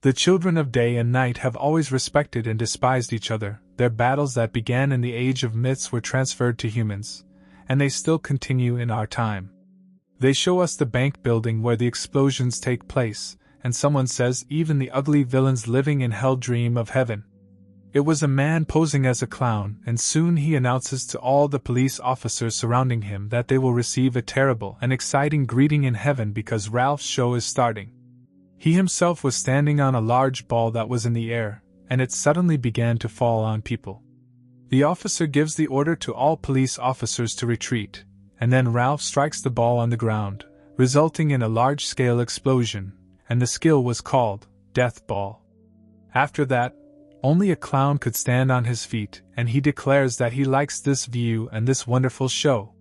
The children of day and night have always respected and despised each other. Their battles that began in the age of myths were transferred to humans, and they still continue in our time. They show us the bank building where the explosions take place, and someone says even the ugly villains living in hell dream of heaven. It was a man posing as a clown, and soon he announces to all the police officers surrounding him that they will receive a terrible and exciting greeting in heaven because Ralph's show is starting. He himself was standing on a large ball that was in the air, and it suddenly began to fall on people. The officer gives the order to all police officers to retreat, and then Ralph strikes the ball on the ground, resulting in a large-scale explosion, and the skill was called Death Ball. After that, only a clown could stand on his feet, and he declares that he likes this view and this wonderful show.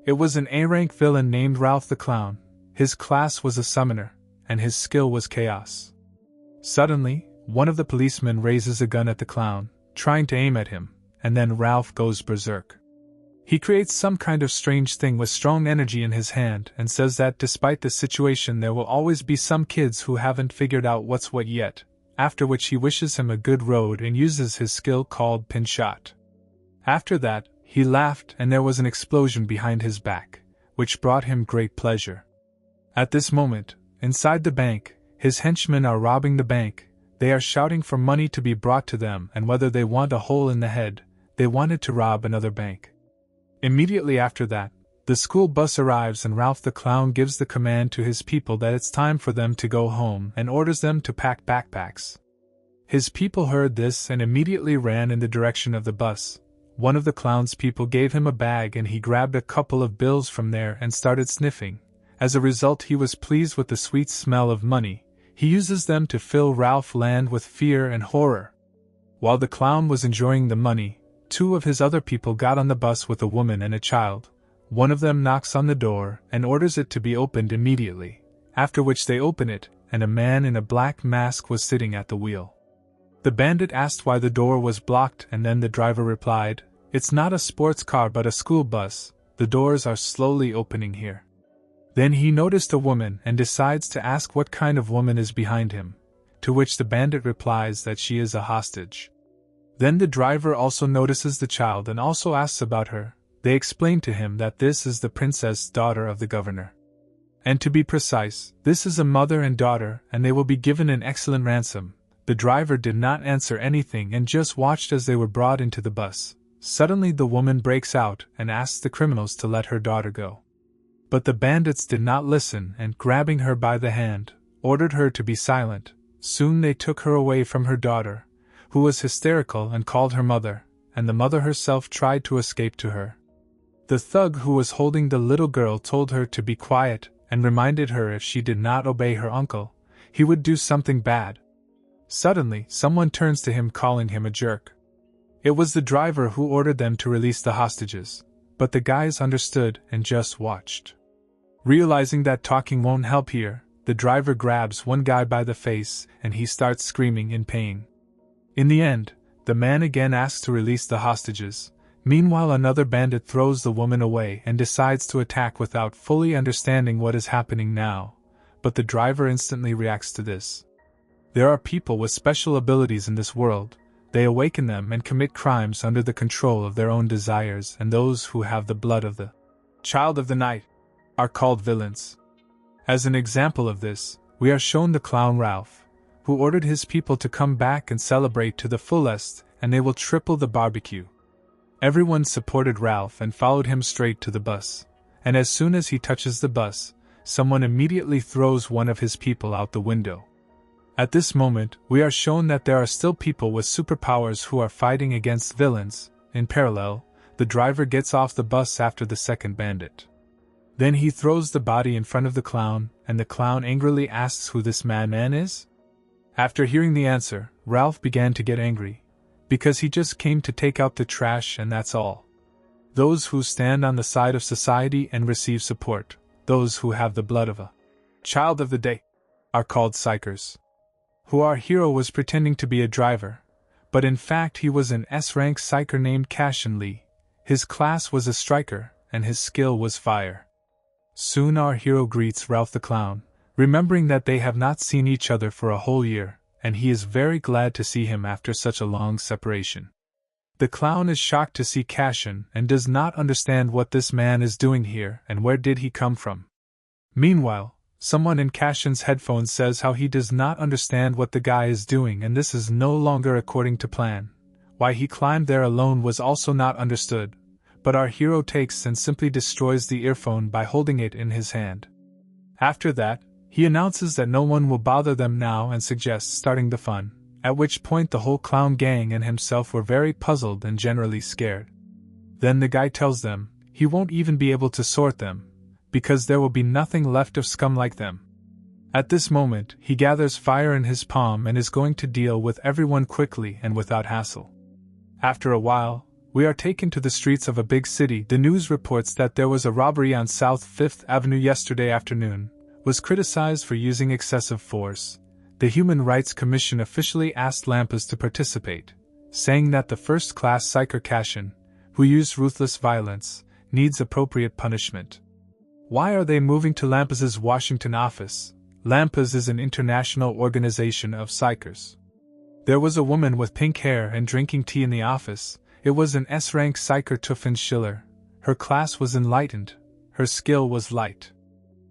It was an A-rank villain named Ralph the Clown. His class was a summoner, and his skill was chaos. Suddenly, one of the policemen raises a gun at the clown, trying to aim at him, and then Ralph goes berserk. He creates some kind of strange thing with strong energy in his hand and says that despite the situation there will always be some kids who haven't figured out what's what yet, after which he wishes him a good road and uses his skill called pin shot. After that, he laughed and there was an explosion behind his back, which brought him great pleasure. At this moment, inside the bank, his henchmen are robbing the bank. They are shouting for money to be brought to them and whether they want a hole in the head. They wanted to rob another bank. Immediately after that, the school bus arrives and Ralph the Clown gives the command to his people that it's time for them to go home and orders them to pack backpacks. His people heard this and immediately ran in the direction of the bus. One of the clown's people gave him a bag and he grabbed a couple of bills from there and started sniffing. As a result, he was pleased with the sweet smell of money. He uses them to fill Ralph land with fear and horror. While the clown was enjoying the money, two of his other people got on the bus with a woman and a child. One of them knocks on the door and orders it to be opened immediately, after which they open it, and a man in a black mask was sitting at the wheel. The bandit asked why the door was blocked and then the driver replied, "It's not a sports car but a school bus, the doors are slowly opening here." Then he noticed a woman and decides to ask what kind of woman is behind him, to which the bandit replies that she is a hostage. Then the driver also notices the child and also asks about her. They explain to him that this is the princess daughter of the governor. And to be precise, this is a mother and daughter and they will be given an excellent ransom. The driver did not answer anything and just watched as they were brought into the bus. Suddenly the woman breaks out and asks the criminals to let her daughter go. But the bandits did not listen and, grabbing her by the hand, ordered her to be silent. Soon they took her away from her daughter, who was hysterical and called her mother, and the mother herself tried to escape to her. The thug who was holding the little girl told her to be quiet and reminded her if she did not obey her uncle, he would do something bad. Suddenly, someone turns to him calling him a jerk. It was the driver who ordered them to release the hostages, but the guys understood and just watched. Realizing that talking won't help here, the driver grabs one guy by the face and he starts screaming in pain. In the end, the man again asks to release the hostages. Meanwhile, another bandit throws the woman away and decides to attack without fully understanding what is happening now, but the driver instantly reacts to this. There are people with special abilities in this world. They awaken them and commit crimes under the control of their own desires, and those who have the blood of the child of the night are called villains. As an example of this, we are shown the clown Ralph, who ordered his people to come back and celebrate to the fullest, and they will triple the barbecue. Everyone supported Ralph and followed him straight to the bus, and as soon as he touches the bus, someone immediately throws one of his people out the window. At this moment, we are shown that there are still people with superpowers who are fighting against villains. In parallel, the driver gets off the bus after the second bandit. Then he throws the body in front of the clown, and the clown angrily asks who this madman is. After hearing the answer, Ralph began to get angry, because he just came to take out the trash and that's all. Those who stand on the side of society and receive support, those who have the blood of a child of the day, are called psychers. Who our hero was pretending to be a driver, but in fact he was an S-rank psycher named Cashin Lee. His class was a striker, and his skill was fire. Soon our hero greets Ralph the Clown, remembering that they have not seen each other for a whole year. and he is very glad to see him after such a long separation. The clown is shocked to see Cashin and does not understand what this man is doing here and where did he come from. Meanwhile, someone in Cashin's headphones says how he does not understand what the guy is doing and this is no longer according to plan. Why he climbed there alone was also not understood, but our hero takes and simply destroys the earphone by holding it in his hand. After that, he announces that no one will bother them now and suggests starting the fun, at which point the whole clown gang and himself were very puzzled and generally scared. Then the guy tells them he won't even be able to sort them, because there will be nothing left of scum like them. At this moment, he gathers fire in his palm and is going to deal with everyone quickly and without hassle. After a while, we are taken to the streets of a big city. The news reports that there was a robbery on South 5th Avenue yesterday afternoon, was criticized for using excessive force. The Human Rights Commission officially asked Lampas to participate, saying that the first-class psyker Cashin, who used ruthless violence, needs appropriate punishment. Why are they moving to Lampas's Washington office? Lampas is an international organization of psychers. There was a woman with pink hair and drinking tea in the office. It was an S-rank psycher Tuffen Schiller. Her class was enlightened. Her skill was light.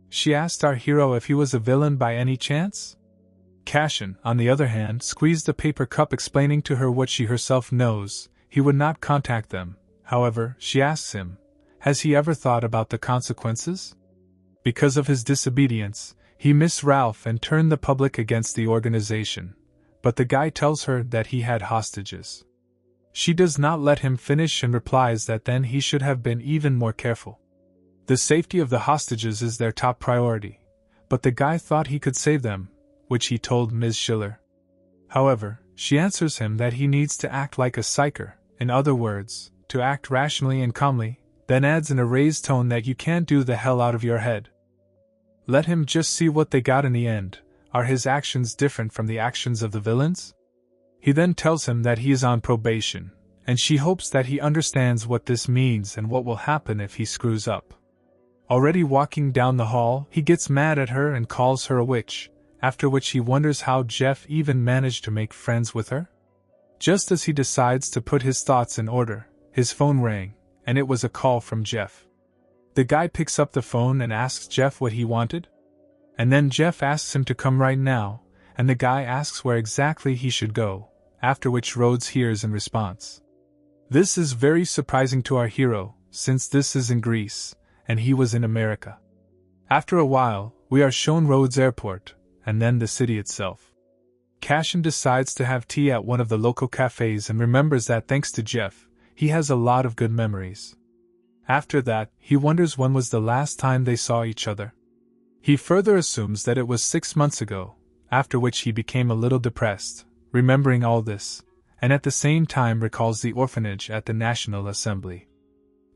She asked our hero if he was a villain by any chance? Cashin, on the other hand, squeezed a paper cup explaining to her what she herself knows. He would not contact them. However, she asks him, has he ever thought about the consequences? Because of his disobedience, he missed Ralph and turned the public against the organization. But the guy tells her that he had hostages. She does not let him finish and replies that then he should have been even more careful. The safety of the hostages is their top priority, but the guy thought he could save them, which he told Ms. Schiller. However, she answers him that he needs to act like a psyker, in other words, to act rationally and calmly, then adds in a raised tone that you can't do the hell out of your head. Let him just see what they got in the end. Are his actions different from the actions of the villains? He then tells him that he is on probation, and she hopes that he understands what this means and what will happen if he screws up. Already walking down the hall, he gets mad at her and calls her a witch, after which he wonders how Jeff even managed to make friends with her. Just as he decides to put his thoughts in order, his phone rang, and it was a call from Jeff. The guy picks up the phone and asks Jeff what he wanted. And then Jeff asks him to come right now, and the guy asks where exactly he should go, after which Rhodes hears in response. This is very surprising to our hero, since this is in Greece, and he was in America. After a while, we are shown Rhodes Airport, and then the city itself. Cashin decides to have tea at one of the local cafes and remembers that thanks to Jeff, he has a lot of good memories. After that, he wonders when was the last time they saw each other. He further assumes that it was 6 months ago, after which he became a little depressed, remembering all this, and at the same time recalls the orphanage at the National Assembly.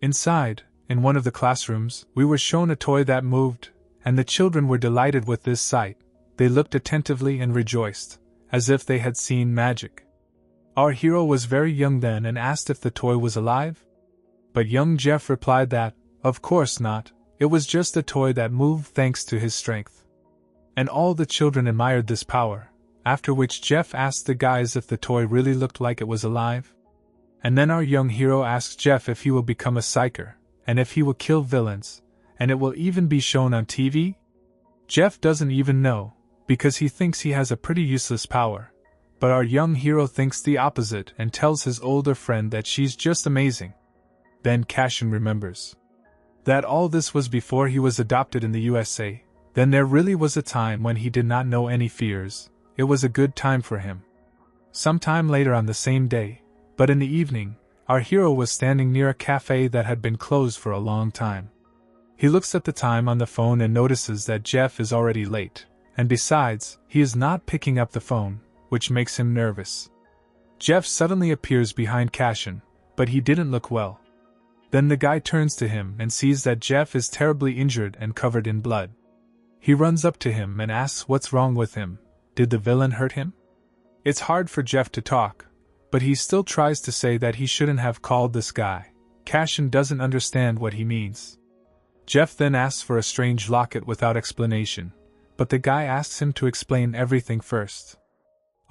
Inside, in one of the classrooms, we were shown a toy that moved, and the children were delighted with this sight. They looked attentively and rejoiced, as if they had seen magic. Our hero was very young then and asked if the toy was alive? But young Jeff replied that, of course not, it was just a toy that moved thanks to his strength. And all the children admired this power, after which Jeff asked the guys if the toy really looked like it was alive. And then our young hero asks Jeff if he will become a psyker, and if he will kill villains, and it will even be shown on TV? Jeff doesn't even know, because he thinks he has a pretty useless power. But our young hero thinks the opposite and tells his older friend that she's just amazing. Then Cashin remembers that all this was before he was adopted in the USA. Then there really was a time when he did not know any fears. It was a good time for him. Sometime later on the same day, but in the evening, our hero was standing near a cafe that had been closed for a long time. He looks at the time on the phone and notices that Jeff is already late, and besides, he is not picking up the phone, which makes him nervous. Jeff suddenly appears behind Cashin, but he didn't look well. Then the guy turns to him and sees that Jeff is terribly injured and covered in blood. He runs up to him and asks what's wrong with him. Did the villain hurt him? It's hard for Jeff to talk, but he still tries to say that he shouldn't have called this guy. Cashin doesn't understand what he means. Jeff then asks for a strange locket without explanation, but the guy asks him to explain everything first.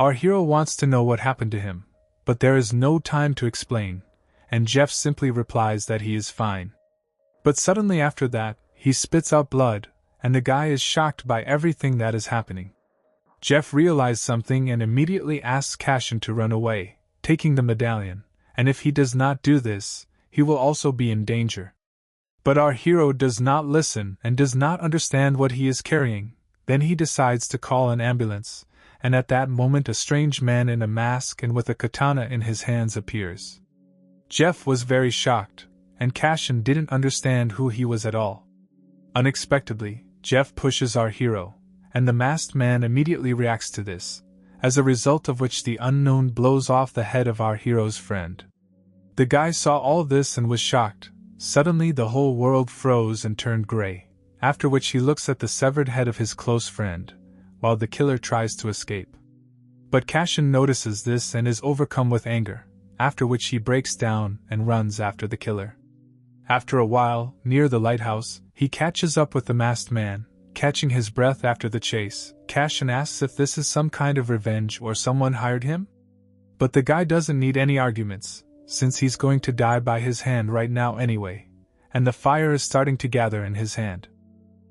Our hero wants to know what happened to him, but there is no time to explain, and Jeff simply replies that he is fine. But suddenly after that, he spits out blood, and the guy is shocked by everything that is happening. Jeff realizes something and immediately asks Cashin to run away, taking the medallion, and if he does not do this, he will also be in danger. But our hero does not listen and does not understand what he is carrying. Then he decides to call an ambulance, and at that moment a strange man in a mask and with a katana in his hands appears. Jeff was very shocked, and Cashin didn't understand who he was at all. Unexpectedly, Jeff pushes our hero, and the masked man immediately reacts to this, as a result of which the unknown blows off the head of our hero's friend. The guy saw all this and was shocked. Suddenly the whole world froze and turned gray, after which he looks at the severed head of his close friend, while the killer tries to escape. But Cashin notices this and is overcome with anger, after which he breaks down and runs after the killer. After a while, near the lighthouse, he catches up with the masked man. Catching his breath after the chase, Cashin asks if this is some kind of revenge or someone hired him? But the guy doesn't need any arguments, since he's going to die by his hand right now anyway, and the fire is starting to gather in his hand.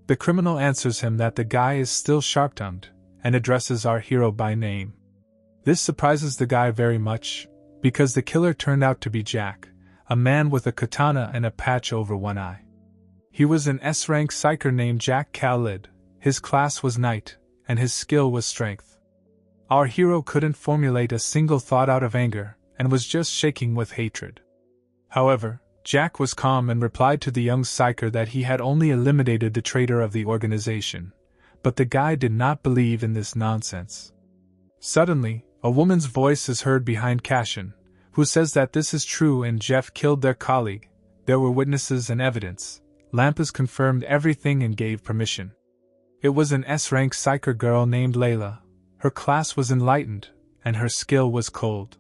The criminal answers him that the guy is still sharp-tongued, and addresses our hero by name. This surprises the guy very much, because the killer turned out to be Jack, a man with a katana and a patch over one eye. He was an S-rank psyker named Jack Khalid, his class was Knight, and his skill was Strength. Our hero couldn't formulate a single thought out of anger, and was just shaking with hatred. However, Jack was calm and replied to the young psyker that he had only eliminated the traitor of the organization, but the guy did not believe in this nonsense. Suddenly, a woman's voice is heard behind Cashin, who says that this is true and Jeff killed their colleague. There were witnesses and evidence. Lampus confirmed everything and gave permission. It was an S-rank psyker girl named Layla. Her class was enlightened, and her skill was cold.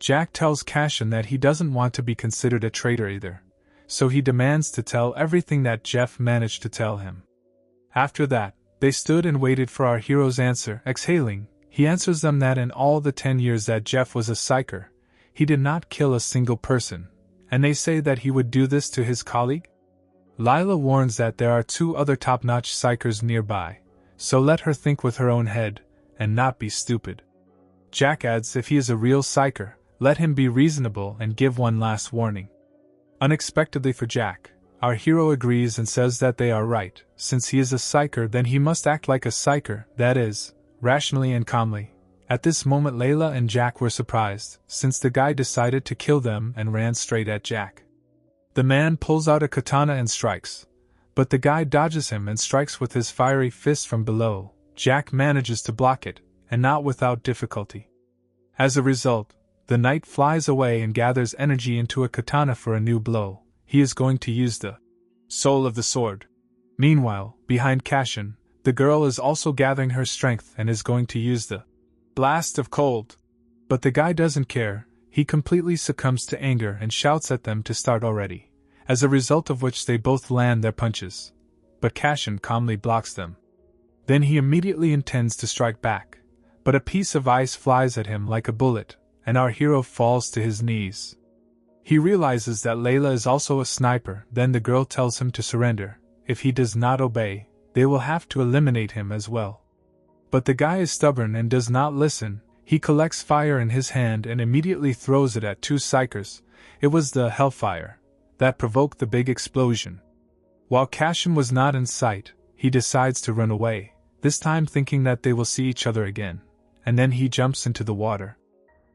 Jack tells Cashin that he doesn't want to be considered a traitor either, so he demands to tell everything that Jeff managed to tell him. After that, they stood and waited for our hero's answer. Exhaling, he answers them that in all the 10 years that Jeff was a psyker, he did not kill a single person, and they say that he would do this to his colleague? Lila warns that there are 2 other top-notch psychers nearby, so let her think with her own head, and not be stupid. Jack adds if he is a real psycher, let him be reasonable and give one last warning. Unexpectedly for Jack, our hero agrees and says that they are right. Since he is a psyker, then he must act like a psyker, that is, rationally and calmly. At this moment Layla and Jack were surprised, since the guy decided to kill them and ran straight at Jack. The man pulls out a katana and strikes, but the guy dodges him and strikes with his fiery fist from below. Jack manages to block it, and not without difficulty. As a result, the knight flies away and gathers energy into a katana for a new blow. He is going to use the soul of the sword. Meanwhile, behind Cashin, the girl is also gathering her strength and is going to use the blast of cold. But the guy doesn't care. He completely succumbs to anger and shouts at them to start already, as a result of which they both land their punches. But Cashin calmly blocks them. Then he immediately intends to strike back, but a piece of ice flies at him like a bullet, and our hero falls to his knees. He realizes that Layla is also a sniper. Then the girl tells him to surrender. If he does not obey, they will have to eliminate him as well. But the guy is stubborn and does not listen. He collects fire in his hand and immediately throws it at 2 psychers. It was the hellfire that provoked the big explosion. While Cashin was not in sight, he decides to run away, this time thinking that they will see each other again, and then he jumps into the water.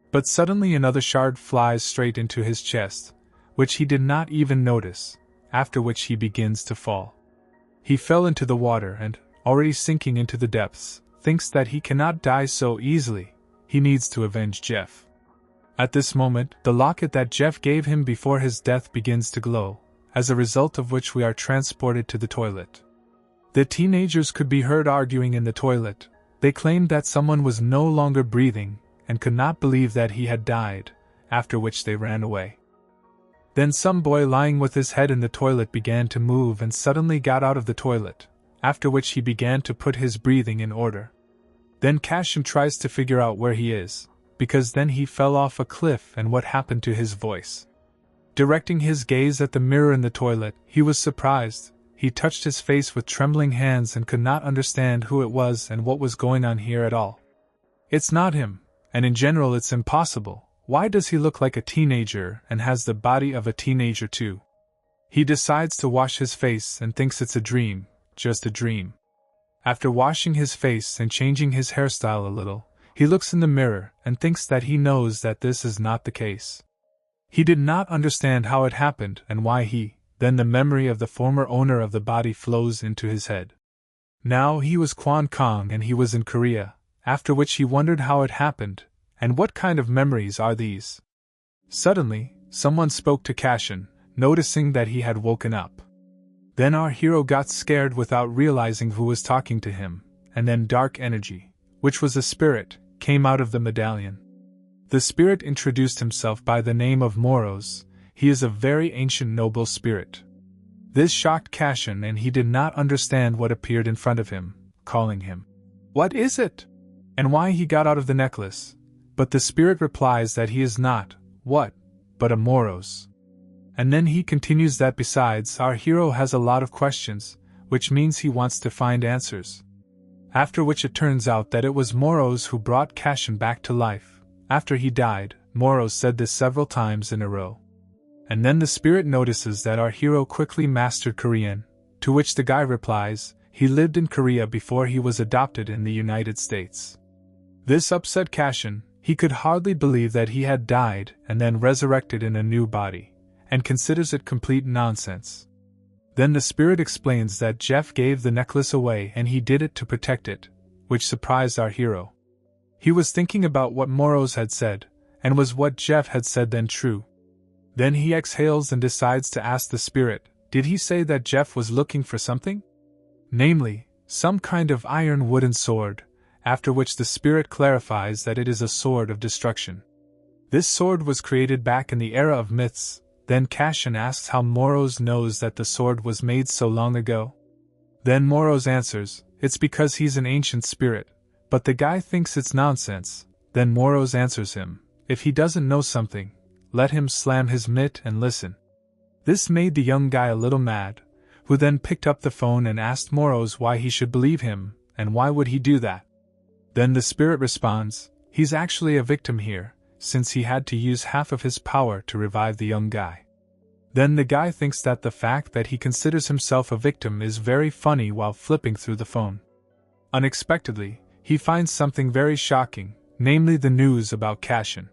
But suddenly another shard flies straight into his chest, which he did not even notice, after which he begins to fall. He fell into the water and, already sinking into the depths, thinks that he cannot die so easily. He needs to avenge Jeff. At this moment, the locket that Jeff gave him before his death begins to glow, as a result of which we are transported to the toilet. The teenagers could be heard arguing in the toilet. They claimed that someone was no longer breathing, and could not believe that he had died, after which they ran away. Then some boy lying with his head in the toilet began to move and suddenly got out of the toilet, after which he began to put his breathing in order. Then Cashin tries to figure out where he is, because then he fell off a cliff and what happened to his voice. Directing his gaze at the mirror in the toilet, he was surprised. He touched his face with trembling hands and could not understand who it was and what was going on here at all. It's not him, and in general it's impossible. Why does he look like a teenager and has the body of a teenager too? He decides to wash his face and thinks it's a dream, just a dream. After washing his face and changing his hairstyle a little, he looks in the mirror and thinks that he knows that this is not the case. He did not understand how it happened and why then the memory of the former owner of the body flows into his head. Now he was Kwon Kong and he was in Korea, after which he wondered how it happened, and what kind of memories are these. Suddenly, someone spoke to Cashin, noticing that he had woken up. Then our hero got scared without realizing who was talking to him, and then dark energy, which was a spirit, came out of the medallion. The spirit introduced himself by the name of Moros. He is a very ancient noble spirit. This shocked Cashin and he did not understand what appeared in front of him, calling him, "What is it?" and why he got out of the necklace. But the spirit replies that he is not, but a Moros. And then he continues that besides, our hero has a lot of questions, which means he wants to find answers. After which it turns out that it was Moros who brought Cashin back to life. After he died, Moros said this several times in a row. And then the spirit notices that our hero quickly mastered Korean, to which the guy replies, he lived in Korea before he was adopted in the United States. This upset Cashin. He could hardly believe that he had died and then resurrected in a new body, and considers it complete nonsense. Then the spirit explains that Jeff gave the necklace away and he did it to protect it, which surprised our hero. He was thinking about what Moros had said, and was what Jeff had said then true? Then he exhales and decides to ask the spirit, did he say that Jeff was looking for something? Namely, some kind of iron wooden sword, after which the spirit clarifies that it is a sword of destruction. This sword was created back in the era of myths. Then Cashin asks how Moros knows that the sword was made so long ago. Then Moros answers, it's because he's an ancient spirit, but the guy thinks it's nonsense. Then Moros answers him, if he doesn't know something, let him slam his mitt and listen. This made the young guy a little mad, who then picked up the phone and asked Moros why he should believe him, and why would he do that. Then the spirit responds, he's actually a victim here, since he had to use half of his power to revive the young guy. Then the guy thinks that the fact that he considers himself a victim is very funny while flipping through the phone. Unexpectedly, he finds something very shocking, namely the news about Cashin.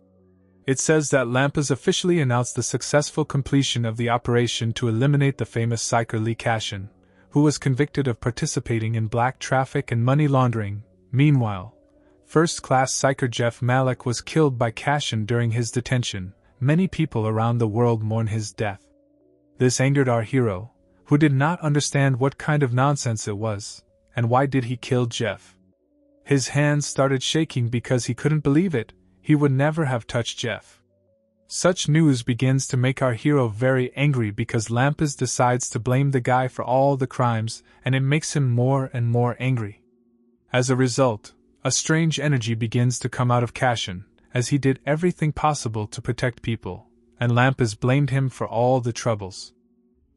It says that Lampas officially announced the successful completion of the operation to eliminate the famous psyker Lee Cashin, who was convicted of participating in black traffic and money laundering. Meanwhile, first-class psyker Jeff Malik was killed by Cashin during his detention. Many people around the world mourn his death. This angered our hero, who did not understand what kind of nonsense it was, and why did he kill Jeff. His hands started shaking because he couldn't believe it. He would never have touched Jeff. Such news begins to make our hero very angry because Lampas decides to blame the guy for all the crimes, and it makes him more and more angry. As a result, a strange energy begins to come out of Cashin, as he did everything possible to protect people, and Lampas blamed him for all the troubles.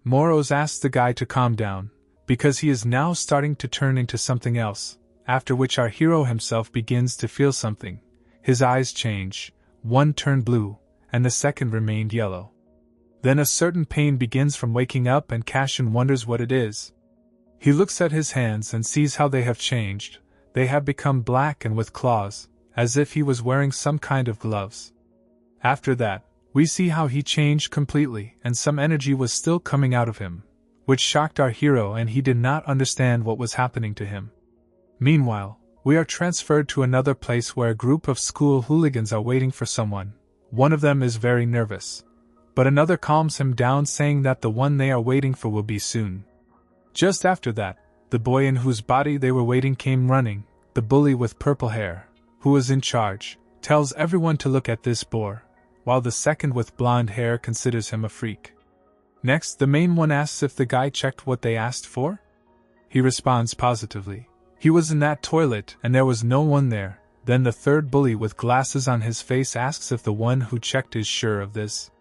Moros asks the guy to calm down, because he is now starting to turn into something else, after which our hero himself begins to feel something. His eyes change, one turned blue, and the second remained yellow. Then a certain pain begins from waking up and Cashin wonders what it is. He looks at his hands and sees how they have changed. They have become black and with claws, as if he was wearing some kind of gloves. After that, we see how he changed completely and some energy was still coming out of him, which shocked our hero and he did not understand what was happening to him. Meanwhile, we are transferred to another place where a group of school hooligans are waiting for someone. One of them is very nervous, but another calms him down saying that the one they are waiting for will be soon. Just after that, the boy in whose body they were waiting came running. The bully with purple hair, who was in charge, tells everyone to look at this boar, while the second with blonde hair considers him a freak. Next, the main one asks if the guy checked what they asked for. He responds positively, He was in that toilet and there was no one there. Then the third bully with glasses on his face asks if the one who checked is sure of this.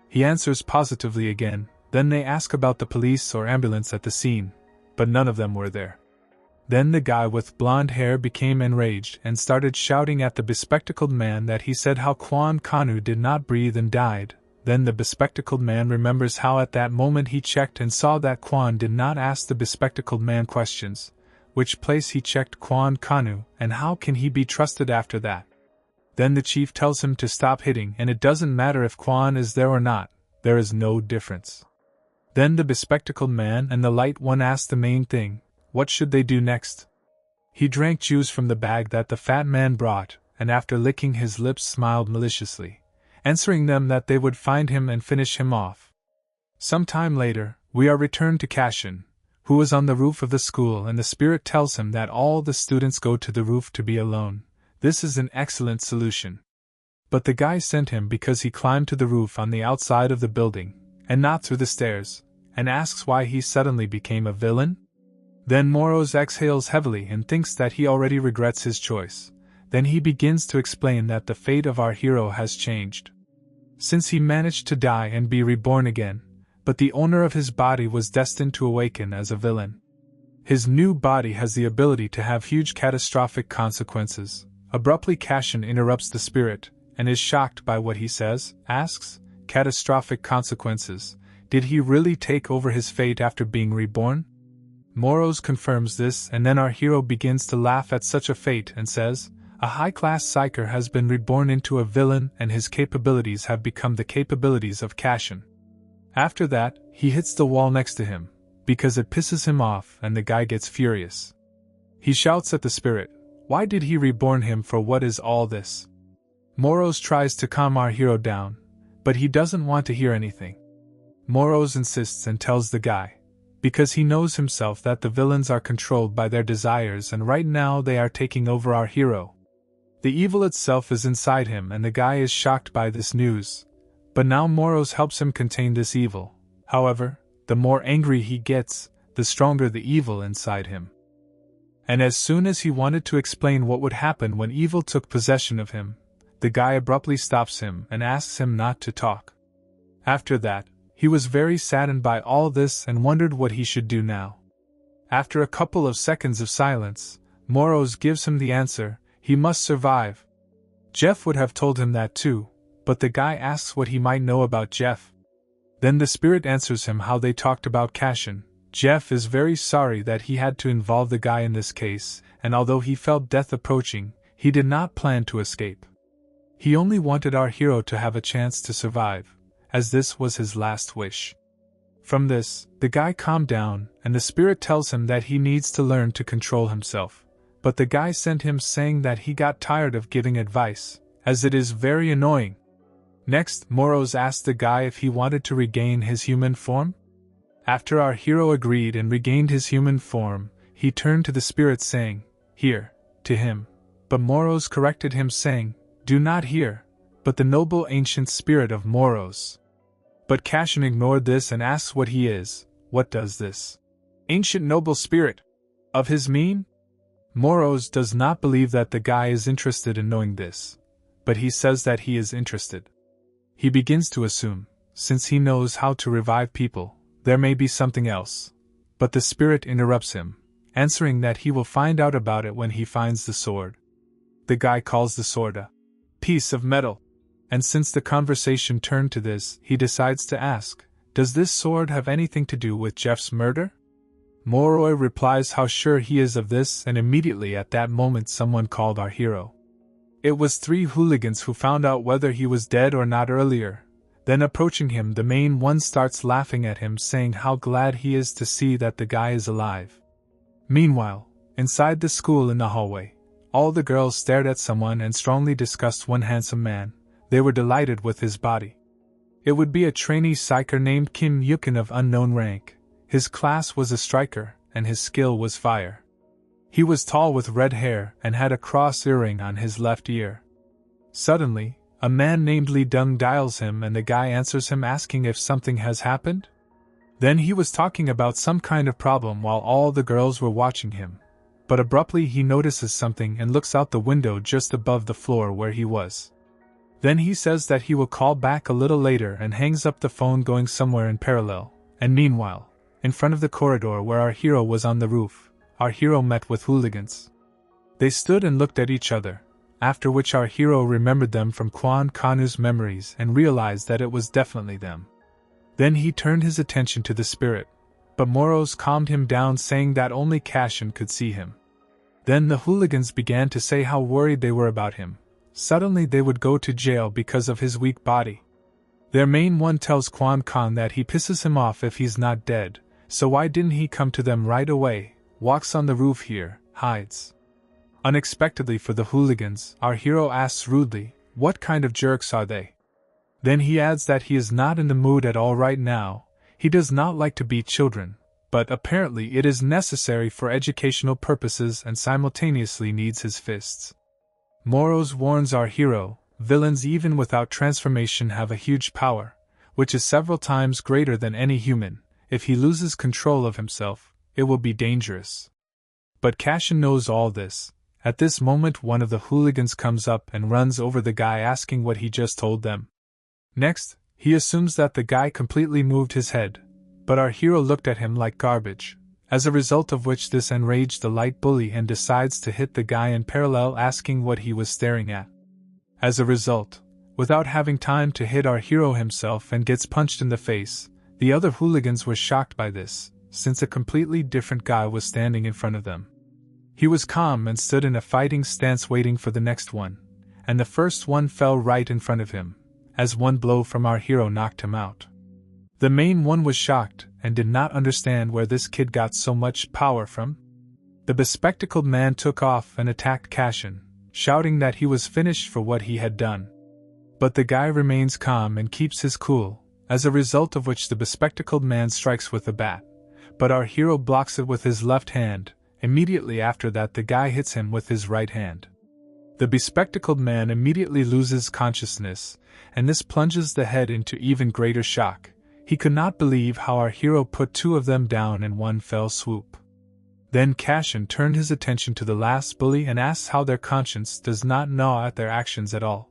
He answers positively again. Then they ask about the police or ambulance at the scene, but none of them were there. Then the guy with blonde hair became enraged and started shouting at the bespectacled man that he said how Kwon Kanu did not breathe and died. Then the bespectacled man remembers how at that moment he checked and saw that Kwon did not ask the bespectacled man questions, which place he checked Kwon Kanu, and how can he be trusted after that. Then the chief tells him to stop hitting, and it doesn't matter if Kwon is there or not, there is no difference. Then the bespectacled man and the light one ask the main thing, what should they do next? He drank juice from the bag that the fat man brought, and after licking his lips smiled maliciously, answering them that they would find him and finish him off. Some time later, we are returned to Cashin, who is on the roof of the school, and the spirit tells him that all the students go to the roof to be alone. This is an excellent solution. But the guy sent him because he climbed to the roof on the outside of the building, and not through the stairs, and asks why he suddenly became a villain? Then Moros exhales heavily and thinks that he already regrets his choice. Then he begins to explain that the fate of our hero has changed. Since he managed to die and be reborn again, but the owner of his body was destined to awaken as a villain. His new body has the ability to have huge catastrophic consequences. Abruptly Cashin interrupts the spirit, and is shocked by what he says, asks, catastrophic consequences, did he really take over his fate after being reborn? Moros confirms this, and then our hero begins to laugh at such a fate and says, a high-class psyker has been reborn into a villain and his capabilities have become the capabilities of Cashin. After that, he hits the wall next to him, because it pisses him off and the guy gets furious. He shouts at the spirit, why did he reborn him, for what is all this? Moros tries to calm our hero down, but he doesn't want to hear anything. Moros insists and tells the guy, because he knows himself that the villains are controlled by their desires and right now they are taking over our hero. The evil itself is inside him and the guy is shocked by this news. But now Moros helps him contain this evil. However, the more angry he gets, the stronger the evil inside him. And as soon as he wanted to explain what would happen when evil took possession of him, the guy abruptly stops him and asks him not to talk. After that, he was very saddened by all this and wondered what he should do now. After a couple of seconds of silence, Moros gives him the answer, he must survive. Jeff would have told him that too, but the guy asks what he might know about Jeff. Then the spirit answers him how they talked about Cashin. Jeff is very sorry that he had to involve the guy in this case, and although he felt death approaching, he did not plan to escape. He only wanted our hero to have a chance to survive, as this was his last wish. From this, the guy calmed down, and the spirit tells him that he needs to learn to control himself. But the guy sent him saying that he got tired of giving advice, as it is very annoying. Next, Moros asked the guy if he wanted to regain his human form. After our hero agreed and regained his human form, he turned to the spirit saying, "Here," to him. But Moros corrected him saying, "Do not hear, but the noble ancient spirit of Moros." But Cashin ignored this and asks what he is. What does this ancient noble spirit of his mean? Moros does not believe that the guy is interested in knowing this, but he says that he is interested. He begins to assume, since he knows how to revive people, there may be something else. But the spirit interrupts him, answering that he will find out about it when he finds the sword. The guy calls the sword a piece of metal. And since the conversation turned to this, he decides to ask, does this sword have anything to do with Jeff's murder? Moroi replies how sure he is of this, and immediately at that moment someone called our hero. It was 3 hooligans who found out whether he was dead or not earlier. Then approaching him, the main one starts laughing at him, saying how glad he is to see that the guy is alive. Meanwhile, inside the school in the hallway, all the girls stared at someone and strongly discussed one handsome man. They were delighted with his body. It would be a trainee psyker named Kim Yukin of unknown rank. His class was a striker, and his skill was fire. He was tall with red hair and had a cross earring on his left ear. Suddenly, a man named Lee Dung dials him and the guy answers him asking if something has happened. Then he was talking about some kind of problem while all the girls were watching him. but abruptly he notices something and looks out the window just above the floor where he was. Then he says that he will call back a little later and hangs up the phone, going somewhere in parallel, and meanwhile, in front of the corridor where our hero was on the roof, our hero met with hooligans. They stood and looked at each other, after which our hero remembered them from Kwon Kanu's memories and realized that it was definitely them. Then he turned his attention to the spirit, but Moros calmed him down, saying that only Cashin could see him. Then the hooligans began to say how worried they were about him. Suddenly they would go to jail because of his weak body. Their main one tells Kwon Kan that he pisses him off if he's not dead, so why didn't he come to them right away, walks on the roof here, hides. Unexpectedly for the hooligans, our hero asks rudely, what kind of jerks are they? Then he adds that he is not in the mood at all right now. He does not like to beat children, but apparently it is necessary for educational purposes and simultaneously needs his fists. Moros warns our hero, villains even without transformation have a huge power, which is several times greater than any human. If he loses control of himself, it will be dangerous. But Cashin knows all this. At this moment one of the hooligans comes up and runs over the guy, asking what he just told them. Next, he assumes that the guy completely moved his head, but our hero looked at him like garbage, as a result of which this enraged the light bully and decides to hit the guy in parallel, asking what he was staring at. As a result, without having time to hit our hero himself and gets punched in the face, the other hooligans were shocked by this, since a completely different guy was standing in front of them. He was calm and stood in a fighting stance waiting for the next one, and the first one fell right in front of him, as one blow from our hero knocked him out. The main one was shocked and did not understand where this kid got so much power from. The bespectacled man took off and attacked Cashin, shouting that he was finished for what he had done. But the guy remains calm and keeps his cool, as a result of which the bespectacled man strikes with a bat, but our hero blocks it with his left hand. Immediately after that the guy hits him with his right hand. The bespectacled man immediately loses consciousness, and this plunges the head into even greater shock. He could not believe how our hero put two of them down in one fell swoop. Then Cashin turned his attention to the last bully and asks how their conscience does not gnaw at their actions at all.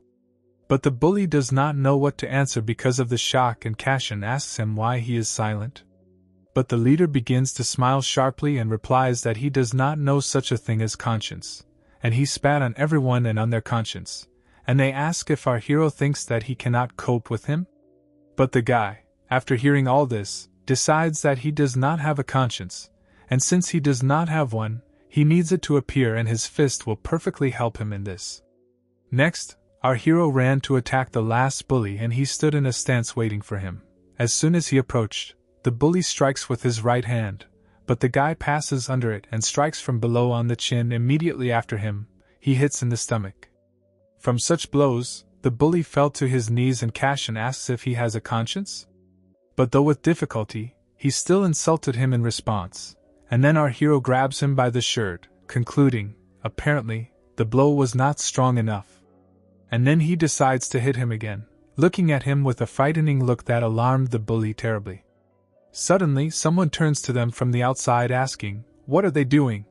But the bully does not know what to answer because of the shock, and Cashin asks him why he is silent. But the leader begins to smile sharply and replies that he does not know such a thing as conscience, and he spat on everyone and on their conscience, and they ask if our hero thinks that he cannot cope with him? But the guy, after hearing all this, decides that he does not have a conscience, and since he does not have one, he needs it to appear, and his fist will perfectly help him in this. Next, our hero ran to attack the last bully, and he stood in a stance waiting for him. As soon as he approached, the bully strikes with his right hand, but the guy passes under it and strikes from below on the chin. Immediately after him, he hits in the stomach. From such blows, the bully fell to his knees, and Cashin asks if he has a conscience? But though with difficulty, he still insulted him in response, and then our hero grabs him by the shirt, concluding, apparently, the blow was not strong enough. And then he decides to hit him again, looking at him with a frightening look that alarmed the bully terribly. Suddenly, someone turns to them from the outside asking, "What are they doing?"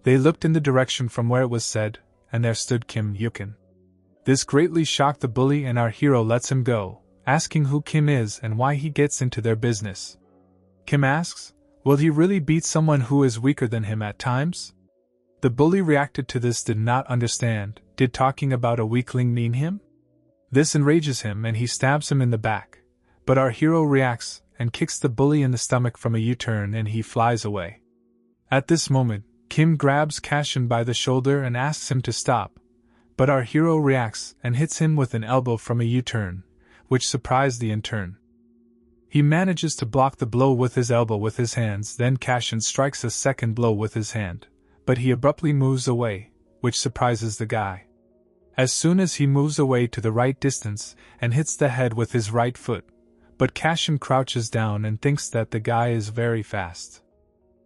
They looked in the direction from where it was said, and there stood Kim Yukin. This greatly shocked the bully, and our hero lets him go, asking who Kim is and why he gets into their business. Kim asks, will he really beat someone who is weaker than him at times? The bully reacted to this, did not understand. Did talking about a weakling mean him? This enrages him and he stabs him in the back, but our hero reacts and kicks the bully in the stomach from a U-turn, and he flies away. At this moment, Kim grabs Cashin by the shoulder and asks him to stop, but our hero reacts and hits him with an elbow from a U-turn, which surprised the intern. He manages to block the blow with his elbow with his hands, then Cashin strikes a second blow with his hand, but he abruptly moves away, which surprises the guy. As soon as he moves away to the right distance and hits the head with his right foot, but Cashin crouches down and thinks that the guy is very fast.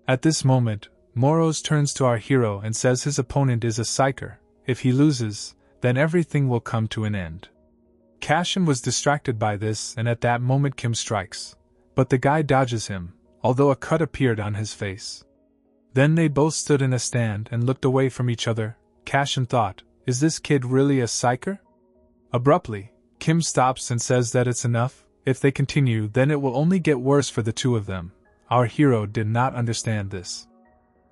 At this moment, Moros turns to our hero and says his opponent is a psyker. If he loses, then everything will come to an end. Cashin was distracted by this, and at that moment Kim strikes, but the guy dodges him, although a cut appeared on his face. Then they both stood in a stand and looked away from each other. Cashin thought, is this kid really a psyker? Abruptly, Kim stops and says that it's enough. If they continue, then it will only get worse for the two of them. Our hero did not understand this.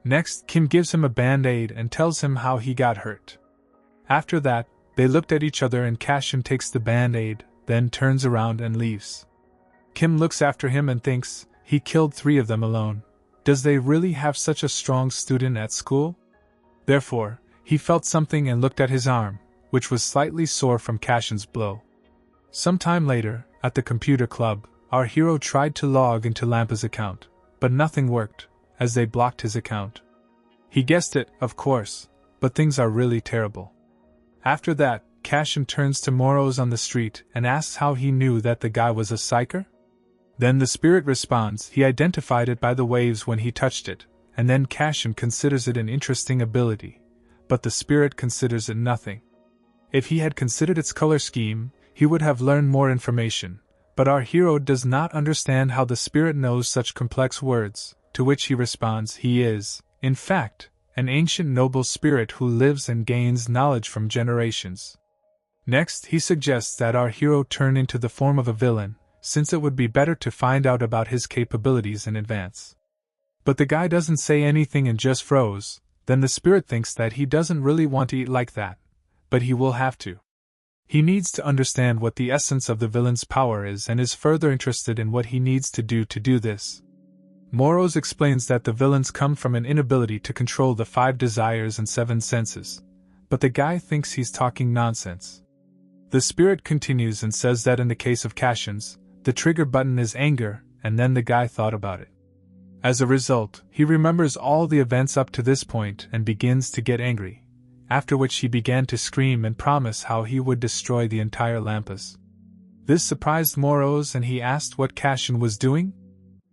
Next, Kim gives him a band-aid and tells him how he got hurt. After that, they looked at each other and Cashin takes the band-aid, then turns around and leaves. Kim looks after him and thinks, he killed 3 of them alone. Does they really have such a strong student at school? Therefore, he felt something and looked at his arm, which was slightly sore from Cashin's blow. Sometime later, at the computer club, our hero tried to log into Lampa's account, but nothing worked, as they blocked his account. He guessed it, of course, but things are really terrible. After that, Cashin turns to Moros on the street and asks how he knew that the guy was a psyker. Then the spirit responds he identified it by the waves when he touched it, and then Cashin considers it an interesting ability, but the spirit considers it nothing. If he had considered its color scheme, he would have learned more information, but our hero does not understand how the spirit knows such complex words, to which he responds he is, in fact, an ancient noble spirit who lives and gains knowledge from generations. Next, he suggests that our hero turn into the form of a villain, since it would be better to find out about his capabilities in advance. But the guy doesn't say anything and just froze. Then the spirit thinks that he doesn't really want to eat like that, but he will have to. He needs to understand what the essence of the villain's power is and is further interested in what he needs to do this. Moros explains that the villains come from an inability to control the 5 desires and 7 senses, but the guy thinks he's talking nonsense. The spirit continues and says that in the case of Cashin's, the trigger button is anger, and then the guy thought about it. As a result, he remembers all the events up to this point and begins to get angry, after which he began to scream and promise how he would destroy the entire Lampas. This surprised Moros and he asked what Cashin was doing.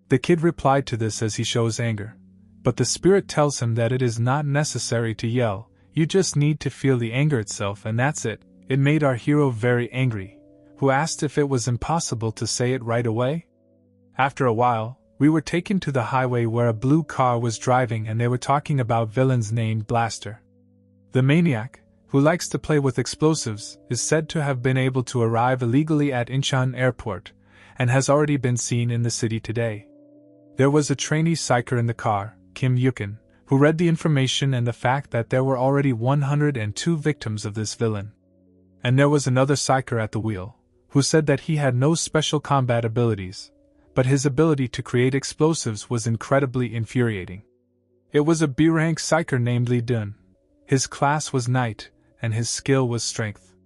The kid replied to this as he shows anger, but the spirit tells him that it is not necessary to yell, you just need to feel the anger itself and that's it. It made our hero very angry, who asked if it was impossible to say it right away. After a while, we were taken to the highway where a blue car was driving and they were talking about villains named Blaster. The maniac, who likes to play with explosives, is said to have been able to arrive illegally at Incheon Airport, and has already been seen in the city today. There was a trainee psyker in the car, Kim Yukin, who read the information and the fact that there were already 102 victims of this villain. And there was another psyker at the wheel, who said that he had no special combat abilities, but his ability to create explosives was incredibly infuriating. It was a B-rank psyker named Lee Dun. His class was Knight, and his skill was Strength.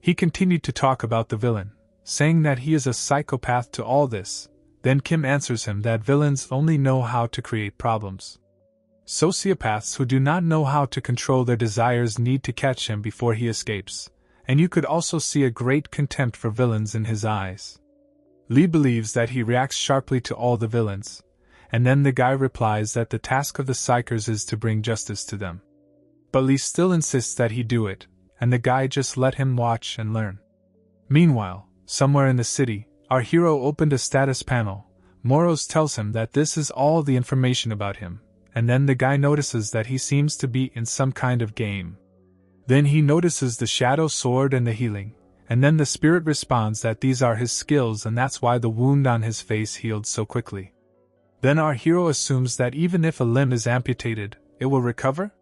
He continued to talk about the villain, saying that he is a psychopath to all this. Then Kim answers him that villains only know how to create problems. Sociopaths who do not know how to control their desires need to catch him before he escapes, and you could also see a great contempt for villains in his eyes. Lee believes that he reacts sharply to all the villains, and then the guy replies that the task of the psychers is to bring justice to them. But Lee still insists that he do it, and the guy just let him watch and learn. Meanwhile, somewhere in the city, our hero opened a status panel. Moros tells him that this is all the information about him, and then the guy notices that he seems to be in some kind of game. Then he notices the shadow sword and the healing, and then the spirit responds that these are his skills and that's why the wound on his face healed so quickly. Then our hero assumes that even if a limb is amputated, it will recover?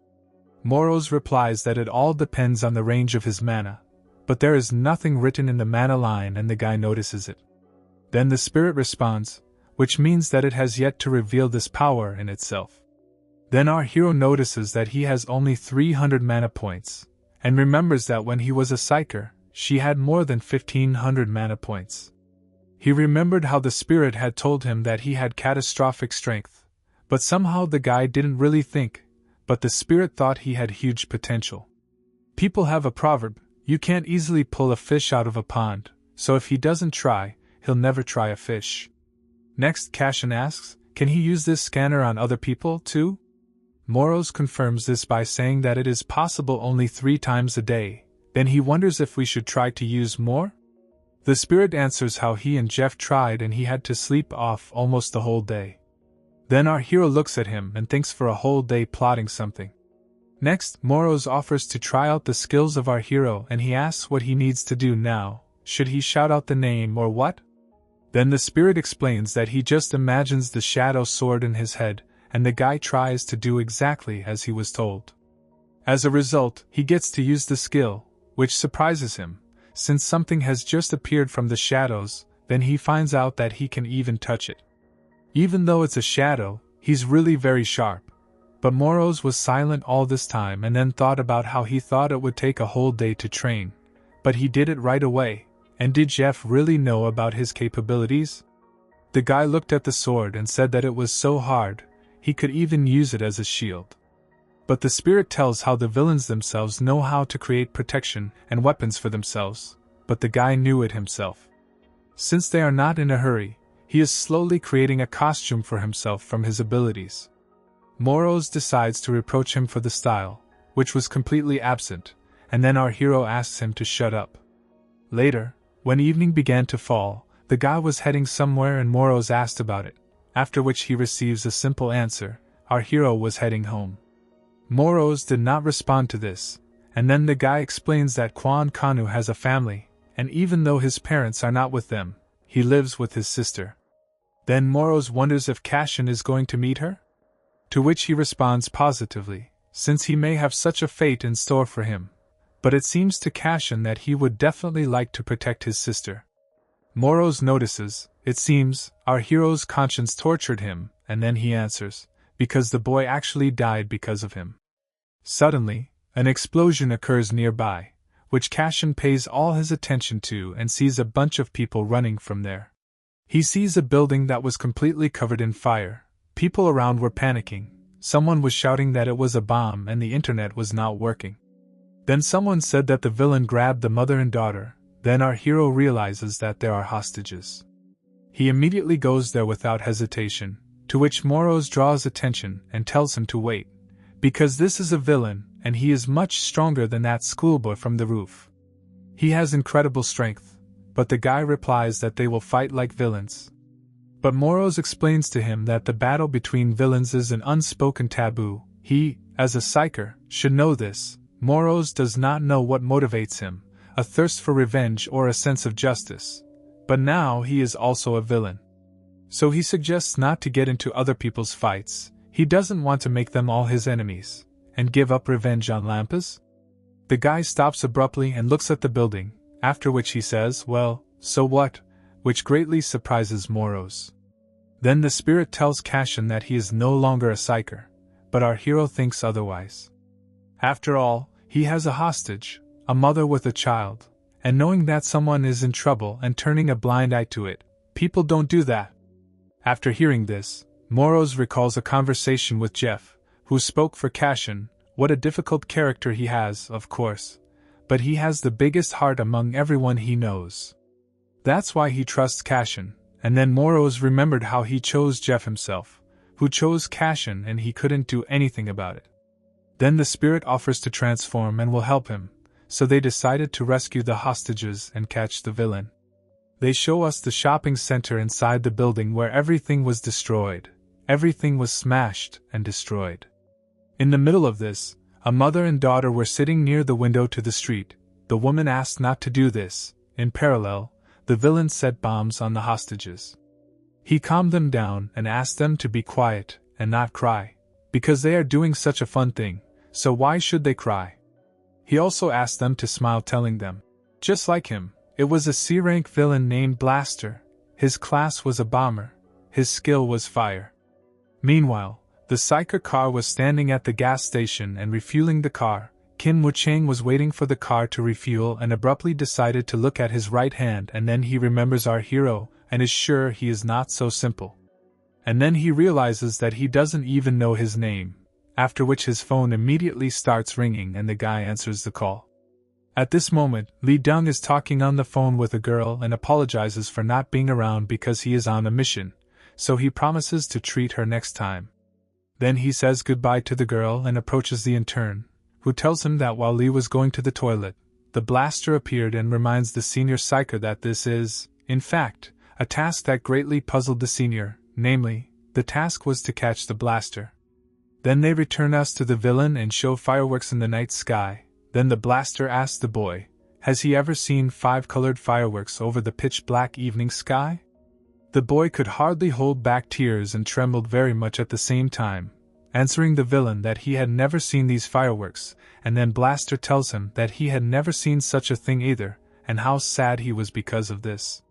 Moros replies that it all depends on the range of his mana, but there is nothing written in the mana line and the guy notices it. Then the spirit responds, which means that it has yet to reveal this power in itself. Then our hero notices that he has only 300 mana points, and remembers that when he was a psyker, she had more than 1500 mana points. He remembered how the spirit had told him that he had catastrophic strength, but somehow the guy didn't really think, but the spirit thought he had huge potential. People have a proverb, you can't easily pull a fish out of a pond, so if he doesn't try, he'll never try a fish. Next, Cashin asks, can he use this scanner on other people too? Moros confirms this by saying that it is possible only 3 times a day. Then he wonders if we should try to use more? The spirit answers how he and Jeff tried and he had to sleep off almost the whole day. Then our hero looks at him and thinks for a whole day plotting something. Next, Moros offers to try out the skills of our hero and he asks what he needs to do now. Should he shout out the name or what? Then the spirit explains that he just imagines the shadow sword in his head, and the guy tries to do exactly as he was told. As a result, he gets to use the skill, which surprises him, since something has just appeared from the shadows. Then he finds out that he can even touch it. Even though it's a shadow, he's really very sharp. But Moros was silent all this time and then thought about how he thought it would take a whole day to train. But he did it right away. And did Jeff really know about his capabilities? The guy looked at the sword and said that it was so hard, he could even use it as a shield. But the spirit tells how the villains themselves know how to create protection and weapons for themselves, but the guy knew it himself. Since they are not in a hurry, he is slowly creating a costume for himself from his abilities. Moros decides to reproach him for the style, which was completely absent, and then our hero asks him to shut up. Later, when evening began to fall, the guy was heading somewhere and Moros asked about it, after which he receives a simple answer: our hero was heading home. Moros did not respond to this, and then the guy explains that Kwan Kanu has a family, and even though his parents are not with them, he lives with his sister. Then Moros wonders if Cashin is going to meet her? To which he responds positively, since he may have such a fate in store for him. But it seems to Cashin that he would definitely like to protect his sister. Moros notices, it seems, our hero's conscience tortured him, and then he answers, because the boy actually died because of him. Suddenly, an explosion occurs nearby, which Cashin pays all his attention to and sees a bunch of people running from there. He sees a building that was completely covered in fire. People around were panicking, someone was shouting that it was a bomb and the internet was not working. Then someone said that the villain grabbed the mother and daughter. Then our hero realizes that there are hostages. He immediately goes there without hesitation, to which Moros draws attention and tells him to wait, because this is a villain and he is much stronger than that schoolboy from the roof. He has incredible strength, but the guy replies that they will fight like villains. But Moros explains to him that the battle between villains is an unspoken taboo. He, as a psyker, should know this. Moros does not know what motivates him, a thirst for revenge or a sense of justice. But now he is also a villain. So he suggests not to get into other people's fights. He doesn't want to make them all his enemies, and give up revenge on Lampas. The guy stops abruptly and looks at the building, after which he says, well, so what? Which greatly surprises Moros. Then the spirit tells Cashin that he is no longer a psyker, but our hero thinks otherwise. After all, he has a hostage, a mother with a child, and knowing that someone is in trouble and turning a blind eye to it, people don't do that. After hearing this, Moros recalls a conversation with Jeff, who spoke for Cashin. What a difficult character he has, of course, but he has the biggest heart among everyone he knows. That's why he trusts Cashin, and then Moros remembered how he chose Jeff himself, who chose Cashin and he couldn't do anything about it. Then the spirit offers to transform and will help him, so they decided to rescue the hostages and catch the villain. They show us the shopping center inside the building where everything was destroyed. Everything was smashed and destroyed. In the middle of this, a mother and daughter were sitting near the window to the street. The woman asked not to do this. In parallel, the villain set bombs on the hostages. He calmed them down and asked them to be quiet and not cry, because they are doing such a fun thing. So why should they cry? He also asked them to smile, telling them, just like him, it was a C-rank villain named Blaster. His class was a bomber. His skill was fire. Meanwhile, the psyker car was standing at the gas station and refueling the car. Kim Woo-chang was waiting for the car to refuel and abruptly decided to look at his right hand, and then he remembers our hero and is sure he is not so simple. And then he realizes that he doesn't even know his name. After which his phone immediately starts ringing and the guy answers the call. At this moment, Lee Dung is talking on the phone with a girl and apologizes for not being around because he is on a mission, so he promises to treat her next time. Then he says goodbye to the girl and approaches the intern, who tells him that while Lee was going to the toilet, the blaster appeared and reminds the senior psyker that this is, in fact, a task that greatly puzzled the senior, namely, The task was to catch the blaster. Then they return us to the villain and show fireworks in the night sky. Then the blaster asks the boy, has he ever seen 5-colored fireworks over the pitch-black evening sky? The boy could hardly hold back tears and trembled very much at the same time, answering the villain that he had never seen these fireworks, and then Blaster tells him that he had never seen such a thing either, and how sad he was because of this.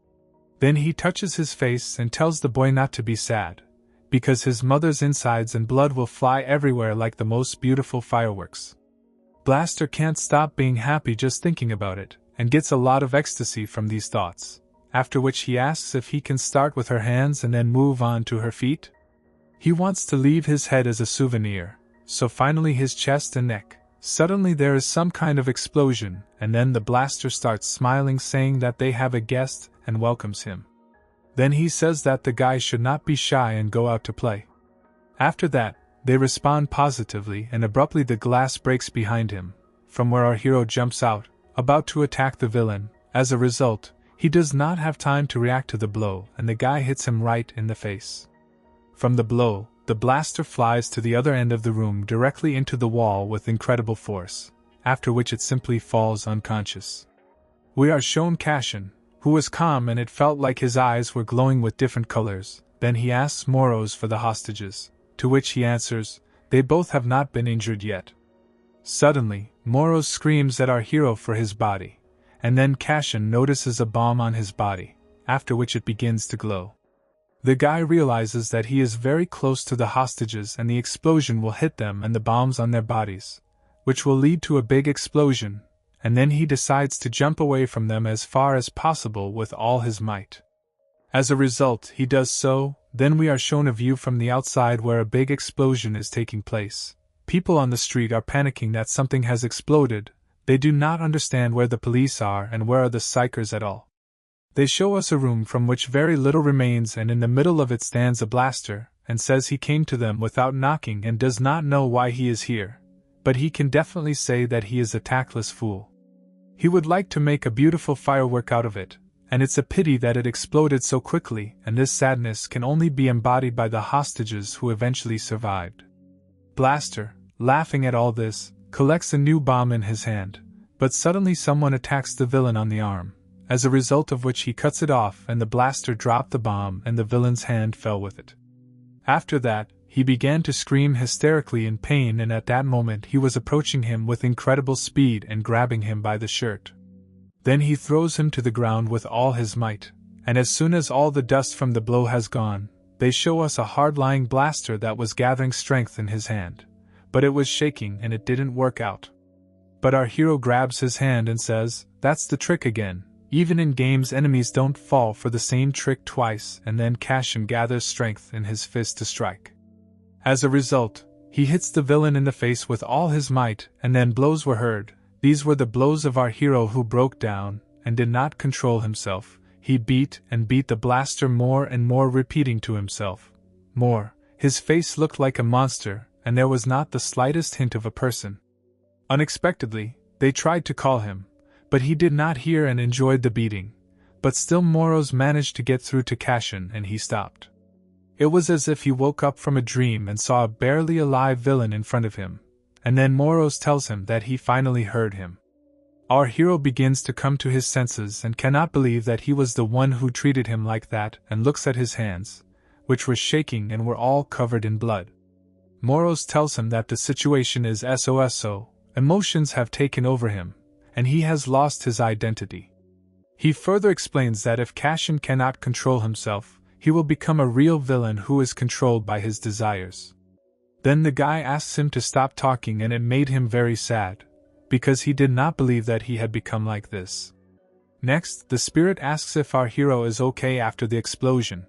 Then he touches his face and tells the boy not to be sad, because his mother's insides and blood will fly everywhere like the most beautiful fireworks. Blaster can't stop being happy just thinking about it, and gets a lot of ecstasy from these thoughts, after which he asks if he can start with her hands and then move on to her feet. He wants to leave his head as a souvenir, so finally his chest and neck. Suddenly there is some kind of explosion, and then the blaster starts smiling, saying that they have a guest and welcomes him. Then he says that the guy should not be shy and go out to play. After that, they respond positively, and abruptly the glass breaks behind him, from where our hero jumps out, about to attack the villain. As a result, he does not have time to react to the blow, and the guy hits him right in the face. From the blow, the blaster flies to the other end of the room directly into the wall with incredible force, after which it simply falls unconscious. We are shown Cashin, who was calm, and it felt like his eyes were glowing with different colors. Then he asks Moros for the hostages, to which he answers, they both have not been injured yet. Suddenly, Moros screams at our hero for his body, and then Cashin notices a bomb on his body, after which it begins to glow. The guy realizes that he is very close to the hostages and the explosion will hit them and the bombs on their bodies, which will lead to a big explosion, and then he decides to jump away from them as far as possible with all his might. As a result, he does so. Then we are shown a view from the outside where a big explosion is taking place. People on the street are panicking that something has exploded. They do not understand where the police are and where are the psychers at all. They show us a room from which very little remains, and in the middle of it stands a blaster, and says he came to them without knocking and does not know why he is here, but he can definitely say that he is a tactless fool. He would like to make a beautiful firework out of it, and it's a pity that it exploded so quickly, and this sadness can only be embodied by the hostages who eventually survived. Blaster, laughing at all this, collects a new bomb in his hand, but suddenly someone attacks the villain on the arm, as a result of which he cuts it off and the blaster dropped the bomb and the villain's hand fell with it. After that, he began to scream hysterically in pain, and at that moment he was approaching him with incredible speed and grabbing him by the shirt. Then he throws him to the ground with all his might, and as soon as all the dust from the blow has gone, they show us a hard-lying blaster that was gathering strength in his hand, but it was shaking and it didn't work out. But our hero grabs his hand and says, "That's the trick again. Even in games enemies don't fall for the same trick twice," and then Cashin gathers strength in his fist to strike. As a result, he hits the villain in the face with all his might, and then blows were heard. These were the blows of our hero, who broke down and did not control himself. He beat and beat the blaster more and more, repeating to himself, "More." His face looked like a monster, and there was not the slightest hint of a person. Unexpectedly, they tried to call him, but he did not hear and enjoyed the beating. But still Moros managed to get through to Cashin, and he stopped. It was as if he woke up from a dream and saw a barely alive villain in front of him, and then Moros tells him that he finally heard him. Our hero begins to come to his senses and cannot believe that he was the one who treated him like that, and looks at his hands, which were shaking and were all covered in blood. Moros tells him that the situation is SOSO, emotions have taken over him, and he has lost his identity. He further explains that if Cashin cannot control himself, he will become a real villain who is controlled by his desires. Then the guy asks him to stop talking, and it made him very sad, because he did not believe that he had become like this. Next, the spirit asks if our hero is okay after the explosion.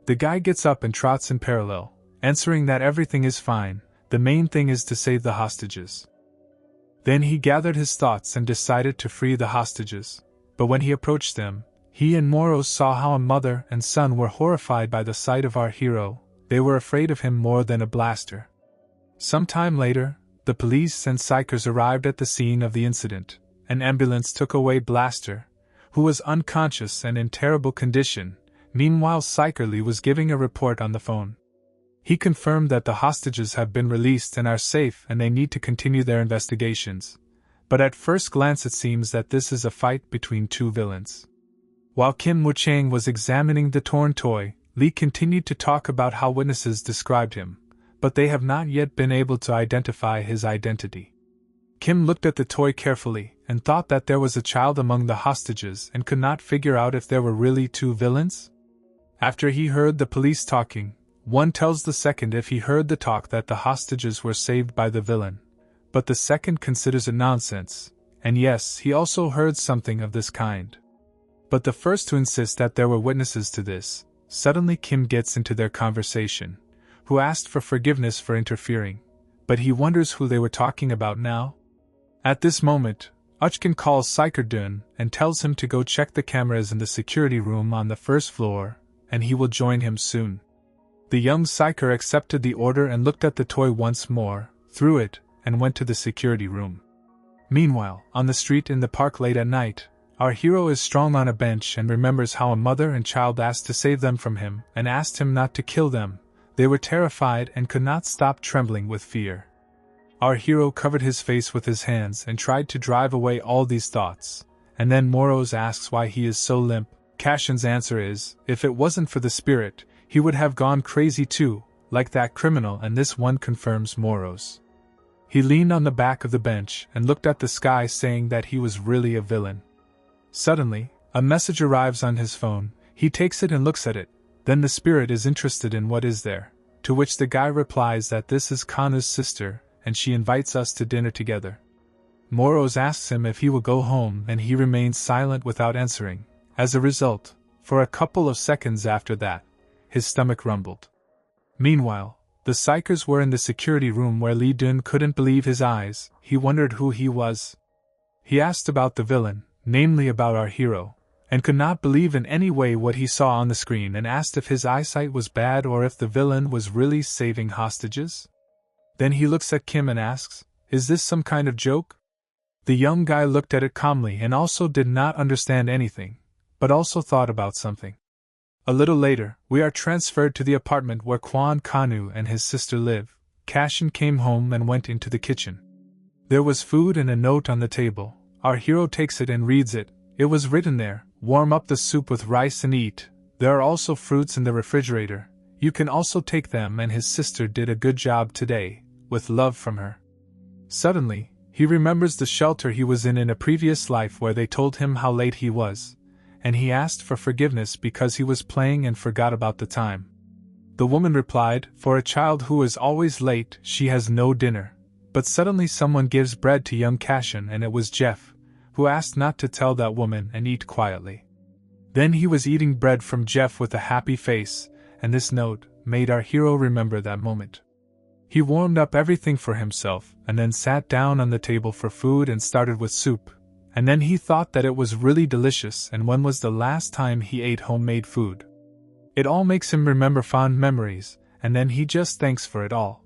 The guy gets up and trots in parallel, answering that everything is fine, the main thing is to save the hostages. Then he gathered his thoughts and decided to free the hostages, but when he approached them, he and Moros saw how a mother and son were horrified by the sight of our hero. They were afraid of him more than a blaster. Some time later, the police and psychers arrived at the scene of the incident. An ambulance took away Blaster, who was unconscious and in terrible condition. Meanwhile, Psycherly was giving a report on the phone. He confirmed that the hostages have been released and are safe and they need to continue their investigations. But at first glance it seems that this is a fight between two villains. While Kim Woo-chang was examining the torn toy, Lee continued to talk about how witnesses described him, but they have not yet been able to identify his identity. Kim looked at the toy carefully and thought that there was a child among the hostages and could not figure out if there were really two villains. After he heard the police talking, one tells the second if he heard the talk that the hostages were saved by the villain, but the second considers it nonsense, and yes, he also heard something of this kind. But the first to insist that there were witnesses to this, suddenly Kim gets into their conversation, who asked for forgiveness for interfering, but he wonders who they were talking about now. At this moment, Uchkin calls Sikerdun and tells him to go check the cameras in the security room on the first floor, and he will join him soon. The young Siker accepted the order and looked at the toy once more, threw it, and went to the security room. Meanwhile, on the street in the park late at night, our hero is strong on a bench and remembers how a mother and child asked to save them from him and asked him not to kill them. They were terrified and could not stop trembling with fear. Our hero covered his face with his hands and tried to drive away all these thoughts, and then Moros asks why he is so limp. Cashin's answer is, if it wasn't for the spirit, he would have gone crazy too, like that criminal, and this one confirms Moros. He leaned on the back of the bench and looked at the sky, saying that he was really a villain. Suddenly, a message arrives on his phone. He takes it and looks at it. Then the spirit is interested in what is there, to which the guy replies that this is Kanu's sister, and she invites us to dinner together. Moros asks him if he will go home, and he remains silent without answering. As a result, for a couple of seconds after that, his stomach rumbled. Meanwhile, the Sikers were in the security room where Lee Dun couldn't believe his eyes. He wondered who he was. He asked about the villain, namely about our hero, and could not believe in any way what he saw on the screen, and asked if his eyesight was bad or if the villain was really saving hostages. Then he looks at Kim and asks, "Is this some kind of joke?" The young guy looked at it calmly and also did not understand anything, but also thought about something. A little later, we are transferred to the apartment where Kwon Kanu and his sister live. Cashin came home and went into the kitchen. There was food and a note on the table. Our hero takes it and reads it. It was written there, "Warm up the soup with rice and eat. There are also fruits in the refrigerator. You can also take them, and his sister did a good job today, with love from her." Suddenly, he remembers the shelter he was in a previous life where they told him how late he was, and he asked for forgiveness because he was playing and forgot about the time. The woman replied, "For a child who is always late, she has no dinner." But suddenly someone gives bread to young Cashin, and it was Jeff, who asked not to tell that woman and eat quietly. Then he was eating bread from Jeff with a happy face, and this note made our hero remember that moment. He warmed up everything for himself, and then sat down on the table for food and started with soup, and then he thought that it was really delicious and when was the last time he ate homemade food. It all makes him remember fond memories, and then he just thanks for it all.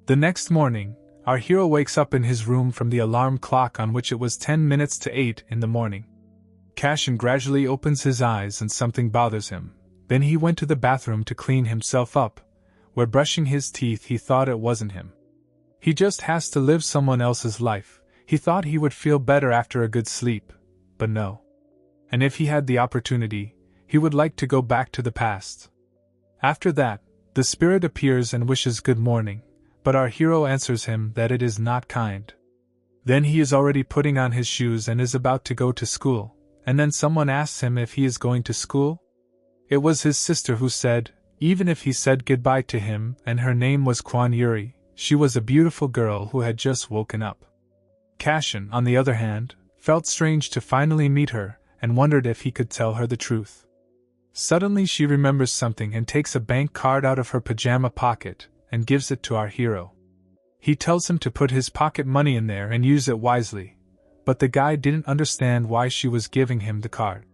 The next morning, our hero wakes up in his room from the alarm clock on which it was 10 minutes to 8 in the morning. Cashin gradually opens his eyes and something bothers him. Then he went to the bathroom to clean himself up, where brushing his teeth he thought it wasn't him. He just has to live someone else's life. He thought he would feel better after a good sleep, but no. And if he had the opportunity, he would like to go back to the past. After that, the spirit appears and wishes good morning, but our hero answers him that it is not kind. Then he is already putting on his shoes and is about to go to school, and then someone asks him if he is going to school. It was his sister who said, even if he said goodbye to him, and her name was Kwon Yuri, she was a beautiful girl who had just woken up. Cashin, on the other hand, felt strange to finally meet her, and wondered if he could tell her the truth. Suddenly she remembers something and takes a bank card out of her pajama pocket, and gives it to our hero. He tells him to put his pocket money in there and use it wisely, but the guy didn't understand why she was giving him the card.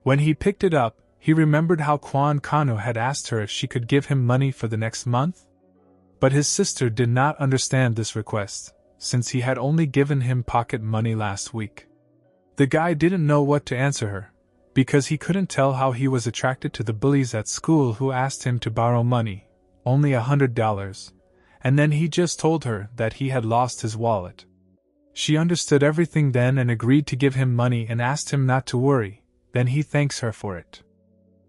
When he picked it up, he remembered how Kwon Kano had asked her if she could give him money for the next month. But his sister did not understand this request, since he had only given him pocket money last week. The guy didn't know what to answer her, because he couldn't tell how he was attracted to the bullies at school who asked him to borrow money, only $100, and then he just told her that he had lost his wallet. She understood everything then and agreed to give him money and asked him not to worry, then he thanks her for it.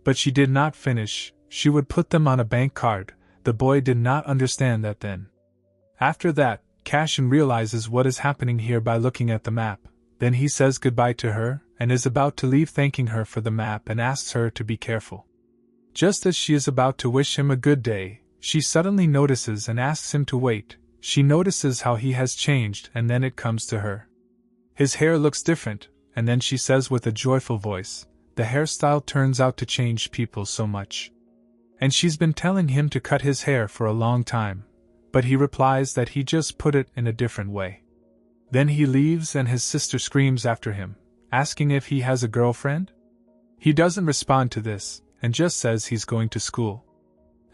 But she did not finish, she would put them on a bank card. The boy did not understand that then. After that, Cashin realizes what is happening here by looking at the map, then he says goodbye to her, and is about to leave thanking her for the map and asks her to be careful. Just as she is about to wish him a good day, she suddenly notices and asks him to wait. She notices how he has changed and then it comes to her. His hair looks different, and then she says with a joyful voice, the hairstyle turns out to change people so much. And she's been telling him to cut his hair for a long time, but he replies that he just put it in a different way. Then he leaves and his sister screams after him, asking if he has a girlfriend? He doesn't respond to this, and just says he's going to school.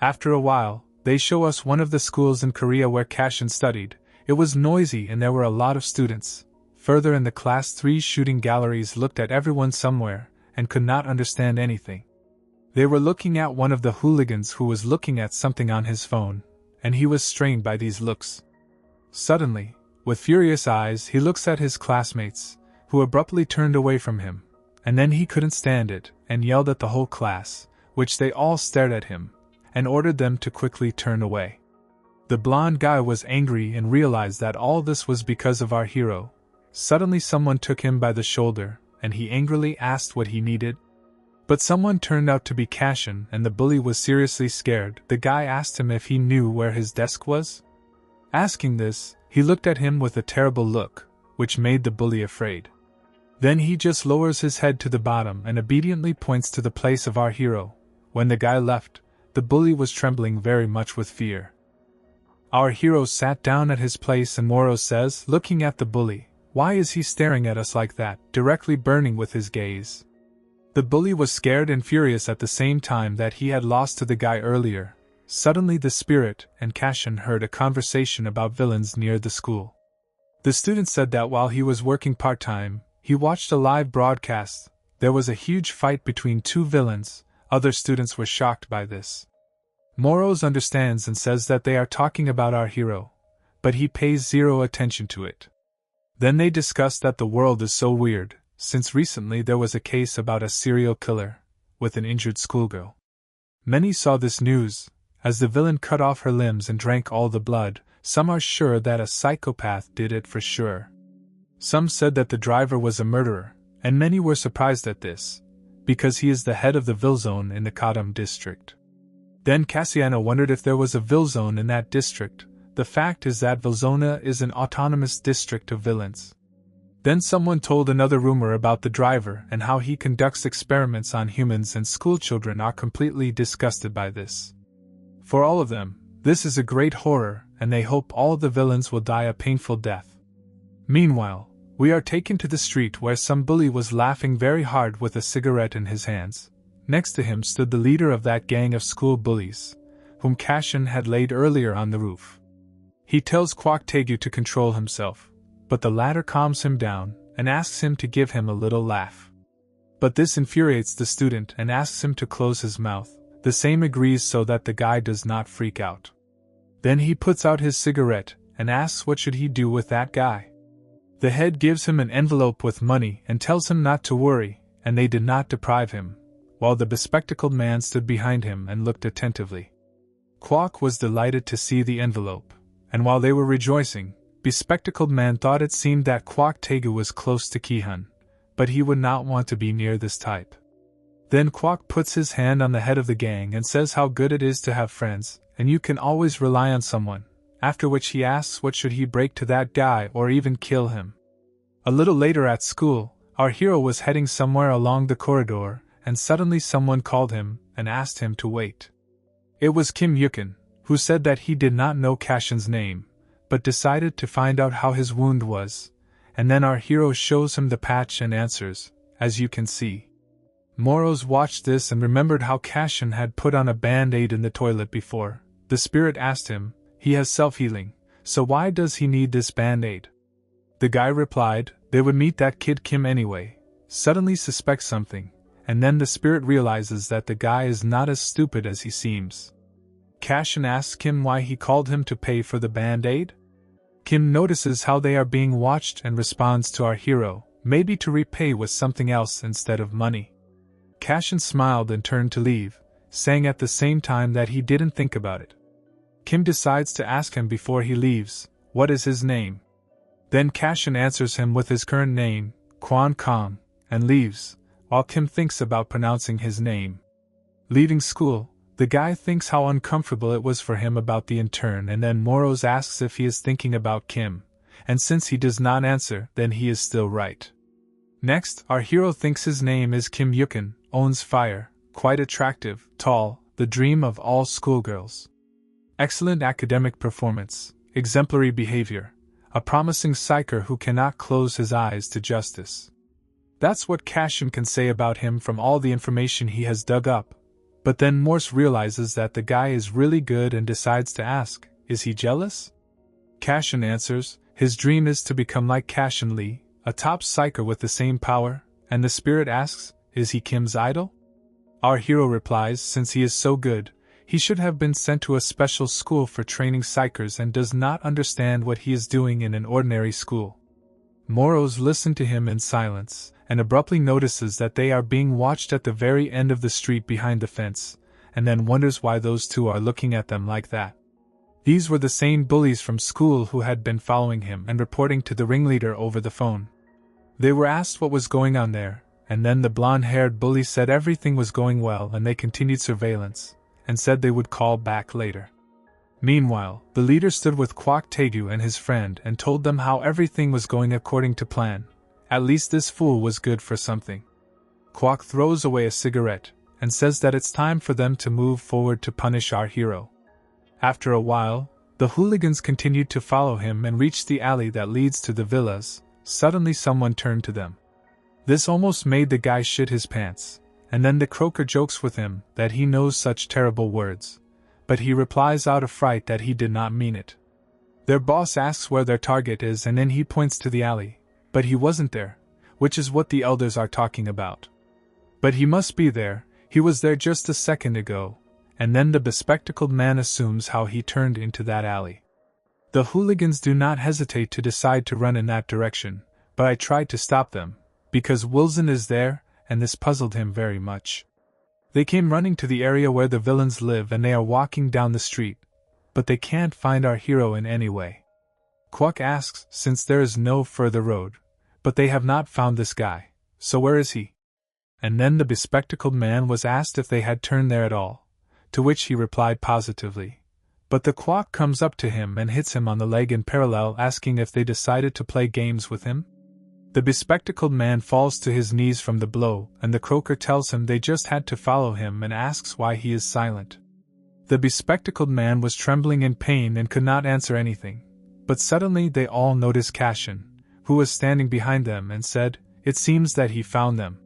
After a while, they show us one of the schools in Korea where Cashin studied. It was noisy and there were a lot of students. Further in the class 3 shooting galleries looked at everyone somewhere, and could not understand anything. They were looking at one of the hooligans who was looking at something on his phone, and he was strained by these looks. Suddenly, with furious eyes, he looks at his classmates, who abruptly turned away from him, and then he couldn't stand it, and yelled at the whole class, which they all stared at him, and ordered them to quickly turn away. The blonde guy was angry and realized that all this was because of our hero. Suddenly someone took him by the shoulder, and he angrily asked what he needed. But someone turned out to be Cashin, and the bully was seriously scared. The guy asked him if he knew where his desk was. Asking this, he looked at him with a terrible look, which made the bully afraid. Then he just lowers his head to the bottom and obediently points to the place of our hero. When the guy left, the bully was trembling very much with fear. Our hero sat down at his place and Moro says, looking at the bully, "Why is he staring at us like that, directly burning with his gaze?" The bully was scared and furious at the same time that he had lost to the guy earlier. Suddenly the spirit and Cashin heard a conversation about villains near the school. The student said that while he was working part-time, he watched a live broadcast. There was a huge fight between two villains. Other students were shocked by this. Moros understands and says that they are talking about our hero, but he pays zero attention to it. Then they discuss that the world is so weird, since recently there was a case about a serial killer, with an injured schoolgirl. Many saw this news, as the villain cut off her limbs and drank all the blood. Some are sure that a psychopath did it for sure. Some said that the driver was a murderer, and many were surprised at this, because he is the head of the Vilzone in the Kadam district. Then Cassiano wondered if there was a Vilzone in that district. The fact is that Vilzona is an autonomous district of villains. Then someone told another rumor about the driver and how he conducts experiments on humans, and schoolchildren are completely disgusted by this. For all of them, this is a great horror, and they hope all the villains will die a painful death. Meanwhile, we are taken to the street where some bully was laughing very hard with a cigarette in his hands. Next to him stood the leader of that gang of school bullies, whom Cashin had laid earlier on the roof. He tells Kwok Taegu to control himself, but the latter calms him down and asks him to give him a little laugh. But this infuriates the student and asks him to close his mouth. The same agrees so that the guy does not freak out. Then he puts out his cigarette and asks what should he do with that guy. The head gives him an envelope with money and tells him not to worry, and they did not deprive him, while the bespectacled man stood behind him and looked attentively. Kwok was delighted to see the envelope, and while they were rejoicing, bespectacled man thought it seemed that Kwok Taegu was close to Ki-hun, but he would not want to be near this type. Then Kwok puts his hand on the head of the gang and says how good it is to have friends, and you can always rely on someone, after which he asks what should he break to that guy or even kill him. A little later at school, our hero was heading somewhere along the corridor, and suddenly someone called him and asked him to wait. It was Kim Yukin, who said that he did not know Cashin's name, but decided to find out how his wound was, and then our hero shows him the patch and answers, as you can see. Moros watched this and remembered how Cashin had put on a band-aid in the toilet before. The spirit asked him, he has self-healing, so why does he need this band-aid? The guy replied, they would meet that kid Kim anyway. Suddenly suspects something, and then the spirit realizes that the guy is not as stupid as he seems. Cashin asks Kim why he called him to pay for the band-aid. Kim notices how they are being watched and responds to our hero, maybe to repay with something else instead of money. Cashin smiled and turned to leave, saying at the same time that he didn't think about it. Kim decides to ask him before he leaves, what is his name? Then Cashin answers him with his current name, Kwan Kong, and leaves, while Kim thinks about pronouncing his name. Leaving school, the guy thinks how uncomfortable it was for him about the intern, and then Moros asks if he is thinking about Kim, and since he does not answer, then he is still right. Next, our hero thinks his name is Kim Yukin, owns fire, quite attractive, tall, the dream of all schoolgirls. Excellent academic performance, exemplary behavior, a promising psycher who cannot close his eyes to justice. That's what Cashin can say about him from all the information he has dug up. But then Morse realizes that the guy is really good and decides to ask, is he jealous? Cashin answers, his dream is to become like Cashin Lee, a top psycher with the same power, and the spirit asks, is he Kim's idol? Our hero replies, since he is so good, he should have been sent to a special school for training psychers and does not understand what he is doing in an ordinary school. Moros listen to him in silence, and abruptly notices that they are being watched at the very end of the street behind the fence, and then wonders why those two are looking at them like that. These were the same bullies from school who had been following him and reporting to the ringleader over the phone. They were asked what was going on there, and then the blonde-haired bully said everything was going well and they continued surveillance, and said they would call back later. Meanwhile, the leader stood with Kwok Taegu and his friend and told them how everything was going according to plan. At least this fool was good for something. Kwok throws away a cigarette and says that it's time for them to move forward to punish our hero. After a while, the hooligans continued to follow him and reached the alley that leads to the villas. Suddenly someone turned to them. This almost made the guy shit his pants, and then the croaker jokes with him that he knows such terrible words, but he replies out of fright that he did not mean it. Their boss asks where their target is and then he points to the alley, but he wasn't there, which is what the elders are talking about. But he must be there, he was there just a second ago, and then the bespectacled man assumes how he turned into that alley. The hooligans do not hesitate to decide to run in that direction, but I tried to stop them, because Wilson is there, and this puzzled him very much. They came running to the area where the villains live and they are walking down the street, but they can't find our hero in any way. Kwok asks since there is no further road, but they have not found this guy, so where is he? And then the bespectacled man was asked if they had turned there at all, to which he replied positively. But the Kwok comes up to him and hits him on the leg in parallel, asking if they decided to play games with him. The bespectacled man falls to his knees from the blow, and the croaker tells him they just had to follow him and asks why he is silent. The bespectacled man was trembling in pain and could not answer anything, but suddenly they all noticed Cashin, who was standing behind them, and said, "It seems that he found them."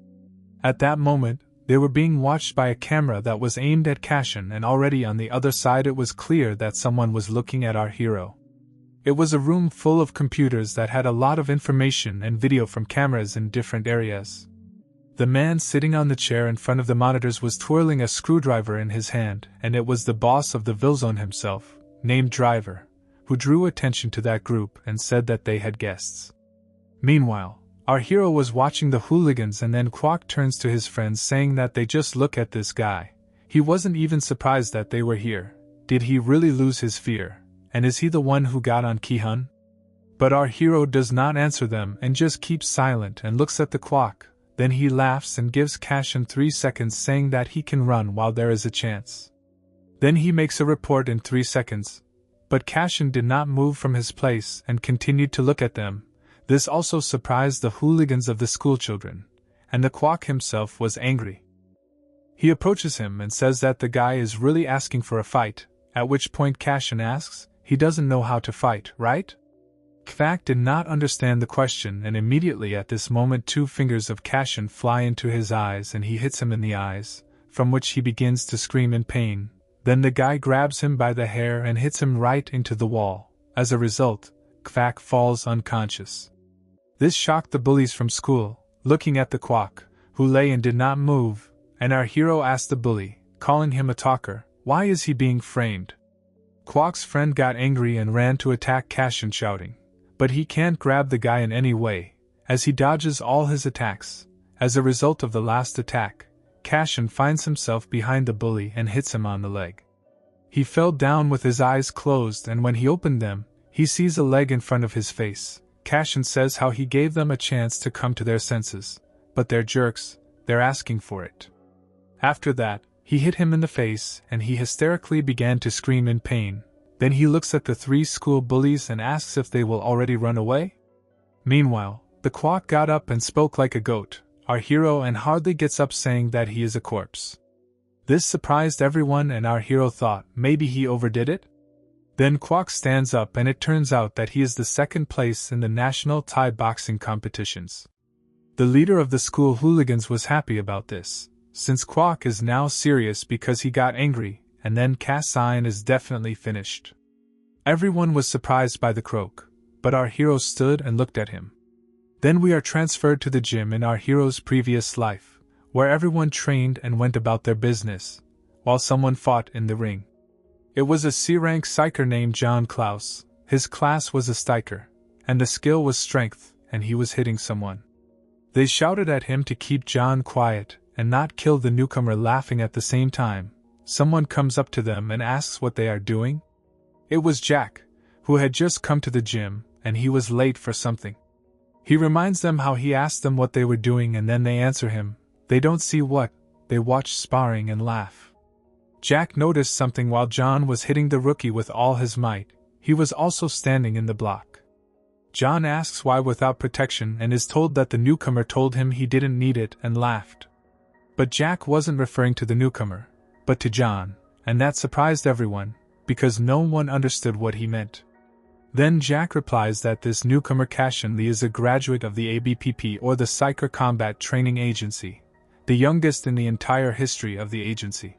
At that moment, they were being watched by a camera that was aimed at Cashin, and already on the other side it was clear that someone was looking at our hero. It was a room full of computers that had a lot of information and video from cameras in different areas. The man sitting on the chair in front of the monitors was twirling a screwdriver in his hand, and it was the boss of the Vilzone himself, named Driver, who drew attention to that group and said that they had guests. Meanwhile, our hero was watching the hooligans, and then Kwok turns to his friends saying that they just look at this guy. He wasn't even surprised that they were here. Did he really lose his fear? And is he the one who got on Ki-hun? But our hero does not answer them and just keeps silent and looks at the Kwok. Then he laughs and gives Cashin 3 seconds, saying that he can run while there is a chance. Then he makes a report in 3 seconds. But Cashin did not move from his place and continued to look at them. This also surprised the hooligans of the schoolchildren, and the Kwok himself was angry. He approaches him and says that the guy is really asking for a fight, at which point Cashin asks, he doesn't know how to fight, right? Kwak did not understand the question, and immediately at this moment 2 fingers of Cashin fly into his eyes and he hits him in the eyes, from which he begins to scream in pain. Then the guy grabs him by the hair and hits him right into the wall. As a result, Kwak falls unconscious. This shocked the bullies from school, looking at the Kwok, who lay and did not move, and our hero asked the bully, calling him a talker, Why is he being framed? Kwok's friend got angry and ran to attack Cashin, shouting, but he can't grab the guy in any way, as he dodges all his attacks. As a result of the last attack, Cashin finds himself behind the bully and hits him on the leg. He fell down with his eyes closed, and when he opened them, he sees a leg in front of his face. Cashin says how he gave them a chance to come to their senses, but they're jerks, they're asking for it. After that, he hit him in the face and he hysterically began to scream in pain. Then he looks at the 3 school bullies and asks if they will already run away. Meanwhile, the Kwok got up and spoke like a goat, our hero, and hardly gets up, saying that he is a corpse. This surprised everyone and our hero thought maybe he overdid it. Then Kwok stands up and it turns out that he is the 2nd place in the national Thai boxing competitions. The leader of the school hooligans was happy about this, since Kwok is now serious because he got angry, and then Kassin is definitely finished. Everyone was surprised by the croak, but our hero stood and looked at him. Then we are transferred to the gym in our hero's previous life, where everyone trained and went about their business, while someone fought in the ring. It was a C-rank psyker named John Klaus. His class was a stiker, and the skill was strength, and he was hitting someone. They shouted at him to keep John quiet and not kill the newcomer, laughing at the same time. Someone comes up to them and asks what they are doing. It was Jack, who had just come to the gym, and he was late for something. He reminds them how he asked them what they were doing, and then they answer him. They don't see what, they watch sparring and laugh. Jack noticed something while John was hitting the rookie with all his might. He was also standing in the block. John asks why without protection and is told that the newcomer told him he didn't need it and laughed. But Jack wasn't referring to the newcomer, but to John, and that surprised everyone, because no one understood what he meant. Then Jack replies that this newcomer Cashin Lee is a graduate of the ABPP, or the Psyker Combat Training Agency, the youngest in the entire history of the agency.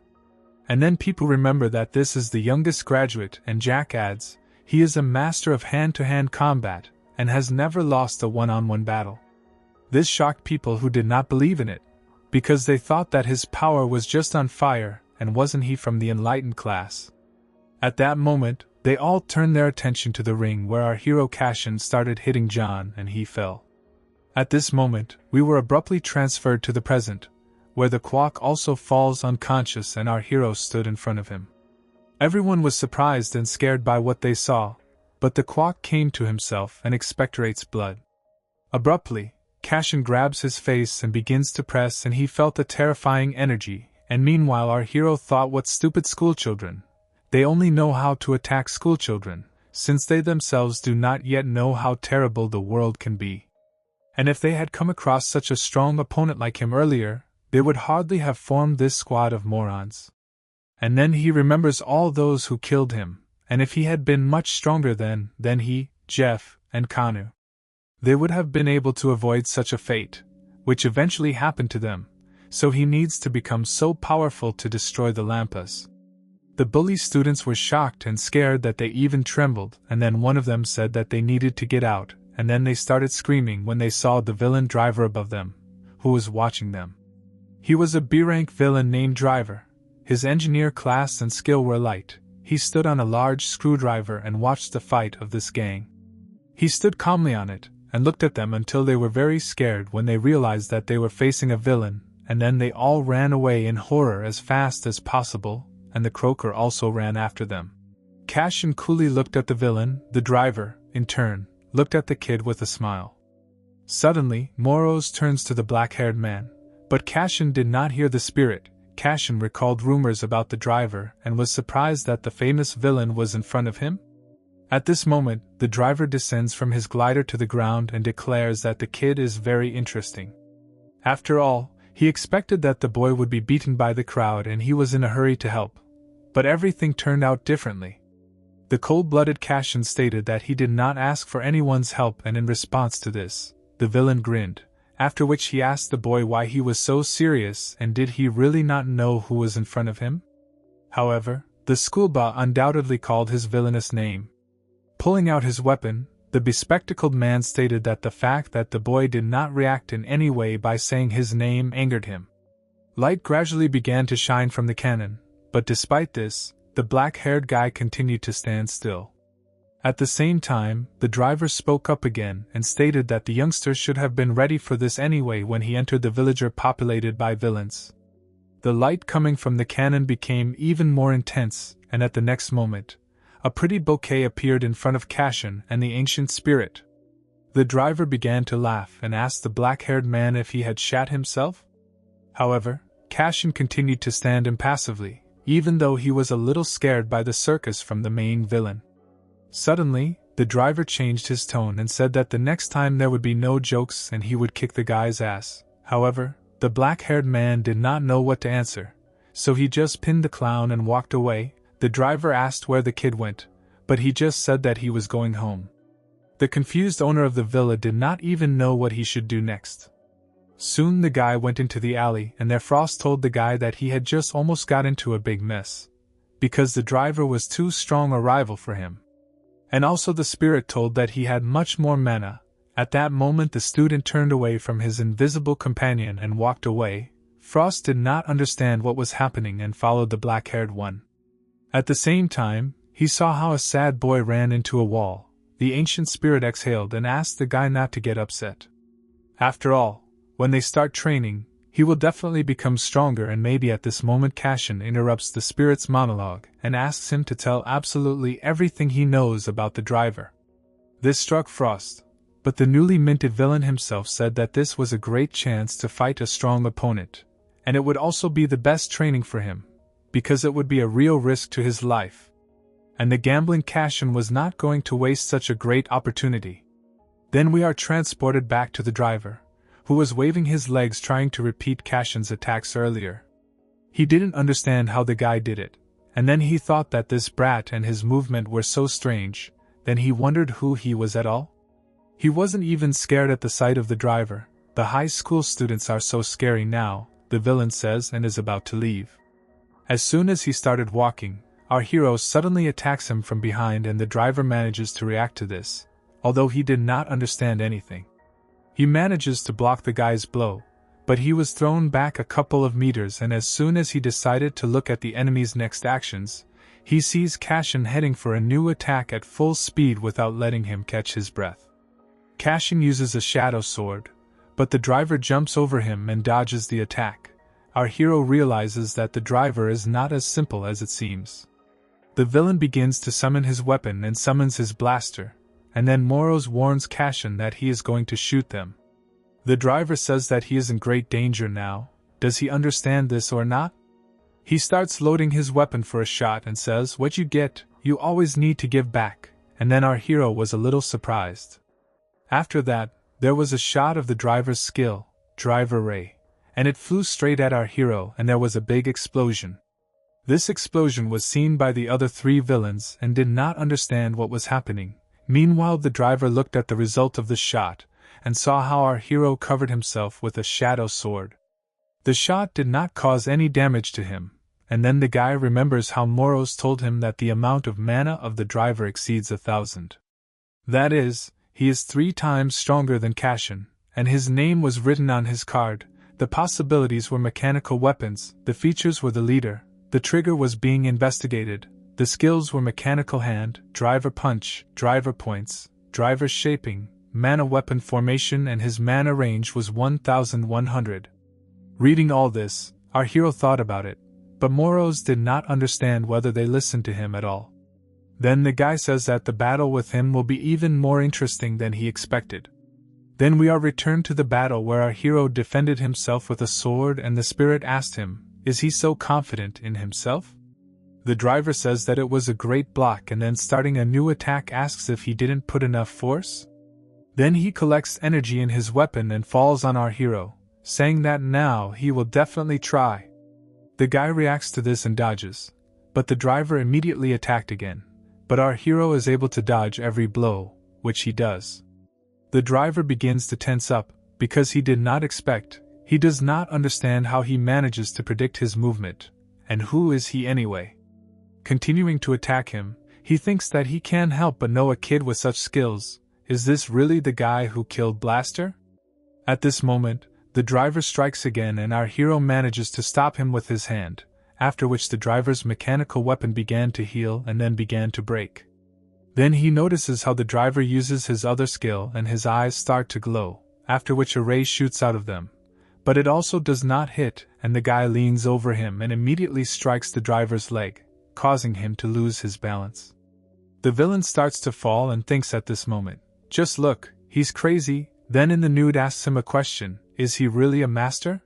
And then people remember that this is the youngest graduate, and Jack adds, he is a master of hand-to-hand combat, and has never lost a one-on-one battle. This shocked people who did not believe in it, because they thought that his power was just on fire, and wasn't he from the enlightened class. At that moment, they all turned their attention to the ring where our hero Cashin started hitting John and he fell. At this moment, we were abruptly transferred to the present, where the Kwok also falls unconscious and our hero stood in front of him. Everyone was surprised and scared by what they saw, but the Kwok came to himself and expectorates blood. Abruptly, Cashin grabs his face and begins to press, and he felt a terrifying energy, and meanwhile our hero thought, what stupid schoolchildren. They only know how to attack schoolchildren, since they themselves do not yet know how terrible the world can be. And if they had come across such a strong opponent like him earlier, they would hardly have formed this squad of morons. And then he remembers all those who killed him, and if he had been much stronger than he, Jeff, and Kanu, they would have been able to avoid such a fate, which eventually happened to them, so he needs to become so powerful to destroy the Lampas. The bully students were shocked and scared that they even trembled, and then one of them said that they needed to get out, and then they started screaming when they saw the villain Driver above them, who was watching them. He was a B-rank villain named Driver. His engineer class and skill were light. He stood on a large screwdriver and watched the fight of this gang. He stood calmly on it, and looked at them until they were very scared when they realized that they were facing a villain, and then they all ran away in horror as fast as possible, and the croaker also ran after them. Cashin coolly looked at the villain. The Driver, in turn, looked at the kid with a smile. Suddenly, Moros turns to the black-haired man. But Cashin did not hear the spirit. Cashin recalled rumors about the Driver and was surprised that the famous villain was in front of him. At this moment, the Driver descends from his glider to the ground and declares that the kid is very interesting. After all, he expected that the boy would be beaten by the crowd and he was in a hurry to help. But everything turned out differently. The cold-blooded Cashin stated that he did not ask for anyone's help, and in response to this, the villain grinned. After which he asked the boy why he was so serious and did he really not know who was in front of him? However, the schoolba undoubtedly called his villainous name. Pulling out his weapon, the bespectacled man stated that the fact that the boy did not react in any way by saying his name angered him. Light gradually began to shine from the cannon, but despite this, the black-haired guy continued to stand still. At the same time, the driver spoke up again and stated that the youngster should have been ready for this anyway when he entered the villager populated by villains. The light coming from the cannon became even more intense, and at the next moment, a pretty bouquet appeared in front of Cashin and the ancient spirit. The driver began to laugh and asked the black-haired man if he had shat himself. However, Cashin continued to stand impassively, even though he was a little scared by the circus from the main villain. Suddenly, the driver changed his tone and said that the next time there would be no jokes and he would kick the guy's ass. However, the black-haired man did not know what to answer, so he just pinned the clown and walked away. The driver asked where the kid went, but he just said that he was going home. The confused owner of the villa did not even know what he should do next. Soon the guy went into the alley and there Frost told the guy that he had just almost got into a big mess, because the driver was too strong a rival for him. And also the spirit told that he had much more mana. At that moment the student turned away from his invisible companion and walked away. Frost did not understand what was happening and followed the black-haired one. At the same time, he saw how a sad boy ran into a wall. The ancient spirit exhaled and asked the guy not to get upset. After all, when they start training, he will definitely become stronger, and maybe at this moment Cashin interrupts the spirit's monologue and asks him to tell absolutely everything he knows about the driver. This struck Frost, but the newly minted villain himself said that this was a great chance to fight a strong opponent, and it would also be the best training for him, because it would be a real risk to his life. And the gambling Cashin was not going to waste such a great opportunity. Then we are transported back to the driver, who was waving his legs trying to repeat Cashin's attacks earlier. He didn't understand how the guy did it, and then he thought that this brat and his movement were so strange, then he wondered who he was at all. He wasn't even scared at the sight of the driver. The high school students are so scary now, the villain says, and is about to leave. As soon as he started walking, our hero suddenly attacks him from behind and the driver manages to react to this, although he did not understand anything. He manages to block the guy's blow, but he was thrown back a couple of meters, and as soon as he decided to look at the enemy's next actions, he sees Cashin heading for a new attack at full speed without letting him catch his breath. Cashin uses a shadow sword, but the driver jumps over him and dodges the attack. Our hero realizes that the driver is not as simple as it seems. The villain begins to summon his weapon and summons his blaster, and then Moros warns Cashin that he is going to shoot them. The driver says that he is in great danger now. Does he understand this or not? He starts loading his weapon for a shot and says, "What you get, you always need to give back," and then our hero was a little surprised. After that, there was a shot of the driver's skill, Driver Ray, and it flew straight at our hero and there was a big explosion. This explosion was seen by the other three villains and did not understand what was happening. Meanwhile, the driver looked at the result of the shot and saw how our hero covered himself with a shadow sword. The shot did not cause any damage to him, and then the guy remembers how Moros told him that the amount of mana of the driver exceeds 1,000. That is, he is 3 times stronger than Cashin, and his name was written on his card. The possibilities were mechanical weapons, the features were the leader, the trigger was being investigated, the skills were mechanical hand, driver punch, driver points, driver shaping, mana weapon formation, and his mana range was 1,100. Reading all this, our hero thought about it, but Moros did not understand whether they listened to him at all. Then the guy says that the battle with him will be even more interesting than he expected. Then we are returned to the battle where our hero defended himself with a sword and the spirit asked him, is he so confident in himself? The driver says that it was a great block and then starting a new attack asks if he didn't put enough force. Then he collects energy in his weapon and falls on our hero, saying that now he will definitely try. The guy reacts to this and dodges, but the driver immediately attacked again, but our hero is able to dodge every blow, which he does. The driver begins to tense up, because he did not expect, he does not understand how he manages to predict his movement, and who is he anyway? Continuing to attack him, he thinks that he can't help but know a kid with such skills. Is this really the guy who killed Blaster? At this moment, the driver strikes again and our hero manages to stop him with his hand, after which the driver's mechanical weapon began to heal and then began to break. Then he notices how the driver uses his other skill and his eyes start to glow, after which a ray shoots out of them. But it also does not hit, and the guy leans over him and immediately strikes the driver's leg, causing him to lose his balance. The villain starts to fall and thinks at this moment, "Just look, he's crazy." Then in the nude asks him a question, "Is he really a master?"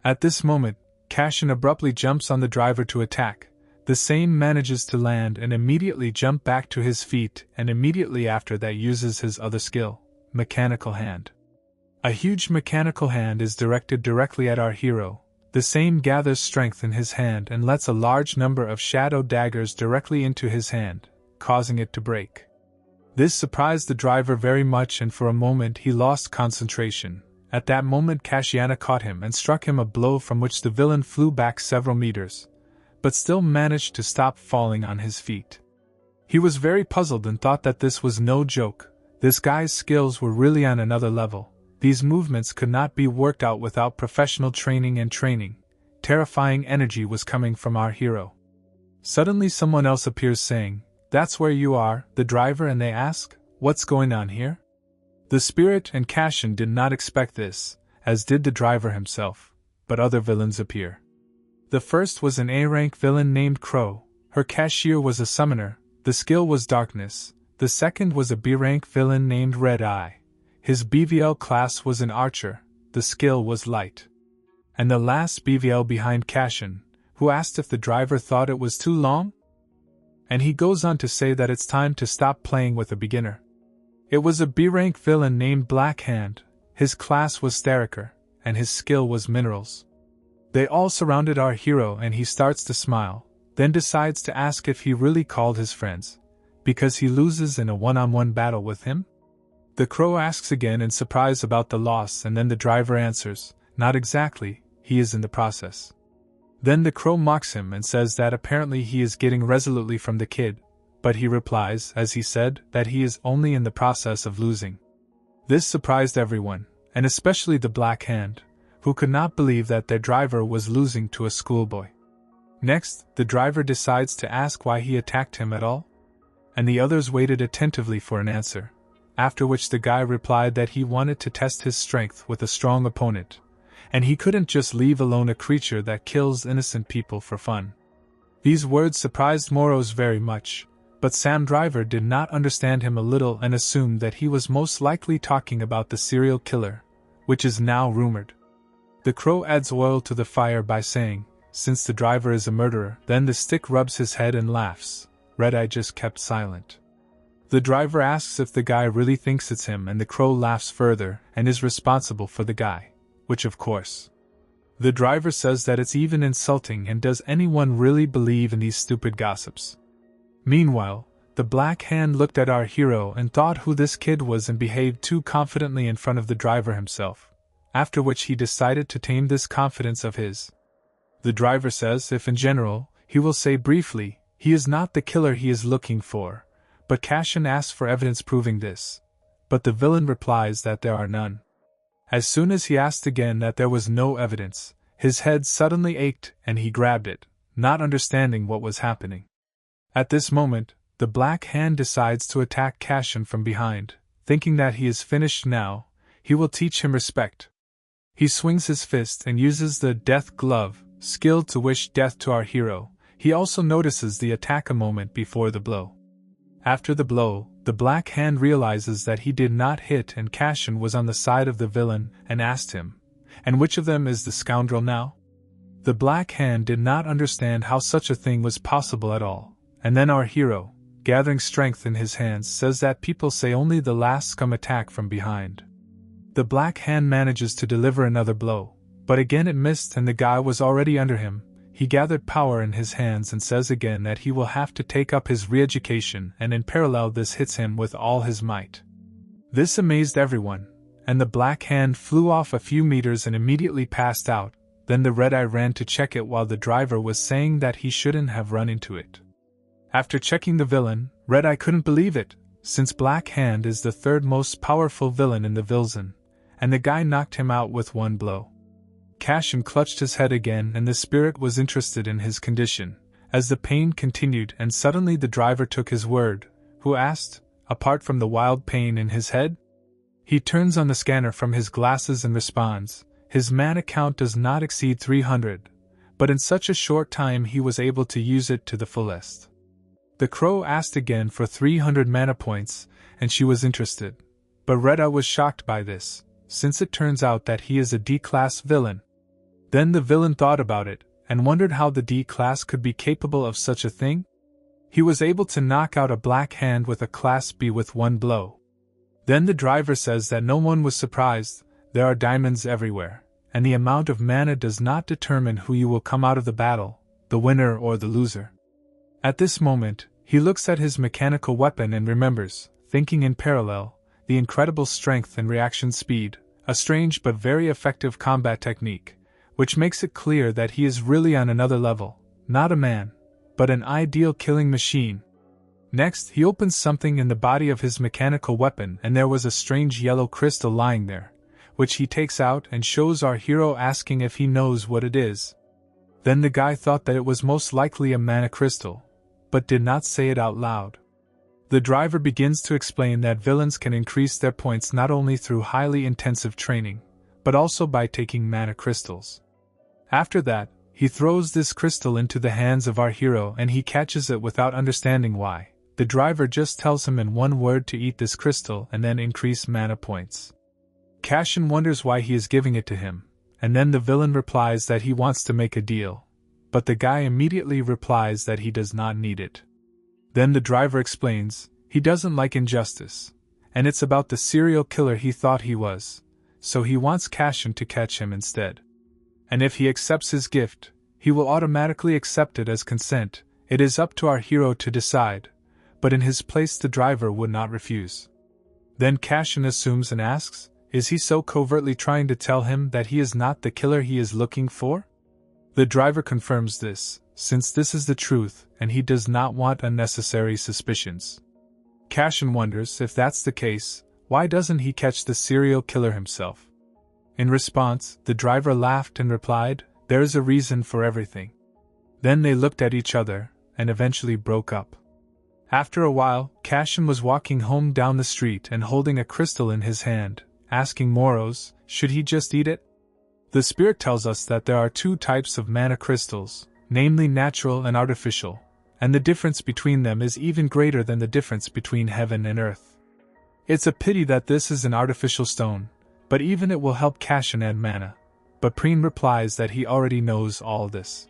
At this moment, Cashin abruptly jumps on the driver to attack. The same manages to land and immediately jump back to his feet, and immediately after that uses his other skill, mechanical hand. A huge mechanical hand is directed directly at our hero. The same gathers strength in his hand and lets a large number of shadow daggers directly into his hand, causing it to break. This surprised the driver very much, and for a moment he lost concentration. At that moment Kashiana caught him and struck him a blow from which the villain flew back several meters, but still managed to stop falling on his feet. He was very puzzled and thought that this was no joke. This guy's skills were really on another level. These movements could not be worked out without professional training and training. Terrifying energy was coming from our hero. Suddenly someone else appears saying, "That's where you are, the driver," and they ask, "What's going on here?" The spirit and Cashin did not expect this, as did the driver himself, but other villains appear. The first was an A-rank villain named Crow. Her cashier was a summoner, the skill was darkness. The second was a B-rank villain named Red Eye. His BVL class was an archer, the skill was light. And the last BVL behind Cashin, who asked if the driver thought it was too long? And he goes on to say that it's time to stop playing with a beginner. It was a B-rank villain named Black Hand. His class was Theriker, and his skill was minerals. They all surrounded our hero and he starts to smile, then decides to ask if he really called his friends, because he loses in a one-on-one battle with him? The crow asks again in surprise about the loss, and then the driver answers, "Not exactly, he is in the process." Then the crow mocks him and says that apparently he is getting resolutely from the kid, but he replies, as he said, that he is only in the process of losing. This surprised everyone, and especially the Black Hand, who could not believe that their driver was losing to a schoolboy. Next, the driver decides to ask why he attacked him at all, and the others waited attentively for an answer, after which the guy replied that he wanted to test his strength with a strong opponent, and he couldn't just leave alone a creature that kills innocent people for fun. These words surprised Moros very much, but Sam Driver did not understand him a little and assumed that he was most likely talking about the serial killer, which is now rumored. The crow adds oil to the fire by saying, "Since the driver is a murderer," then the stick rubs his head and laughs. Red Eye just kept silent. The driver asks if the guy really thinks it's him, and the crow laughs further and is responsible for the guy, which of course. The driver says that it's even insulting, and does anyone really believe in these stupid gossips? Meanwhile, the Black Hand looked at our hero and thought who this kid was and behaved too confidently in front of the driver himself, after which he decided to tame this confidence of his. The driver says if in general, he will say briefly, he is not the killer he is looking for, but Cashin asks for evidence proving this, but the villain replies that there are none. As soon as he asked again that there was no evidence, his head suddenly ached and he grabbed it, not understanding what was happening. At this moment, the Black Hand decides to attack Cashin from behind, thinking that he is finished now, he will teach him respect. He swings his fist and uses the Death Glove skill to wish death to our hero. He also notices the attack a moment before the blow. After the blow, the Black Hand realizes that he did not hit and Cashin was on the side of the villain and asked him, "And which of them is the scoundrel now?" The Black Hand did not understand how such a thing was possible at all, and then our hero, gathering strength in his hands, says that people say only the last scum attack from behind. The Black Hand manages to deliver another blow, but again it missed and the guy was already under him. He gathered power in his hands and says again that he will have to take up his re-education, and in parallel this hits him with all his might. This amazed everyone, and the Black Hand flew off a few meters and immediately passed out. Then the Red Eye ran to check it while the driver was saying that he shouldn't have run into it. After checking the villain, Red Eye couldn't believe it, since Black Hand is the third most powerful villain in the Vilzon, and the guy knocked him out with one blow. Cashin clutched his head again, and the spirit was interested in his condition, as the pain continued, and suddenly the driver took his word, who asked, apart from the wild pain in his head? He turns on the scanner from his glasses and responds, his mana count does not exceed 300, but in such a short time he was able to use it to the fullest. The crow asked again for 300 mana points, and she was interested. But Retta was shocked by this, since it turns out that he is a D-class villain. Then the villain thought about it, and wondered how the D-class could be capable of such a thing. He was able to knock out a black hand with a class B with one blow. Then the driver says that no one was surprised, there are diamonds everywhere, and the amount of mana does not determine who you will come out of the battle, the winner or the loser. At this moment, he looks at his mechanical weapon and remembers, thinking in parallel, the incredible strength and reaction speed, a strange but very effective combat technique, which makes it clear that he is really on another level, not a man, but an ideal killing machine. Next, he opens something in the body of his mechanical weapon, and there was a strange yellow crystal lying there, which he takes out and shows our hero, asking if he knows what it is. Then the guy thought that it was most likely a mana crystal, but did not say it out loud. The driver begins to explain that villains can increase their points not only through highly intensive training, but also by taking mana crystals. After that, he throws this crystal into the hands of our hero and he catches it without understanding why. The driver just tells him in one word to eat this crystal and then increase mana points. Cashin wonders why he is giving it to him, and then the villain replies that he wants to make a deal, but the guy immediately replies that he does not need it. Then the driver explains, he doesn't like injustice, and it's about the serial killer he thought he was, so he wants Cashin to catch him instead. And if he accepts his gift, he will automatically accept it as consent. It is up to our hero to decide, but in his place the driver would not refuse. Then Cashin assumes and asks, is he so covertly trying to tell him that he is not the killer he is looking for? The driver confirms this, since this is the truth and he does not want unnecessary suspicions. Cashin wonders, if that's the case, why doesn't he catch the serial killer himself? In response, the driver laughed and replied, there is a reason for everything. Then they looked at each other, and eventually broke up. After a while, Cashin was walking home down the street and holding a crystal in his hand, asking Moros, should he just eat it? The spirit tells us that there are two types of mana crystals, namely natural and artificial, and the difference between them is even greater than the difference between heaven and earth. It's a pity that this is an artificial stone, but even it will help Cashin add mana. But Preen replies that he already knows all this.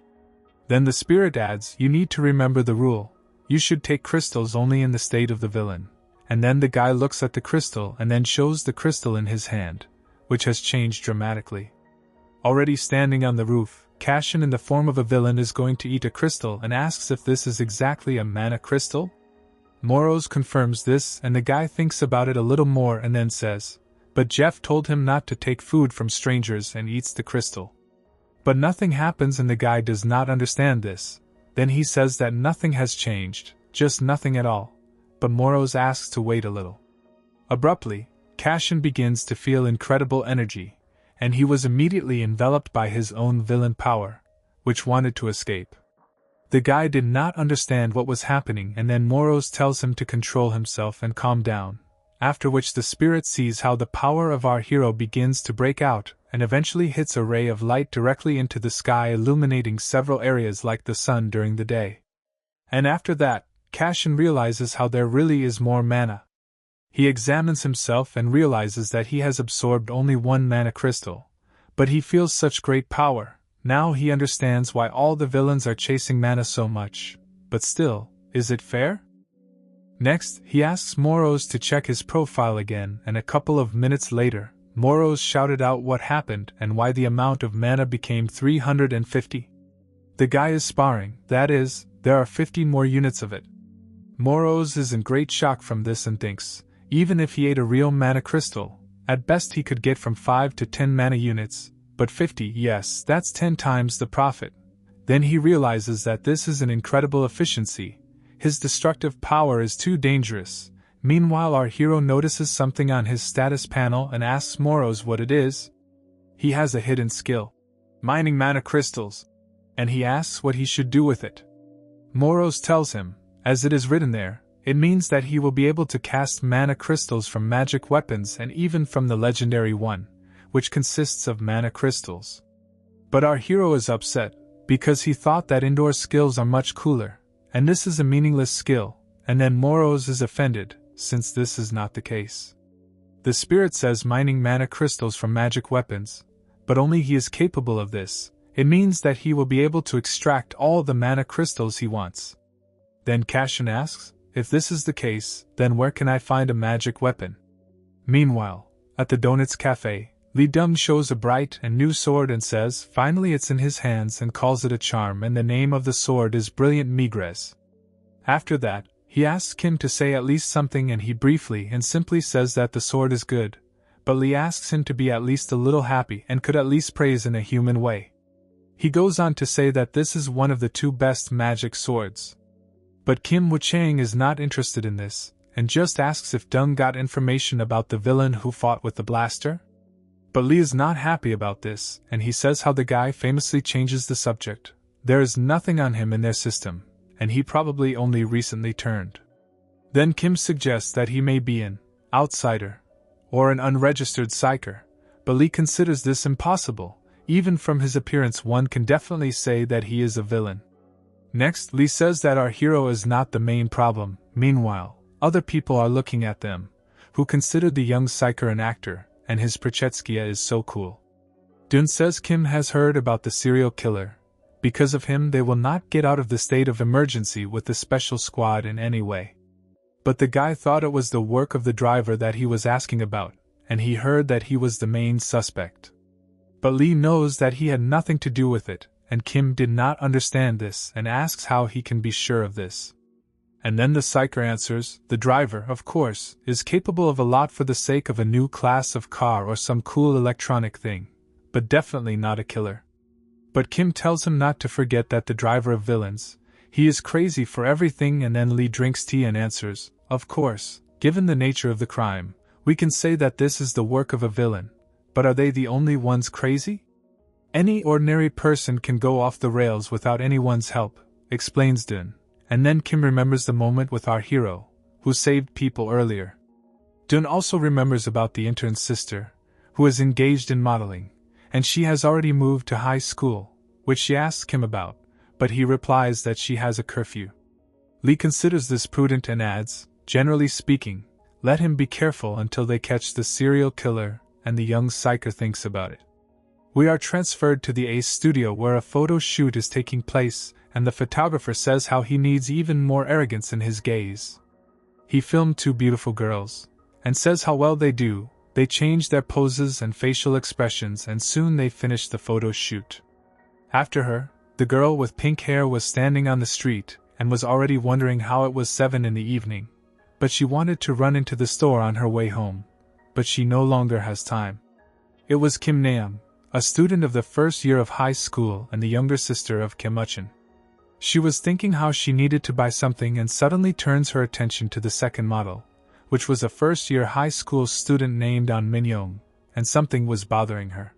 Then the spirit adds, you need to remember the rule. You should take crystals only in the state of the villain. And then the guy looks at the crystal and then shows the crystal in his hand, which has changed dramatically. Already standing on the roof, Cashin in the form of a villain is going to eat a crystal and asks if this is exactly a mana crystal? Moros confirms this and the guy thinks about it a little more and then says, but Jeff told him not to take food from strangers and eats the crystal. But nothing happens and the guy does not understand this. Then he says that nothing has changed, just nothing at all. But Moros asks to wait a little. Abruptly, Cashin begins to feel incredible energy, and he was immediately enveloped by his own villain power, which wanted to escape. The guy did not understand what was happening and then Moros tells him to control himself and calm down, after which the spirit sees how the power of our hero begins to break out and eventually hits a ray of light directly into the sky, illuminating several areas like the sun during the day. And after that, Cashin realizes how there really is more mana. He examines himself and realizes that he has absorbed only one mana crystal, but he feels such great power. Now he understands why all the villains are chasing mana so much, but still, is it fair? Next, he asks Moros to check his profile again, and a couple of minutes later, Moros shouted out what happened and why the amount of mana became 350. The guy is sparring, that is, there are 50 more units of it. Moros is in great shock from this and thinks, even if he ate a real mana crystal, at best he could get from 5 to 10 mana units, but 50, yes, that's 10 times the profit. Then he realizes that this is an incredible efficiency. His destructive power is too dangerous. Meanwhile, our hero notices something on his status panel and asks Moros what it is. He has a hidden skill. Mining mana crystals. And he asks what he should do with it. Moros tells him, as it is written there, it means that he will be able to cast mana crystals from magic weapons and even from the legendary one, which consists of mana crystals. But our hero is upset, because he thought that indoor skills are much cooler, and this is a meaningless skill, and then Moros is offended, since this is not the case. The spirit says mining mana crystals from magic weapons, but only he is capable of this. It means that he will be able to extract all the mana crystals he wants. Then Cashin asks, if this is the case, then where can I find a magic weapon? Meanwhile, at the Donuts Cafe, Li Deng shows a bright and new sword and says finally it's in his hands and calls it a charm, and the name of the sword is Brilliant Migres. After that, he asks Kim to say at least something, and he briefly and simply says that the sword is good, but Li asks him to be at least a little happy and could at least praise in a human way. He goes on to say that this is one of the 2 best magic swords. But Kim Woo-chang is not interested in this, and just asks if Deng got information about the villain who fought with the blaster. But Li is not happy about this, and he says how the guy famously changes the subject. There is nothing on him in their system, and he probably only recently turned. Then Kim suggests that he may be an outsider, or an unregistered psyker, but Li considers this impossible. Even from his appearance one can definitely say that he is a villain. Next, Li says that our hero is not the main problem. Meanwhile, other people are looking at them, who consider the young psyker an actor, and his Prachetskia is so cool. Dun says Kim has heard about the serial killer. Because of him they will not get out of the state of emergency with the special squad in any way. But the guy thought it was the work of the driver that he was asking about, and he heard that he was the main suspect. But Li knows that he had nothing to do with it, and Kim did not understand this and asks how he can be sure of this. And then the psyker answers, the driver, of course, is capable of a lot for the sake of a new class of car or some cool electronic thing, but definitely not a killer. But Kim tells him not to forget that the driver of villains, he is crazy for everything, and then Li drinks tea and answers, of course, given the nature of the crime, we can say that this is the work of a villain. But are they the only ones crazy? Any ordinary person can go off the rails without anyone's help, explains Dun, and then Kim remembers the moment with our hero, who saved people earlier. Dun also remembers about the intern's sister, who is engaged in modeling, and she has already moved to high school, which she asks Kim about, but he replies that she has a curfew. Li considers this prudent and adds, generally speaking, let him be careful until they catch the serial killer, and the young psyker thinks about it. We are transferred to the Ace studio where a photo shoot is taking place, and the photographer says how he needs even more arrogance in his gaze. He filmed 2 beautiful girls, and says how well they do. They change their poses and facial expressions, and soon they finish the photo shoot. After her, the girl with pink hair was standing on the street, and was already wondering how it was 7 in the evening, but she wanted to run into the store on her way home. But she no longer has time. It was Kim Naeum, a student of the first year of high school and the younger sister of Kim Uchin. She was thinking how she needed to buy something and suddenly turns her attention to the second model, which was a first-year high school student named An Min-young, and something was bothering her.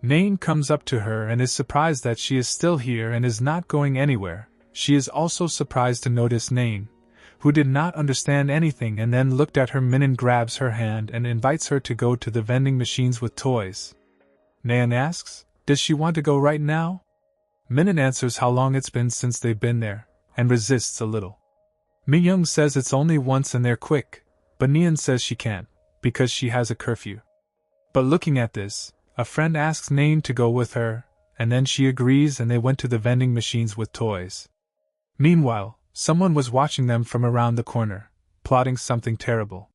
Naeum comes up to her and is surprised that she is still here and is not going anywhere. She is also surprised to notice Naeum, who did not understand anything, and then looked at her. Minin grabs her hand and invites her to go to the vending machines with toys. Naeum asks, does she want to go right now? Minin answers how long it's been since they've been there, and resists a little. Mi-young says it's only once and they're quick, but Naeum says she can't, because she has a curfew. But looking at this, a friend asks Naeum to go with her, and then she agrees and they went to the vending machines with toys. Meanwhile, someone was watching them from around the corner, plotting something terrible.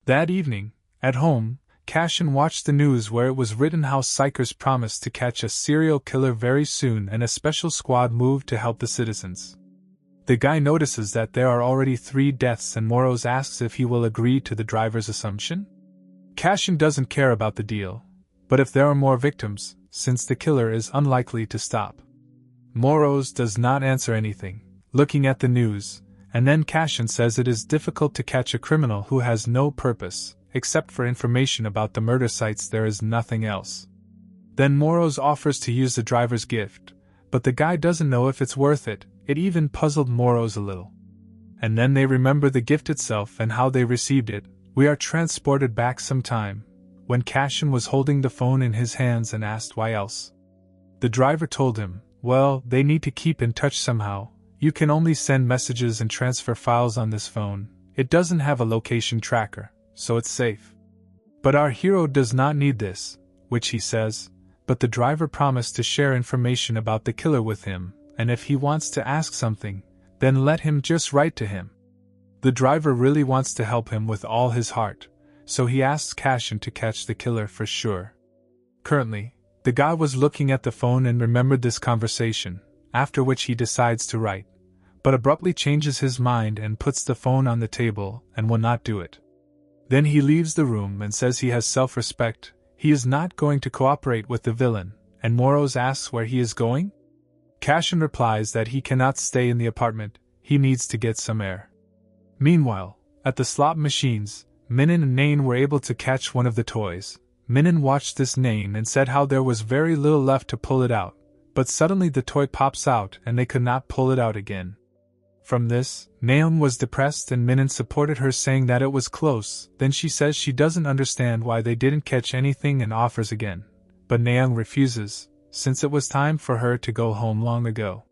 That evening, at home, Cashin watched the news where it was written how psychers promised to catch a serial killer very soon and a special squad moved to help the citizens. The guy notices that there are already 3 deaths and Moros asks if he will agree to the driver's assumption. Cashin doesn't care about the deal, but if there are more victims, since the killer is unlikely to stop. Moros does not answer anything, looking at the news, and then Cashin says it is difficult to catch a criminal who has no purpose, except for information about the murder sites. There is nothing else. Then Moros offers to use the driver's gift, but the guy doesn't know if it's worth it. It even puzzled Moros a little. And then they remember the gift itself and how they received it. We are transported back some time, when Cashin was holding the phone in his hands and asked why else. The driver told him, well, they need to keep in touch somehow. You can only send messages and transfer files on this phone. It doesn't have a location tracker, so it's safe. But our hero does not need this, which he says, but the driver promised to share information about the killer with him, and if he wants to ask something, then let him just write to him. The driver really wants to help him with all his heart, so he asks Cashin to catch the killer for sure. Currently, the guy was looking at the phone and remembered this conversation, after which he decides to write, but abruptly changes his mind and puts the phone on the table and will not do it. Then he leaves the room and says he has self-respect. He is not going to cooperate with the villain, and Moros asks where he is going? Cashin replies that he cannot stay in the apartment, he needs to get some air. Meanwhile, at the slot machines, Minin and Nain were able to catch one of the toys. Minin watched this Nain and said how there was very little left to pull it out, but suddenly the toy pops out and they could not pull it out again. From this, Naeun was depressed and Minin supported her saying that it was close. Then she says she doesn't understand why they didn't catch anything and offers again. But Naeun refuses, since it was time for her to go home long ago.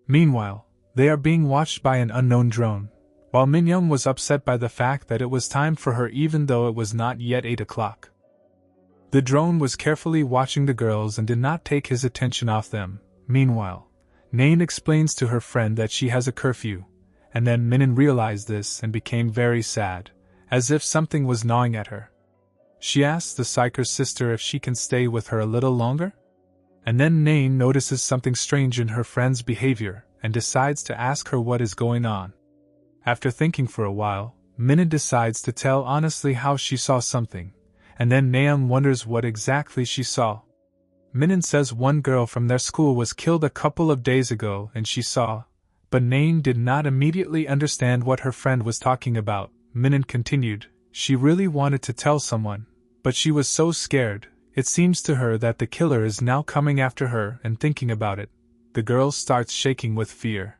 Meanwhile, they are being watched by an unknown drone, while Minyoung was upset by the fact that it was time for her even though it was not yet 8 o'clock. The drone was carefully watching the girls and did not take his attention off them. Meanwhile, Nain explains to her friend that she has a curfew, and then Minin realized this and became very sad, as if something was gnawing at her. She asks the psycher's sister if she can stay with her a little longer? And then Nain notices something strange in her friend's behavior and decides to ask her what is going on. After thinking for a while, Minin decides to tell honestly how she saw something, and then Naeun wonders what exactly she saw. Minin says one girl from their school was killed a couple of days ago and she saw, but Nain did not immediately understand what her friend was talking about. Minin continued, she really wanted to tell someone, but she was so scared. It seems to her that the killer is now coming after her and thinking about it. The girl starts shaking with fear.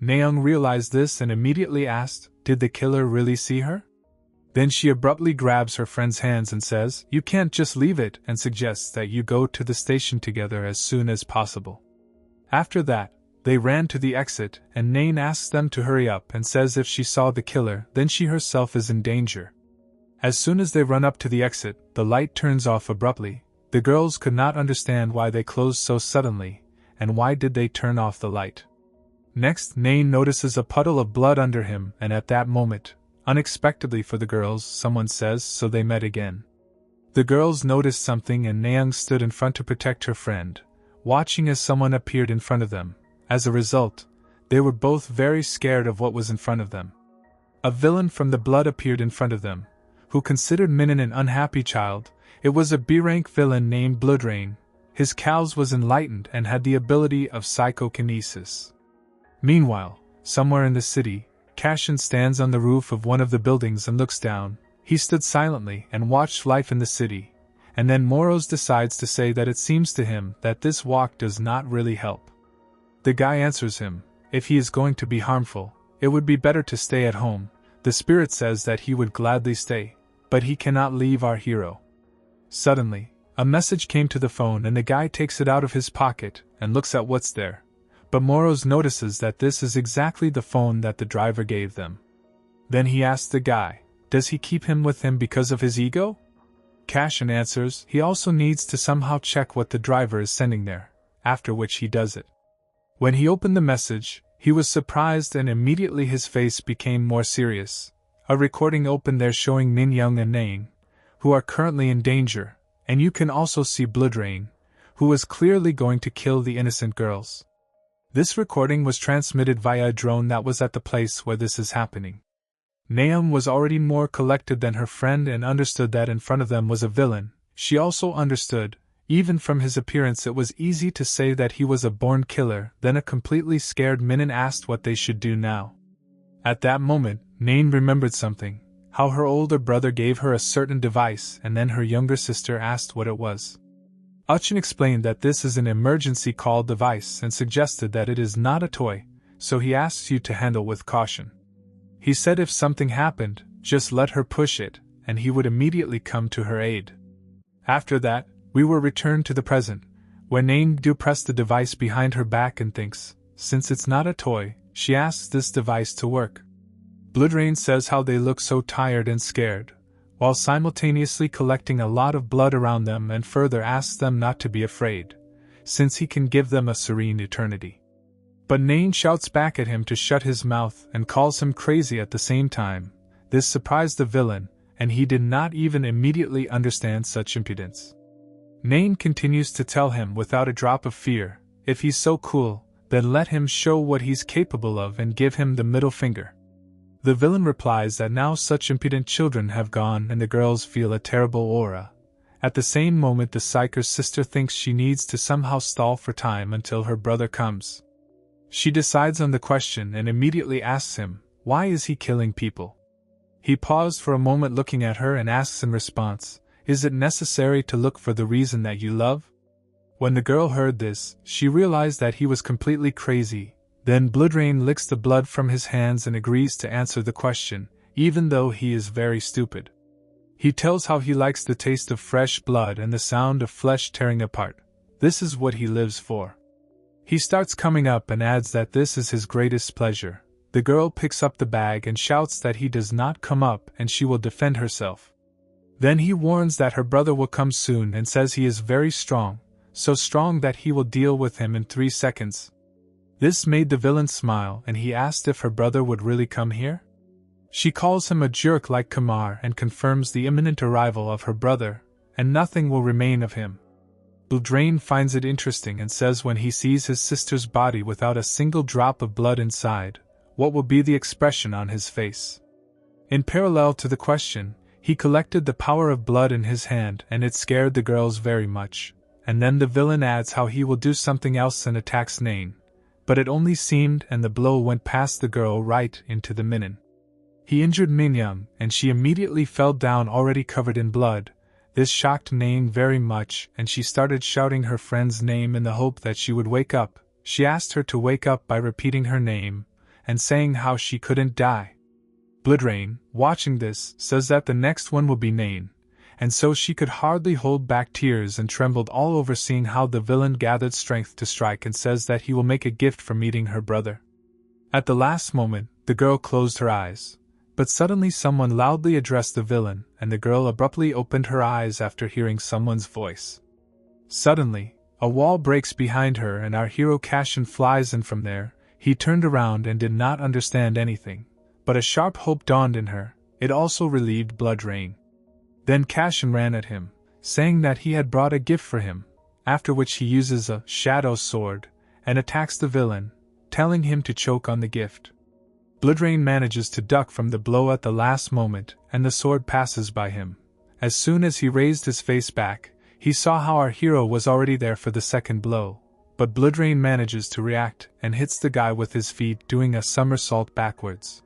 Naeun realized this and immediately asked, did the killer really see her? Then she abruptly grabs her friend's hands and says, you can't just leave it, and suggests that you go to the station together as soon as possible. After that, they ran to the exit and Nain asks them to hurry up and says if she saw the killer, then she herself is in danger. As soon as they run up to the exit, the light turns off abruptly. The girls could not understand why they closed so suddenly, and why did they turn off the light. Next, Nain notices a puddle of blood under him, and at that moment, unexpectedly for the girls, someone says so they met again. The girls noticed something and Naeun stood in front to protect her friend, watching as someone appeared in front of them. As a result, they were both very scared of what was in front of them. A villain from the blood appeared in front of them, who considered Minin an unhappy child. It was a B-rank villain named Bloodrain. His cows was enlightened and had the ability of psychokinesis. Meanwhile, somewhere in the city, Cashin stands on the roof of one of the buildings and looks down. He stood silently and watched life in the city, and then Moros decides to say that it seems to him that this walk does not really help. The guy answers him, if he is going to be harmful, it would be better to stay at home. The spirit says that he would gladly stay, but he cannot leave our hero. Suddenly, a message came to the phone and the guy takes it out of his pocket and looks at what's there. But Moros notices that this is exactly the phone that the driver gave them. Then he asks the guy, does he keep him with him because of his ego? Cashin answers, he also needs to somehow check what the driver is sending there, after which he does it. When he opened the message, he was surprised and immediately his face became more serious. A recording opened there showing Minyoung and Nain, who are currently in danger, and you can also see Bloodrain, who is clearly going to kill the innocent girls. This recording was transmitted via a drone that was at the place where this is happening. Naeun was already more collected than her friend and understood that in front of them was a villain. She also understood, even from his appearance it was easy to say that he was a born killer. Then a completely scared Minin asked what they should do now. At that moment, Nain remembered something, how her older brother gave her a certain device and then her younger sister asked what it was. Uchin explained that this is an emergency call device and suggested that it is not a toy, so he asks you to handle with caution. He said if something happened, just let her push it, and he would immediately come to her aid. After that, we were returned to the present, where Nain do press the device behind her back and thinks, since it's not a toy, she asks this device to work. Bloodrain says how they look so tired and scared, while simultaneously collecting a lot of blood around them, and further asks them not to be afraid, since he can give them a serene eternity. But Nain shouts back at him to shut his mouth and calls him crazy at the same time. This surprised the villain, and he did not even immediately understand such impudence. Nain continues to tell him without a drop of fear, if he's so cool, then let him show what he's capable of and give him the middle finger. The villain replies that now such impudent children have gone and the girls feel a terrible aura. At the same moment the psyker's sister thinks she needs to somehow stall for time until her brother comes. She decides on the question and immediately asks him, why is he killing people? He paused for a moment looking at her and asks in response, is it necessary to look for the reason that you love? When the girl heard this, she realized that he was completely crazy. Then Bloodrain licks the blood from his hands and agrees to answer the question, even though he is very stupid. He tells how he likes the taste of fresh blood and the sound of flesh tearing apart. This is what he lives for. He starts coming up and adds that this is his greatest pleasure. The girl picks up the bag and shouts that he does not come up and she will defend herself. Then he warns that her brother will come soon and says he is very strong, so strong that he will deal with him in 3 seconds. This made the villain smile and he asked if her brother would really come here. She calls him a jerk like Kamar and confirms the imminent arrival of her brother, and nothing will remain of him. Bloodrain finds it interesting and says when he sees his sister's body without a single drop of blood inside, what will be the expression on his face? In parallel to the question, he collected the power of blood in his hand and it scared the girls very much, and then the villain adds how he will do something else and attacks Nain, but it only seemed and the blow went past the girl right into the minin. He injured Minyam and she immediately fell down already covered in blood. This shocked Nain very much and she started shouting her friend's name in the hope that she would wake up. She asked her to wake up by repeating her name and saying how she couldn't die. Bloodrain, watching this, says that the next one will be Nain, and so she could hardly hold back tears and trembled all over seeing how the villain gathered strength to strike and says that he will make a gift for meeting her brother. At the last moment, the girl closed her eyes. But suddenly someone loudly addressed the villain, and the girl abruptly opened her eyes after hearing someone's voice. Suddenly, a wall breaks behind her and our hero Cashin flies in from there. He turned around and did not understand anything, but a sharp hope dawned in her. It also relieved Bloodrain. Then Cashin ran at him, saying that he had brought a gift for him, after which he uses a shadow sword and attacks the villain, telling him to choke on the gift. Bloodrain manages to duck from the blow at the last moment, and the sword passes by him. As soon as he raised his face back, he saw how our hero was already there for the second blow, but Bloodrain manages to react and hits the guy with his feet doing a somersault backwards.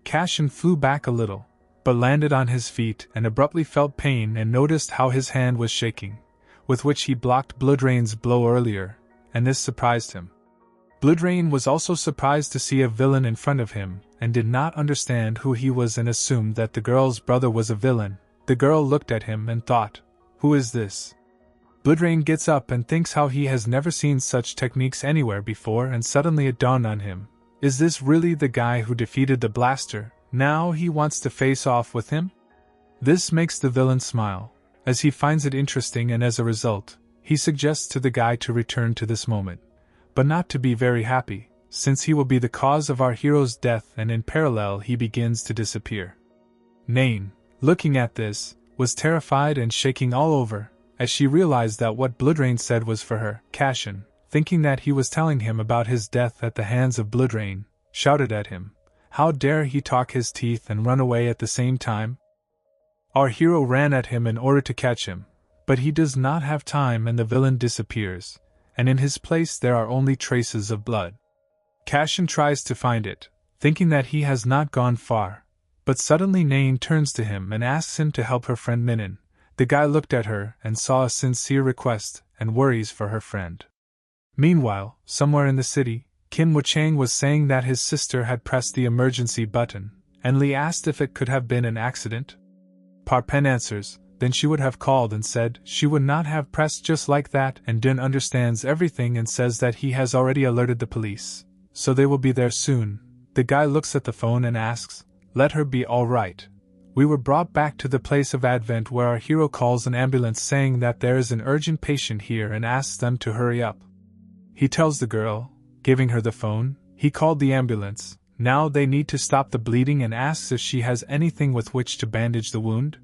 Cashin flew back a little, but landed on his feet and abruptly felt pain and noticed how his hand was shaking, with which he blocked Bloodrain's blow earlier, and this surprised him. Bloodrain was also surprised to see a villain in front of him, and did not understand who he was and assumed that the girl's brother was a villain. The girl looked at him and thought, who is this? Bloodrain gets up and thinks how he has never seen such techniques anywhere before and suddenly it dawned on him, is this really the guy who defeated the blaster? Now he wants to face off with him? This makes the villain smile, as he finds it interesting and as a result, he suggests to the guy to return to this moment, but not to be very happy, since he will be the cause of our hero's death and in parallel he begins to disappear. Nain, looking at this, was terrified and shaking all over, as she realized that what Bloodrain said was for her. Cashin, thinking that he was telling him about his death at the hands of Bloodrain, shouted at him, how dare he talk his teeth and run away at the same time? Our hero ran at him in order to catch him, but he does not have time and the villain disappears, and in his place there are only traces of blood. Cashin tries to find it, thinking that he has not gone far, but suddenly Nain turns to him and asks him to help her friend Minin. The guy looked at her and saw a sincere request, and worries for her friend. Meanwhile, somewhere in the city, Kim Woo-chang was saying that his sister had pressed the emergency button, and Lee asked if it could have been an accident. Parpen answers, then she would have called and said she would not have pressed just like that, and Dun understands everything and says that he has already alerted the police, so they will be there soon. The guy looks at the phone and asks, "Let her be all right. We were brought back to the place of advent where our hero calls an ambulance saying that there is an urgent patient here and asks them to hurry up." He tells the girl, giving her the phone, he called the ambulance, now they need to stop the bleeding, and asks if she has anything with which to bandage the wound.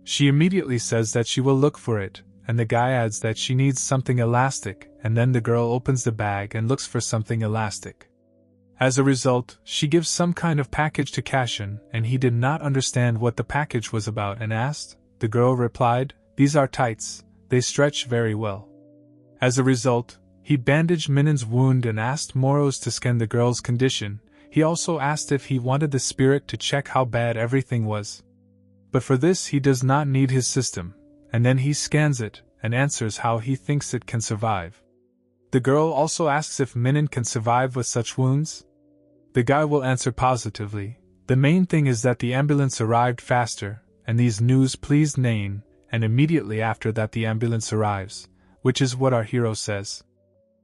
She immediately says that she will look for it, and the guy adds that she needs something elastic, and then the girl opens the bag and looks for something elastic. As a result, she gives some kind of package to Cashin, and he did not understand what the package was about and asked. The girl replied, "These are tights, they stretch very well." As a result, he bandaged Minan's wound and asked Moros to scan the girl's condition. He also asked if he wanted the spirit to check how bad everything was. But for this he does not need his system, and then he scans it, and answers how he thinks it can survive. The girl also asks if Minan can survive with such wounds. The guy will answer positively. The main thing is that the ambulance arrived faster, and these news pleased Nain, and immediately after that the ambulance arrives, which is what our hero says.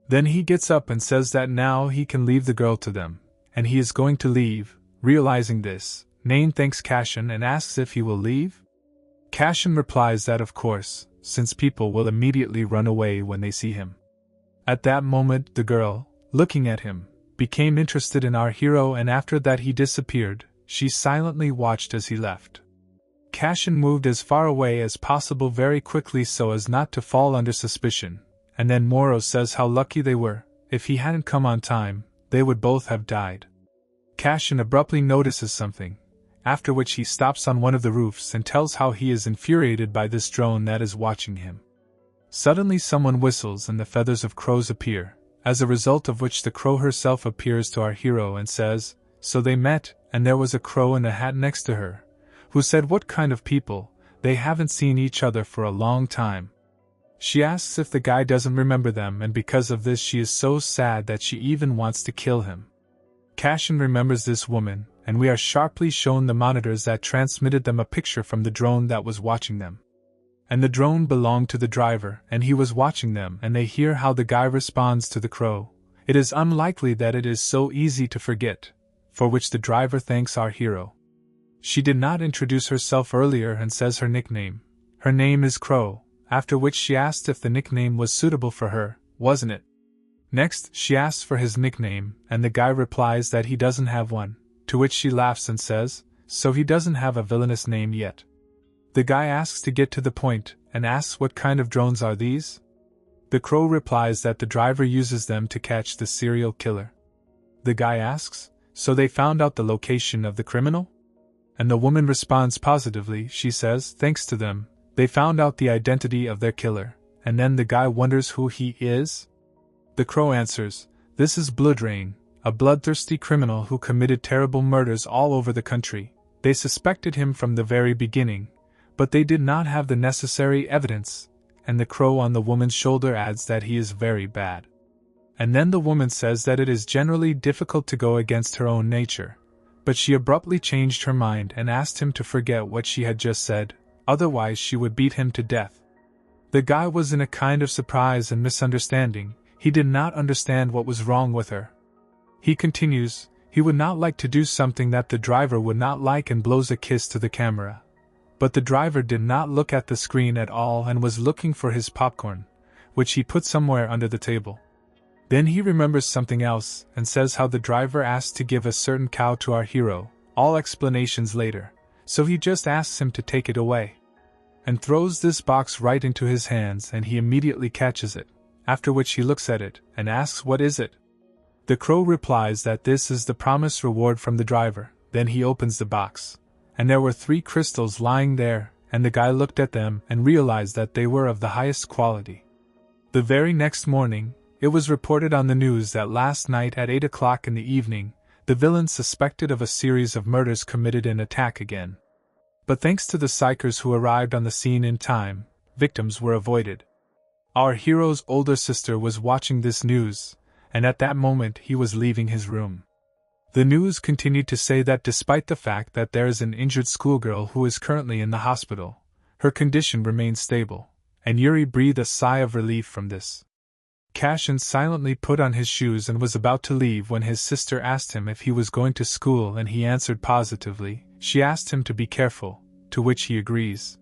Then he gets up and says that now he can leave the girl to them, and he is going to leave. Realizing this, Nain thanks Cashin and asks if he will leave. Cashin replies that of course, since people will immediately run away when they see him. At that moment the girl, looking at him, became interested in our hero, and after that he disappeared. She silently watched as he left. Cashin moved as far away as possible very quickly so as not to fall under suspicion, and then Moro says how lucky they were. If he hadn't come on time, they would both have died. Cashin abruptly notices something, after which he stops on one of the roofs and tells how he is infuriated by this drone that is watching him. Suddenly someone whistles and the feathers of crows appear, as a result of which the crow herself appears to our hero and says, "So they met, and there was a crow in a hat next to her, who said what kind of people, they haven't seen each other for a long time." She asks if the guy doesn't remember them, and because of this she is so sad that she even wants to kill him. Cashin remembers this woman, and we are sharply shown the monitors that transmitted them a picture from the drone that was watching them. And the drone belonged to the driver, and he was watching them, and they hear how the guy responds to the crow. It is unlikely that it is so easy to forget, for which the driver thanks our hero. She did not introduce herself earlier and says her nickname. Her name is Crow, after which she asked if the nickname was suitable for her, wasn't it? Next, she asks for his nickname, and the guy replies that he doesn't have one, to which she laughs and says, so he doesn't have a villainous name yet. The guy asks to get to the point, and asks what kind of drones are these? The crow replies that the driver uses them to catch the serial killer. The guy asks, so they found out the location of the criminal? And the woman responds positively. She says, thanks to them, they found out the identity of their killer, and then the guy wonders who he is? The crow answers, this is Bloodrain, a bloodthirsty criminal who committed terrible murders all over the country. They suspected him from the very beginning, but they did not have the necessary evidence, and the crow on the woman's shoulder adds that he is very bad. And then the woman says that it is generally difficult to go against her own nature, but she abruptly changed her mind and asked him to forget what she had just said, otherwise she would beat him to death. The guy was in a kind of surprise and misunderstanding. He did not understand what was wrong with her. He continues, he would not like to do something that the driver would not like, and blows a kiss to the camera. But the driver did not look at the screen at all and was looking for his popcorn, which he put somewhere under the table. Then he remembers something else and says how the driver asked to give a certain cow to our hero, all explanations later, so he just asks him to take it away. And throws this box right into his hands, and he immediately catches it, after which he looks at it and asks what is it? The crow replies that this is the promised reward from the driver. Then he opens the box, and there were 3 crystals lying there, and the guy looked at them and realized that they were of the highest quality. The very next morning, it was reported on the news that last night at 8 o'clock in the evening, the villain suspected of a series of murders committed an attack again. But thanks to the psychers who arrived on the scene in time, victims were avoided. Our hero's older sister was watching this news, and at that moment he was leaving his room. The news continued to say that despite the fact that there is an injured schoolgirl who is currently in the hospital, her condition remains stable, and Yuri breathed a sigh of relief from this. Cashin silently put on his shoes and was about to leave when his sister asked him if he was going to school, and he answered positively. She asked him to be careful, to which he agrees.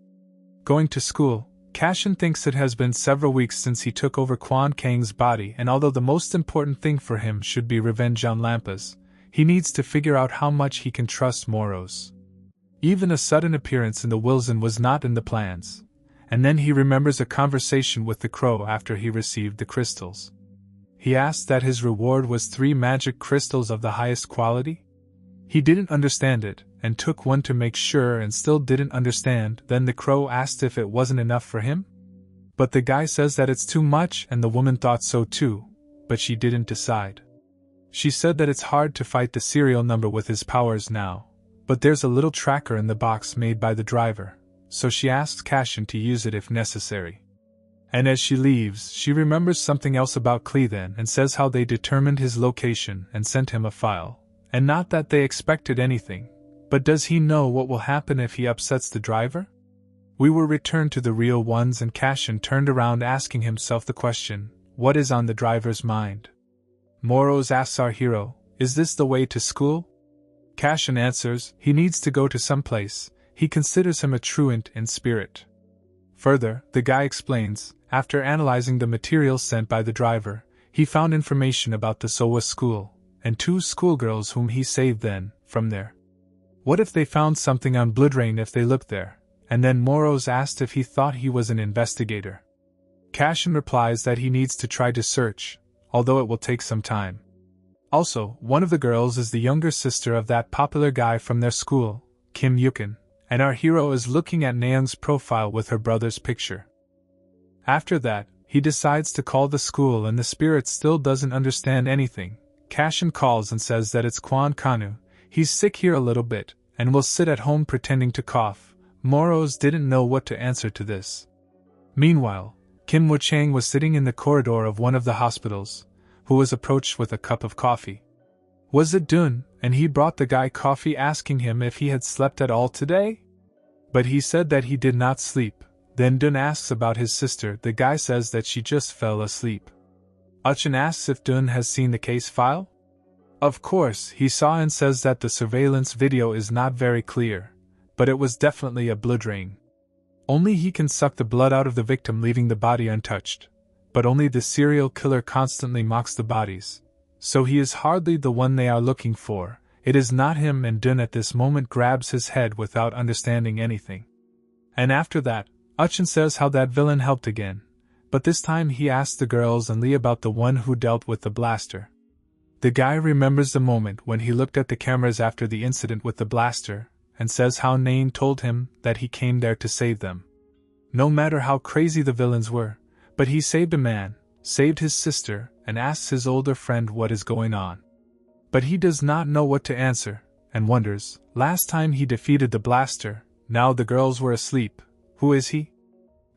Going to school, Cashin thinks it has been several weeks since he took over Quan Kang's body, and although the most important thing for him should be revenge on Lampas, he needs to figure out how much he can trust Moros. Even a sudden appearance in the Wilson was not in the plans, and then he remembers a conversation with the crow after he received the crystals. He asked that his reward was 3 magic crystals of the highest quality. He didn't understand it, and took one to make sure and still didn't understand. Then the crow asked if it wasn't enough for him. But the guy says that it's too much, and the woman thought so too, but she didn't decide. She said that it's hard to fight the serial number with his powers now, but there's a little tracker in the box made by the driver, so she asks Cashin to use it if necessary. And as she leaves, she remembers something else about Cleathan and says how they determined his location and sent him a file, and not that they expected anything, but does he know what will happen if he upsets the driver? We were returned to the real ones, and Cashin turned around asking himself the question, what is on the driver's mind? Moros asks our hero, is this the way to school? Cashin answers, he needs to go to some place. He considers him a truant in spirit. Further, the guy explains, after analyzing the materials sent by the driver, he found information about the Sowa school, and 2 schoolgirls whom he saved then, from there. What if they found something on Bloodrain if they looked there? And then Moros asked if he thought he was an investigator. Cashin replies that he needs to try to search, although it will take some time. Also, one of the girls is the younger sister of that popular guy from their school, Kim Yukin, and our hero is looking at Nayoung's profile with her brother's picture. After that, he decides to call the school, and the spirit still doesn't understand anything. Cashin calls and says that it's Quan Kanu, he's sick here a little bit, and will sit at home pretending to cough. Moros didn't know what to answer to this. Meanwhile, Kim Woo-chang was sitting in the corridor of one of the hospitals, who was approached with a cup of coffee. Was it Dun, and he brought the guy coffee asking him if he had slept at all today? But he said that he did not sleep. Then Dun asks about his sister. The guy says that she just fell asleep. Uchin asks if Dun has seen the case file. Of course, he saw and says that the surveillance video is not very clear, but it was definitely a blood ring. Only he can suck the blood out of the victim, leaving the body untouched, but only the serial killer constantly mocks the bodies, so he is hardly the one they are looking for. It is not him, and Dun at this moment grabs his head without understanding anything. And after that, Uchin says how that villain helped again, but this time he asks the girls and Lee about the one who dealt with the blaster. The guy remembers the moment when he looked at the cameras after the incident with the blaster, and says how Nain told him that he came there to save them. No matter how crazy the villains were, but he saved a man, saved his sister, and asks his older friend what is going on. But he does not know what to answer, and wonders, last time he defeated the blaster, now the girls were asleep, who is he?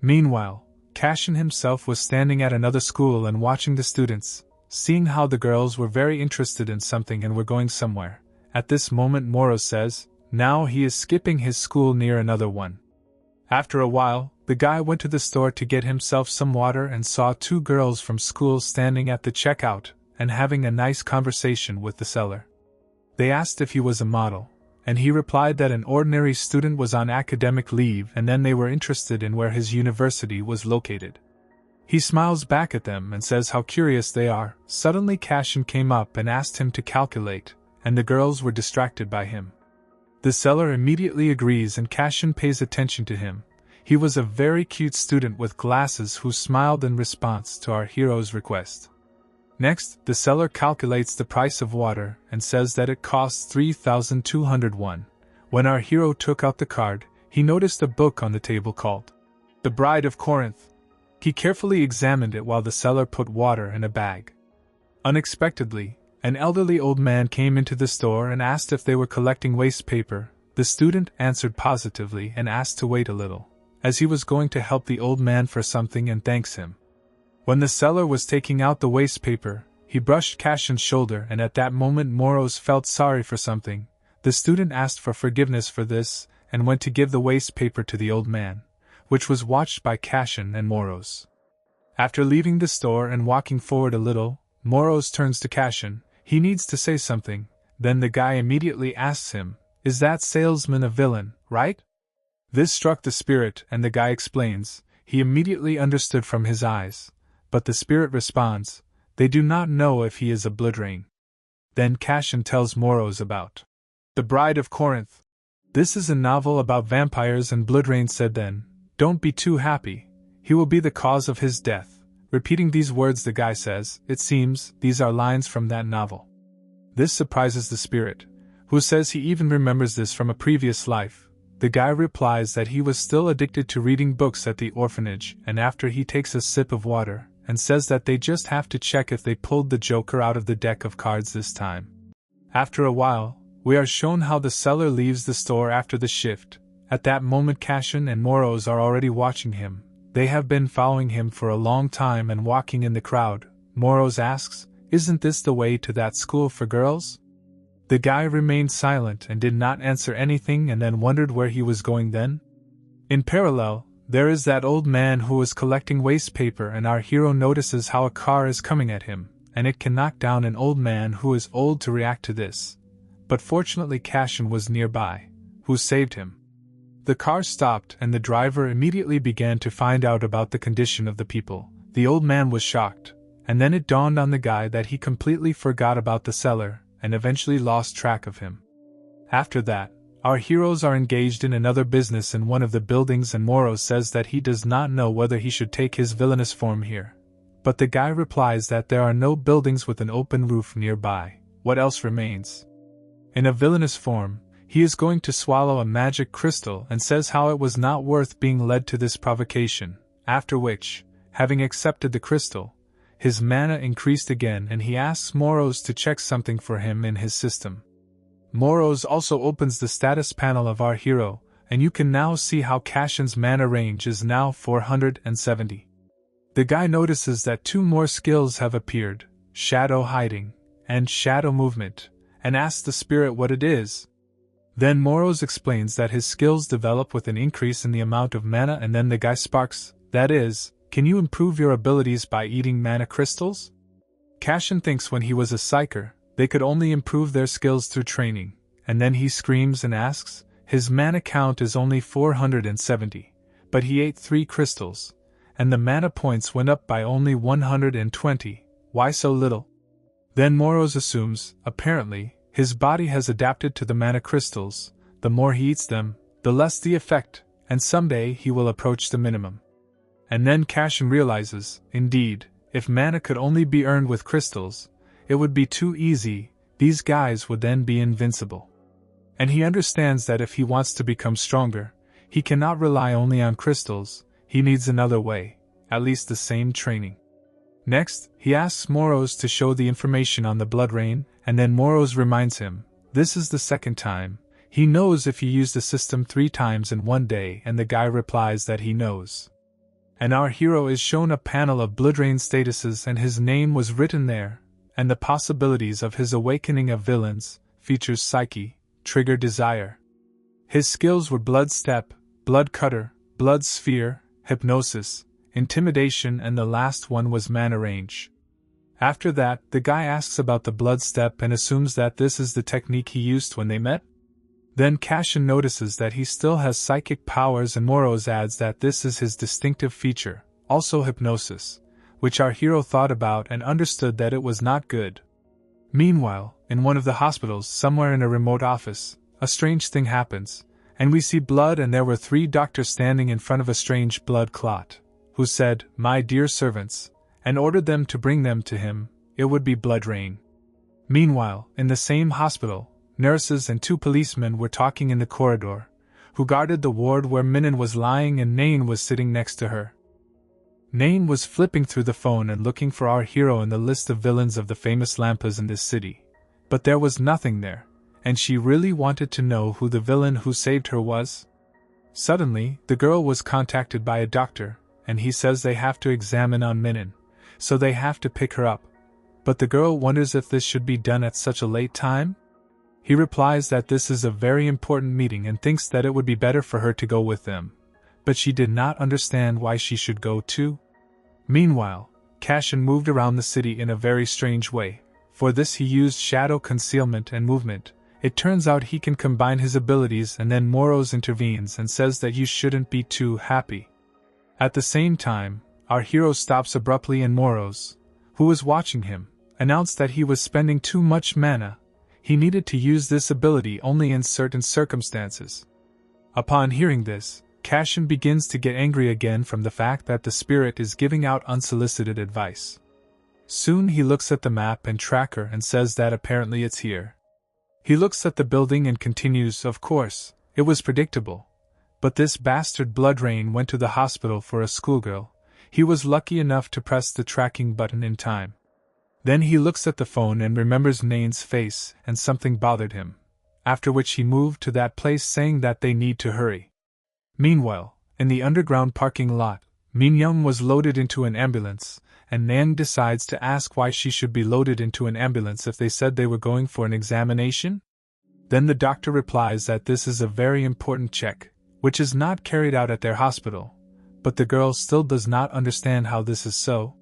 Meanwhile, Cashin himself was standing at another school and watching the students, seeing how the girls were very interested in something and were going somewhere. At this moment Moro says, now he is skipping his school near another one. After a while, the guy went to the store to get himself some water and saw 2 girls from school standing at the checkout and having a nice conversation with the seller. They asked if he was a model, and he replied that an ordinary student was on academic leave, and then they were interested in where his university was located. He smiles back at them and says how curious they are. Suddenly Cashin came up and asked him to calculate, and the girls were distracted by him. The seller immediately agrees and Cashin pays attention to him. He was a very cute student with glasses who smiled in response to our hero's request. Next, the seller calculates the price of water and says that it costs 3,200 won. When our hero took out the card, he noticed a book on the table called The Bride of Corinth. He carefully examined it while the seller put water in a bag. Unexpectedly, an elderly old man came into the store and asked if they were collecting waste paper. The student answered positively and asked to wait a little, as he was going to help the old man for something and thanks him. When the seller was taking out the waste paper, he brushed Cashin's shoulder, and at that moment Moros felt sorry for something. The student asked for forgiveness for this, and went to give the waste paper to the old man, which was watched by Cashin and Moros. After leaving the store and walking forward a little, Moros turns to Cashin. He needs to say something. Then the guy immediately asks him, "Is that salesman a villain, right?" This struck the spirit, and the guy explains. He immediately understood from his eyes. But the spirit responds, "They do not know if he is a bloodrain." Then Cashin tells Moros about The Bride of Corinth. "This is a novel about vampires and bloodrain," said then. "Don't be too happy. He will be the cause of his death." Repeating these words, the guy says, "It seems these are lines from that novel." This surprises the spirit, who says he even remembers this from a previous life. The guy replies that he was still addicted to reading books at the orphanage, and after he takes a sip of water, and says that they just have to check if they pulled the Joker out of the deck of cards this time. After a while, we are shown how the seller leaves the store after the shift. At that moment Cashin and Moros are already watching him. They have been following him for a long time and walking in the crowd. Moros asks, "Isn't this the way to that school for girls?" The guy remained silent and did not answer anything, and then wondered where he was going then. In parallel, there is that old man who is collecting waste paper, and our hero notices how a car is coming at him, and it can knock down an old man who is old to react to this. But fortunately Cashin was nearby, who saved him. The car stopped, and the driver immediately began to find out about the condition of the people. The old man was shocked, and then it dawned on the guy that he completely forgot about the seller, and eventually lost track of him. After that, our heroes are engaged in another business in one of the buildings, and Moros says that he does not know whether he should take his villainous form here. But the guy replies that there are no buildings with an open roof nearby. What else remains? In a villainous form, he is going to swallow a magic crystal and says how it was not worth being led to this provocation, after which, having accepted the crystal, his mana increased again, and he asks Moros to check something for him in his system. Moros also opens the status panel of our hero, and you can now see how Cashin's mana range is now 470. The guy notices that 2 more skills have appeared, shadow hiding, and shadow movement, and asks the spirit what it is. Then Moros explains that his skills develop with an increase in the amount of mana, and then the guy sparks, that is, "Can you improve your abilities by eating mana crystals?" Cashin thinks when he was a psyker, they could only improve their skills through training, and then he screams and asks, his mana count is only 470, but he ate 3 crystals, and the mana points went up by only 120, why so little? Then Moros assumes, apparently, his body has adapted to the mana crystals. The more he eats them, the less the effect, and someday he will approach the minimum. And then Cashin realizes, indeed, if mana could only be earned with crystals, it would be too easy, these guys would then be invincible. And he understands that if he wants to become stronger, he cannot rely only on crystals, he needs another way, at least the same training. Next, he asks Moros to show the information on the blood rain, and then Moros reminds him, this is the second time. He knows if he used the system 3 times in one day, and the guy replies that he knows. And our hero is shown a panel of bloodrain statuses, and his name was written there, and the possibilities of his awakening of villains, features psyche, trigger desire. His skills were blood step, blood cutter, blood sphere, hypnosis, intimidation, and the last one was mana range. After that, the guy asks about the blood step and assumes that this is the technique he used when they met. Then Cashin notices that he still has psychic powers, and Moros adds that this is his distinctive feature, also hypnosis, which our hero thought about and understood that it was not good. Meanwhile, in one of the hospitals, somewhere in a remote office, a strange thing happens, and we see blood, and there were 3 doctors standing in front of a strange blood clot, who said, "My dear servants," and ordered them to bring them to him, it would be blood rain. Meanwhile, in the same hospital, nurses and 2 policemen were talking in the corridor, who guarded the ward where Minin was lying, and Nain was sitting next to her. Nain was flipping through the phone and looking for our hero in the list of villains of the famous lampas in this city, but there was nothing there, and she really wanted to know who the villain who saved her was. Suddenly, the girl was contacted by a doctor, and he says they have to examine on Minin, so they have to pick her up. But the girl wonders if this should be done at such a late time? He replies that this is a very important meeting and thinks that it would be better for her to go with them, but she did not understand why she should go too. Meanwhile, Cashin moved around the city in a very strange way. For this he used shadow concealment and movement. It turns out he can combine his abilities, and then Moros intervenes and says that you shouldn't be too happy. At the same time, our hero stops abruptly and Moros, who was watching him, announced that he was spending too much mana. He needed to use this ability only in certain circumstances. Upon hearing this, Cashin begins to get angry again from the fact that the spirit is giving out unsolicited advice. Soon he looks at the map and tracker and says that apparently it's here. He looks at the building and continues, of course, it was predictable. But this bastard Blood Rain went to the hospital for a schoolgirl. He was lucky enough to press the tracking button in time. Then he looks at the phone and remembers Nain's face, and something bothered him. After which he moved to that place saying that they need to hurry. Meanwhile, in the underground parking lot, Minyoung was loaded into an ambulance, and Nang decides to ask why she should be loaded into an ambulance if they said they were going for an examination. Then the doctor replies that this is a very important check, which is not carried out at their hospital, but the girl still does not understand how this is so.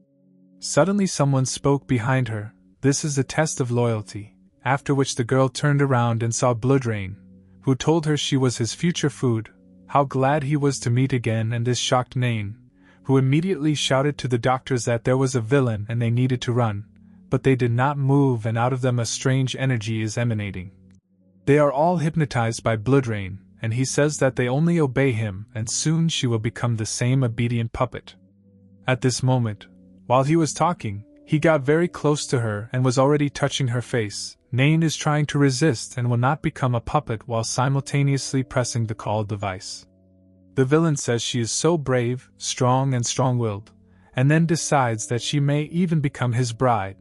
Suddenly someone spoke behind her, this is a test of loyalty, after which the girl turned around and saw Bloodrain, who told her she was his future food, how glad he was to meet again, and this shocked Nain, who immediately shouted to the doctors that there was a villain and they needed to run, but they did not move and out of them a strange energy is emanating. They are all hypnotized by Bloodrain, and he says that they only obey him and soon she will become the same obedient puppet. At this moment, while he was talking, he got very close to her and was already touching her face. Nain is trying to resist and will not become a puppet while simultaneously pressing the call device. The villain says she is so brave, strong and strong-willed, and then decides that she may even become his bride.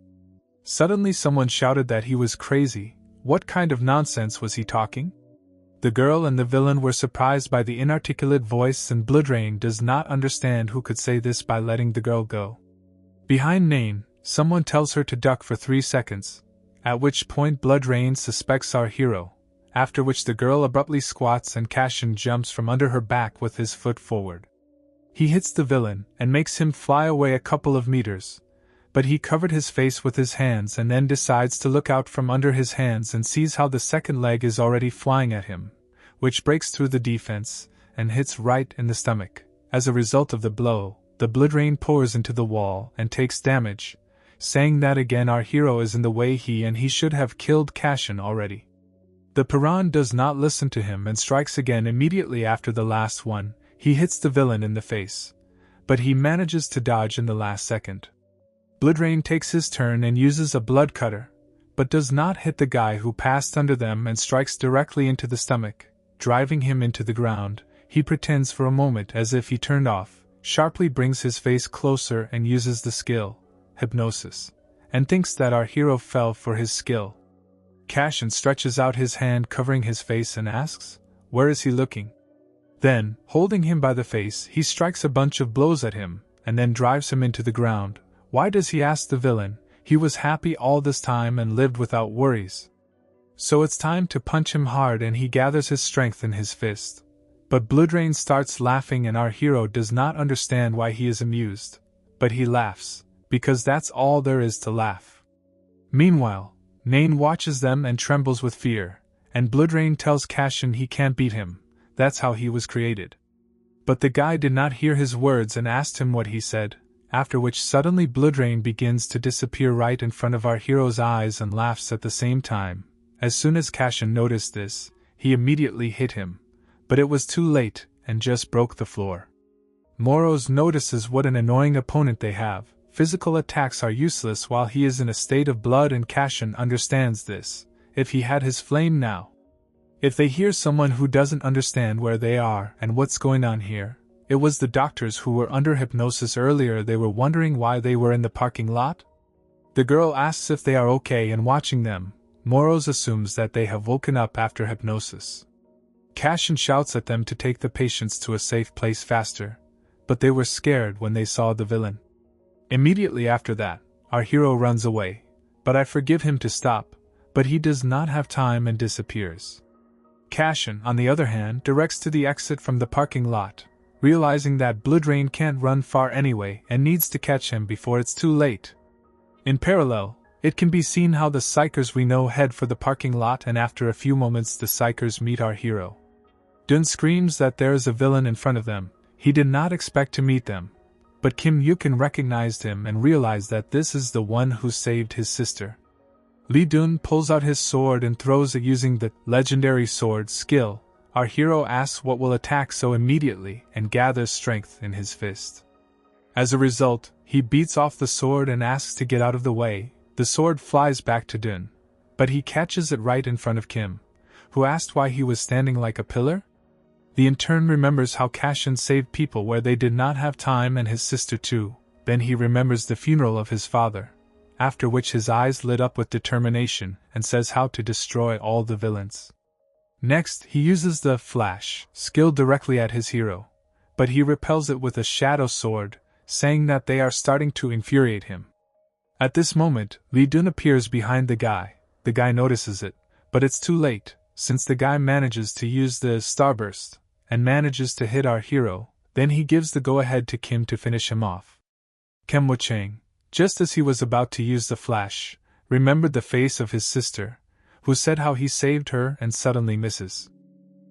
Suddenly someone shouted that he was crazy. What kind of nonsense was he talking? The girl and the villain were surprised by the inarticulate voice, and Bloodrain does not understand who could say this by letting the girl go. Behind Nain, someone tells her to duck for 3 seconds, at which point Bloodrain suspects our hero, after which the girl abruptly squats and Cashin jumps from under her back with his foot forward. He hits the villain and makes him fly away a couple of meters, but he covered his face with his hands and then decides to look out from under his hands and sees how the second leg is already flying at him, which breaks through the defense and hits right in the stomach. As a result of the blow, the Bloodrain pours into the wall and takes damage, saying that again our hero is in the way and he should have killed Cashin already. The Piran does not listen to him and strikes again immediately after the last one. He hits the villain in the face, but he manages to dodge in the last second. Bloodrain takes his turn and uses a blood cutter, but does not hit the guy who passed under them and strikes directly into the stomach, driving him into the ground. He pretends for a moment as if he turned off, sharply brings his face closer and uses the skill, hypnosis, and thinks that our hero fell for his skill. Cashin stretches out his hand covering his face and asks, where is he looking? Then, holding him by the face, he strikes a bunch of blows at him, and then drives him into the ground. Why does he ask the villain? He was happy all this time and lived without worries. So it's time to punch him hard, and he gathers his strength in his fist. But Bloodrain starts laughing and our hero does not understand why he is amused. But he laughs, because that's all there is to laugh. Meanwhile, Nain watches them and trembles with fear, and Bloodrain tells Cashin he can't beat him, that's how he was created. But the guy did not hear his words and asked him what he said, after which suddenly Bloodrain begins to disappear right in front of our hero's eyes and laughs at the same time. As soon as Cashin noticed this, he immediately hit him. But it was too late, and just broke the floor. Moros notices what an annoying opponent they have. Physical attacks are useless while he is in a state of blood, and Cashin understands this. If he had his flame now. If they hear someone who doesn't understand where they are and what's going on here, it was the doctors who were under hypnosis earlier. They were wondering why they were in the parking lot. The girl asks if they are okay, and watching them, Moros assumes that they have woken up after hypnosis. Cashin shouts at them to take the patients to a safe place faster, but they were scared when they saw the villain. Immediately after that, our hero runs away, but I forgive him to stop, but he does not have time and disappears. Cashin, on the other hand, directs to the exit from the parking lot, realizing that Bloodrain can't run far anyway and needs to catch him before it's too late. In parallel, it can be seen how the psychers we know head for the parking lot, and after a few moments the psychers meet our hero. Dun screams that there is a villain in front of them. He did not expect to meet them, but Kim Yukin recognized him and realized that this is the one who saved his sister. Lee Dun pulls out his sword and throws it using the legendary sword skill. Our hero asks what will attack so immediately and gathers strength in his fist. As a result, he beats off the sword and asks to get out of the way. The sword flies back to Dun, but he catches it right in front of Kim, who asked why he was standing like a pillar. He in turn remembers how Cashin saved people where they did not have time, and his sister too. Then he remembers the funeral of his father, after which his eyes lit up with determination and says how to destroy all the villains. Next, he uses the flash skill directly at his hero, but he repels it with a shadow sword, saying that they are starting to infuriate him. At this moment, Lee Dun appears behind the guy. The guy notices it, but it's too late, since the guy manages to use the starburst and manages to hit our hero. Then he gives the go-ahead to Kim to finish him off. Kim Woo-chang, just as he was about to use the flash, remembered the face of his sister, who said how he saved her, and suddenly misses.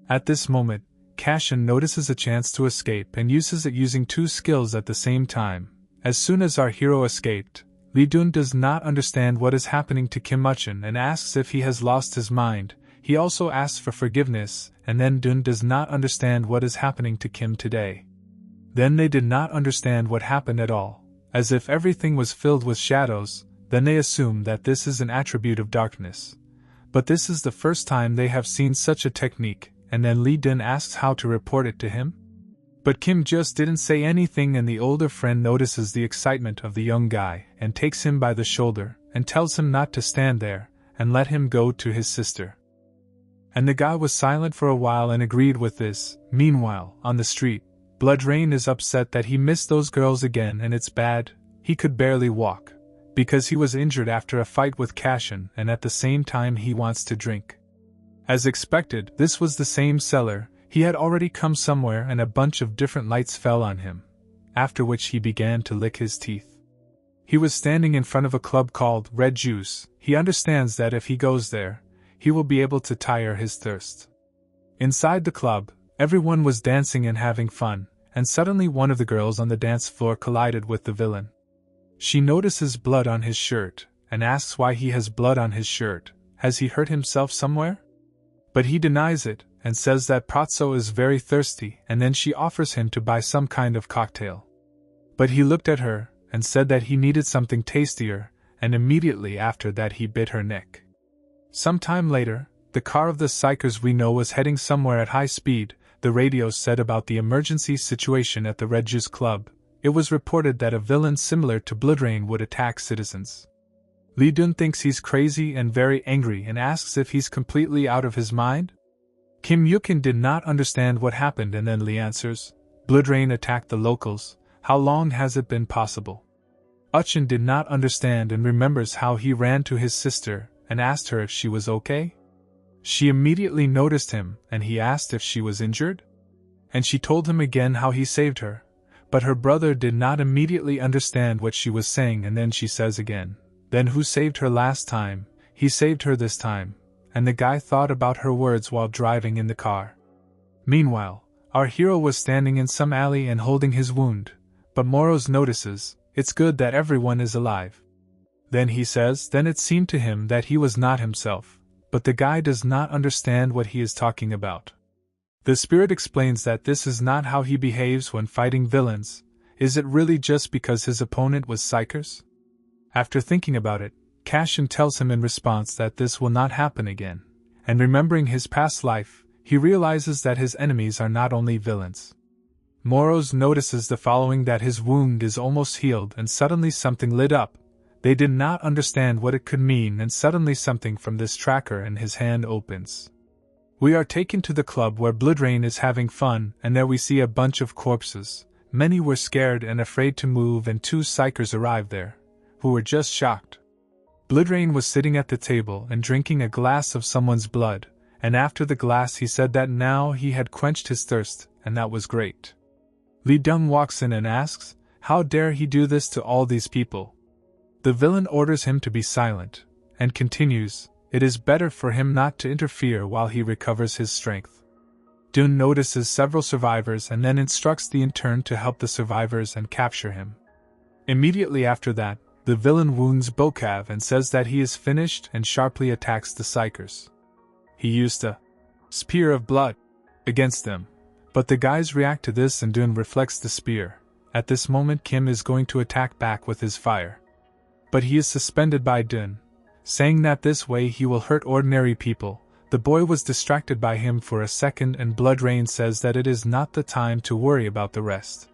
At this moment, Cashin notices a chance to escape and uses it using two skills at the same time. As soon as our hero escaped, Lee Dun does not understand what is happening to Kim Woo-chang and asks if he has lost his mind. He also asks for forgiveness, and then Dun does not understand what is happening to Kim today. Then they did not understand what happened at all, as if everything was filled with shadows. Then they assume that this is an attribute of darkness. But this is the first time they have seen such a technique, and then Lee Dun asks how to report it to him. But Kim just didn't say anything, and the older friend notices the excitement of the young guy and takes him by the shoulder and tells him not to stand there and let him go to his sister. And the guy was silent for a while and agreed with this. Meanwhile, on the street, Bloodrain is upset that he missed those girls again, and it's bad. He could barely walk, because he was injured after a fight with Cashin, and at the same time he wants to drink. As expected, this was the same cellar. He had already come somewhere, and a bunch of different lights fell on him, after which he began to lick his teeth. He was standing in front of a club called Red Juice. He understands that if he goes there, he will be able to tire his thirst. Inside the club, everyone was dancing and having fun, and suddenly one of the girls on the dance floor collided with the villain. She notices blood on his shirt, and asks why he has blood on his shirt. Has he hurt himself somewhere? But he denies it, and says that Pratso is very thirsty, and then she offers him to buy some kind of cocktail. But he looked at her, and said that he needed something tastier, and immediately after that he bit her neck. Some time later, the car of the psychers we know was heading somewhere at high speed. The radio said about the emergency situation at the Red Juice Club. It was reported that a villain similar to Bloodrain would attack citizens. Lee Dun thinks he's crazy and very angry and asks if he's completely out of his mind. Kim Yukin did not understand what happened, and then Lee answers, Bloodrain attacked the locals. How long has it been possible? Uchin did not understand and remembers how he ran to his sister and asked her if she was okay. She immediately noticed him, and he asked if she was injured. And she told him again how he saved her, but her brother did not immediately understand what she was saying, and then she says again, then who saved her last time? He saved her this time. And the guy thought about her words while driving in the car. Meanwhile, our hero was standing in some alley and holding his wound, but Moros notices, it's good that everyone is alive. Then he says, then it seemed to him that he was not himself, but the guy does not understand what he is talking about. The spirit explains that this is not how he behaves when fighting villains. Is it really just because his opponent was psychers? After thinking about it, Cashin tells him in response that this will not happen again, and remembering his past life, he realizes that his enemies are not only villains. Moros notices the following, that his wound is almost healed, and suddenly something lit up. They did not understand what it could mean, and suddenly something from this tracker in his hand opens. We are taken to the club where Bloodrain is having fun, and there we see a bunch of corpses, Many were scared and afraid to move, and 2 psychers arrived there, who were just shocked. Bloodrain was sitting at the table and drinking a glass of someone's blood, and after the glass he said that now he had quenched his thirst, and that was great. Li Deng walks in and asks, how dare he do this to all these people? The villain orders him to be silent, and continues, it is better for him not to interfere while he recovers his strength. Dun notices several survivors and then instructs the intern to help the survivors and capture him. Immediately after that, the villain wounds Bokav and says that he is finished and sharply attacks the psychers. He used a spear of blood against them, but the guys react to this and Dun reflects the spear. At this moment Kim is going to attack back with his fire. But he is suspended by Dun, saying that this way he will hurt ordinary people. The boy was distracted by him for a second and Bloodrain says that it is not the time to worry about the rest.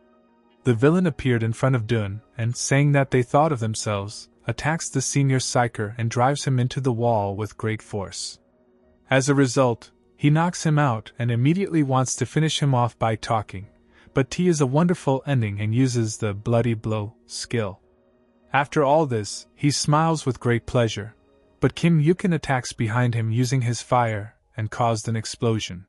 The villain appeared in front of Dun and, saying that they thought of themselves, attacks the senior psycher and drives him into the wall with great force. As a result, he knocks him out and immediately wants to finish him off by talking, but T is a wonderful ending and uses the bloody blow skill. After all this, he smiles with great pleasure, but Kim Yukin attacks behind him using his fire and caused an explosion.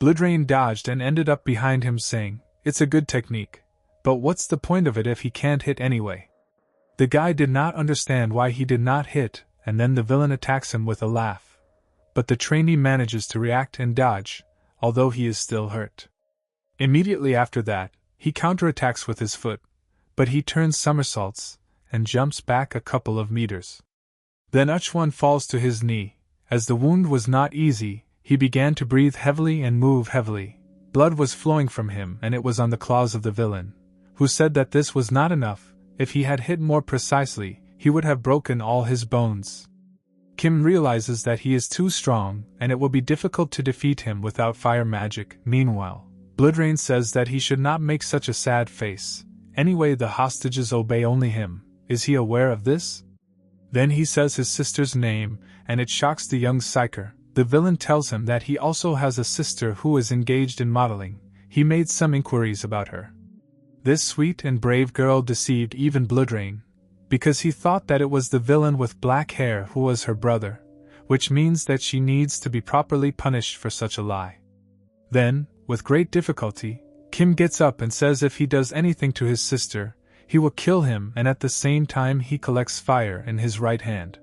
Bloodrain dodged and ended up behind him saying, it's a good technique, but what's the point of it if he can't hit anyway? The guy did not understand why he did not hit, and then the villain attacks him with a laugh. But the trainee manages to react and dodge, although he is still hurt. Immediately after that, he counterattacks with his foot, but he turns somersaults and jumps back a couple of meters. Then Uchwan falls to his knee. As the wound was not easy, he began to breathe heavily and move heavily. Blood was flowing from him and it was on the claws of the villain, who said that this was not enough. If he had hit more precisely, he would have broken all his bones. Kim realizes that he is too strong and it will be difficult to defeat him without fire magic. Meanwhile, Bloodrain says that he should not make such a sad face. Anyway, the hostages obey only him. Is he aware of this? Then he says his sister's name, and it shocks the young psycher. The villain tells him that he also has a sister who is engaged in modeling. He made some inquiries about her. This sweet and brave girl deceived even Bloodrain, because he thought that it was the villain with black hair who was her brother, which means that she needs to be properly punished for such a lie. Then, with great difficulty, Kim gets up and says if he does anything to his sister, he will kill him, and at the same time he collects fire in his right hand.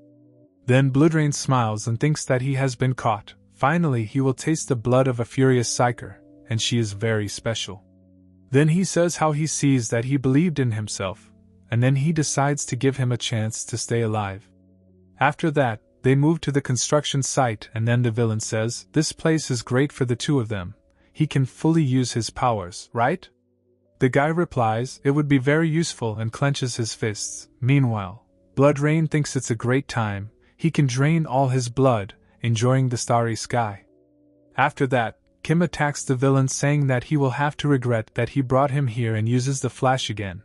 Then Bloodrain smiles and thinks that he has been caught. Finally he will taste the blood of a furious psycher, and she is very special. Then he says how he sees that he believed in himself, and then he decides to give him a chance to stay alive. After that, they move to the construction site and then the villain says, this place is great for the two of them. He can fully use his powers, right? The guy replies, it would be very useful, and clenches his fists. Meanwhile, Bloodrain thinks it's a great time. He can drain all his blood, enjoying the starry sky. After that, Kim attacks the villain saying that he will have to regret that he brought him here and uses the flash again.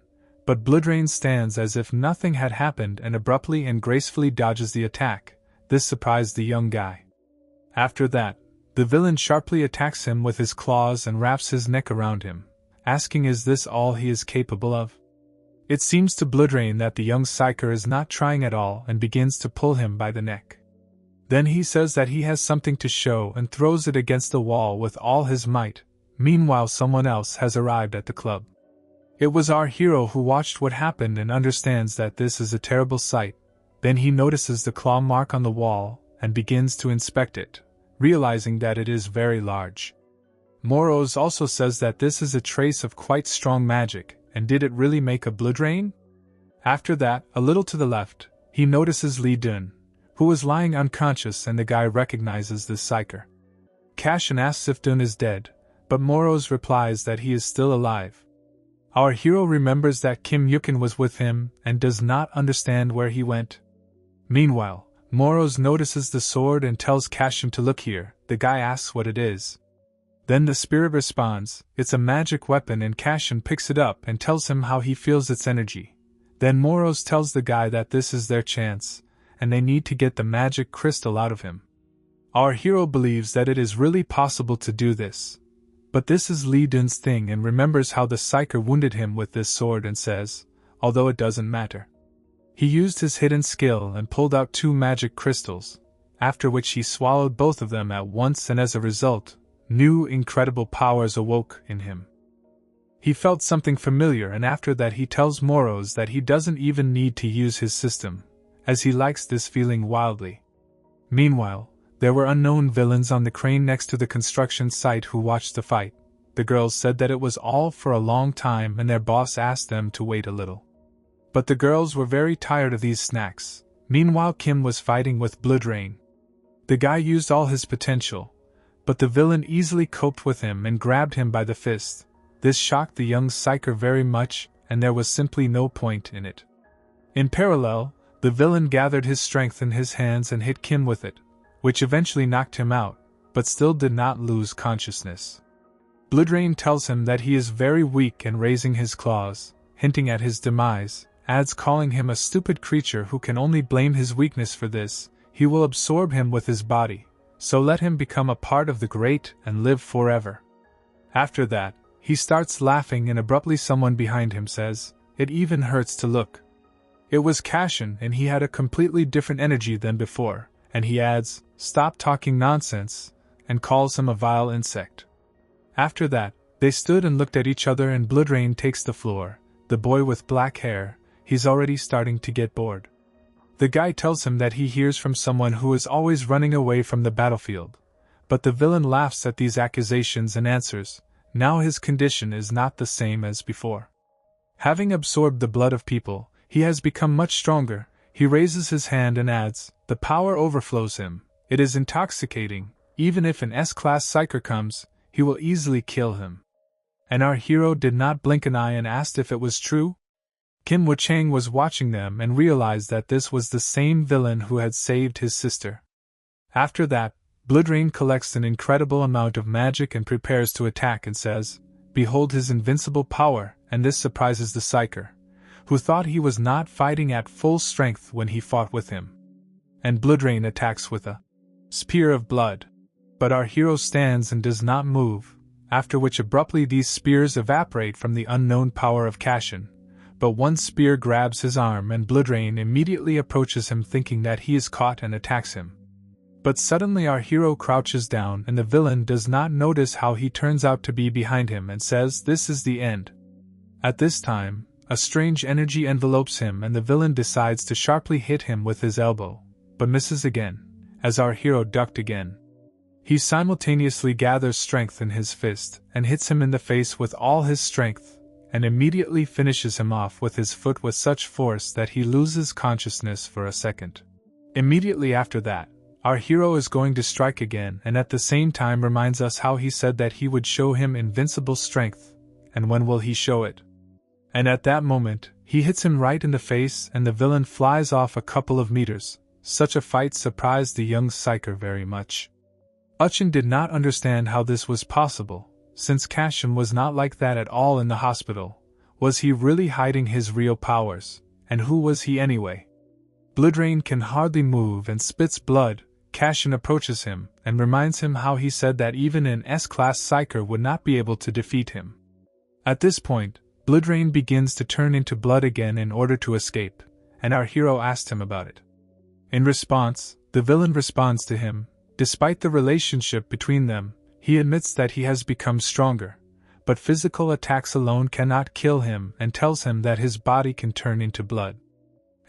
But Bloodrain stands as if nothing had happened and abruptly and gracefully dodges the attack. This surprised the young guy. After that, the villain sharply attacks him with his claws and wraps his neck around him, asking is this all he is capable of? It seems to Bloodrain that the young psycher is not trying at all and begins to pull him by the neck. Then he says that he has something to show and throws it against the wall with all his might. Meanwhile, someone else has arrived at the club. It was our hero who watched what happened and understands that this is a terrible sight. Then he notices the claw mark on the wall and begins to inspect it, realizing that it is very large. Moros also says that this is a trace of quite strong magic, and did it really make a Bloodrain? After that, a little to the left, he notices Li Dun, who was lying unconscious, and the guy recognizes this psycher. Cashin asks if Dun is dead, but Moros replies that he is still alive. Our hero remembers that Kim Yukin was with him and does not understand where he went. Meanwhile, Moros notices the sword and tells Cashin to look here. The guy asks what it is. Then the spirit responds, it's a magic weapon, and Cashin picks it up and tells him how he feels its energy. Then Moros tells the guy that this is their chance, and they need to get the magic crystal out of him. Our hero believes that it is really possible to do this, But this is Li Dun's thing and remembers how the psyker wounded him with this sword and says, although it doesn't matter. He used his hidden skill and pulled out 2 magic crystals, after which he swallowed both of them at once, and as a result, new incredible powers awoke in him. He felt something familiar, and after that he tells Moros that he doesn't even need to use his system, as he likes this feeling wildly. Meanwhile, there were unknown villains on the crane next to the construction site who watched the fight. The girls said that it was all for a long time and their boss asked them to wait a little. But the girls were very tired of these snacks. Meanwhile, Kim was fighting with Bloodrain. The guy used all his potential, but the villain easily coped with him and grabbed him by the fist. This shocked the young psyker very much, and there was simply no point in it. In parallel, the villain gathered his strength in his hands and hit Kim with it, which eventually knocked him out, but still did not lose consciousness. Bloodrain tells him that he is very weak and raising his claws, hinting at his demise, adds calling him a stupid creature who can only blame his weakness for this. He will absorb him with his body, so let him become a part of the great and live forever. After that, he starts laughing and abruptly someone behind him says, "It even hurts to look." It was Cashin and he had a completely different energy than before, and he adds, "Stop talking nonsense," and calls him a vile insect. After that, they stood and looked at each other and Bloodrain takes the floor. The boy with black hair, he's already starting to get bored. The guy tells him that he hears from someone who is always running away from the battlefield, but the villain laughs at these accusations and answers, now his condition is not the same as before. Having absorbed the blood of people, he has become much stronger. He raises his hand and adds, "The power overflows him, it is intoxicating, even if an S-class psyker comes, he will easily kill him." And our hero did not blink an eye and asked if it was true. Kim Woo-chang was watching them and realized that this was the same villain who had saved his sister. After that, Bloodrain collects an incredible amount of magic and prepares to attack and says, "Behold his invincible power," and this surprises the psyker, who thought he was not fighting at full strength when he fought with him. And Bloodrain attacks with a spear of blood. But our hero stands and does not move, after which abruptly these spears evaporate from the unknown power of Cashin. But one spear grabs his arm and Bloodrain immediately approaches him thinking that he is caught and attacks him. But suddenly our hero crouches down and the villain does not notice how he turns out to be behind him and says this is the end. At this time, a strange energy envelopes him and the villain decides to sharply hit him with his elbow, but misses again, as our hero ducked again. He simultaneously gathers strength in his fist and hits him in the face with all his strength, and immediately finishes him off with his foot with such force that he loses consciousness for a second. Immediately after that, our hero is going to strike again and at the same time reminds us how he said that he would show him invincible strength, and when will he show it? And at that moment, he hits him right in the face and the villain flies off a couple of meters. Such a fight surprised the young psyker very much. Uchin did not understand how this was possible, since Cashin was not like that at all in the hospital. Was he really hiding his real powers, and who was he anyway? Bloodrain can hardly move and spits blood. Cashin approaches him and reminds him how he said that even an S-class psyker would not be able to defeat him. At this point, Bloodrain begins to turn into blood again in order to escape, and our hero asked him about it. In response, the villain responds to him. Despite the relationship between them, he admits that he has become stronger, but physical attacks alone cannot kill him and tells him that his body can turn into blood.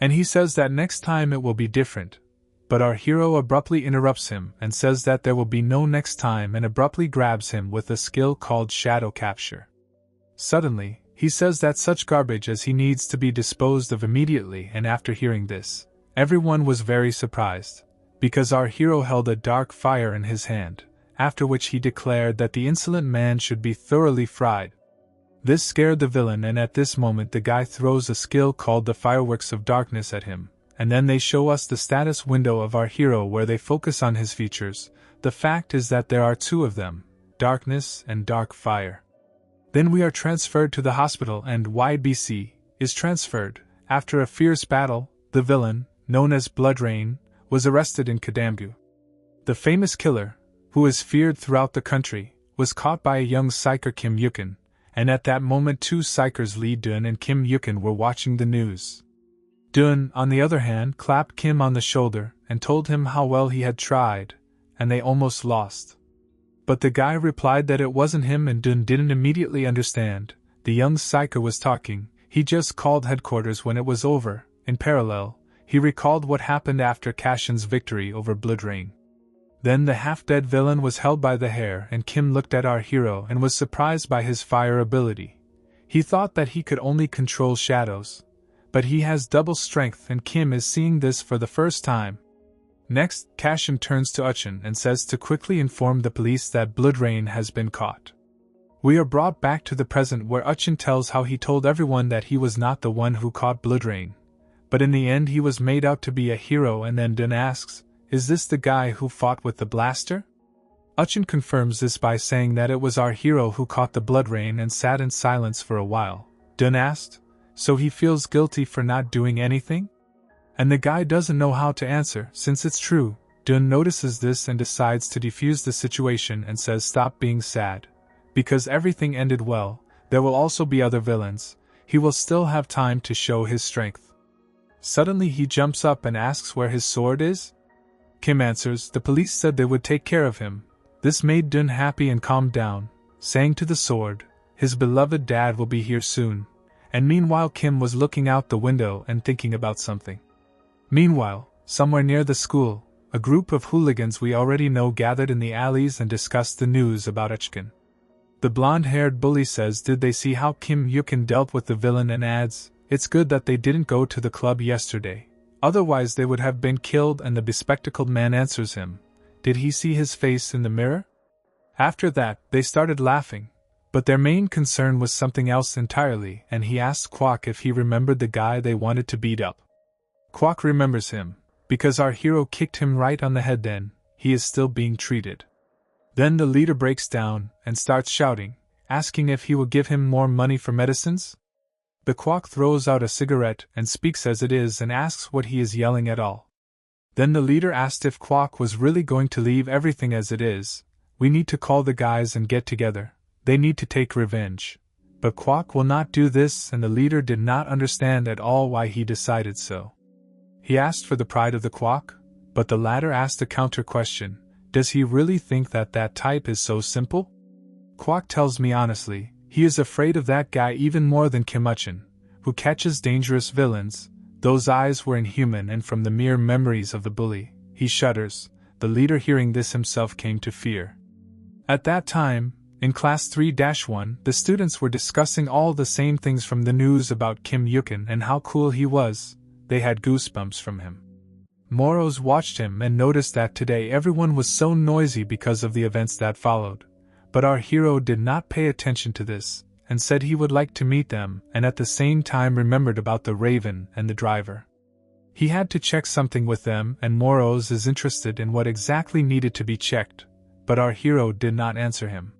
And he says that next time it will be different, but our hero abruptly interrupts him and says that there will be no next time and abruptly grabs him with a skill called shadow capture. Suddenly, he says that such garbage as he needs to be disposed of immediately, and after hearing this, everyone was very surprised, because our hero held a dark fire in his hand, after which he declared that the insolent man should be thoroughly fried. This scared the villain and at this moment the guy throws a skill called the Fireworks of Darkness at him, and then they show us the status window of our hero where they focus on his features. The fact is that there are 2 of them, Darkness and Dark Fire. Then we are transferred to the hospital and YBC is transferred. After a fierce battle, the villain, known as Bloodrain, was arrested in Kadamgu. The famous killer, who is feared throughout the country, was caught by a young psyker Kim Yukin, and at that moment two psychers Lee Dun and Kim Yukin were watching the news. Dun, on the other hand, clapped Kim on the shoulder and told him how well he had tried, and they almost lost. But the guy replied that it wasn't him, and Dun didn't immediately understand. The young psyker was talking, he just called headquarters when it was over. In parallel, he recalled what happened after Cashin's victory over Bloodrain. Then the half-dead villain was held by the hair, and Kim looked at our hero and was surprised by his fire ability. He thought that he could only control shadows, but he has double strength, and Kim is seeing this for the first time. Next, Cashin turns to Uchin and says to quickly inform the police that Bloodrain has been caught. We are brought back to the present, where Uchin tells how he told everyone that he was not the one who caught Bloodrain, but in the end he was made out to be a hero, and then Dun asks, "Is this the guy who fought with the blaster?" Uchin confirms this by saying that it was our hero who caught the Bloodrain and sat in silence for a while. Dun asked, "So he feels guilty for not doing anything?" And the guy doesn't know how to answer, since it's true. Dun notices this and decides to defuse the situation and says stop being sad. Because everything ended well, there will also be other villains, he will still have time to show his strength. Suddenly he jumps up and asks where his sword is. Kim answers, the police said they would take care of him. This made Dun happy and calmed down, saying to the sword, his beloved dad will be here soon. And meanwhile Kim was looking out the window and thinking about something. Meanwhile, somewhere near the school, a group of hooligans we already know gathered in the alleys and discussed the news about Uchkin. The blonde-haired bully says did they see how Kim Yukin dealt with the villain, and adds, it's good that they didn't go to the club yesterday, otherwise they would have been killed. And the bespectacled man answers him, did he see his face in the mirror? After that, they started laughing, but their main concern was something else entirely, and he asked Kwok if he remembered the guy they wanted to beat up. Kwok remembers him, because our hero kicked him right on the head then, he is still being treated. Then the leader breaks down and starts shouting, asking if he will give him more money for medicines? The Kwok throws out a cigarette and speaks as it is and asks what he is yelling at all. Then the leader asked if Kwok was really going to leave everything as it is. We need to call the guys and get together, they need to take revenge. But Kwok will not do this, and the leader did not understand at all why he decided so. He asked for the pride of the Kwok, but the latter asked a counter question, does he really think that that type is so simple? Kwok tells me honestly, he is afraid of that guy even more than Kim Uchin, who catches dangerous villains. Those eyes were inhuman, and from the mere memories of the bully, he shudders. The leader hearing this himself came to fear. At that time, in class 3-1, the students were discussing all the same things from the news about Kim Yukin and how cool he was. They had goosebumps from him. Moros watched him and noticed that today everyone was so noisy because of the events that followed. But our hero did not pay attention to this, and said he would like to meet them, and at the same time remembered about the raven and the driver. He had to check something with them, and Moros is interested in what exactly needed to be checked, but our hero did not answer him.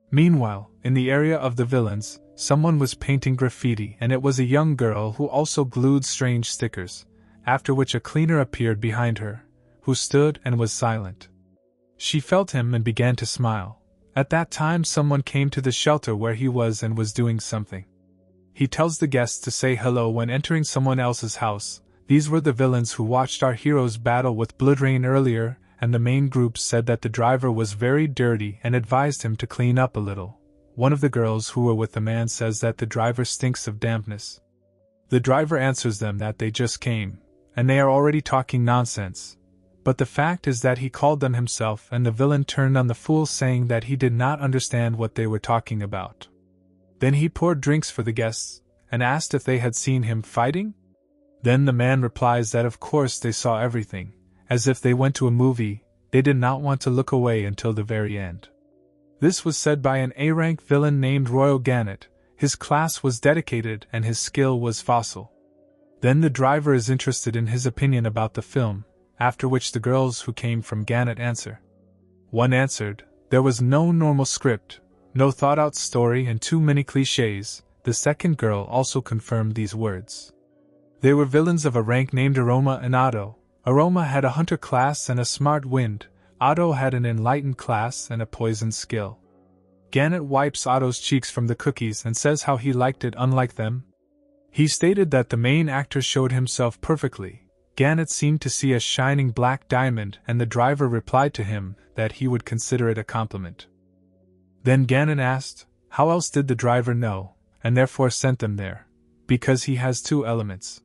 Meanwhile, in the area of the villains, someone was painting graffiti, and it was a young girl who also glued strange stickers, after which a cleaner appeared behind her, who stood and was silent. She felt him and began to smile. At that time someone came to the shelter where he was and was doing something. He tells the guests to say hello when entering someone else's house. These were the villains who watched our hero's battle with Bloodrain earlier, and the main group said that the driver was very dirty and advised him to clean up a little. One of the girls who were with the man says that the driver stinks of dampness. The driver answers them that they just came, and they are already talking nonsense. But the fact is that he called them himself, and the villain turned on the fool saying that he did not understand what they were talking about. Then he poured drinks for the guests, and asked if they had seen him fighting? Then the man replies that of course they saw everything, as if they went to a movie. They did not want to look away until the very end. This was said by an A-rank villain named Royal Gannet. His class was dedicated and his skill was fossil. Then the driver is interested in his opinion about the film, after which the girls who came from Gannet answer. One answered, there was no normal script, no thought-out story, and too many clichés. The second girl also confirmed these words. They were villains of a rank named Aroma and Otto. Aroma had a hunter class and a smart wind. Otto had an enlightened class and a poison skill. Gannett wipes Otto's cheeks from the cookies and says how he liked it unlike them. He stated that the main actor showed himself perfectly. Gannett seemed to see a shining black diamond, and the driver replied to him that he would consider it a compliment. Then Gannett asked, how else did the driver know, and therefore sent them there? Because he has 2 elements.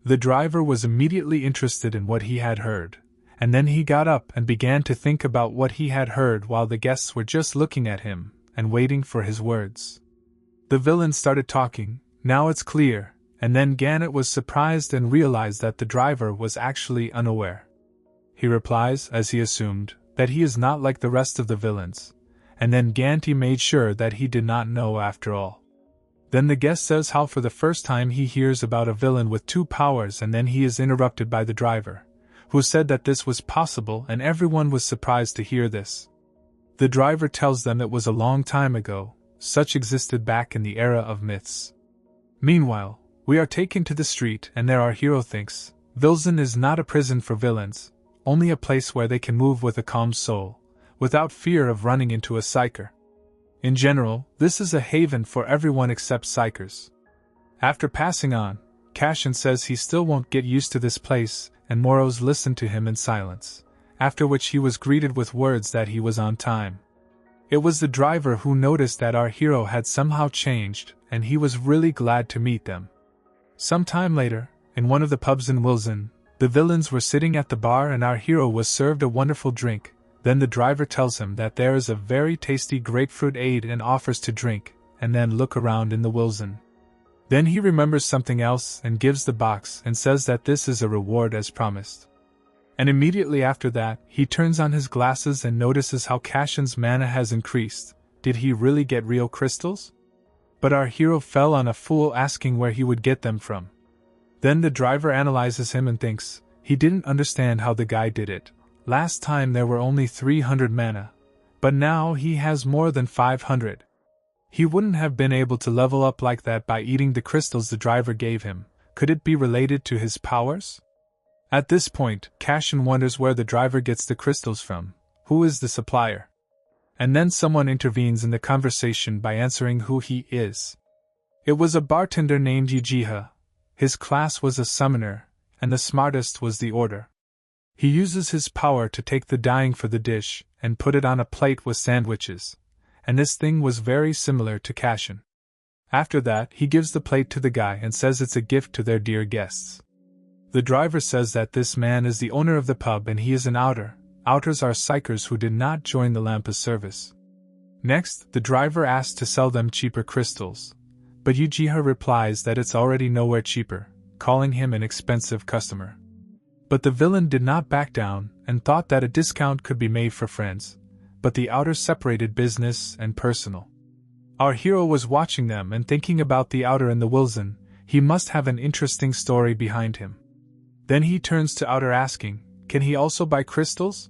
The driver was immediately interested in what he had heard, and then he got up and began to think about what he had heard while the guests were just looking at him and waiting for his words. The villain started talking, now it's clear, and then Gannett was surprised and realized that the driver was actually unaware. He replies, as he assumed, that he is not like the rest of the villains, and then Gannett made sure that he did not know after all. Then the guest says how for the first time he hears about a villain with 2 powers, and then he is interrupted by the driver, who said that this was possible, and everyone was surprised to hear this. The driver tells them it was a long time ago, such existed back in the era of myths. Meanwhile, we are taken to the street, and there our hero thinks, Vilzen is not a prison for villains, only a place where they can move with a calm soul, without fear of running into a psyker. In general, this is a haven for everyone except psychers. After passing on, Cashin says he still won't get used to this place, and Moros listened to him in silence, after which he was greeted with words that he was on time. It was the driver who noticed that our hero had somehow changed, and he was really glad to meet them. Some time later, in one of the pubs in Wilson, the villains were sitting at the bar and our hero was served a wonderful drink. Then the driver tells him that there is a very tasty grapefruit aid and offers to drink, and then look around in the Wilson. Then he remembers something else and gives the box and says that this is a reward as promised. And immediately after that, he turns on his glasses and notices how Cashin's mana has increased. Did he really get real crystals? But our hero fell on a fool asking where he would get them from. Then the driver analyzes him and thinks, he didn't understand how the guy did it. Last time there were only 300 mana, but now he has more than 500. He wouldn't have been able to level up like that by eating the crystals the driver gave him. Could it be related to his powers? At this point, Cashin wonders where the driver gets the crystals from. Who is the supplier? And then someone intervenes in the conversation by answering who he is. It was a bartender named Ujiha. His class was a summoner, and the smartest was the order. He uses his power to take the dyeing for the dish and put it on a plate with sandwiches, and this thing was very similar to Cashin. After that, he gives the plate to the guy and says it's a gift to their dear guests. The driver says that this man is the owner of the pub and he is an outer. Outers are psychers who did not join the Lampas service. Next, the driver asks to sell them cheaper crystals, but Ujiha replies that it's already nowhere cheaper, calling him an expensive customer. But the villain did not back down, and thought that a discount could be made for friends, but the outer separated business and personal. Our hero was watching them and thinking about the outer and the Wilson. He must have an interesting story behind him. Then he turns to outer asking, can he also buy crystals?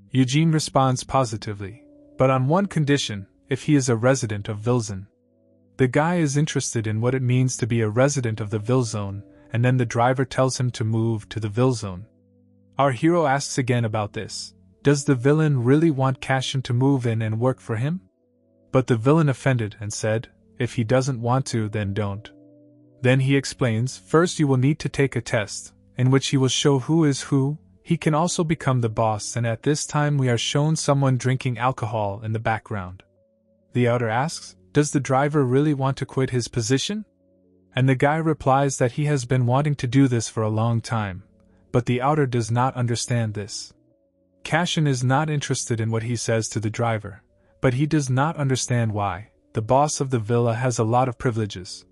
Eugene responds positively, but on one condition, if he is a resident of Vilzone. The guy is interested in what it means to be a resident of the Vilzone, and then the driver tells him to move to the Vilzone. Our hero asks again about this. Does the villain really want Cashin to move in and work for him? But the villain offended and said, if he doesn't want to, then don't. Then he explains, first you will need to take a test, in which he will show who is who. He can also become the boss, and at this time we are shown someone drinking alcohol in the background. The outer asks, does the driver really want to quit his position? And the guy replies that he has been wanting to do this for a long time, but the outer does not understand this. Cashin is not interested in what he says to the driver, but he does not understand why. The boss of the villa has a lot of privileges,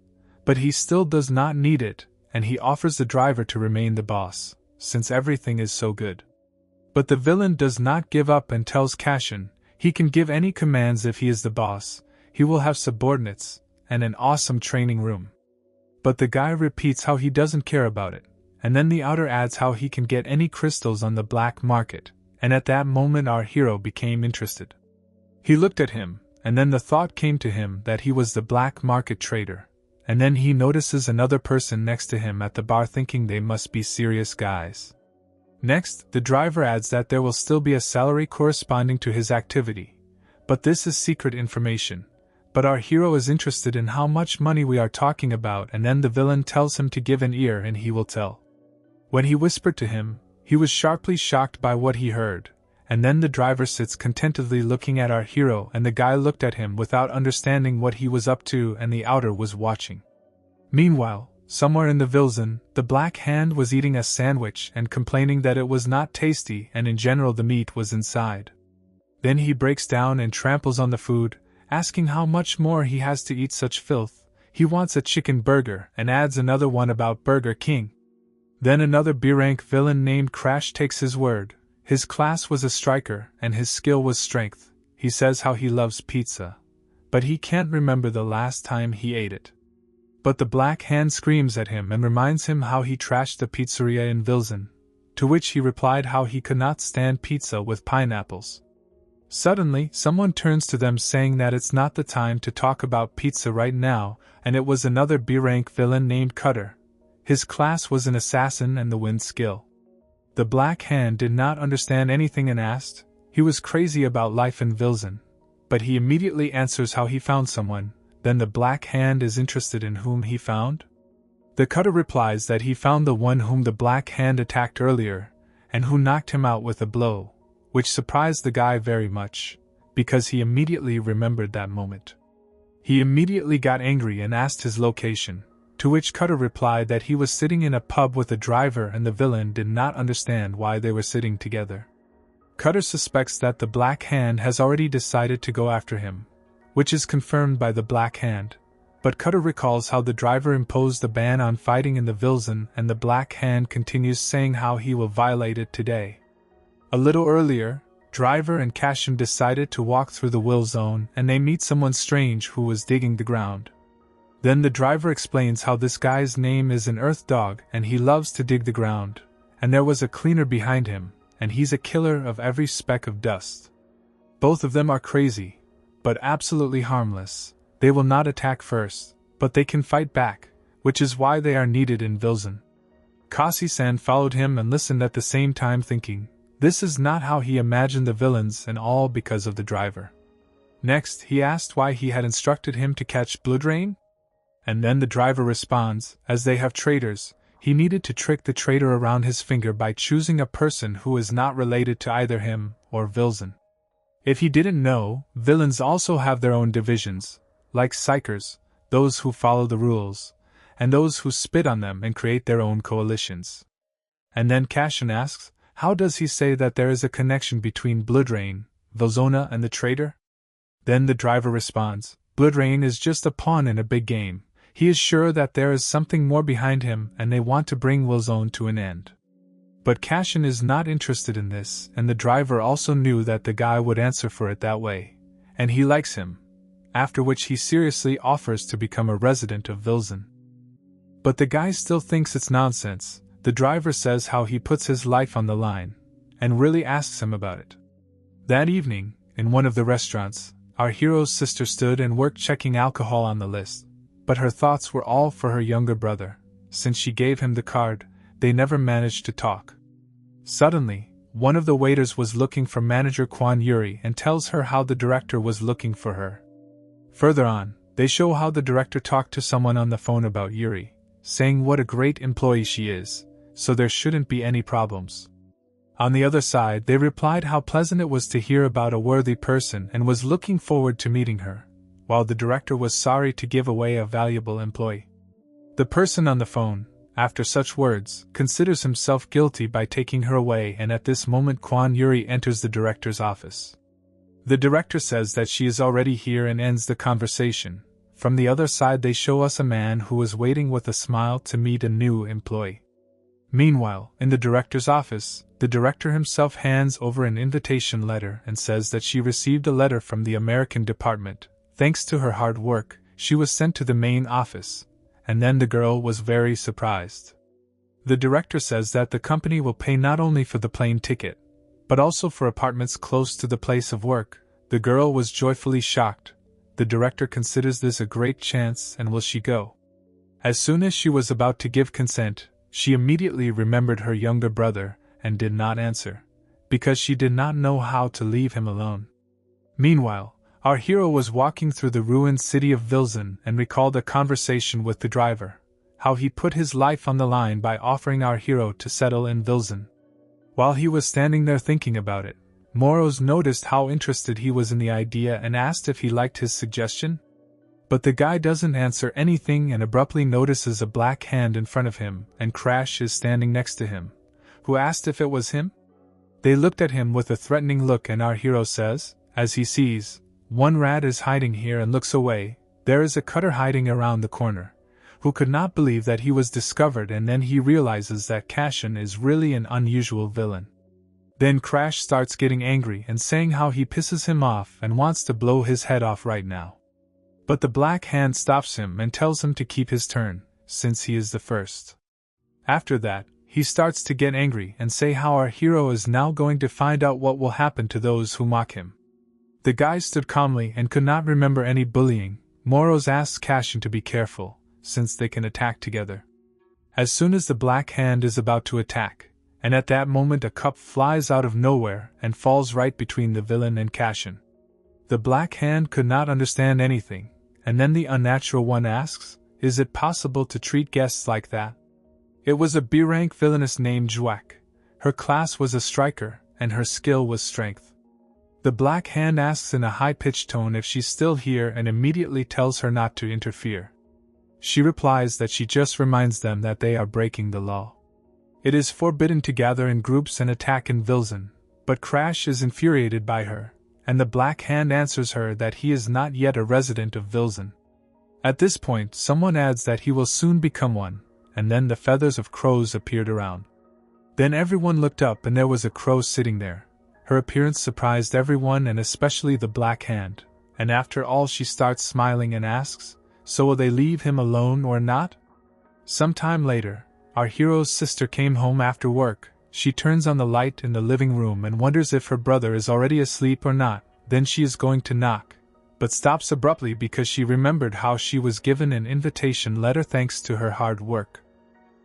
but he still does not need it, and he offers the driver to remain the boss, since everything is so good. But the villain does not give up and tells Cashin he can give any commands if he is the boss. He will have subordinates and an awesome training room. But the guy repeats how he doesn't care about it, and then the outer adds how he can get any crystals on the black market, and at that moment our hero became interested. He looked at him, and then the thought came to him that he was the black market trader, and then he notices another person next to him at the bar thinking they must be serious guys. Next, the driver adds that there will still be a salary corresponding to his activity, But this is secret information. But our hero is interested in how much money we are talking about, and then the villain tells him to give an ear and he will tell. When he whispered to him, he was sharply shocked by what he heard, and then the driver sits contentedly looking at our hero, and the guy looked at him without understanding what he was up to, and the outer was watching. Meanwhile, somewhere in the Vilzen, the Black Hand was eating a sandwich and complaining that it was not tasty and in general the meat was inside. Then he breaks down and tramples on the food, asking how much more he has to eat such filth. He wants a chicken burger and adds another one about Burger King. Then another B-rank villain named Crash takes his word. His class was a striker and his skill was strength. He says how he loves pizza, but he can't remember the last time he ate it. But the Black Hand screams at him and reminds him how he trashed the pizzeria in Vilzen, to which he replied how he could not stand pizza with pineapples. Suddenly, someone turns to them saying that it's not the time to talk about pizza right now, and it was another B-rank villain named Cutter. His class was an assassin and the wind skill. The Black Hand did not understand anything and asked. He was crazy about life in Vilzen, but he immediately answers how he found someone. Then the Black Hand is interested in whom he found. The Cutter replies that he found the one whom the Black Hand attacked earlier, and who knocked him out with a blow, which surprised the guy very much, because he immediately remembered that moment. He immediately got angry and asked his location, to which Cutter replied that he was sitting in a pub with a driver and the villain did not understand why they were sitting together. Cutter suspects that the Black Hand has already decided to go after him, which is confirmed by the Black Hand, but Cutter recalls how the driver imposed a ban on fighting in the Vilzen and the Black Hand continues saying how he will violate it today. A little earlier, Driver and Cashin decided to walk through the Will Zone and they meet someone strange who was digging the ground. Then the driver explains how this guy's name is an earth dog and he loves to dig the ground, and there was a cleaner behind him, and he's a killer of every speck of dust. Both of them are crazy, but absolutely harmless. They will not attack first, but they can fight back, which is why they are needed in Vilzen. Kasi-san followed him and listened at the same time thinking, this is not how he imagined the villains and all because of the driver. Next, he asked why he had instructed him to catch Bloodrain? And then the driver responds, as they have traitors, he needed to trick the traitor around his finger by choosing a person who is not related to either him or Vilzen. If he didn't know, villains also have their own divisions, like psychers, those who follow the rules, and those who spit on them and create their own coalitions. And then Cashin asks, how does he say that there is a connection between Bloodrain, Vilzona and the traitor? Then the driver responds, Bloodrain is just a pawn in a big game. He is sure that there is something more behind him and they want to bring Wilzone to an end. But Cashin is not interested in this, and the driver also knew that the guy would answer for it that way, and he likes him, after which he seriously offers to become a resident of Vilzen. But the guy still thinks it's nonsense. The driver says how he puts his life on the line, and really asks him about it. That evening, in one of the restaurants, our hero's sister stood and worked checking alcohol on the list, but her thoughts were all for her younger brother. Since she gave him the card, they never managed to talk. Suddenly, one of the waiters was looking for manager Kwan Yuri and tells her how the director was looking for her. Further on, they show how the director talked to someone on the phone about Yuri, saying what a great employee she is, so there shouldn't be any problems. On the other side, they replied how pleasant it was to hear about a worthy person and was looking forward to meeting her, while the director was sorry to give away a valuable employee. The person on the phone, after such words, considers himself guilty by taking her away, and at this moment Kwan Yuri enters the director's office. The director says that she is already here and ends the conversation. From the other side they show us a man who is waiting with a smile to meet a new employee. Meanwhile, in the director's office, the director himself hands over an invitation letter and says that she received a letter from the American department. Thanks to her hard work, she was sent to the main office, and then the girl was very surprised. The director says that the company will pay not only for the plane ticket, but also for apartments close to the place of work. The girl was joyfully shocked. The director considers this a great chance, and will she go? As soon as she was about to give consent, she immediately remembered her younger brother and did not answer, because she did not know how to leave him alone. Meanwhile, Our hero was walking through the ruined city of Vilzen and recalled a conversation with the driver, how he put his life on the line by offering our hero to settle in Vilzen. While he was standing there thinking about it, Moros noticed how interested he was in the idea and asked if he liked his suggestion. But the guy doesn't answer anything and abruptly notices a black hand in front of him, and Crash is standing next to him, who asked if it was him. They looked at him with a threatening look, and our hero says, as he sees, "One rat is hiding here," and looks away. There is a cutter hiding around the corner, who could not believe that he was discovered, and then he realizes that Cashin is really an unusual villain. Then Crash starts getting angry and saying how he pisses him off and wants to blow his head off right now. But the black hand stops him and tells him to keep his turn, since he is the first. After that, he starts to get angry and say how our hero is now going to find out what will happen to those who mock him. The guy stood calmly and could not remember any bullying. Moros asks Cashin to be careful, since they can attack together. As soon as the black hand is about to attack, and at that moment a cup flies out of nowhere and falls right between the villain and Cashin. The black hand could not understand anything, and then the unnatural one asks, "Is it possible to treat guests like that?" It was a B-rank villainess named Juak. Her class was a striker, and her skill was strength. The black hand asks in a high-pitched tone if she's still here and immediately tells her not to interfere. She replies that she just reminds them that they are breaking the law. It is forbidden to gather in groups and attack in Vilzen, but Crash is infuriated by her, and the black hand answers her that he is not yet a resident of Vilzen. At this point, someone adds that he will soon become one, and then the feathers of crows appeared around. Then everyone looked up and there was a crow sitting there. Her appearance surprised everyone and especially the black hand, and after all she starts smiling and asks, "So will they leave him alone or not?" Sometime later, our hero's sister came home after work. She turns on the light in the living room and wonders if her brother is already asleep or not. Then she is going to knock, but stops abruptly because she remembered how she was given an invitation letter thanks to her hard work.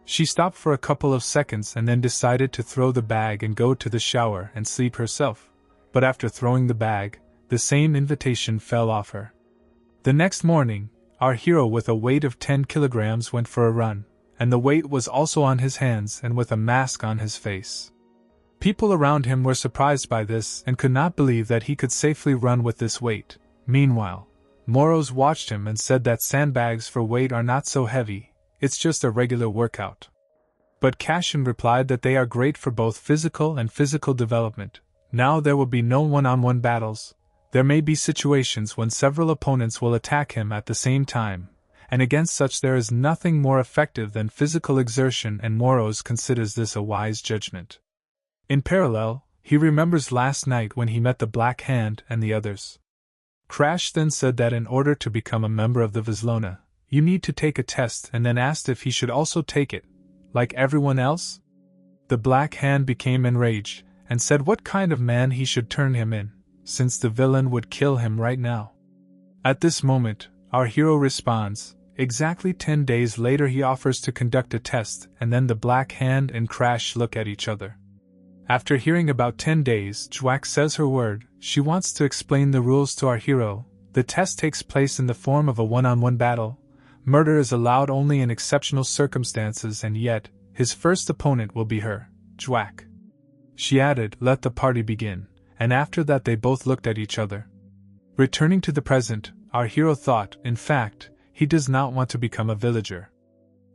She stopped for a couple of seconds and then decided to throw the bag and go to the shower and sleep herself, but after throwing the bag, the same invitation fell off her. The next morning, our hero with a weight of 10 kilograms went for a run, and the weight was also on his hands and with a mask on his face. People around him were surprised by this and could not believe that he could safely run with this weight. Meanwhile, Moros watched him and said that sandbags for weight are not so heavy, it's just a regular workout. But Cashin replied that they are great for both physical and physical development. Now there will be no one-on-one battles. There may be situations when several opponents will attack him at the same time, and against such there is nothing more effective than physical exertion, and Moros considers this a wise judgment. In parallel, he remembers last night when he met the Black Hand and the others. Crash then said that in order to become a member of the Vizlona, you need to take a test, and then asked if he should also take it, like everyone else. The Black Hand became enraged, and said what kind of man he should turn him in, since the villain would kill him right now. At this moment, our hero responds. Exactly 10 days later he offers to conduct a test, and then the Black Hand and Crash look at each other. After hearing about 10 days, Juak says her word. She wants to explain the rules to our hero. The test takes place in the form of a one-on-one battle. Murder is allowed only in exceptional circumstances, and yet, his first opponent will be her, Juak. She added, "Let the party begin," and after that they both looked at each other. Returning to the present, our hero thought, in fact, he does not want to become a villager.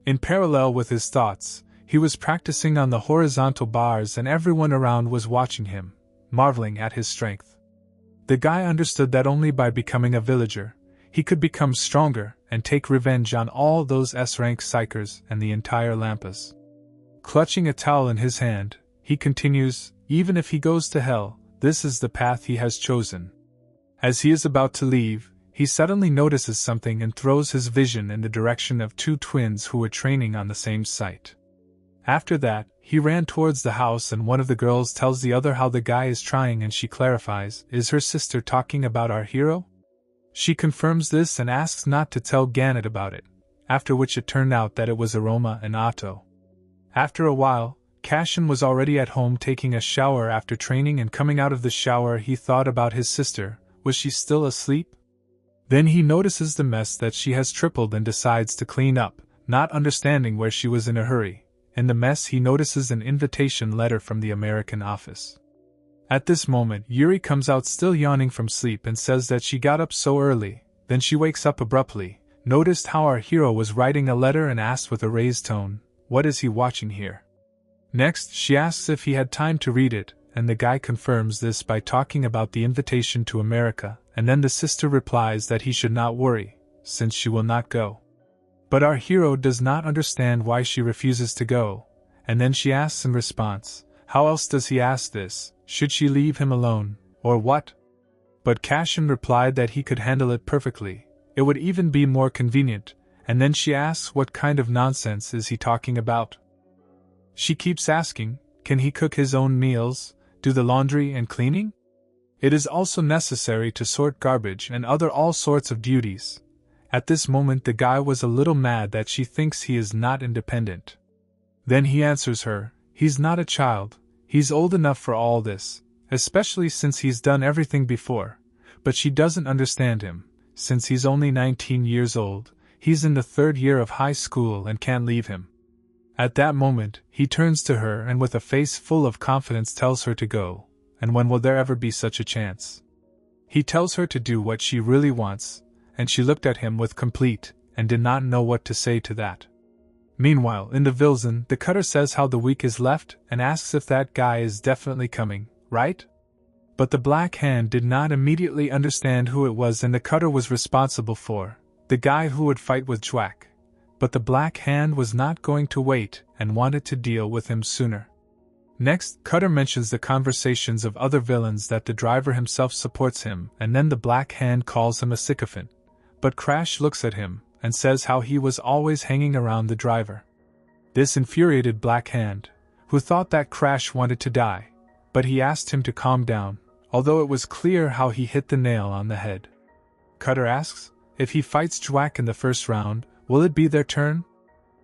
In parallel with his thoughts, he was practicing on the horizontal bars and everyone around was watching him, marveling at his strength. The guy understood that only by becoming a villager, he could become stronger and take revenge on all those S-rank psychers and the entire Lampas. Clutching a towel in his hand, he continues, even if he goes to hell, this is the path he has chosen. As he is about to leave, he suddenly notices something and throws his vision in the direction of two twins who were training on the same site. After that, he ran towards the house and one of the girls tells the other how the guy is trying and she clarifies, is her sister talking about our hero? She confirms this and asks not to tell Gannett about it, after which it turned out that it was Aroma and Otto. After a while, Cashin was already at home taking a shower after training, and coming out of the shower he thought about his sister, Was she still asleep? Then he notices the mess that she has tripled and decides to clean up, not understanding where she was in a hurry. In the mess he notices an invitation letter from the American office. At this moment Yuri comes out still yawning from sleep and says that she got up so early. Then she wakes up abruptly, noticed how our hero was writing a letter and asked with a raised tone, "What is he watching here?" Next, she asks if he had time to read it, and the guy confirms this by talking about the invitation to America, and then the sister replies that he should not worry, since she will not go. But our hero does not understand why she refuses to go, and then she asks in response, how else does he ask this, should she leave him alone, or what? But Cashin replied that he could handle it perfectly, it would even be more convenient, and then she asks what kind of nonsense is he talking about. She keeps asking, can he cook his own meals, do the laundry and cleaning? It is also necessary to sort garbage and other all sorts of duties. At this moment the guy was a little mad that she thinks he is not independent. Then he answers her, he's not a child, he's old enough for all this, especially since he's done everything before, but she doesn't understand him, since he's only 19 years old, he's in the 3rd year of high school and can't leave him. At that moment, he turns to her and with a face full of confidence tells her to go, and when will there ever be such a chance? He tells her to do what she really wants, and she looked at him with complete, and did not know what to say to that. Meanwhile, in the Vilzen, the cutter says how the week is left and asks if that guy is definitely coming, right? But the Black Hand did not immediately understand who it was and the cutter was responsible for, the guy who would fight with Jwack. But the Black Hand was not going to wait and wanted to deal with him sooner. Next, Cutter mentions the conversations of other villains that the driver himself supports him, and then the Black Hand calls him a sycophant. But Crash looks at him and says how he was always hanging around the driver. This infuriated Black Hand, who thought that Crash wanted to die, but he asked him to calm down, although it was clear how he hit the nail on the head. Cutter asks, if he fights Jwack in the first round, will it be their turn?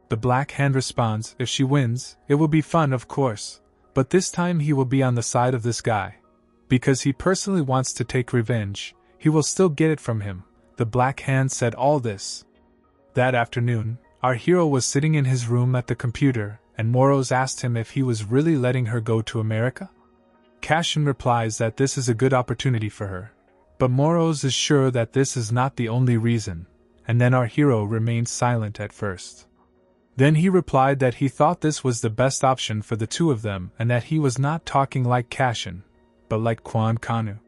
The Black Hand responds, if she wins, it will be fun of course, but this time he will be on the side of this guy. Because he personally wants to take revenge, he will still get it from him. The Black Hand said all this. That afternoon, our hero was sitting in his room at the computer, and Moros asked him if he was really letting her go to America. Cashin replies that this is a good opportunity for her, but Moros is sure that this is not the only reason. And then our hero remained silent at first. Then he replied that he thought this was the best option for the two of them and that he was not talking like Cashin, but like Quan Kanu.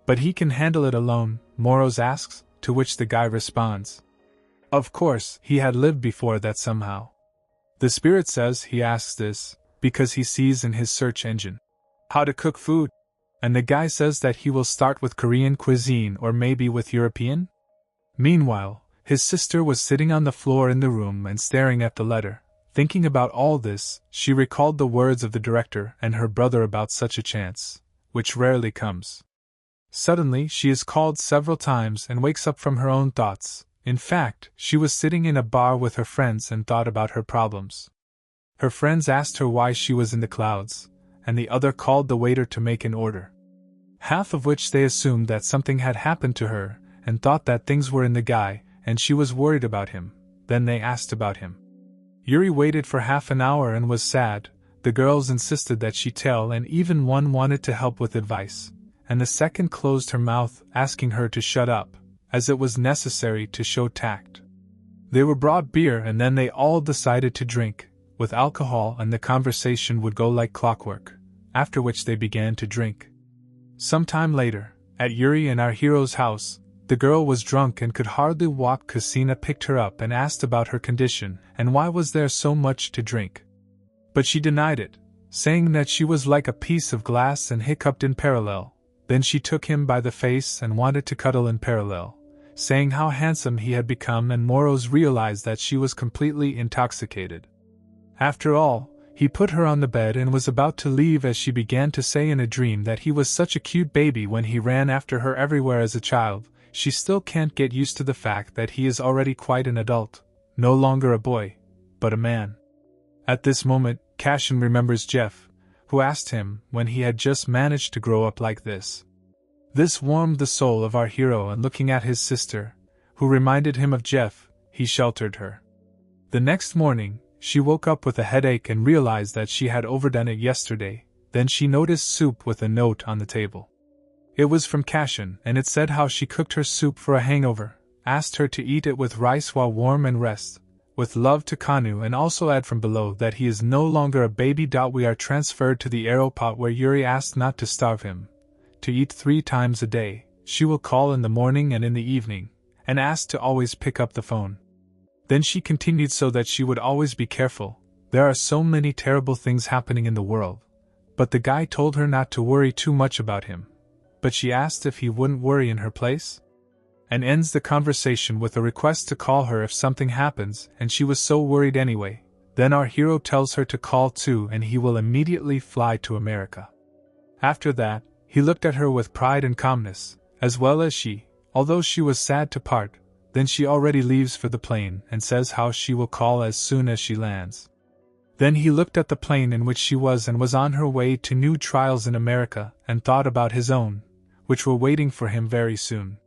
But he can handle it alone, Moros asks, to which the guy responds. Of course, he had lived before that somehow. The spirit says he asks this because he sees in his search engine how to cook food, and the guy says that he will start with Korean cuisine or maybe with European. Meanwhile, his sister was sitting on the floor in the room and staring at the letter. Thinking about all this, she recalled the words of the director and her brother about such a chance, which rarely comes. Suddenly, she is called several times and wakes up from her own thoughts. In fact, she was sitting in a bar with her friends and thought about her problems. Her friends asked her why she was in the clouds, and the other called the waiter to make an order. Half of which they assumed that something had happened to her, and thought that things were in the guy, and she was worried about him. Then they asked about him. Yuri waited for half an hour and was sad. The girls insisted that she tell, and even one wanted to help with advice, and the second closed her mouth, asking her to shut up, as it was necessary to show tact. They were brought beer and then they all decided to drink, with alcohol, and the conversation would go like clockwork, after which they began to drink. Some time later, at Yuri and our hero's house, the girl was drunk and could hardly walk. Kusina picked her up and asked about her condition and why was there so much to drink. But she denied it, saying that she was like a piece of glass and hiccuped in parallel. Then she took him by the face and wanted to cuddle in parallel, saying how handsome he had become, and Moros realized that she was completely intoxicated. After all, he put her on the bed and was about to leave as she began to say in a dream that he was such a cute baby when he ran after her everywhere as a child. She still can't get used to the fact that he is already quite an adult, no longer a boy, but a man. At this moment, Cashin remembers Jeff, who asked him when he had just managed to grow up like this. This warmed the soul of our hero, and looking at his sister, who reminded him of Jeff, he sheltered her. The next morning, she woke up with a headache and realized that she had overdone it yesterday. Then she noticed soup with a note on the table. It was from Cashin, and it said how she cooked her soup for a hangover, asked her to eat it with rice while warm and rest. With love to Kanu, and also add from below that he is no longer a baby. We are transferred to the arrow pot where Yuri asked not to starve him, to eat 3 times a day. She will call in the morning and in the evening, and asked to always pick up the phone. Then she continued so that she would always be careful. There are so many terrible things happening in the world. But the guy told her not to worry too much about him. But she asked if he wouldn't worry in her place, and ends the conversation with a request to call her if something happens, and she was so worried anyway. Then our hero tells her to call too, and he will immediately fly to America. After that, he looked at her with pride and calmness, as well as she, although she was sad to part. Then she already leaves for the plane and says how she will call as soon as she lands. Then he looked at the plane in which she was and was on her way to new trials in America, and thought about his own, which were waiting for him very soon.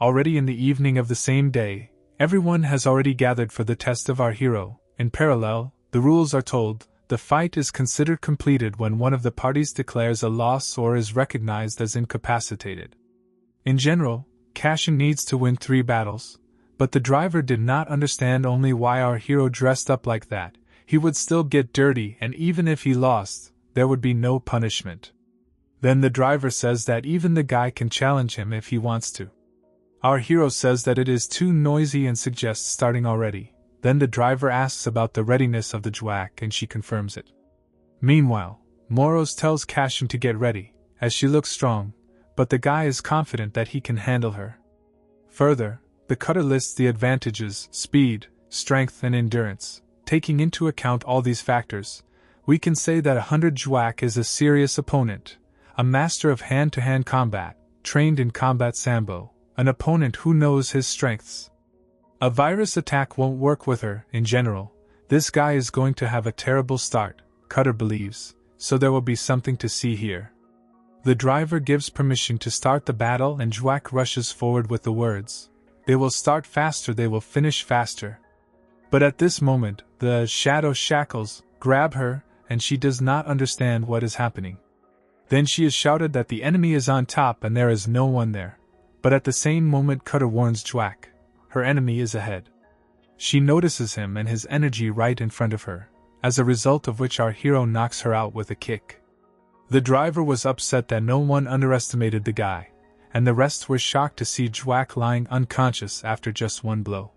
Already in the evening of the same day, everyone has already gathered for the test of our hero. In parallel, the rules are told. The fight is considered completed when one of the parties declares a loss or is recognized as incapacitated. In general, Cashin needs to win 3 battles, but the driver did not understand only why our hero dressed up like that. He would still get dirty, and even if he lost, there would be no punishment. Then the driver says that even the guy can challenge him if he wants to. Our hero says that it is too noisy and suggests starting already. Then the driver asks about the readiness of the Jwack, and she confirms it. Meanwhile, Moros tells Cashin to get ready, as she looks strong, but the guy is confident that he can handle her. Further, the cutter lists the advantages: speed, strength, and endurance. Taking into account all these factors, we can say that 100 Jwack is a serious opponent, a master of hand-to-hand combat, trained in combat sambo, an opponent who knows his strengths. A virus attack won't work with her. In general, this guy is going to have a terrible start, Cutter believes, so there will be something to see here. The driver gives permission to start the battle, and Jwack rushes forward with the words, "They will start faster, they will finish faster." But at this moment, the shadow shackles grab her, and she does not understand what is happening. Then she is shouted that the enemy is on top and there is no one there. But at the same moment, Cutter warns Jwack, her enemy is ahead. She notices him and his energy right in front of her, as a result of which our hero knocks her out with a kick. The driver was upset that no one underestimated the guy, and the rest were shocked to see Jwack lying unconscious after just one blow.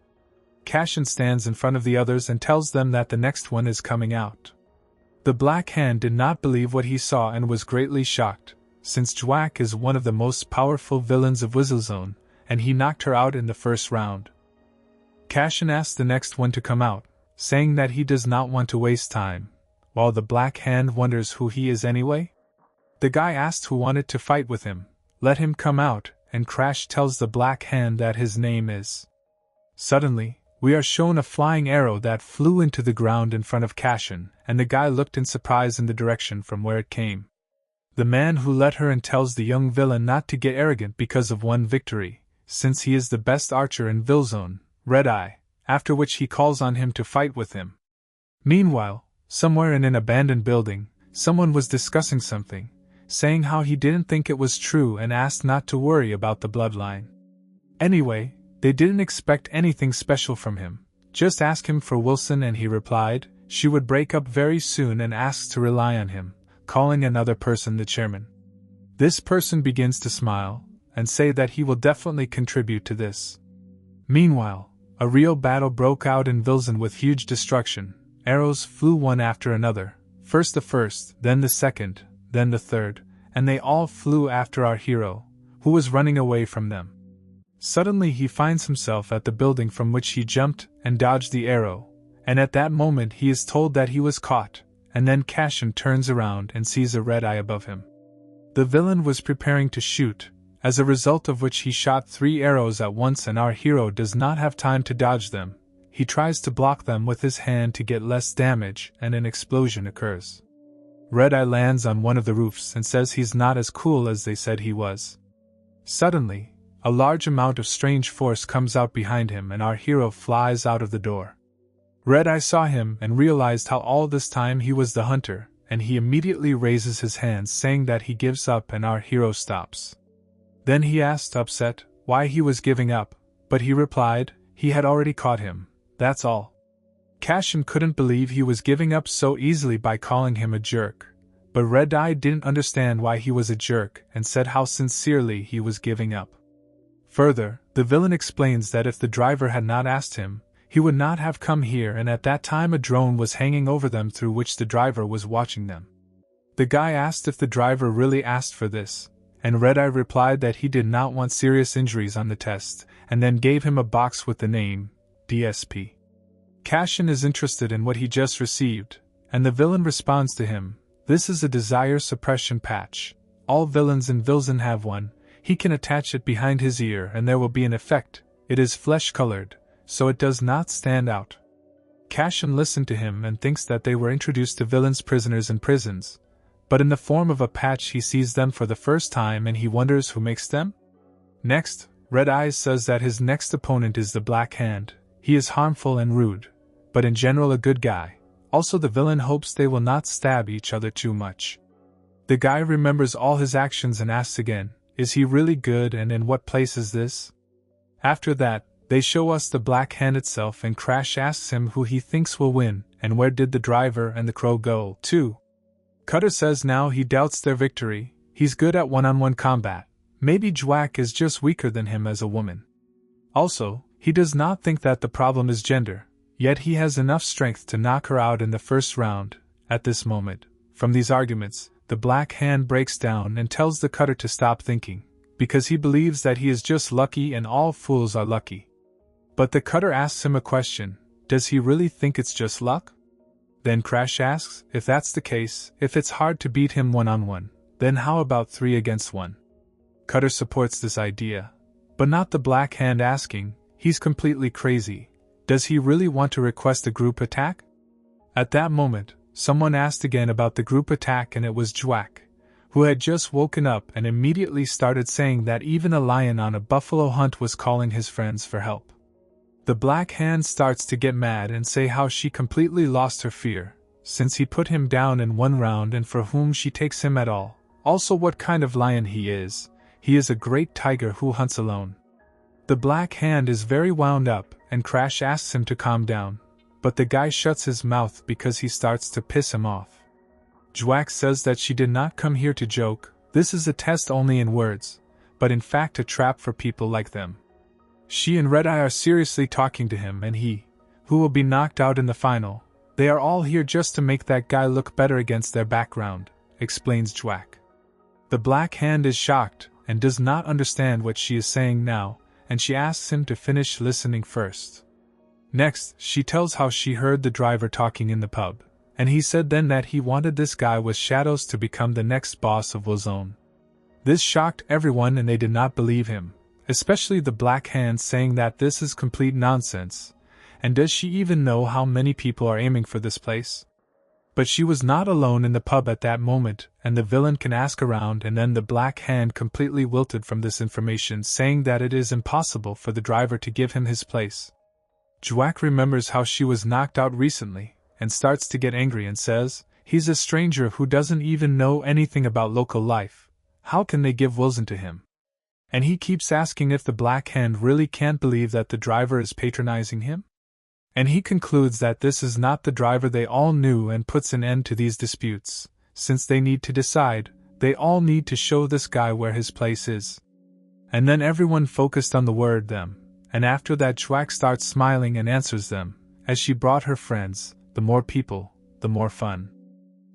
Cashin stands in front of the others and tells them that the next one is coming out. The Black Hand did not believe what he saw and was greatly shocked, since Jwack is one of the most powerful villains of Whistlezone, and he knocked her out in the first round. Cashin asked the next one to come out, saying that he does not want to waste time, while the Black Hand wonders who he is anyway. The guy asked who wanted to fight with him, let him come out, and Crash tells the Black Hand that his name is. Suddenly, we are shown a flying arrow that flew into the ground in front of Cashin, and the guy looked in surprise in the direction from where it came. The man who let her in tells the young villain not to get arrogant because of one victory, since he is the best archer in Villezone, Red Eye, after which he calls on him to fight with him. Meanwhile, somewhere in an abandoned building, someone was discussing something, saying how he didn't think it was true and asked not to worry about the bloodline. Anyway, they didn't expect anything special from him. Just ask him for Wilson, and he replied she would break up very soon and asks to rely on him, calling another person the chairman. This person begins to smile and say that he will definitely contribute to this. Meanwhile, a real battle broke out in Villezone with huge destruction. Arrows flew one after another, first the first, then the second, then the third, and they all flew after our hero, who was running away from them. Suddenly he finds himself at the building from which he jumped and dodged the arrow, and at that moment he is told that he was caught, and then Cashin turns around and sees a red eye above him. The villain was preparing to shoot, as a result of which he shot 3 arrows at once, and our hero does not have time to dodge them. He tries to block them with his hand to get less damage, and an explosion occurs. Red Eye lands on one of the roofs and says he's not as cool as they said he was. Suddenly, a large amount of strange force comes out behind him and our hero flies out of the door. Red Eye saw him and realized how all this time he was the hunter, and he immediately raises his hands saying that he gives up and our hero stops. Then he asked, upset, why he was giving up, but he replied, he had already caught him, that's all. Cashin couldn't believe he was giving up so easily by calling him a jerk, but Red Eye didn't understand why he was a jerk and said how sincerely he was giving up. Further, the villain explains that if the driver had not asked him, he would not have come here, and at that time a drone was hanging over them through which the driver was watching them. The guy asked if the driver really asked for this, and Red Eye replied that he did not want serious injuries on the test, and then gave him a box with the name, DSP. Cashin is interested in what he just received, and the villain responds to him, this is a desire suppression patch. All villains in Vilzen have one. He can attach it behind his ear and there will be an effect. It is flesh-colored, so it does not stand out. Cashin listened to him and thinks that they were introduced to villains' prisoners in prisons, but in the form of a patch he sees them for the first time and he wonders who makes them? Next, Red Eyes says that his next opponent is the Black Hand. He is harmful and rude, but in general a good guy. Also the villain hopes they will not stab each other too much. The guy remembers all his actions and asks again, is he really good and in what place is this? After that, they show us the Black Hand itself and Crash asks him who he thinks will win, and where did the driver and the crow go, too. Cutter says now he doubts their victory, he's good at one-on-one combat, maybe Jwack is just weaker than him as a woman. Also, he does not think that the problem is gender, yet he has enough strength to knock her out in the first round. At this moment, from these arguments, the Black Hand breaks down and tells the Cutter to stop thinking, because he believes that he is just lucky and all fools are lucky. But the Cutter asks him a question, does he really think it's just luck? Then Crash asks, if that's the case, if it's hard to beat him one-on-one, then how about 3 against 1? Cutter supports this idea, but not the Black Hand asking, he's completely crazy, does he really want to request a group attack? At that moment, someone asked again about the group attack and it was Jwack, who had just woken up and immediately started saying that even a lion on a buffalo hunt was calling his friends for help. The Black Hand starts to get mad and say how she completely lost her fear, since he put him down in 1 round and for whom she takes him at all, also what kind of lion he is a great tiger who hunts alone. The Black Hand is very wound up and Crash asks him to calm down, but the guy shuts his mouth because he starts to piss him off. Jwack says that she did not come here to joke, this is a test only in words, but in fact a trap for people like them. She and Red Eye are seriously talking to him and he, who will be knocked out in the final, they are all here just to make that guy look better against their background, explains Jwack. The Black Hand is shocked and does not understand what she is saying now, and she asks him to finish listening first. Next, she tells how she heard the driver talking in the pub, and he said then that he wanted this guy with shadows to become the next boss of Wilzone. This shocked everyone and they did not believe him, especially the Black Hand saying that this is complete nonsense, and does she even know how many people are aiming for this place? But she was not alone in the pub at that moment, and the villain can ask around and then the Black Hand completely wilted from this information saying that it is impossible for the driver to give him his place. Jwack remembers how she was knocked out recently, and starts to get angry and says, he's a stranger who doesn't even know anything about local life, how can they give Wilson to him? And he keeps asking if the Black Hand really can't believe that the driver is patronizing him? And he concludes that this is not the driver they all knew and puts an end to these disputes, since they need to decide, they all need to show this guy where his place is. And then everyone focused on the word them, and after that Jwack starts smiling and answers them, as she brought her friends, the more people, the more fun.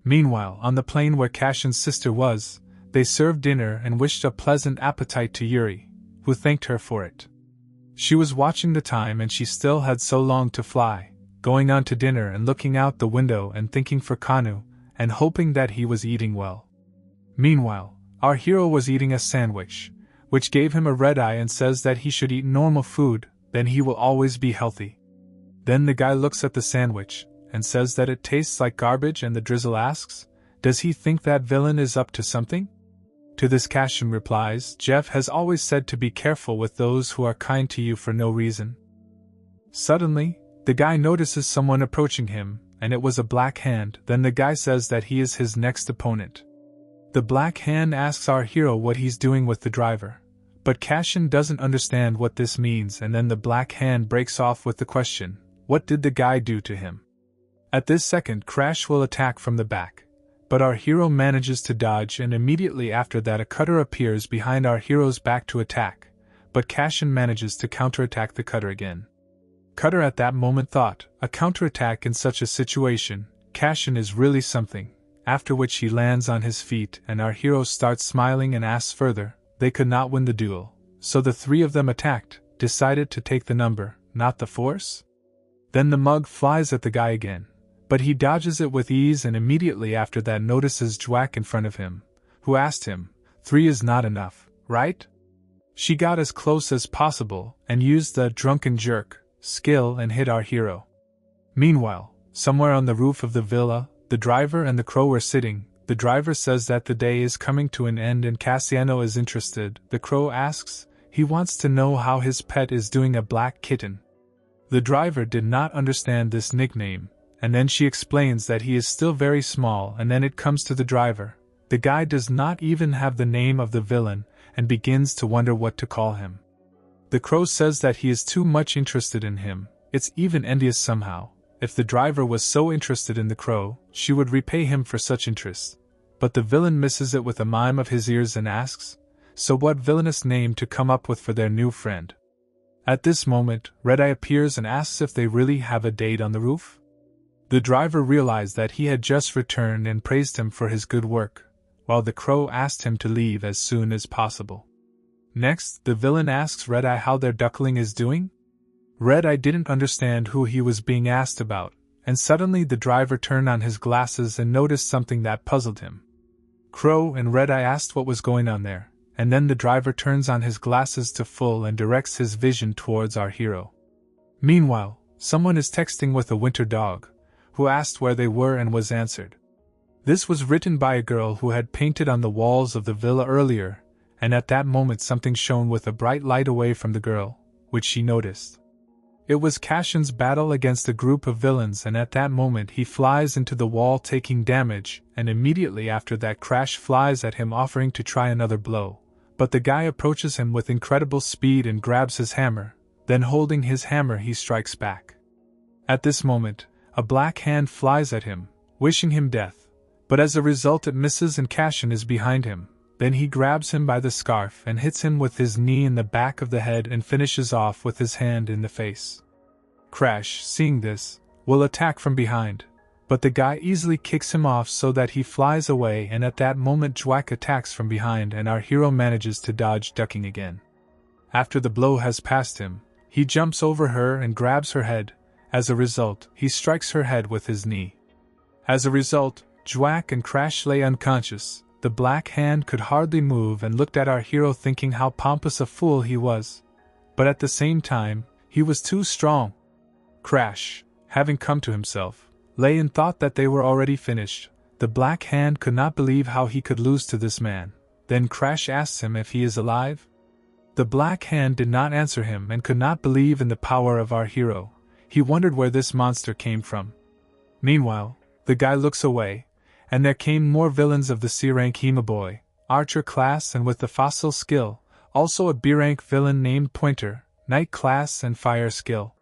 Meanwhile, on the plane where Cashin's sister was, they served dinner and wished a pleasant appetite to Yuri, who thanked her for it. She was watching the time and she still had so long to fly, going on to dinner and looking out the window and thinking for Kanu, and hoping that he was eating well. Meanwhile, our hero was eating a sandwich, which gave him a red eye and says that he should eat normal food, then he will always be healthy. Then the guy looks at the sandwich, and says that it tastes like garbage and the drizzle asks, does he think that villain is up to something? To this Cashin replies, Jeff has always said to be careful with those who are kind to you for no reason. Suddenly, the guy notices someone approaching him, and it was a black hand. Then the guy says that he is his next opponent. The black hand asks our hero what he's doing with the driver, but Cashin doesn't understand what this means, and then the black hand breaks off with the question, what did the guy do to him? At this second, Crash will attack from the back, but our hero manages to dodge, and immediately after that a cutter appears behind our hero's back to attack, but Cashin manages to counterattack the cutter again. Cutter at that moment thought, a counterattack in such a situation, Cashin is really something, after which he lands on his feet and our hero starts smiling and asks further. They could not win the duel, so the three of them attacked, decided to take the number, not the force? Then the mug flies at the guy again, but he dodges it with ease and immediately after that notices Jwack in front of him, who asked him, 3 is not enough, right? She got as close as possible and used the drunken jerk skill and hit our hero. Meanwhile, somewhere on the roof of the villa, the driver and the crow were sitting. The driver says that the day is coming to an end and Cassiano is interested. The crow asks, he wants to know how his pet is doing, a black kitten. The driver did not understand this nickname, and then she explains that he is still very small, and then it comes to the driver. The guy does not even have the name of the villain and begins to wonder what to call him. The crow says that he is too much interested in him. It's even envious somehow. If the driver was so interested in the crow, she would repay him for such interest. But the villain misses it with a mime of his ears and asks, so what villainous name to come up with for their new friend? At this moment, Red Eye appears and asks if they really have a date on the roof. The driver realized that he had just returned and praised him for his good work, while the crow asked him to leave as soon as possible. Next, the villain asks Red Eye how their duckling is doing. Red Eye didn't understand who he was being asked about, and suddenly the driver turned on his glasses and noticed something that puzzled him. Crow and Red Eye asked what was going on there, and then the driver turns on his glasses to full and directs his vision towards our hero. Meanwhile, someone is texting with a winter dog, who asked where they were and was answered. This was written by a girl who had painted on the walls of the villa earlier, and at that moment something shone with a bright light away from the girl, which she noticed. It was Cashin's battle against a group of villains, and at that moment he flies into the wall taking damage, and immediately after that Crash flies at him offering to try another blow, but the guy approaches him with incredible speed and grabs his hammer, then holding his hammer he strikes back. At this moment, a black hand flies at him, wishing him death, but as a result it misses and Cashin is behind him. Then he grabs him by the scarf and hits him with his knee in the back of the head and finishes off with his hand in the face. Crash, seeing this, will attack from behind, but the guy easily kicks him off so that he flies away, and at that moment Jwack attacks from behind and our hero manages to dodge, ducking again. After the blow has passed him, he jumps over her and grabs her head. As a result, he strikes her head with his knee. As a result, Jwack and Crash lay unconscious. The black hand could hardly move and looked at our hero thinking how pompous a fool he was. But at the same time, he was too strong. Crash, having come to himself, lay and thought that they were already finished. The black hand could not believe how he could lose to this man. Then Crash asks him if he is alive. The black hand did not answer him and could not believe in the power of our hero. He wondered where this monster came from. Meanwhile, the guy looks away, and there came more villains of the C-rank Hema-boy, Archer class and with the fossil skill, also a B-rank villain named Pointer, Knight class and Fire skill.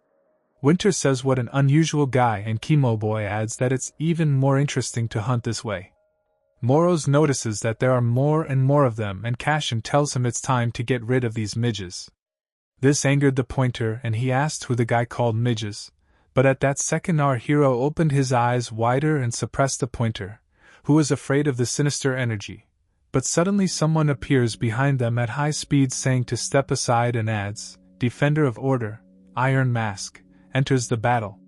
Winter says what an unusual guy, and Chemo-boy adds that it's even more interesting to hunt this way. Moros notices that there are more and more of them, and Cashin tells him it's time to get rid of these midges. This angered the Pointer and he asked who the guy called midges, but at that second our hero opened his eyes wider and suppressed the Pointer, who was afraid of the sinister energy. But suddenly someone appears behind them at high speed saying to step aside and adds, Defender of Order, Iron Mask, enters the battle.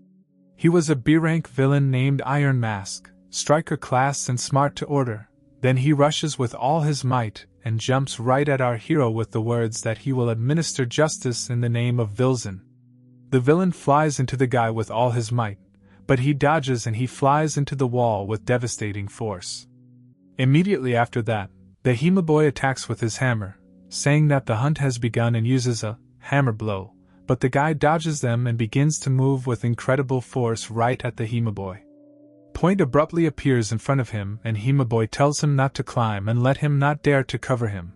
He was a B-rank villain named Iron Mask, Striker class and smart to order. Then he rushes with all his might and jumps right at our hero with the words that he will administer justice in the name of Vilzen. The villain flies into the guy with all his might, but he dodges and he flies into the wall with devastating force. Immediately after that, The Hima-boy attacks with his hammer, saying that the hunt has begun and uses a hammer blow, but the guy dodges them and begins to move with incredible force right at the Hima-boy. Point abruptly appears in front of him and Hima-boy tells him not to climb and let him not dare to cover him.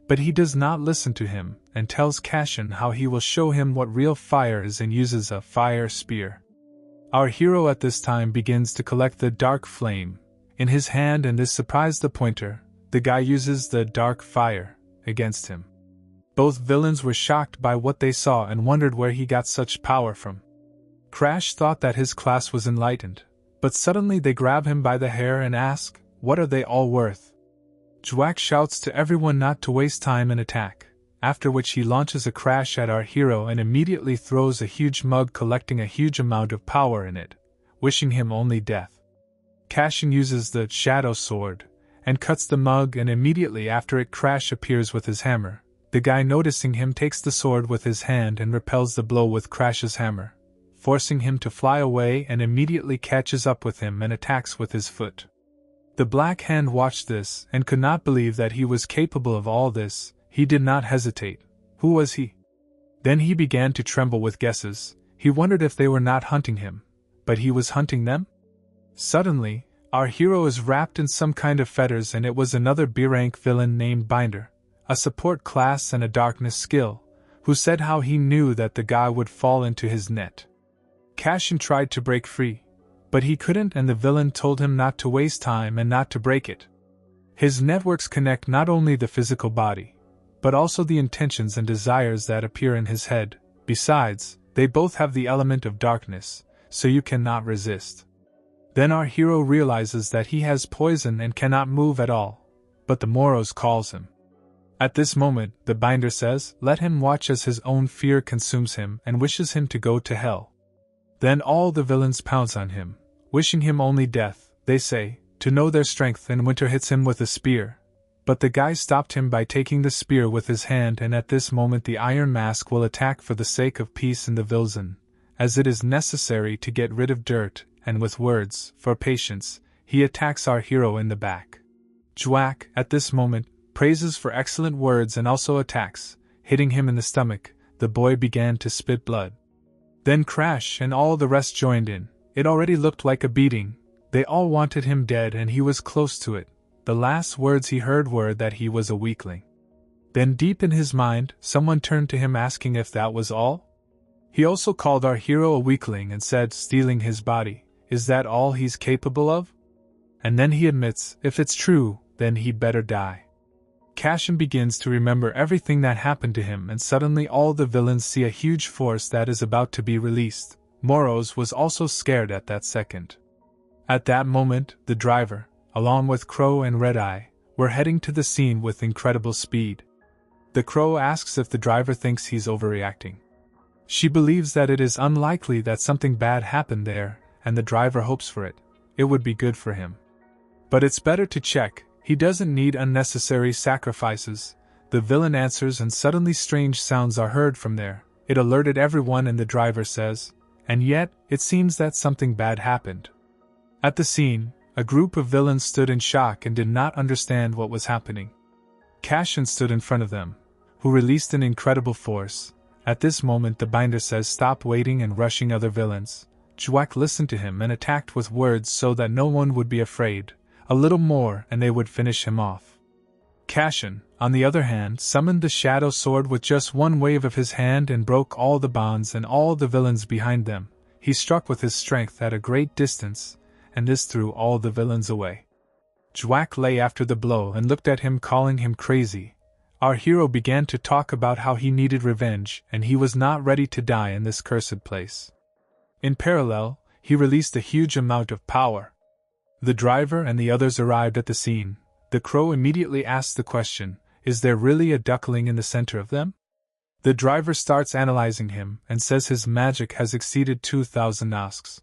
But he does not listen to him and tells Cashin how he will show him what real fire is and uses a fire spear. Our hero at this time begins to collect the dark flame in his hand, and this surprised the pointer. The guy uses the dark fire against him. Both villains were shocked by what they saw and wondered where he got such power from. Crash thought that his class was enlightened, but suddenly they grab him by the hair and ask, "What are they all worth?" Jwack shouts to everyone not to waste time and attack, after which he launches a crash at our hero and immediately throws a huge mug collecting a huge amount of power in it, wishing him only death. Cashin uses the shadow sword and cuts the mug, and immediately after it Crash appears with his hammer. The guy, noticing him, takes the sword with his hand and repels the blow with Crash's hammer, forcing him to fly away, and immediately catches up with him and attacks with his foot. The Black Hand watched this and could not believe that he was capable of all this. He did not hesitate. Who was he? Then he began to tremble with guesses. He wondered if they were not hunting him, but he was hunting them? Suddenly, our hero is wrapped in some kind of fetters, and it was another B-rank villain named Binder, a support class and a darkness skill, who said how he knew that the guy would fall into his net. Cashin tried to break free, but he couldn't, and the villain told him not to waste time and not to break it. His networks connect not only the physical body, but also the intentions and desires that appear in his head. Besides, they both have the element of darkness, so you cannot resist. Then our hero realizes that he has poison and cannot move at all, but the Moros calls him. At this moment, the Binder says, "Let him watch as his own fear consumes him and wishes him to go to hell." Then all the villains pounce on him, wishing him only death. They say, to know their strength, and Winter hits him with a spear. But the guy stopped him by taking the spear with his hand, and at this moment the Iron Mask will attack for the sake of peace in the Vilzan, as it is necessary to get rid of dirt, and with words, for patience, he attacks our hero in the back. Jwack, at this moment, praises for excellent words and also attacks, hitting him in the stomach. The boy began to spit blood. Then Crash and all the rest joined in. It already looked like a beating. They all wanted him dead, and he was close to it. The last words he heard were that he was a weakling. Then deep in his mind, someone turned to him asking if that was all? He also called our hero a weakling and said, stealing his body, is that all he's capable of? And then he admits, if it's true, then he'd better die. Cashin begins to remember everything that happened to him, and suddenly all the villains see a huge force that is about to be released. Moros was also scared at that second. At that moment, the driver, along with Crow and Red Eye, were heading to the scene with incredible speed. The Crow asks if the driver thinks he's overreacting. She believes that it is unlikely that something bad happened there, and the driver hopes for it. It would be good for him. But it's better to check. He doesn't need unnecessary sacrifices. The villain answers, and suddenly strange sounds are heard from there. It alerted everyone, and the driver says, and yet, it seems that something bad happened. At the scene, a group of villains stood in shock and did not understand what was happening. Cashin stood in front of them, who released an incredible force. At this moment the Binder says stop waiting and rushing other villains. Jwack listened to him and attacked with words so that no one would be afraid. A little more and they would finish him off. Cashin, on the other hand, summoned the shadow sword with just one wave of his hand and broke all the bonds and all the villains behind them. He struck with his strength at a great distance, and this threw all the villains away. Jwack lay after the blow and looked at him, calling him crazy. Our hero began to talk about how he needed revenge and he was not ready to die in this cursed place. In parallel, he released a huge amount of power. The driver and the others arrived at the scene. The Crow immediately asked the question, is there really a duckling in the center of them? The driver starts analyzing him and says his magic has exceeded 2,000 asks.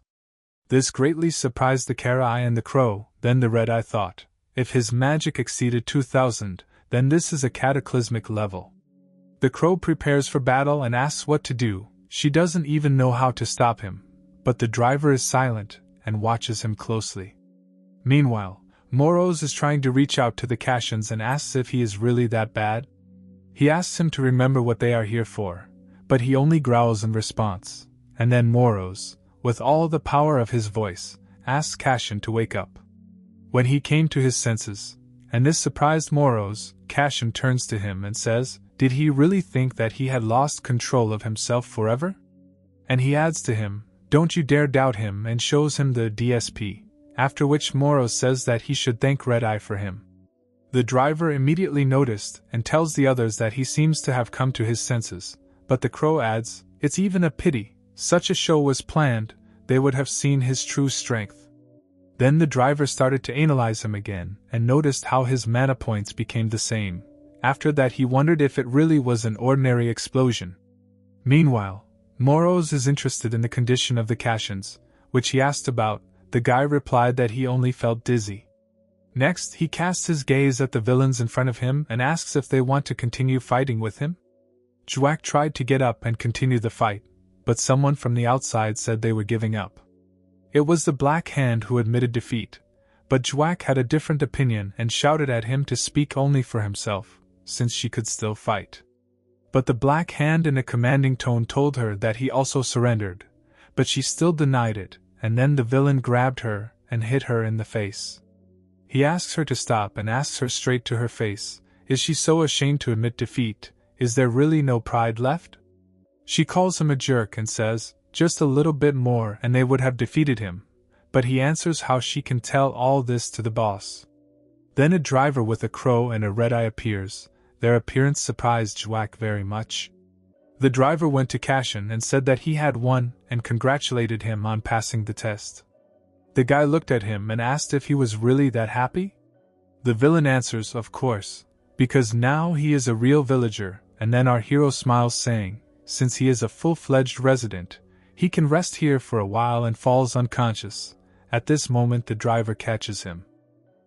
This greatly surprised the Kara-eye and the Crow. Then the Red-eye thought, if his magic exceeded 2,000, then this is a cataclysmic level. The Crow prepares for battle and asks what to do. She doesn't even know how to stop him, but the driver is silent and watches him closely. Meanwhile, Moros is trying to reach out to the Kashians and asks if he is really that bad. He asks him to remember what they are here for, but he only growls in response, and then Moros, with all the power of his voice, asks Kashian to wake up. When he came to his senses, and this surprised Moros, Kashian turns to him and says, did he really think that he had lost control of himself forever? And he adds to him, don't you dare doubt him, and shows him the DSP, after which Moros says that he should thank Red Eye for him. The driver immediately noticed and tells the others that he seems to have come to his senses, but the crow adds, it's even a pity, such a show was planned, they would have seen his true strength. Then the driver started to analyze him again and noticed how his mana points became the same. After that he wondered if it really was an ordinary explosion. Meanwhile, Moros is interested in the condition of the Kashians, which he asked about. The guy replied that he only felt dizzy. Next, he casts his gaze at the villains in front of him and asks if they want to continue fighting with him. Jwack tried to get up and continue the fight, but someone from the outside said they were giving up. It was the Black Hand who admitted defeat, but Jwack had a different opinion and shouted at him to speak only for himself, since she could still fight. But the Black Hand in a commanding tone told her that he also surrendered, but she still denied it, and then the villain grabbed her and hit her in the face. He asks her to stop and asks her straight to her face, is she so ashamed to admit defeat, is there really no pride left? She calls him a jerk and says, just a little bit more and they would have defeated him, but he answers how she can tell all this to the boss. Then a driver with a crow and a red eye appears. Their appearance surprised Jwack very much. The driver went to Kashian and said that he had won and congratulated him on passing the test. The guy looked at him and asked if he was really that happy. The villain answers, of course, because now he is a real villager, and then our hero smiles saying, since he is a full-fledged resident, he can rest here for a while and falls unconscious. At this moment the driver catches him.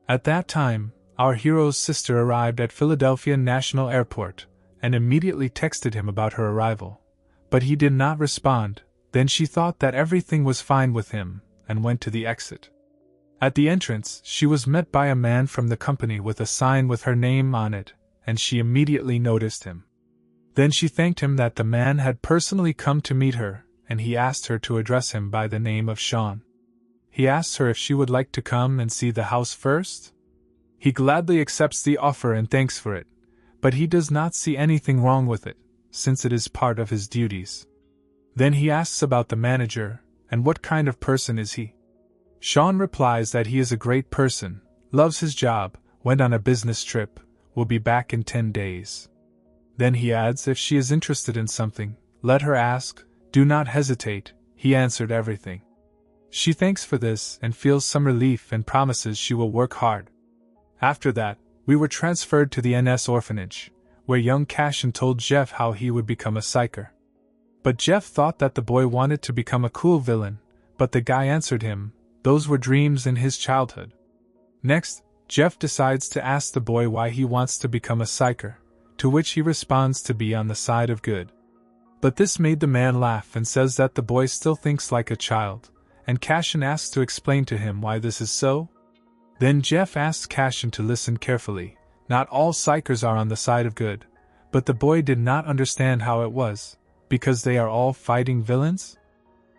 At that time, our hero's sister arrived at Philadelphia National Airport, and immediately texted him about her arrival. But he did not respond. Then she thought that everything was fine with him, and went to the exit. At the entrance, she was met by a man from the company with a sign with her name on it, and she immediately noticed him. Then she thanked him that the man had personally come to meet her, and he asked her to address him by the name of Sean. He asks her if she would like to come and see the house first. He gladly accepts the offer and thanks for it, but he does not see anything wrong with it, since it is part of his duties. Then he asks about the manager, and what kind of person is he? Sean replies that he is a great person, loves his job, went on a business trip, will be back in 10 days. Then he adds if she is interested in something, let her ask, do not hesitate, he answered everything. She thanks for this and feels some relief and promises she will work hard. After that, we were transferred to the NS orphanage, where young Kashian told Jeff how he would become a psyker. But Jeff thought that the boy wanted to become a cool villain, but the guy answered him, those were dreams in his childhood. Next, Jeff decides to ask the boy why he wants to become a psyker, to which he responds to be on the side of good. But this made the man laugh and says that the boy still thinks like a child, and Kashian asks to explain to him why this is so. Then Jeff asks Kashian to listen carefully. Not all psychers are on the side of good, but the boy did not understand how it was, because they are all fighting villains?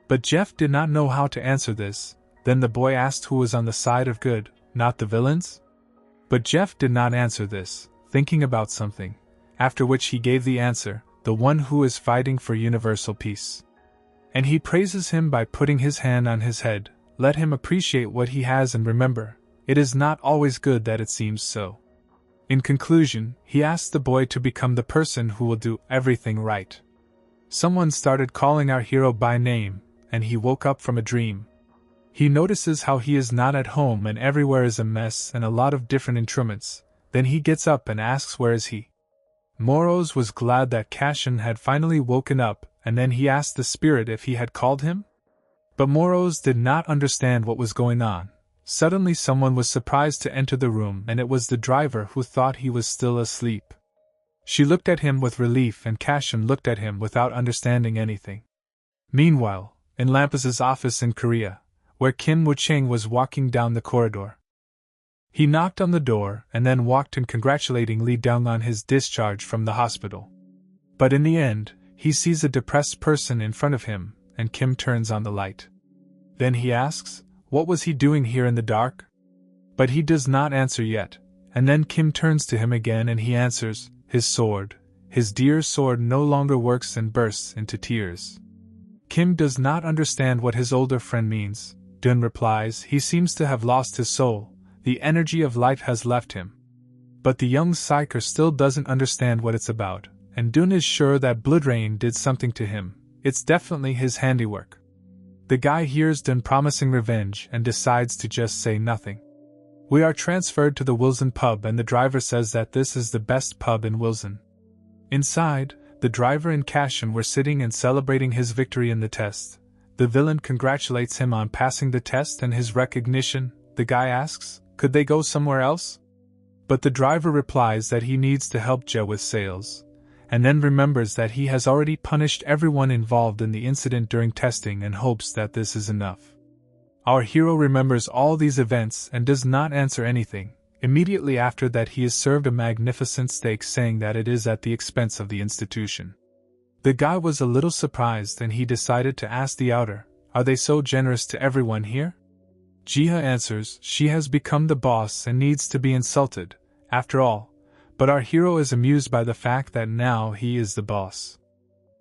But Jeff did not know how to answer this. Then the boy asked who was on the side of good, not the villains? But Jeff did not answer this, thinking about something, after which he gave the answer, the one who is fighting for universal peace. And he praises him by putting his hand on his head. Let him appreciate what he has and remember, it is not always good that it seems so. In conclusion, he asks the boy to become the person who will do everything right. Someone started calling our hero by name, and he woke up from a dream. He notices how he is not at home and everywhere is a mess and a lot of different instruments. Then he gets up and asks where is he. Moros was glad that Kashian had finally woken up, and then he asked the spirit if he had called him. But Moros did not understand what was going on. Suddenly someone was surprised to enter the room, and it was the driver who thought he was still asleep. She looked at him with relief and Kashian looked at him without understanding anything. Meanwhile, in Lampas's office in Korea, where Kim Woo-chang was walking down the corridor, He knocked on the door and then walked in congratulatingly down on his discharge from the hospital. But in the end, he sees a depressed person in front of him, and Kim turns on the light. Then he asks, what was he doing here in the dark? But he does not answer yet, and then Kim turns to him again and he answers, his sword. His dear sword no longer works and bursts into tears. Kim does not understand what his older friend means. Dun replies, he seems to have lost his soul, the energy of life has left him. But the young psyker still doesn't understand what it's about, and Dun is sure that Bloodrain did something to him. It's definitely his handiwork. The guy hears Dun promising revenge and decides to just say nothing. We are transferred to the Wilson pub and the driver says that this is the best pub in Wilson. Inside, the driver and Cashin were sitting and celebrating his victory in the test. The villain congratulates him on passing the test and his recognition. The guy asks, could they go somewhere else? But the driver replies that he needs to help Je with sales, and then remembers that he has already punished everyone involved in the incident during testing and hopes that this is enough. Our hero remembers all these events and does not answer anything. Immediately after that he is served a magnificent steak, saying that it is at the expense of the institution. The guy was a little surprised and he decided to ask the outer, are they so generous to everyone here? Jiha answers, she has become the boss and needs to be insulted, after all, but our hero is amused by the fact that now he is the boss.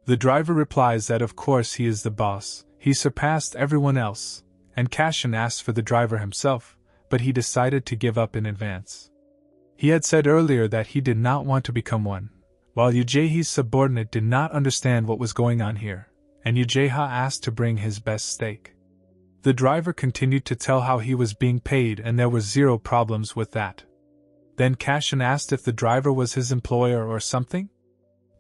The driver replies that of course he is the boss, he surpassed everyone else, and Cashin asks for the driver himself, but he decided to give up in advance. He had said earlier that he did not want to become one, while Ujehi's subordinate did not understand what was going on here, and Ujeha asked to bring his best steak. The driver continued to tell how he was being paid and there were zero problems with that. Then Cashin asked if the driver was his employer or something?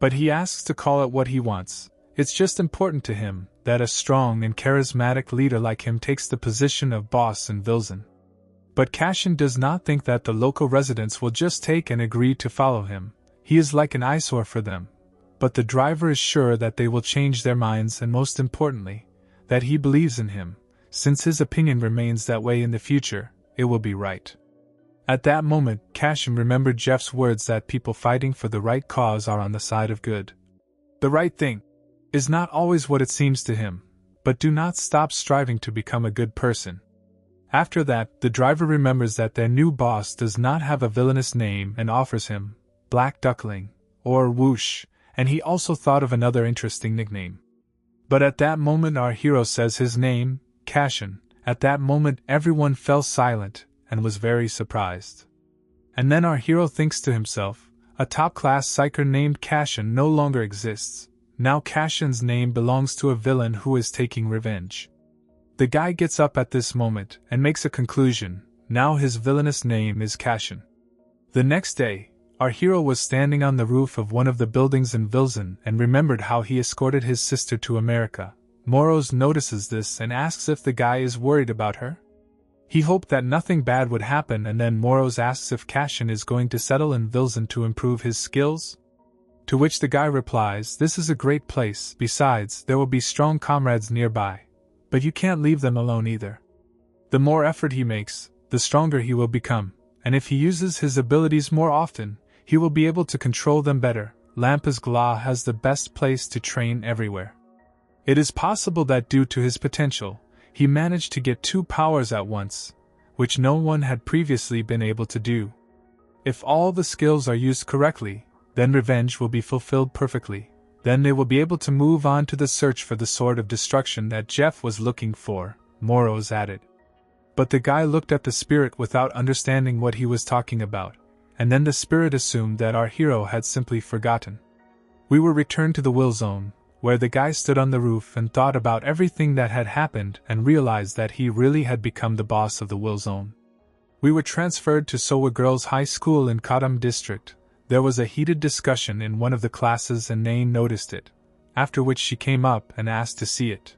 But he asks to call it what he wants. It's just important to him that a strong and charismatic leader like him takes the position of boss in Vilzen. But Cashin does not think that the local residents will just take and agree to follow him. He is like an eyesore for them. But the driver is sure that they will change their minds and most importantly, that he believes in him. Since his opinion remains that way in the future, it will be right. At that moment, Cashin remembered Jeff's words that people fighting for the right cause are on the side of good. The right thing is not always what it seems to him, but do not stop striving to become a good person. After that, the driver remembers that their new boss does not have a villainous name and offers him Black Duckling, or Whoosh, and he also thought of another interesting nickname. But at that moment our hero says his name, Cashin. At that moment everyone fell silent and was very surprised. And then our hero thinks to himself, a top-class psyker named Cashin no longer exists. Now Cashin's name belongs to a villain who is taking revenge. The guy gets up at this moment and makes a conclusion. Now his villainous name is Cashin. The next day, our hero was standing on the roof of one of the buildings in Vilzen and remembered how he escorted his sister to America. Moros notices this and asks if the guy is worried about her. He hoped that nothing bad would happen, and then Moros asks if Cashin is going to settle in Vilzen to improve his skills. To which the guy replies, this is a great place, besides, there will be strong comrades nearby. But you can't leave them alone either. The more effort he makes, the stronger he will become, and if he uses his abilities more often, he will be able to control them better. Lampas Gla has the best place to train everywhere. It is possible that due to his potential, he managed to get 2 powers at once, which no one had previously been able to do. If all the skills are used correctly, then revenge will be fulfilled perfectly. Then they will be able to move on to the search for the sword of destruction that Jeff was looking for, Moros added. But the guy looked at the spirit without understanding what he was talking about, and then the spirit assumed that our hero had simply forgotten. We were returned to the Will Zone, where the guy stood on the roof and thought about everything that had happened and realized that he really had become the boss of the Will Zone. We were transferred to Sowa Girls High School in Kadam District. There was a heated discussion in one of the classes and Nain noticed it, after which she came up and asked to see it.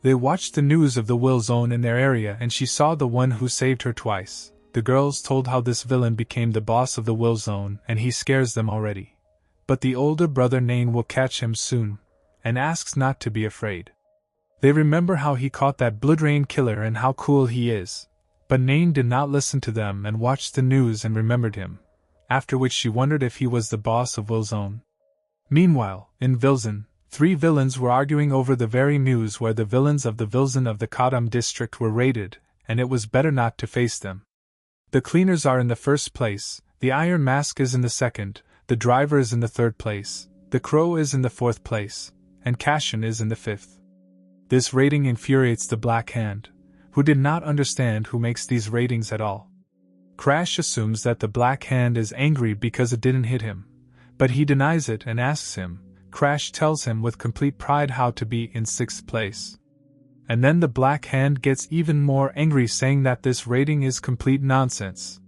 They watched the news of the Will Zone in their area and she saw the one who saved her twice. The girls told how this villain became the boss of the Will Zone and he scares them already. But the older brother Nain will catch him soon, and asks not to be afraid. They remember how he caught that Bloodrain killer and how cool he is, But Nain did not listen to them and watched the news and remembered him, after which she wondered if he was the boss of Wilzone. Meanwhile, in Vilzon, 3 villains were arguing over the very news where the villains of the Vilzon of the Kadam district were raided, and it was better not to face them. The cleaners are in the first place, the Iron Mask is in the second, the driver is in the third place, the crow is in the fourth place, and Cashin is in the fifth. This rating infuriates the Black Hand, who did not understand who makes these ratings at all. Crash assumes that the Black Hand is angry because it didn't hit him, but he denies it and asks him. Crash tells him with complete pride how to be in 6th place. And then the Black Hand gets even more angry, saying that this rating is complete nonsense.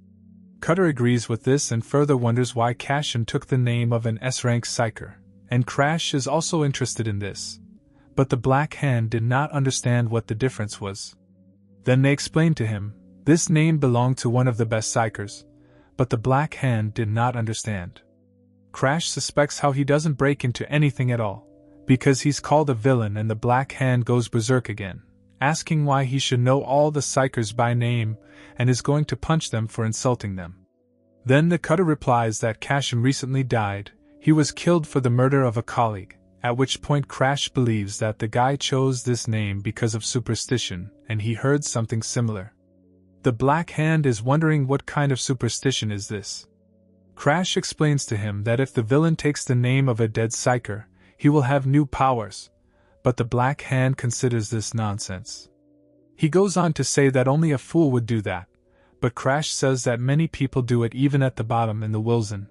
Cutter agrees with this and further wonders why Cashin took the name of an S-rank psyker, and Crash is also interested in this. But the Black Hand did not understand what the difference was. Then they explained to him, this name belonged to one of the best psychers, but the Black Hand did not understand. Crash suspects how he doesn't break into anything at all, because he's called a villain, and the Black Hand goes berserk again, asking why he should know all the psychers by name, and is going to punch them for insulting them. Then the Cutter replies that Cashin recently died, he was killed for the murder of a colleague, at which point Crash believes that the guy chose this name because of superstition, and he heard something similar. The Black Hand is wondering what kind of superstition is this. Crash explains to him that if the villain takes the name of a dead psyker, he will have new powers, but the Black Hand considers this nonsense. He goes on to say that only a fool would do that, but Crash says that many people do it even at the bottom in the Wilzon.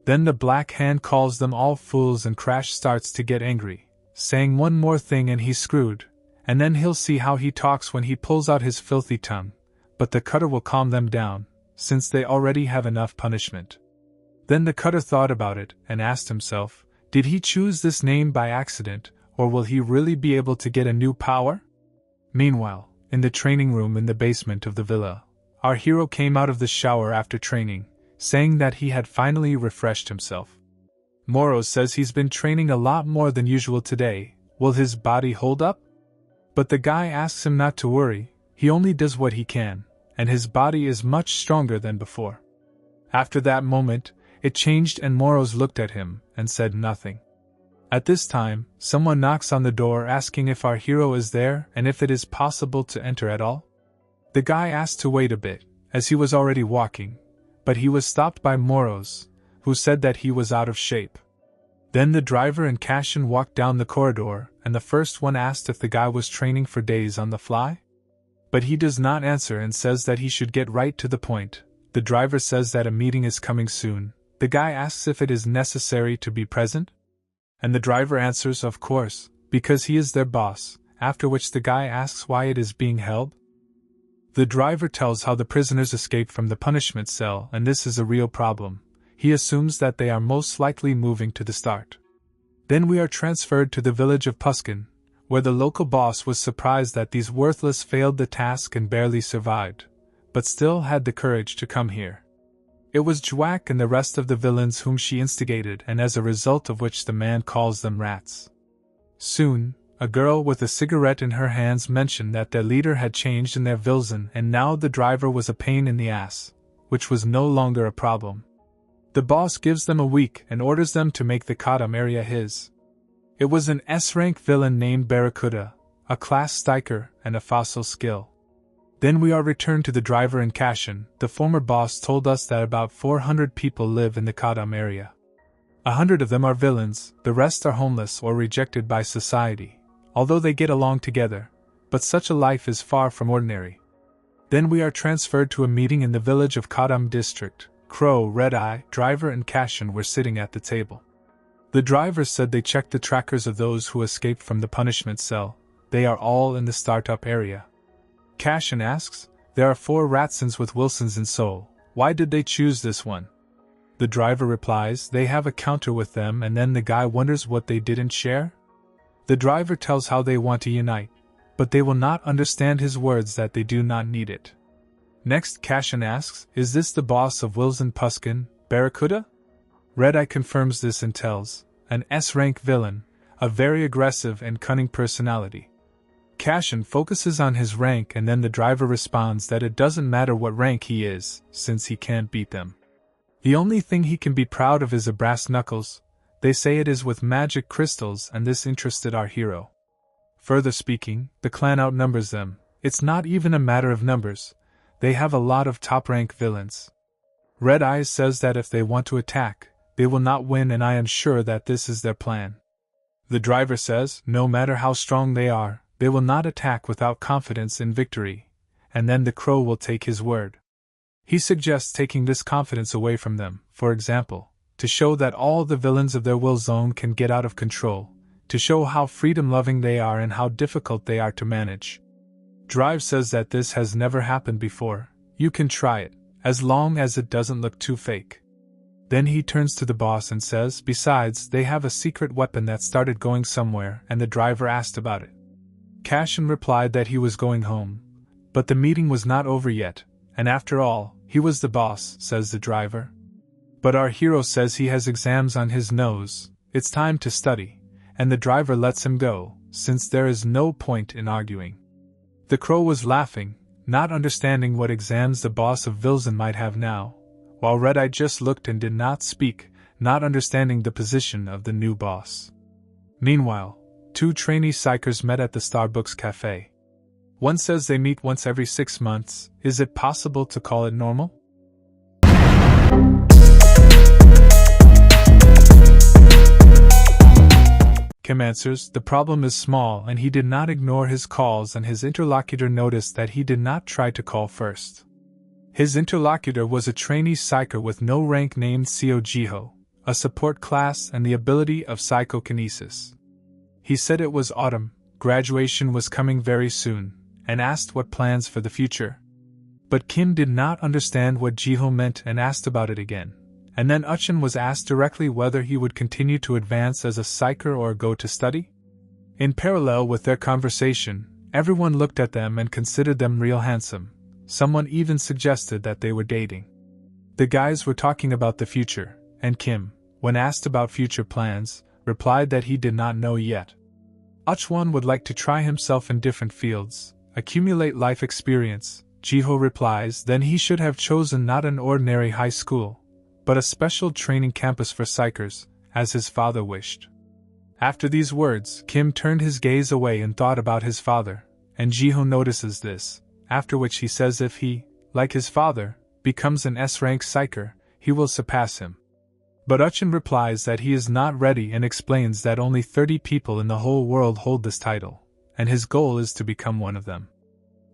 Then the Black Hand calls them all fools and Crash starts to get angry, saying one more thing and he's screwed, and then he'll see how he talks when he pulls out his filthy tongue, but the Cutter will calm them down, since they already have enough punishment. Then the Cutter thought about it and asked himself, did he choose this name by accident, or will he really be able to get a new power? Meanwhile, in the training room in the basement of the villa, our hero came out of the shower after training, saying that he had finally refreshed himself. Moro says he's been training a lot more than usual today, will his body hold up? But the guy asks him not to worry, he only does what he can, and his body is much stronger than before. After that moment, it changed and Moros looked at him and said nothing. At this time, someone knocks on the door asking if our hero is there and if it is possible to enter at all. The guy asked to wait a bit, as he was already walking, but he was stopped by Moros, who said that he was out of shape. Then the driver and Cashin walked down the corridor, and the first one asked if the guy was training for days on the fly. But he does not answer and says that he should get right to the point. The driver says that a meeting is coming soon. The guy asks if it is necessary to be present, and the driver answers of course, because he is their boss, after which the guy asks why it is being held. The driver tells how the prisoners escaped from the punishment cell and this is a real problem. He assumes that they are most likely moving to the start. Then we are transferred to the village of Puskin, where the local boss was surprised that these worthless failed the task and barely survived, but still had the courage to come here. It was Jwack and the rest of the villains whom she instigated, and as a result of which the man calls them rats. Soon, a girl with a cigarette in her hands mentioned that their leader had changed in their Vilzon and now the driver was a pain in the ass, which was no longer a problem. The boss gives them a week and orders them to make the Kadam area his. It was an S-rank villain named Barracuda, a class stiker and a fossil skill. Then we are returned to the driver and Cashin. The former boss told us that about 400 people live in the Kadam area. 100 of them are villains, the rest are homeless or rejected by society, although they get along together, but such a life is far from ordinary. Then we are transferred to a meeting in the village of Kadam district. Crow, Red Eye, driver and Cashin were sitting at the table. The driver said they checked the trackers of those who escaped from the punishment cell. They are all in the startup area. Cashin asks, there are 4 Ratsons with Wilsons in Seoul, why did they choose this one? The driver replies they have a counter with them and then the guy wonders what they didn't share? The driver tells how they want to unite, but they will not understand his words that they do not need it. Next Cashin asks, is this the boss of Wilson Puskin, Barracuda? Red Eye confirms this and tells, an S-rank villain, a very aggressive and cunning personality. Cashin focuses on his rank, and then the driver responds that it doesn't matter what rank he is, since he can't beat them. The only thing he can be proud of is a brass knuckles. They say it is with magic crystals, and this interested our hero. Further speaking, the clan outnumbers them. It's not even a matter of numbers. They have a lot of top-rank villains. Red Eyes says that if they want to attack, they will not win, and I am sure that this is their plan. The driver says, no matter how strong they are, they will not attack without confidence in victory, and then the crow will take his word. He suggests taking this confidence away from them, for example, to show that all the villains of their will zone can get out of control, to show how freedom-loving they are and how difficult they are to manage. Drive says that this has never happened before. You can try it, as long as it doesn't look too fake. Then he turns to the boss and says, besides, they have a secret weapon that started going somewhere, and the driver asked about it. Cashin replied that he was going home, but the meeting was not over yet, and after all, he was the boss, says the driver. But our hero says he has exams on his nose, it's time to study, and the driver lets him go, since there is no point in arguing. The crow was laughing, not understanding what exams the boss of Vilzen might have now, while Red Eye just looked and did not speak, not understanding the position of the new boss. Meanwhile, two trainee psychers met at the Starbucks cafe. One says they meet once every 6 months. Is it possible to call it normal? Kim answers, the problem is small, and he did not ignore his calls, and his interlocutor noticed that he did not try to call first. His interlocutor was a trainee psyker with no rank named Seo Jiho, a support class and the ability of psychokinesis. He said it was autumn, graduation was coming very soon, and asked what plans for the future. But Kim did not understand what Jiho meant and asked about it again. And then Uchin was asked directly whether he would continue to advance as a psyker or go to study. In parallel with their conversation, everyone looked at them and considered them real handsome. Someone even suggested that they were dating. The guys were talking about the future, and Kim, when asked about future plans, replied that he did not know yet. Uchwon would like to try himself in different fields, accumulate life experience. Jiho replies then he should have chosen not an ordinary high school, but a special training campus for psychers, as his father wished. After these words, Kim turned his gaze away and thought about his father, and Jiho notices this, after which he says if he, like his father, becomes an S-rank psycher, he will surpass him. But Uchin replies that he is not ready and explains that only 30 people in the whole world hold this title, and his goal is to become one of them.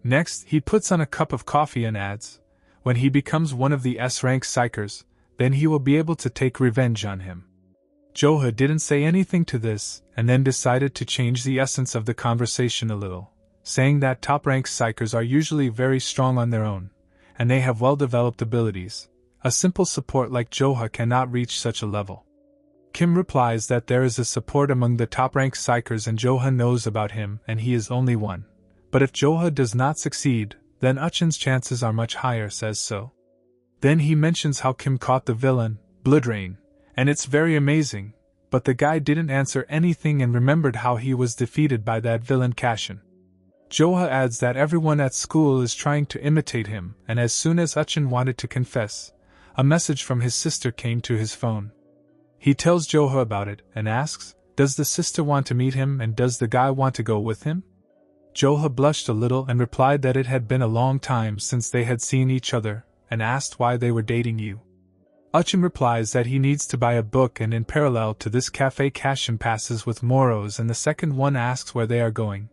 Next, he puts on a cup of coffee and adds, when he becomes one of the S-rank psychers, then he will be able to take revenge on him. Joha didn't say anything to this, and then decided to change the essence of the conversation a little, saying that top-rank psychers are usually very strong on their own, and they have well-developed abilities. A simple support like Joha cannot reach such a level. Kim replies that there is a support among the top-rank psychers and Joha knows about him and he is only one. But if Joha does not succeed, then Uchin's chances are much higher, says so. Then he mentions how Kim caught the villain, Bloodrain, and it's very amazing, but the guy didn't answer anything and remembered how he was defeated by that villain Cashin. Joha adds that everyone at school is trying to imitate him, and as soon as Uchin wanted to confess, a message from his sister came to his phone. He tells Joha about it and asks, does the sister want to meet him and does the guy want to go with him? Joha blushed a little and replied that it had been a long time since they had seen each other, and asked why they were dating you. Uchin replies that he needs to buy a book, and in parallel to this cafe Cashin passes with Moros and the second one asks where they are going,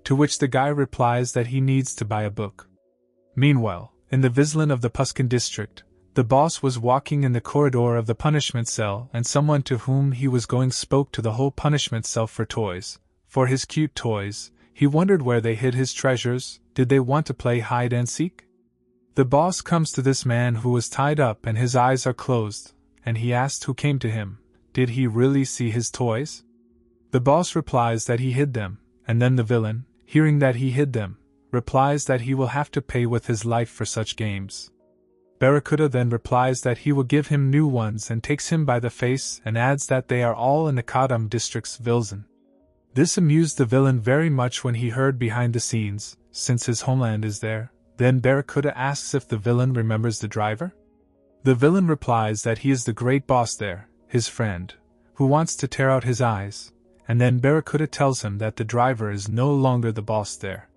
to which the guy replies that he needs to buy a book. Meanwhile, in the Vizlin of the Puskin district, the boss was walking in the corridor of the punishment cell and someone to whom he was going spoke to the whole punishment cell for toys. For his cute toys, he wondered where they hid his treasures. Did they want to play hide and seek? The boss comes to this man who was tied up and his eyes are closed, and he asked who came to him. Did he really see his toys? The boss replies that he hid them, and then the villain, hearing that he hid them, replies that he will have to pay with his life for such games. Barracuda then replies that he will give him new ones and takes him by the face and adds that they are all in the Kadam district's Vilzen. This amused the villain very much when he heard behind the scenes, since his homeland is there. Then Barracuda asks if the villain remembers the driver? The villain replies that he is the great boss there, his friend, who wants to tear out his eyes, and then Barracuda tells him that the driver is no longer the boss there.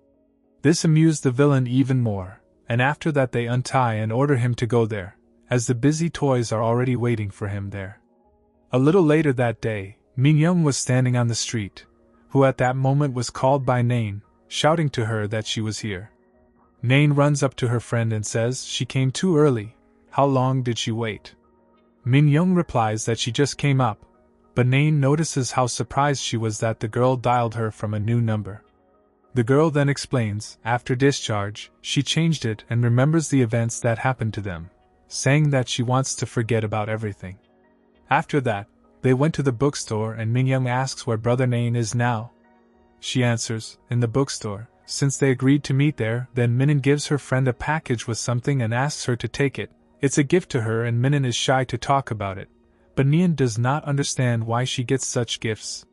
This amused the villain even more, and after that they untie and order him to go there, as the busy toys are already waiting for him there. A little later that day, Min-young was standing on the street, who at that moment was called by Nain, shouting to her that she was here. Nain runs up to her friend and says she came too early. How long did she wait? Min-young replies that she just came up, but Nain notices how surprised she was that the girl dialed her from a new number. The girl then explains, after discharge, she changed it and remembers the events that happened to them, saying that she wants to forget about everything. After that, they went to the bookstore and Min-young asks where brother Nain is now. She answers, in the bookstore. Since they agreed to meet there, then Minin gives her friend a package with something and asks her to take it. It's a gift to her and Minin is shy to talk about it, but Nian does not understand why she gets such gifts.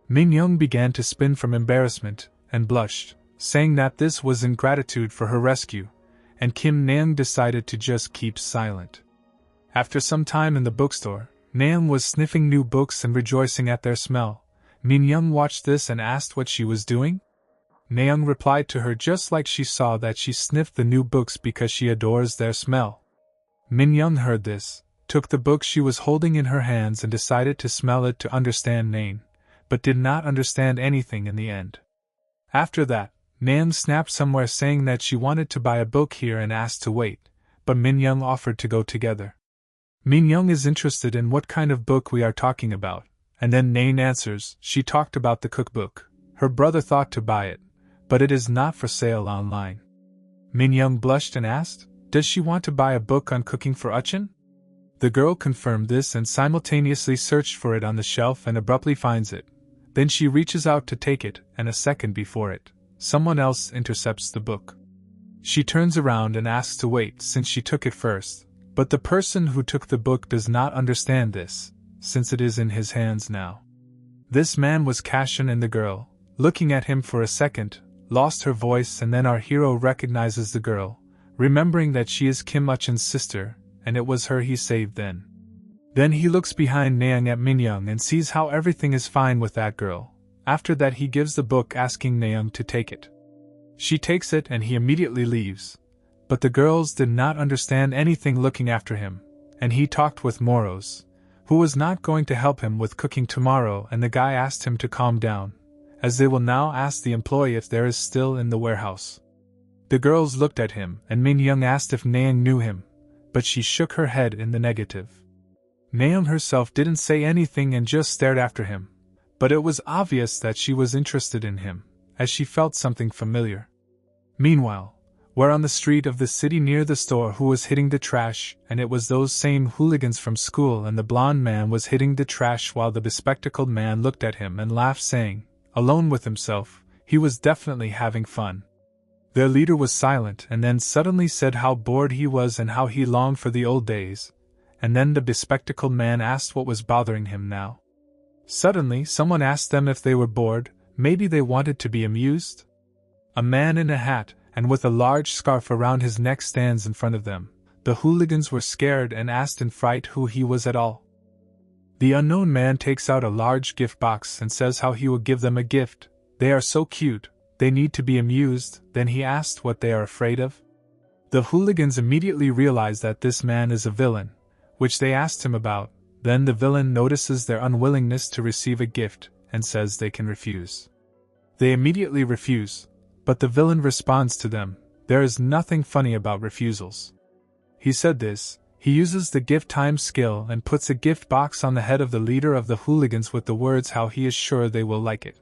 Min-young began to spin from embarrassment, and blushed, saying that this was in gratitude for her rescue, and Kim Naeung decided to just keep silent. After some time in the bookstore, Naeung was sniffing new books and rejoicing at their smell. Min-young watched this and asked what she was doing. Naeung replied to her just like she saw that she sniffed the new books because she adores their smell. Min-young heard this, took the book she was holding in her hands and decided to smell it to understand Nain, but did not understand anything in the end. After that, Naeung snapped somewhere saying that she wanted to buy a book here and asked to wait, but Min-young offered to go together. Min-young is interested in what kind of book we are talking about, and then Nain answers she talked about the cookbook. Her brother thought to buy it, but it is not for sale online. Min-young blushed and asked, does she want to buy a book on cooking for Uchin? The girl confirmed this and simultaneously searched for it on the shelf and abruptly finds it. Then she reaches out to take it, and a second before it, someone else intercepts the book. She turns around and asks to wait since she took it first, but the person who took the book does not understand this, since it is in his hands now. This man was Cashin, and the girl, looking at him for a second, lost her voice, and then our hero recognizes the girl, remembering that she is Kim Uchin's sister, and it was her he saved then. Then he looks behind Naeung at Min-young and sees how everything is fine with that girl. After that he gives the book asking Naeung to take it. She takes it and he immediately leaves. But the girls did not understand anything looking after him, and he talked with Moros, who was not going to help him with cooking tomorrow, and the guy asked him to calm down, as they will now ask the employee if there is still in the warehouse. The girls looked at him, and Min-young asked if Naeung knew him, but she shook her head in the negative. Naeung herself didn't say anything and just stared after him, but it was obvious that she was interested in him, as she felt something familiar. Meanwhile, we're on the street of the city near the store who was hitting the trash, and it was those same hooligans from school, and the blonde man was hitting the trash while the bespectacled man looked at him and laughed, saying, alone with himself, he was definitely having fun. Their leader was silent and then suddenly said how bored he was and how he longed for the old days, and then the bespectacled man asked what was bothering him now. Suddenly someone asked them if they were bored, maybe they wanted to be amused. A man in a hat and with a large scarf around his neck stands in front of them. The hooligans were scared and asked in fright who he was at all. The unknown man takes out a large gift box and says how he will give them a gift. They are so cute, they need to be amused. Then he asked what they are afraid of. The hooligans immediately realize that this man is a villain, which they asked him about. Then the villain notices their unwillingness to receive a gift and says they can refuse. They immediately refuse, but the villain responds to them, there is nothing funny about refusals. He said this, he uses the gift time skill and puts a gift box on the head of the leader of the hooligans with the words how he is sure they will like it.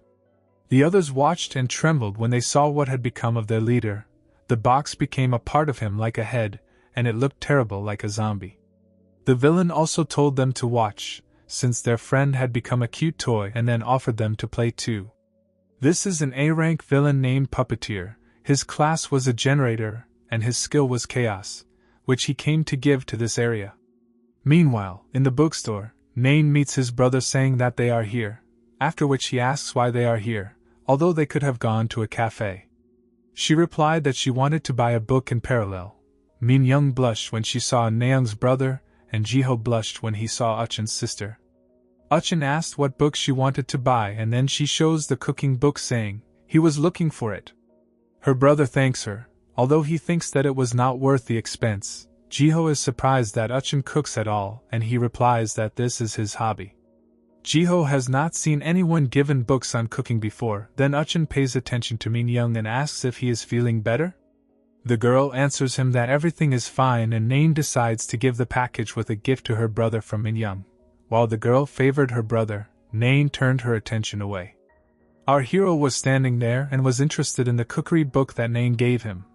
The others watched and trembled when they saw what had become of their leader. The box became a part of him like a head, and it looked terrible like a zombie. The villain also told them to watch, since their friend had become a cute toy, and then offered them to play too. This is an A-rank villain named Puppeteer. His class was a generator, and his skill was chaos, which he came to give to this area. Meanwhile, in the bookstore, Nain meets his brother saying that they are here. after which he asks why they are here, although they could have gone to a cafe. She replied that she wanted to buy a book in parallel. Min Young blushed when she saw Nayoung's brother, and Jiho blushed when he saw Uchin's sister. Uchin asked what book she wanted to buy, and then she shows the cooking book saying he was looking for it. Her brother thanks her, although he thinks that it was not worth the expense. Jiho is surprised that Uchin cooks at all, and he replies that this is his hobby. Jiho has not seen anyone given books on cooking before. Then Uchin pays attention to Min Young and asks if he is feeling better. The girl answers him that everything is fine, and Nain decides to give the package with a gift to her brother from Min Young. While the girl favored her brother, Nain turned her attention away. Our hero was standing there and was interested in the cookery book that Nain gave him,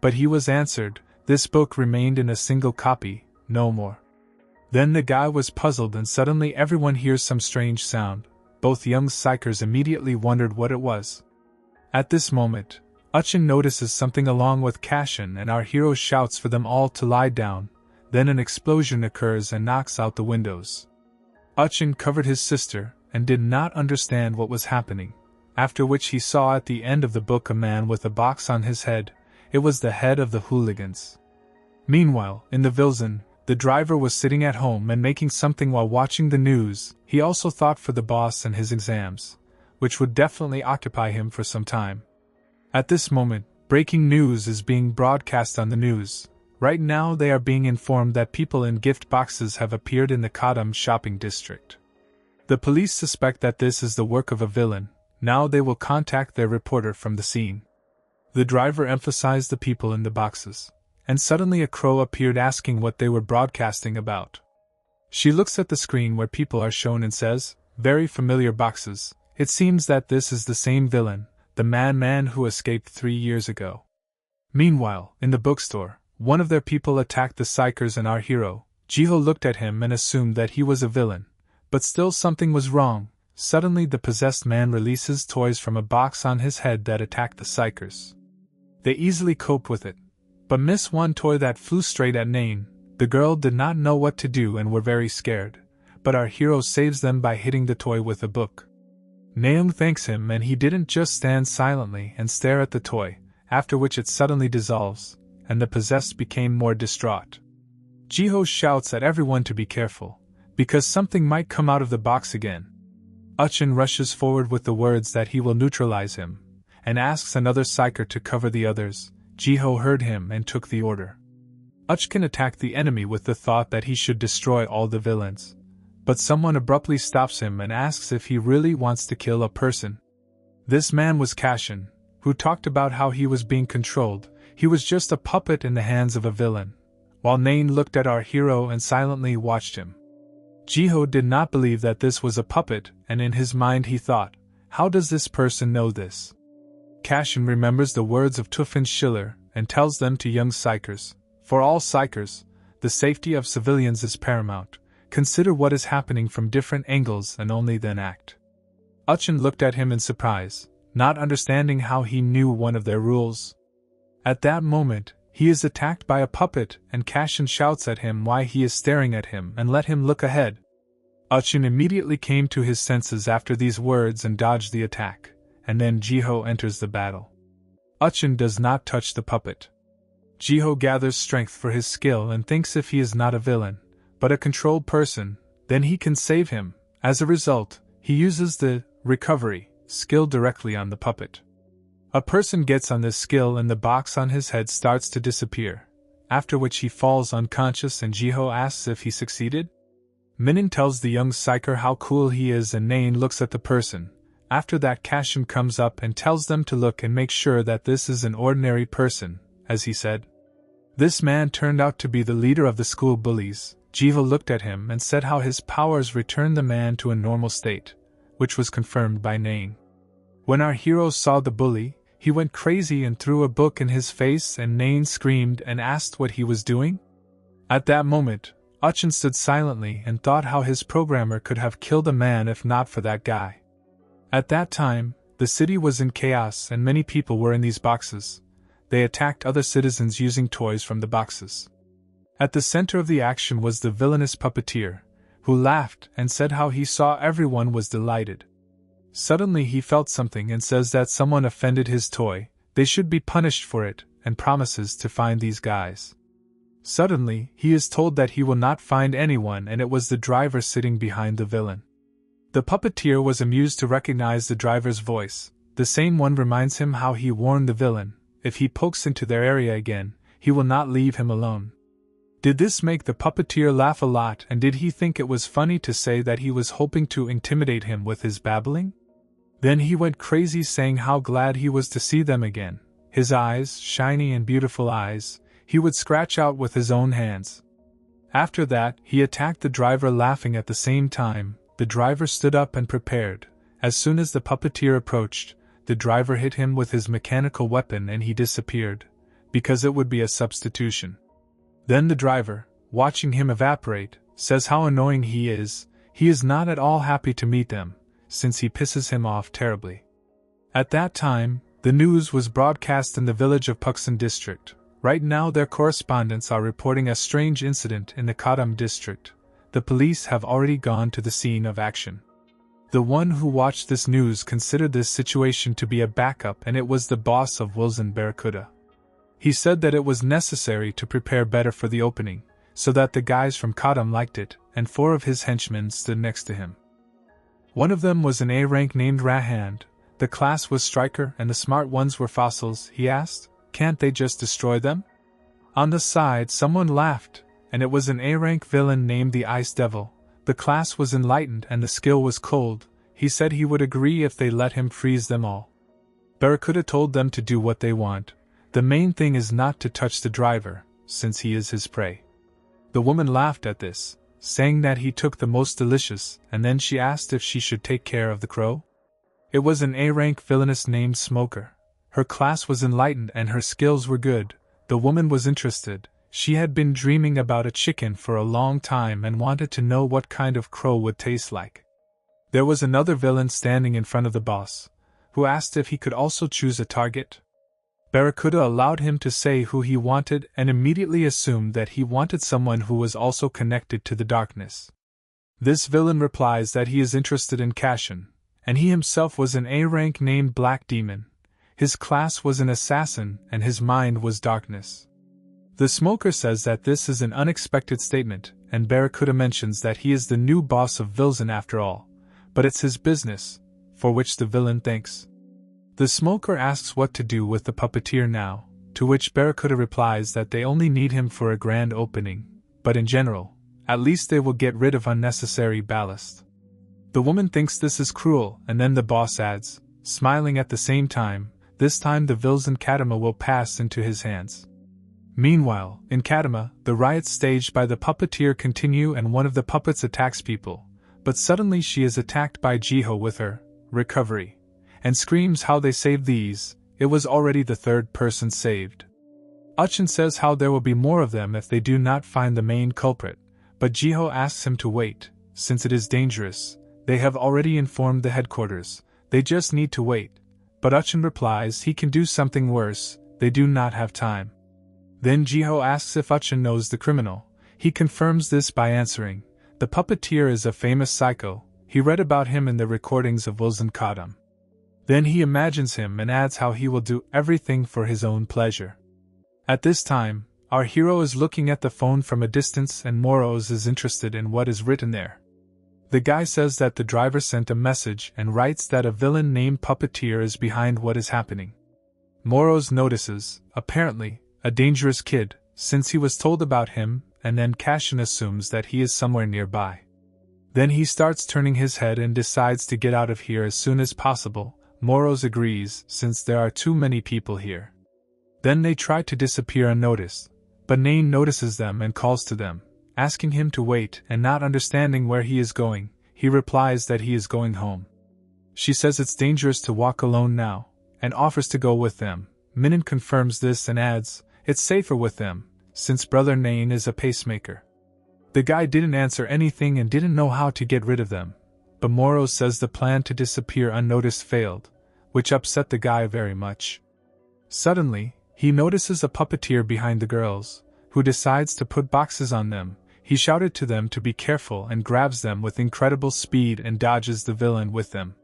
but he was answered, this book remained in a single copy, no more. Then the guy was puzzled, and suddenly everyone hears some strange sound. Both young psychers immediately wondered what it was. At this moment, Uchin notices something along with Cashin, and our hero shouts for them all to lie down. Then an explosion occurs and knocks out the windows. Uchin covered his sister, and did not understand what was happening, after which he saw at the end of the book a man with a box on his head. It was the head of the hooligans. Meanwhile, in the Vilzen, the driver was sitting at home and making something while watching the news. He also thought for the boss and his exams, which would definitely occupy him for some time. At this moment, breaking news is being broadcast on the news. Right now they are being informed that people in gift boxes have appeared in the Kadam shopping district. The police suspect that this is the work of a villain. Now they will contact their reporter from the scene. The driver emphasized the people in the boxes, and suddenly a crow appeared asking what they were broadcasting about. She looks at the screen where people are shown and says, very familiar boxes. It seems that this is the same villain, the man who escaped 3 years ago. Meanwhile, in the bookstore, one of their people attacked the psychers and our hero. Jiho looked at him and assumed that he was a villain, but still something was wrong. Suddenly the possessed man releases toys from a box on his head that attacked the psychers. They easily coped with it, but miss one toy that flew straight at Nain. The girl did not know what to do and were very scared, but our hero saves them by hitting the toy with a book. Naeung thanks him, and he didn't just stand silently and stare at the toy, after which it suddenly dissolves, and the possessed became more distraught. Jiho shouts at everyone to be careful, because something might come out of the box again. Uchin rushes forward with the words that he will neutralize him, and asks another psyker to cover the others. Jiho heard him and took the order. Uchin attacked the enemy with the thought that he should destroy all the villains, but someone abruptly stops him and asks if he really wants to kill a person. This man was Cashin, who talked about how he was being controlled. He was just a puppet in the hands of a villain, while Nain looked at our hero and silently watched him. Jiho did not believe that this was a puppet, and in his mind he thought, how does this person know this? Cashin remembers the words of Tufin Schiller and tells them to young psychers, for all psychers, the safety of civilians is paramount. Consider what is happening from different angles and only then act. Uchin looked at him in surprise, not understanding how he knew one of their rules. At that moment, he is attacked by a puppet, and Cashin shouts at him why he is staring at him and let him look ahead. Uchin immediately came to his senses after these words and dodged the attack, and then Jiho enters the battle. Uchin does not touch the puppet. Jiho gathers strength for his skill and thinks if he is not a villain, but a controlled person, then he can save him. As a result, he uses the recovery skill directly on the puppet. A person gets on this skill and the box on his head starts to disappear, after which he falls unconscious and Jiho asks if he succeeded. Minin tells the young psycher how cool he is and Nain looks at the person. After that Cashin comes up and tells them to look and make sure that this is an ordinary person, as he said. This man turned out to be the leader of the school bullies. Jiho looked at him and said how his powers returned the man to a normal state, which was confirmed by Nain. When our hero saw the bully, he went crazy and threw a book in his face and Nain screamed and asked what he was doing. At that moment, Uchin stood silently and thought how his programmer could have killed a man if not for that guy. At that time, the city was in chaos and many people were in these boxes. They attacked other citizens using toys from the boxes. At the center of the action was the villainous puppeteer, who laughed and said how he saw everyone was delighted. Suddenly he felt something and says that someone offended his toy, they should be punished for it, and promises to find these guys. Suddenly, he is told that he will not find anyone, and it was the driver sitting behind the villain. The puppeteer was amused to recognize the driver's voice. The same one reminds him how he warned the villain, if he pokes into their area again, he will not leave him alone. Did this make the puppeteer laugh a lot, and did he think it was funny to say that he was hoping to intimidate him with his babbling? Then he went crazy saying how glad he was to see them again. His eyes, shiny and beautiful eyes, he would scratch out with his own hands. After that, he attacked the driver, laughing at the same time. The driver stood up and prepared. As soon as the puppeteer approached, the driver hit him with his mechanical weapon and he disappeared, because it would be a substitution. Then the driver, watching him evaporate, says how annoying he is. He is not at all happy to meet them, since he pisses him off terribly. At that time, the news was broadcast in the village of Puksan district. Right now their correspondents are reporting a strange incident in the Kadam district. The police have already gone to the scene of action. The one who watched this news considered this situation to be a backup, and it was the boss of Wilson Barracuda. He said that it was necessary to prepare better for the opening, so that the guys from Kadam liked it, and 4 of his henchmen stood next to him. One of them was an A rank named Rahand. The class was Striker and the smart ones were Fossils. He asked, can't they just destroy them? On the side someone laughed, and it was an A rank villain named the Ice Devil. The class was enlightened and the skill was cold. He said he would agree if they let him freeze them all. Barracuda told them to do what they want. The main thing is not to touch the driver, since he is his prey. The woman laughed at this, saying that he took the most delicious, and then she asked if she should take care of the crow. It was an A rank villainess named Smoker. Her class was enlightened and her skills were good. The woman was interested. She had been dreaming about a chicken for a long time and wanted to know what kind of crow would taste like. There was another villain standing in front of the boss, who asked if he could also choose a target. Barracuda allowed him to say who he wanted and immediately assumed that he wanted someone who was also connected to the darkness. This villain replies that he is interested in Cashin, and he himself was an A rank named Black Demon. His class was an assassin and his mind was darkness. The Smoker says that this is an unexpected statement, and Barracuda mentions that he is the new boss of Vilzen after all, but it's his business, for which the villain thanks. The Smoker asks what to do with the puppeteer now, to which Barracuda replies that they only need him for a grand opening, but in general, at least they will get rid of unnecessary ballast. The woman thinks this is cruel, and then the boss adds, smiling at the same time, this time the Vilzen Kadama will pass into his hands. Meanwhile, in Kadama, the riots staged by the puppeteer continue and one of the puppets attacks people, but suddenly she is attacked by Jiho with her recovery, and screams how they saved these. It was already the 3rd person saved. Uchin says how there will be more of them if they do not find the main culprit, but Jiho asks him to wait, since it is dangerous. They have already informed the headquarters, they just need to wait. But Uchin replies he can do something worse, they do not have time. Then Jiho asks if Uchin knows the criminal. He confirms this by answering, the puppeteer is a famous psycho, he read about him in the recordings of Wilson Kadam. Then he imagines him and adds how he will do everything for his own pleasure. At this time, our hero is looking at the phone from a distance and Moros is interested in what is written there. The guy says that the driver sent a message and writes that a villain named Puppeteer is behind what is happening. Moros notices, apparently, a dangerous kid, since he was told about him, and then Cashin assumes that he is somewhere nearby. Then he starts turning his head and decides to get out of here as soon as possible. Moros agrees, since there are too many people here. Then they try to disappear unnoticed, but Nain notices them and calls to them, asking him to wait, and not understanding where he is going, he replies that he is going home. She says it's dangerous to walk alone now, and offers to go with them. Minin confirms this and adds, it's safer with them, since Brother Nain is a pacemaker. The guy didn't answer anything and didn't know how to get rid of them, but Moro says the plan to disappear unnoticed failed, which upset the guy very much. Suddenly, he notices a puppeteer behind the girls, who decides to put boxes on them. He shouted to them to be careful and grabs them with incredible speed and dodges the villain with them.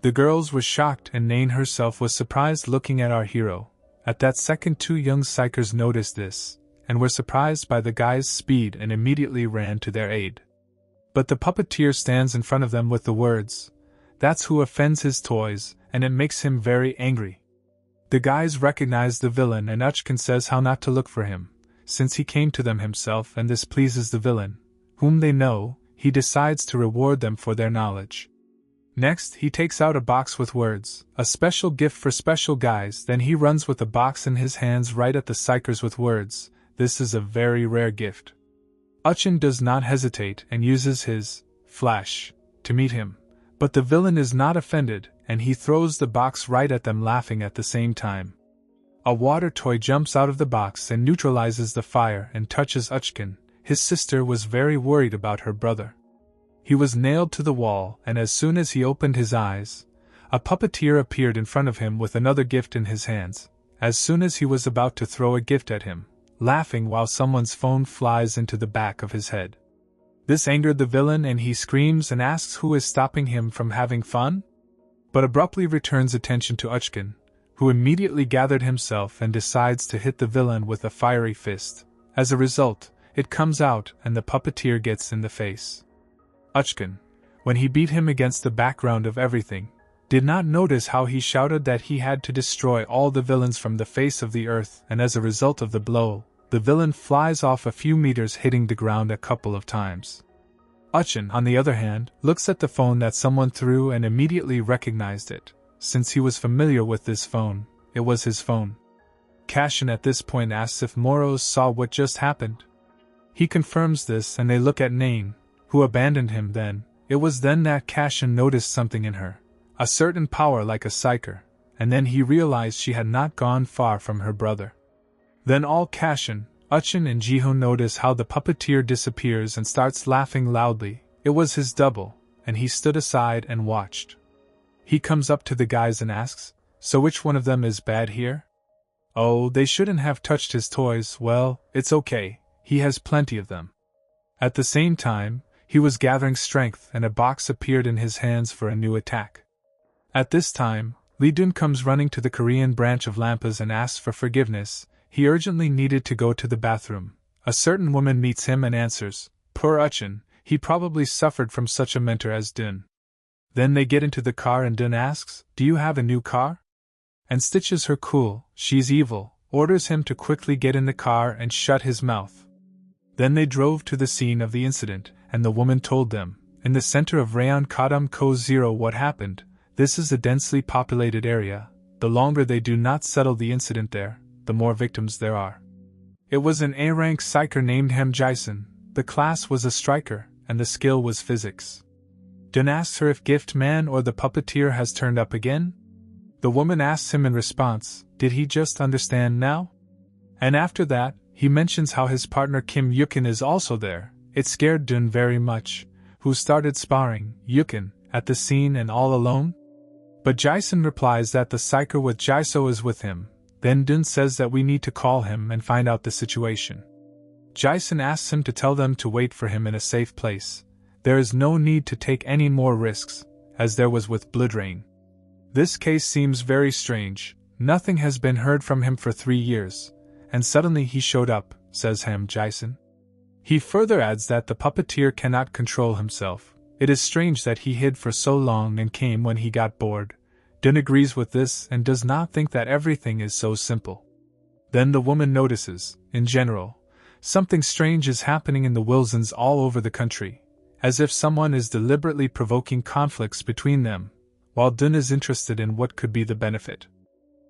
The girls were shocked and Nain herself was surprised looking at our hero. At that second 2 young psychers noticed this, and were surprised by the guy's speed and immediately ran to their aid. But the puppeteer stands in front of them with the words, "That's who offends his toys," and it makes him very angry. The guys recognize the villain and Uchkin says how not to look for him, since he came to them himself and this pleases the villain, whom they know. He decides to reward them for their knowledge. Next, he takes out a box with words, "A special gift for special guys," then he runs with the box in his hands right at the psychers with words, "This is a very rare gift." Uchin does not hesitate and uses his flash to meet him, but the villain is not offended, and he throws the box right at them laughing at the same time. A water toy jumps out of the box and neutralizes the fire and touches Uchkin. His sister was very worried about her brother. He was nailed to the wall, and as soon as he opened his eyes, a puppeteer appeared in front of him with another gift in his hands. As soon as he was about to throw a gift at him, laughing while someone's phone flies into the back of his head. This angered the villain and he screams and asks who is stopping him from having fun? But abruptly returns attention to Uchkin, who immediately gathered himself and decides to hit the villain with a fiery fist. As a result, it comes out and the puppeteer gets in the face. Uchkin, when he beat him against the background of everything, did not notice how he shouted that he had to destroy all the villains from the face of the earth, and as a result of the blow, the villain flies off a few meters hitting the ground a couple of times. Uchin, on the other hand, looks at the phone that someone threw and immediately recognized it. Since he was familiar with this phone, it was his phone. Cashin at this point asks if Moros saw what just happened. He confirms this and they look at Nain, who abandoned him then. It was then that Cashin noticed something in her, a certain power like a psyker, and then he realized she had not gone far from her brother. Then all Cashin, Uchin and Jihun notice how the puppeteer disappears and starts laughing loudly. It was his double, and he stood aside and watched. He comes up to the guys and asks, "So which one of them is bad here?" "Oh, they shouldn't have touched his toys." "Well, it's okay, he has plenty of them." At the same time, he was gathering strength and a box appeared in his hands for a new attack. At this time, Lee Dun comes running to the Korean branch of Lampas and asks for forgiveness. He urgently needed to go to the bathroom. A certain woman meets him and answers, "Poor Uchin, he probably suffered from such a mentor as Dun." Then they get into the car and Dun asks, "Do you have a new car?" And stitches her cool, "She's evil," orders him to quickly get in the car and shut his mouth. Then they drove to the scene of the incident, and the woman told them, in the center of Rayon Kadam Ko 0 what happened. This is a densely populated area. The longer they do not settle the incident there, the more victims there are. It was an A-rank psyker named Hem Jason. The class was a striker, and the skill was physics. Dun asks her if Gift Man or the puppeteer has turned up again. The woman asks him in response, "Did he just understand now?" And after that, he mentions how his partner Kim Yukin is also there. It scared Dun very much, who started sparring Yukin at the scene and all alone. But Jason replies that the psyker with Jaiso is with him. Then Dun says that we need to call him and find out the situation. Jason asks him to tell them to wait for him in a safe place. There is no need to take any more risks, as there was with Bloodrain. This case seems very strange. Nothing has been heard from him for 3 years, and suddenly he showed up, says Ham Jason. He further adds that the puppeteer cannot control himself. It is strange that he hid for so long and came when he got bored. Dun agrees with this and does not think that everything is so simple. Then the woman notices, in general, something strange is happening in the Wilsons all over the country, as if someone is deliberately provoking conflicts between them, while Dun is interested in what could be the benefit.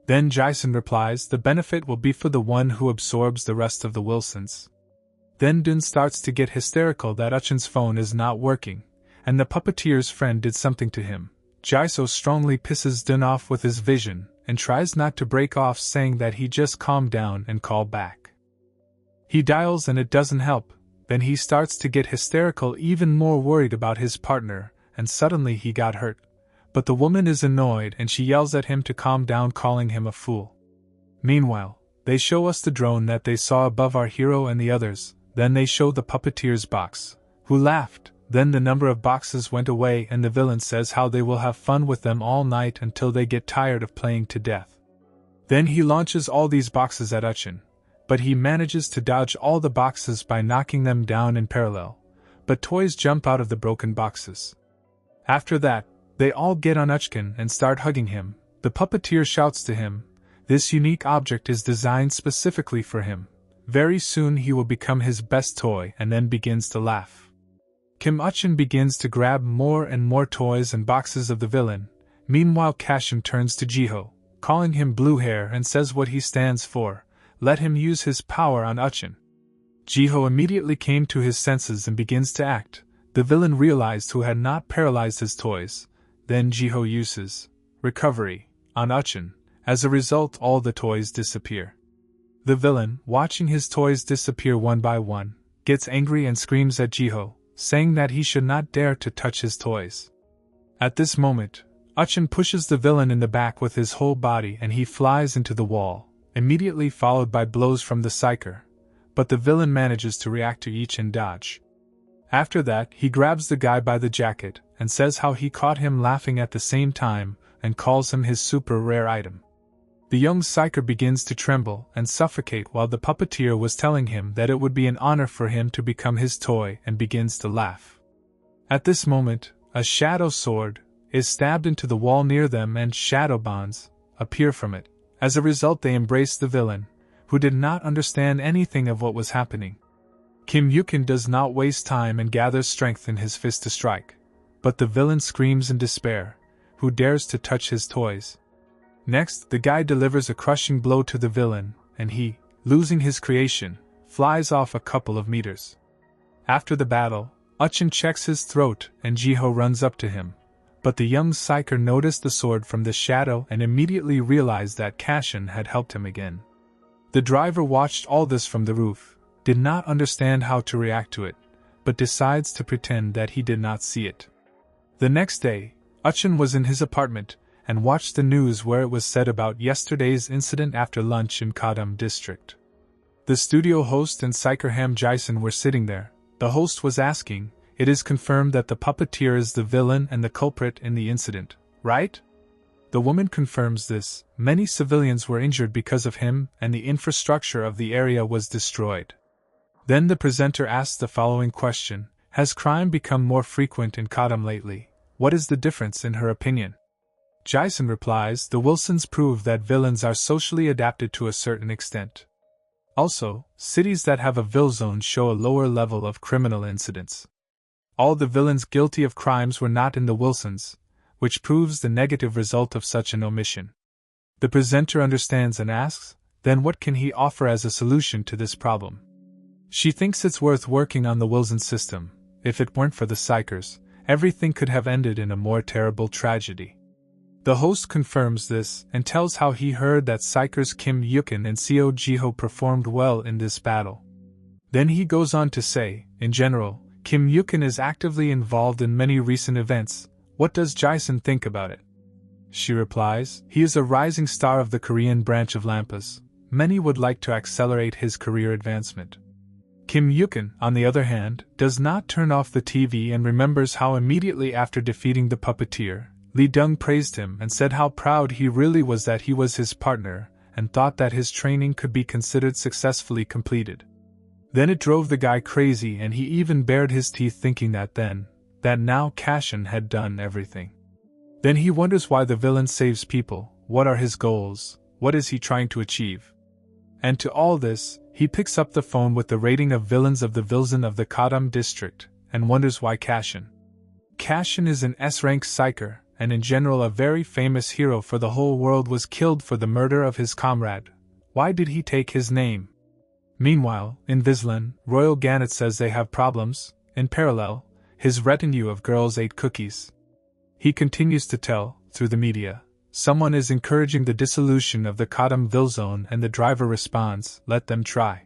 Then Jason replies the benefit will be for the one who absorbs the rest of the Wilsons. Then Dun starts to get hysterical that Uchin's phone is not working, and the puppeteer's friend did something to him. Jaiso strongly pisses Dun off with his vision, and tries not to break off, saying that he just calm down and call back. He dials and it doesn't help. Then he starts to get hysterical, even more worried about his partner, and suddenly he got hurt. But the woman is annoyed and she yells at him to calm down, calling him a fool. Meanwhile, they show us the drone that they saw above our hero and the others. Then they show the puppeteer's box, who laughed, Then the number of boxes went away and the villain says how they will have fun with them all night until they get tired of playing to death. Then he launches all these boxes at Uchin, but he manages to dodge all the boxes by knocking them down in parallel, but toys jump out of the broken boxes. After that, they all get on Uchkin and start hugging him. The puppeteer shouts to him, "This unique object is designed specifically for him. Very soon he will become his best toy," and then begins to laugh. Kim Uchin begins to grab more and more toys and boxes of the villain. Meanwhile, Cashin turns to Jiho, calling him Blue Hair, and says what he stands for: let him use his power on Uchin. Jiho immediately came to his senses and begins to act. The villain realized who had not paralyzed his toys. Then Jiho uses recovery on Uchin. As a result, all the toys disappear. The villain, watching his toys disappear one by one, gets angry and screams at Jiho, saying that he should not dare to touch his toys. At this moment, Uchin pushes the villain in the back with his whole body and he flies into the wall, immediately followed by blows from the psyker, but the villain manages to react to each and dodge. After that, he grabs the guy by the jacket and says how he caught him laughing at the same time and calls him his super rare item. The young psyker begins to tremble and suffocate while the puppeteer was telling him that it would be an honor for him to become his toy and begins to laugh. At this moment, a shadow sword is stabbed into the wall near them and shadow bonds appear from it. As a result, they embrace the villain, who did not understand anything of what was happening. Kim Yukin does not waste time and gathers strength in his fist to strike, but the villain screams in despair, who dares to touch his toys. Next, the guy delivers a crushing blow to the villain, and he, losing his creation, flies off a couple of meters. After the battle, Uchin checks his throat and Jiho runs up to him, but the young psyker noticed the sword from the shadow and immediately realized that Cashin had helped him again. The driver watched all this from the roof, did not understand how to react to it, but decides to pretend that he did not see it. The next day, Uchin was in his apartment and watched the news where it was said about yesterday's incident after lunch in Kadam district. The studio host and psyker Ham Jason were sitting there. The host was asking, "It is confirmed that the puppeteer is the villain and the culprit in the incident, right?" The woman confirms this. Many civilians were injured because of him and the infrastructure of the area was destroyed. Then the presenter asked the following question: has crime become more frequent in Kadam lately? What is the difference in her opinion? Jason replies, the Wilsons prove that villains are socially adapted to a certain extent. Also, cities that have a vill zone show a lower level of criminal incidents. All the villains guilty of crimes were not in the Wilsons, which proves the negative result of such an omission. The presenter understands and asks, then what can he offer as a solution to this problem? She thinks it's worth working on the Wilson system. If it weren't for the psychers, everything could have ended in a more terrible tragedy. The host confirms this and tells how he heard that psychers Kim Yukin and Seo Jiho performed well in this battle. Then he goes on to say, in general, Kim Yukin is actively involved in many recent events. What does Jason think about it? She replies, he is a rising star of the Korean branch of Lampas. Many would like to accelerate his career advancement. Kim Yukin, on the other hand, does not turn off the TV and remembers how immediately after defeating the puppeteer, Lee Dung praised him and said how proud he really was that he was his partner, and thought that his training could be considered successfully completed. Then it drove the guy crazy and he even bared his teeth thinking that now Cashin had done everything. Then he wonders why the villain saves people, what are his goals, what is he trying to achieve? And to all this, he picks up the phone with the rating of villains of the Vilzon of the Kadam district, and wonders why Cashin. Cashin is an S-rank psyker, and in general a very famous hero for the whole world, was killed for the murder of his comrade. Why did he take his name? Meanwhile, in Vizlan, Royal Gannett says they have problems. In parallel, his retinue of girls ate cookies. He continues to tell, through the media, someone is encouraging the dissolution of the Kadam Vilzon and the driver responds, let them try.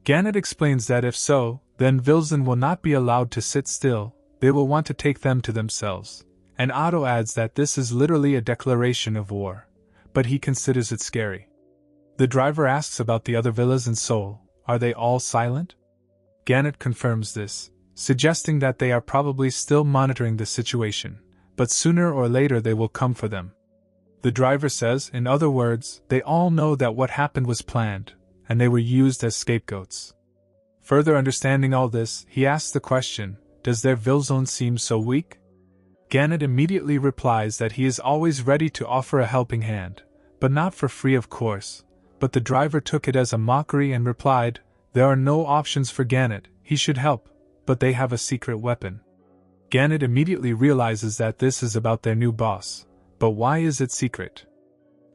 Gannett explains that if so, then Vilzon will not be allowed to sit still, they will want to take them to themselves. And Otto adds that this is literally a declaration of war, but he considers it scary. The driver asks about the other villas in Seoul, are they all silent? Gannett confirms this. suggesting that they are probably still monitoring the situation, but sooner or later they will come for them. The driver says, in other words, they all know that what happened was planned, and they were used as scapegoats. Further understanding all this, he asks the question, does their Vilzone seem so weak? Gannett immediately replies that he is always ready to offer a helping hand, but not for free of course, but the driver took it as a mockery and replied, there are no options for Gannett, he should help, but they have a secret weapon. Gannett immediately realizes that this is about their new boss, but why is it secret?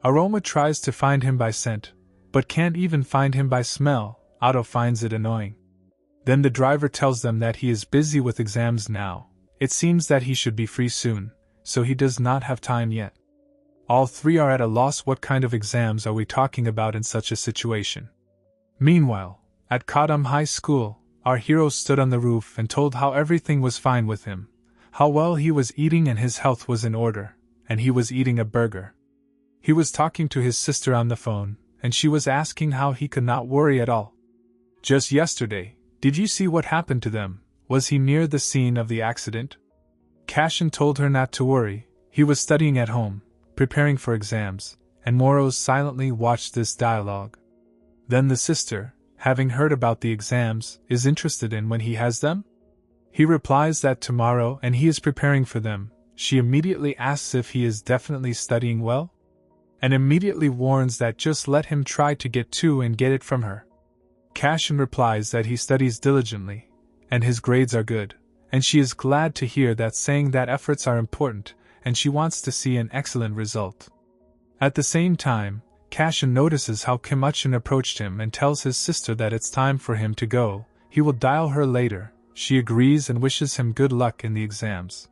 Aroma tries to find him by scent, but can't even find him by smell. Otto finds it annoying. Then the driver tells them that he is busy with exams now. It seems that he should be free soon, so he does not have time yet. All three are at a loss. What kind of exams are we talking about in such a situation? Meanwhile, at Kadam High School, our hero stood on the roof and told how everything was fine with him, how well he was eating and his health was in order, and he was eating a burger. He was talking to his sister on the phone, and she was asking how he could not worry at all. Just yesterday, did you see what happened to them? Was he near the scene of the accident? Cashin told her not to worry, he was studying at home, preparing for exams, and Moros silently watched this dialogue. Then the sister, having heard about the exams, is interested in when he has them? He replies that tomorrow and he is preparing for them. She immediately asks if he is definitely studying well, and immediately warns that just let him try to get to and get it from her. Cashin replies that he studies diligently, and his grades are good, and she is glad to hear that, saying that efforts are important, and she wants to see an excellent result. At the same time, Cashin notices how Kim Uchin approached him and tells his sister that it's time for him to go, he will dial her later. She agrees and wishes him good luck in the exams.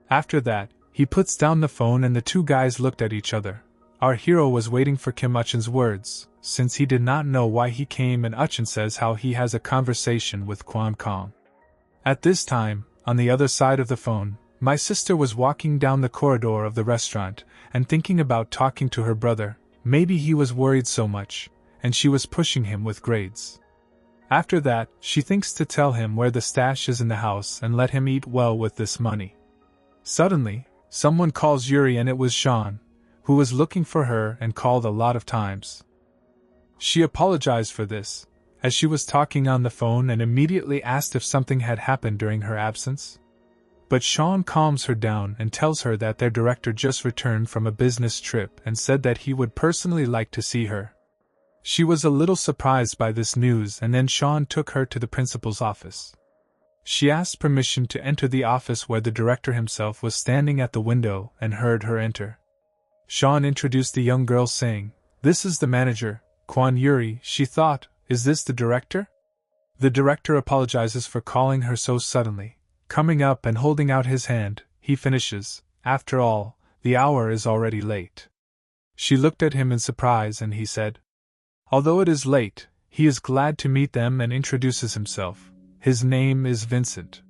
After that, he puts down the phone and the two guys looked at each other. Our hero was waiting for Kim Uchin's words, since he did not know why he came, and Uchin says how he has a conversation with Kwon Kong. At this time, on the other side of the phone, my sister was walking down the corridor of the restaurant and thinking about talking to her brother. Maybe he was worried so much, and she was pushing him with grades. After that, she thinks to tell him where the stash is in the house and let him eat well with this money. Suddenly, someone calls Yuri, and it was Sean, who was looking for her and called a lot of times. She apologized for this, as she was talking on the phone, and immediately asked if something had happened during her absence. But Sean calms her down and tells her that their director just returned from a business trip and said that he would personally like to see her. She was a little surprised by this news, and then Sean took her to the principal's office. She asked permission to enter the office, where the director himself was standing at the window, and heard her enter. Sean introduced the young girl, saying, "This is the manager, Kwon Yuri." She thought, "Is this the director?" The director apologizes for calling her so suddenly. Coming up and holding out his hand, he finishes, "After all, the hour is already late." She looked at him in surprise, and he said, although it is late, he is glad to meet them, and introduces himself. His name is Vincent.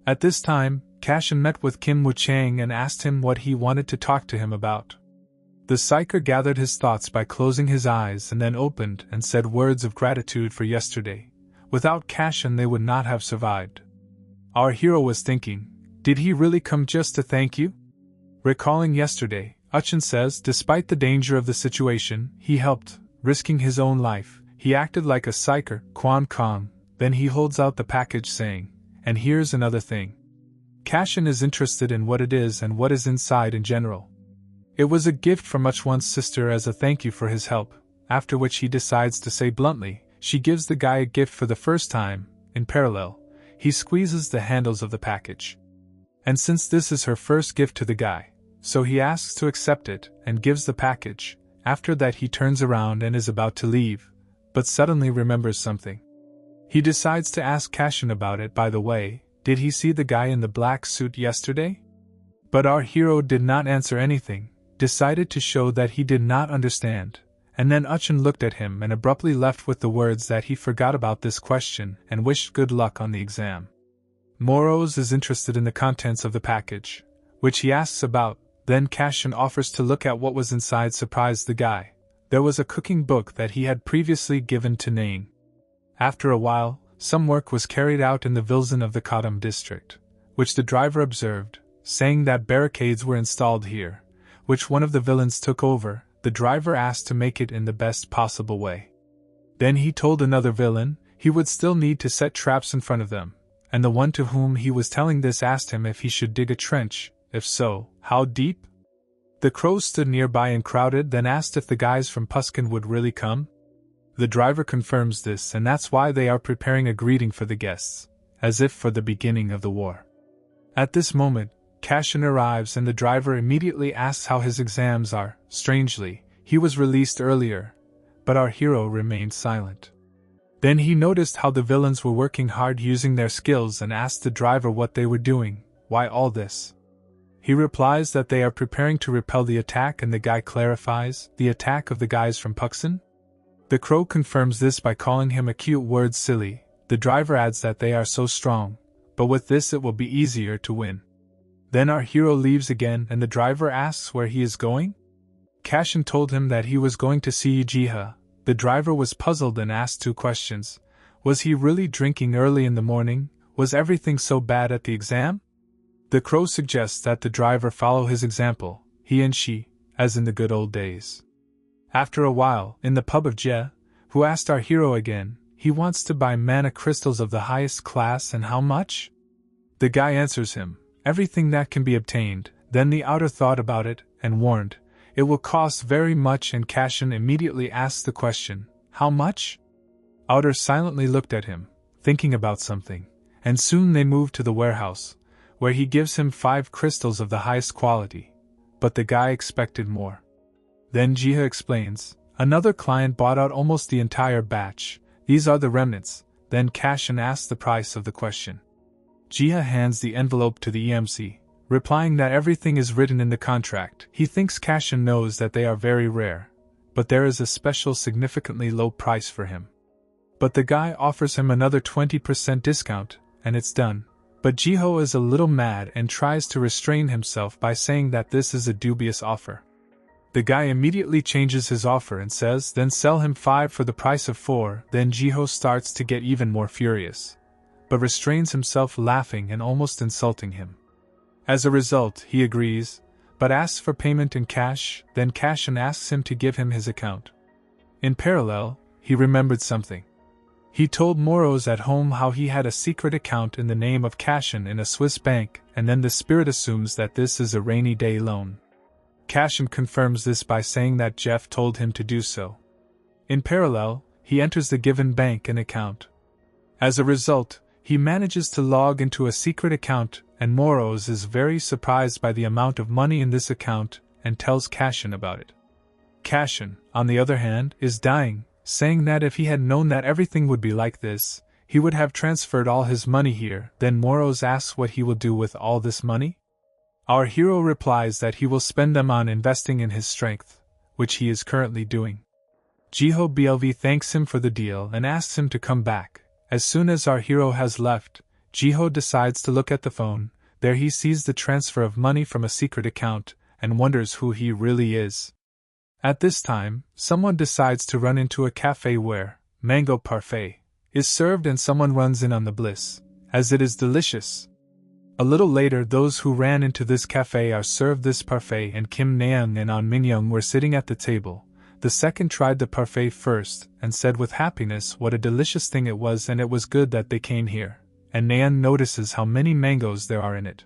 At this time, Cashin met with Kim Woo Chang and asked him what he wanted to talk to him about. The psyker gathered his thoughts by closing his eyes and then opened and said words of gratitude for yesterday. Without Cashin they would not have survived. Our hero was thinking, did he really come just to thank you? Recalling yesterday, Uchin says despite the danger of the situation, he helped, risking his own life. He acted like a psyker, Kwon Kong. Then he holds out the package, saying, "And here's another thing." Cashin is interested in what it is and what is inside in general. It was a gift from Uchwon's sister as a thank you for his help, after which he decides to say bluntly, she gives the guy a gift for the first time. In parallel, he squeezes the handles of the package. And since this is her first gift to the guy, so he asks to accept it and gives the package. After that he turns around and is about to leave, but suddenly remembers something. He decides to ask Cashin about it. By the way, did he see the guy in the black suit yesterday? But our hero did not answer anything, decided to show that he did not understand, and then Uchin looked at him and abruptly left with the words that he forgot about this question and wished good luck on the exam. Moros is interested in the contents of the package, which he asks about. Then Cashin offers to look at what was inside. Surprised the guy. There was a cooking book that he had previously given to Nain. After a while, some work was carried out in the Vilzon of the Kadam district, which the driver observed, saying that barricades were installed here, which one of the villains took over. The driver asked to make it in the best possible way. Then he told another villain he would still need to set traps in front of them, and the one to whom he was telling this asked him if he should dig a trench, if so, how deep? The crows stood nearby and crowded, then asked if the guys from Puskin would really come. The driver confirms this, and that's why they are preparing a greeting for the guests, as if for the beginning of the war. At this moment, Cashin arrives and the driver immediately asks how his exams are. Strangely, he was released earlier, but our hero remained silent. Then he noticed how the villains were working hard using their skills and asked the driver what they were doing, why all this. He replies that they are preparing to repel the attack, and the guy clarifies, the attack of the guys from Puxin? The crow confirms this by calling him a cute word silly. The driver adds that they are so strong, but with this it will be easier to win. Then our hero leaves again and the driver asks where he is going? Cashin told him that he was going to see Jiha. The driver was puzzled and asked two questions. Was he really drinking early in the morning? Was everything so bad at the exam? The crow suggests that the driver follow his example, he and she, as in the good old days. After a while, in the pub of Je, who asked our hero again, he wants to buy mana crystals of the highest class and how much? The guy answers him, everything that can be obtained. Then the outer thought about it, and warned, it will cost very much, and Cashin immediately asked the question, how much? Outer silently looked at him, thinking about something, and soon they moved to the warehouse, where he gives him 5 crystals of the highest quality, but the guy expected more. Then Jiha explains, another client bought out almost the entire batch, these are the remnants. Then Cashin asks the price of the question. Jiha hands the envelope to the EMC, replying that everything is written in the contract. He thinks Cashin knows that they are very rare, but there is a special significantly low price for him. But the guy offers him another 20% discount, and it's done. But Jiho is a little mad and tries to restrain himself by saying that this is a dubious offer. The guy immediately changes his offer and says, then sell him 5 for the price of 4. Then Jiho starts to get even more furious, but restrains himself, laughing and almost insulting him. As a result, he agrees, but asks for payment in cash. Then Cashin asks him to give him his account. In parallel, he remembered something. He told Moros at home how he had a secret account in the name of Cashin in a Swiss bank, and then the spirit assumes that this is a rainy day loan. Cashin confirms this by saying that Jeff told him to do so. In parallel, he enters the given bank and account. As a result, he manages to log into a secret account, and Moros is very surprised by the amount of money in this account and tells Cashin about it. Cashin, on the other hand, is dying, saying that if he had known that everything would be like this, he would have transferred all his money here. Then Moros asks what he will do with all this money. Our hero replies that he will spend them on investing in his strength, which he is currently doing. Jiho BLV thanks him for the deal and asks him to come back. As soon as our hero has left, Jiho decides to look at the phone. There he sees the transfer of money from a secret account, and wonders who he really is. At this time, someone decides to run into a cafe where mango parfait is served, and someone runs in on the bliss, as it is delicious. A little later, those who ran into this cafe are served this parfait, and Kim Naeung and An Minyoung were sitting at the table. The second tried the parfait first, and said with happiness what a delicious thing it was, and it was good that they came here. And Naeun notices how many mangoes there are in it.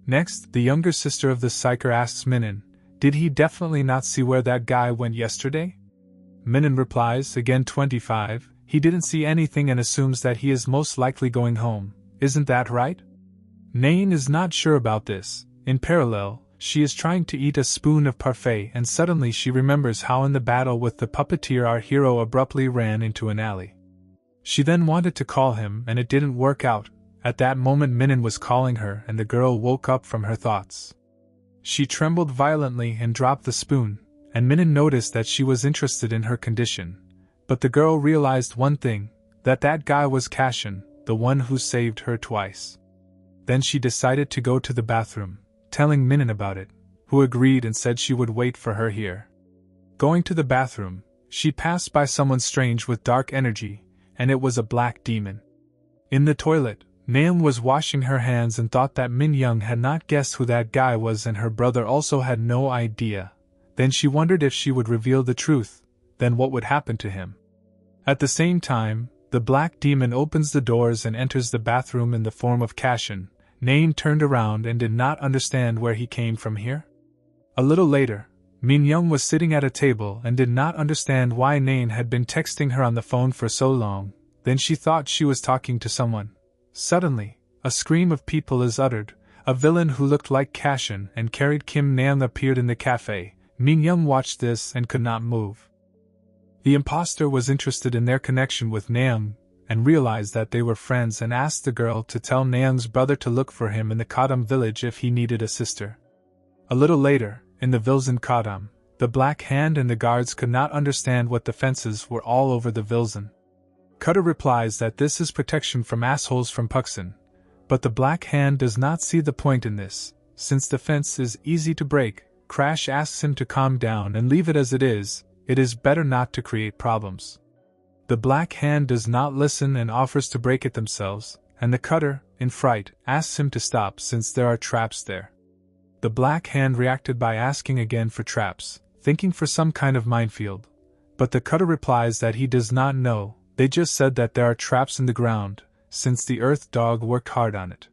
Next, the younger sister of the psyker asks Minin, did he definitely not see where that guy went yesterday? Minin replies, again 25, he didn't see anything and assumes that he is most likely going home, isn't that right? Naeun is not sure about this. In parallel, she is trying to eat a spoon of parfait, and suddenly she remembers how in the battle with the puppeteer our hero abruptly ran into an alley. She then wanted to call him and it didn't work out. At that moment Minin was calling her and the girl woke up from her thoughts. She trembled violently and dropped the spoon, and Minin noticed that she was interested in her condition. But the girl realized one thing, that guy was Cashin, the one who saved her twice. Then she decided to go to the bathroom, telling Minin about it, who agreed and said she would wait for her here. Going to the bathroom, she passed by someone strange with dark energy, and it was a black demon. In the toilet, Naeum was washing her hands and thought that Min Young had not guessed who that guy was, and her brother also had no idea. Then she wondered if she would reveal the truth, then what would happen to him. At the same time, the black demon opens the doors and enters the bathroom in the form of Cashin. Naeum turned around and did not understand where he came from here. A little later, Min Young was sitting at a table and did not understand why Naeum had been texting her on the phone for so long. Then she thought she was talking to someone. Suddenly, a scream of people is uttered. A villain who looked like Cashin and carried Kim Naeum appeared in the cafe. Min Young watched this and could not move. The imposter was interested in their connection with Naeum and realized that they were friends and asked the girl to tell Naeum's brother to look for him in the Kadam village if he needed a sister. A little later, in the Vilzan Kadam, the Black Hand and the guards could not understand what the fences were all over the Vilzan. Cutter replies that this is protection from assholes from Puxin, but the Black Hand does not see the point in this, since the fence is easy to break. Crash asks him to calm down and leave it as it is better not to create problems. The Black Hand does not listen and offers to break it themselves, and the Cutter, in fright, asks him to stop since there are traps there. The Black Hand reacted by asking again for traps, thinking for some kind of minefield, but the Cutter replies that he does not know, they just said that there are traps in the ground, since the Earth Dog worked hard on it.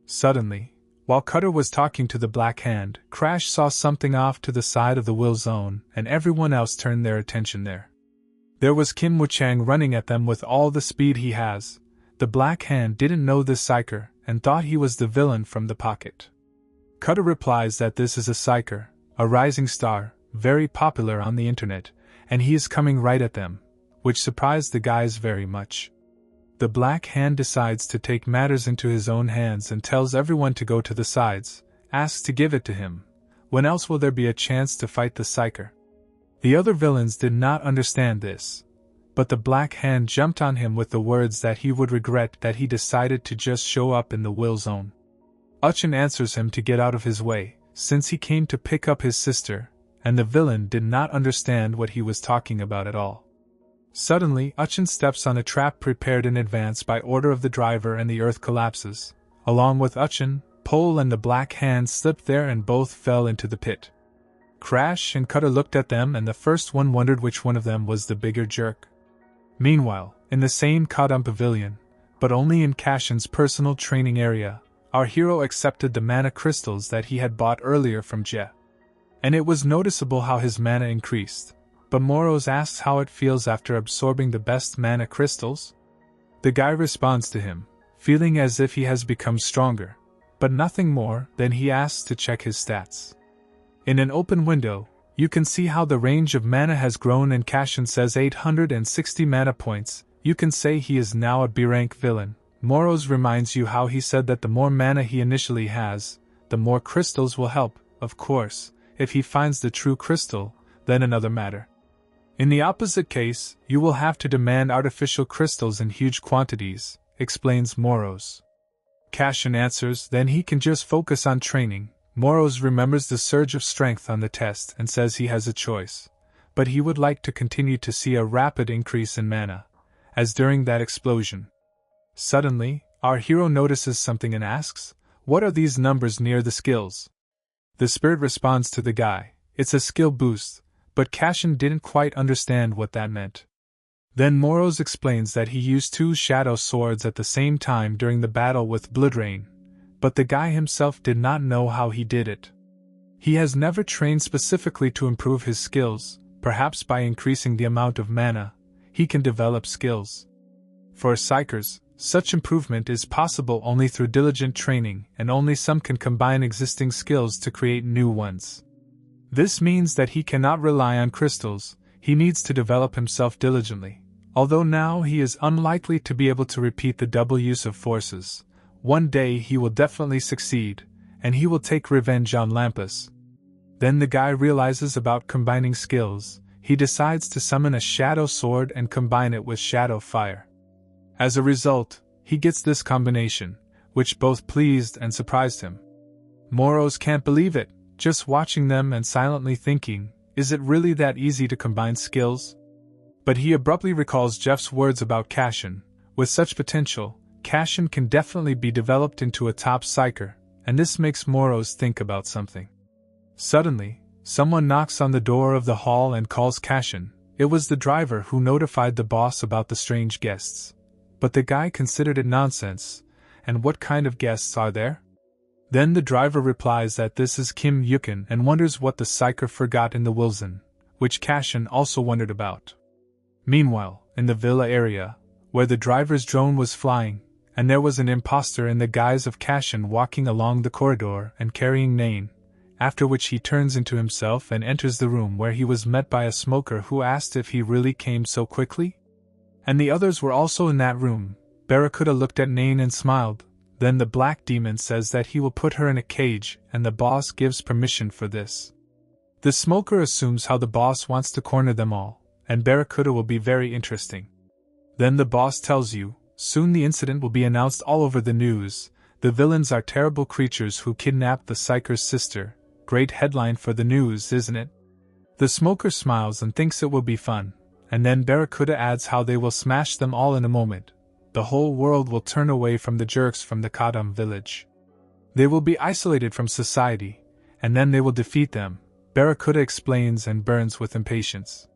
Suddenly, while Cutter was talking to the Black Hand, Crash saw something off to the side of the Will Zone, and everyone else turned their attention there. There was Kim Woo-chang running at them with all the speed he has. The Black Hand didn't know this psyker, and thought he was the villain from the pocket. Cutter replies that this is a psyker, a rising star, very popular on the internet, and he is coming right at them, which surprised the guys very much. The Black Hand decides to take matters into his own hands and tells everyone to go to the sides, asks to give it to him. When else will there be a chance to fight the psyker? The other villains did not understand this, but the Black Hand jumped on him with the words that he would regret that he decided to just show up in the Will Zone. Uchin answers him to get out of his way, since he came to pick up his sister, and the villain did not understand what he was talking about at all. Suddenly, Uchin steps on a trap prepared in advance by order of the driver and the earth collapses. Along with Uchin, Pole and the Black Hand slipped there and both fell into the pit. Crash and Cutter looked at them and the first one wondered which one of them was the bigger jerk. Meanwhile, in the same Kadam pavilion, but only in Cashin's personal training area, our hero accepted the mana crystals that he had bought earlier from Je. And it was noticeable how his mana increased. But Moros asks how it feels after absorbing the best mana crystals. The guy responds to him, feeling as if he has become stronger, but nothing more. Then he asks to check his stats. In an open window, you can see how the range of mana has grown and Cashin says 860 mana points. You can say he is now a B-rank villain. Moros reminds you how he said that the more mana he initially has, the more crystals will help. Of course, if he finds the true crystal, then another matter. In the opposite case, you will have to demand artificial crystals in huge quantities, explains Moros. Cashin answers then he can just focus on training. Moros remembers the surge of strength on the test and says he has a choice, but he would like to continue to see a rapid increase in mana, as during that explosion. Suddenly, our hero notices something and asks, "What are these numbers near the skills?" The spirit responds to the guy, "It's a skill boost," but Cashin didn't quite understand what that meant. Then Moros explains that he used 2 shadow swords at the same time during the battle with Bloodrain, but the guy himself did not know how he did it. He has never trained specifically to improve his skills. Perhaps by increasing the amount of mana, he can develop skills. For psychers, such improvement is possible only through diligent training, and only some can combine existing skills to create new ones. This means that he cannot rely on crystals, he needs to develop himself diligently. Although now he is unlikely to be able to repeat the double use of forces, one day he will definitely succeed, and he will take revenge on Lampus. Then the guy realizes about combining skills. He decides to summon a shadow sword and combine it with shadow fire. As a result, he gets this combination, which both pleased and surprised him. Moros can't believe it, just watching them and silently thinking, is it really that easy to combine skills? But he abruptly recalls Jeff's words about Cashin. With such potential, Cashin can definitely be developed into a top psyker, and this makes Moros think about something. Suddenly, someone knocks on the door of the hall and calls Cashin. It was the driver who notified the boss about the strange guests. But the guy considered it nonsense, and what kind of guests are there? Then the driver replies that this is Kim Yukin and wonders what the psyker forgot in the Wilson, which Cashin also wondered about. Meanwhile, in the villa area, where the driver's drone was flying, and there was an imposter in the guise of Cashin walking along the corridor and carrying Nain, after which he turns into himself and enters the room where he was met by a smoker who asked if he really came so quickly. And the others were also in that room. Barracuda looked at Nain and smiled. Then the black demon says that he will put her in a cage, and the boss gives permission for this. The smoker assumes how the boss wants to corner them all, and Barracuda will be very interesting. Then the boss tells you, soon the incident will be announced all over the news. The villains are terrible creatures who kidnapped the psyker's sister. Great headline for the news, isn't it? The smoker smiles and thinks it will be fun, and then Barracuda adds how they will smash them all in a moment. The whole world will turn away from the jerks from the Kadam village. They will be isolated from society, and then they will defeat them, Barracuda explains and burns with impatience.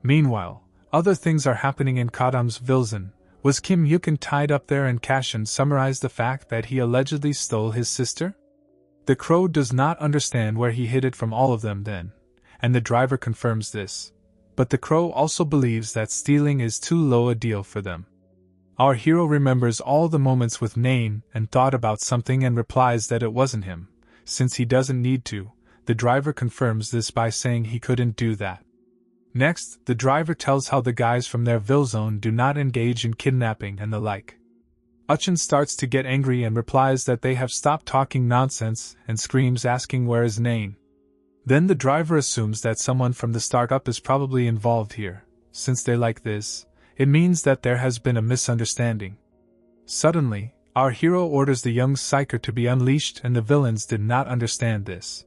Meanwhile, other things are happening in Kadam's Vilzan. Was Kim Yukin tied up there, and Cashin summarized the fact that he allegedly stole his sister? The crow does not understand where he hid it from all of them then, and the driver confirms this. But the crow also believes that stealing is too low a deal for them. Our hero remembers all the moments with Nain and thought about something and replies that it wasn't him, since he doesn't need to. The driver confirms this by saying he couldn't do that. Next, the driver tells how the guys from their Vilzone do not engage in kidnapping and the like. Uchin starts to get angry and replies that they have stopped talking nonsense and screams asking where is Nain. Then the driver assumes that someone from the startup is probably involved here. Since they like this, it means that there has been a misunderstanding. Suddenly, our hero orders the young psyker to be unleashed, and the villains did not understand this.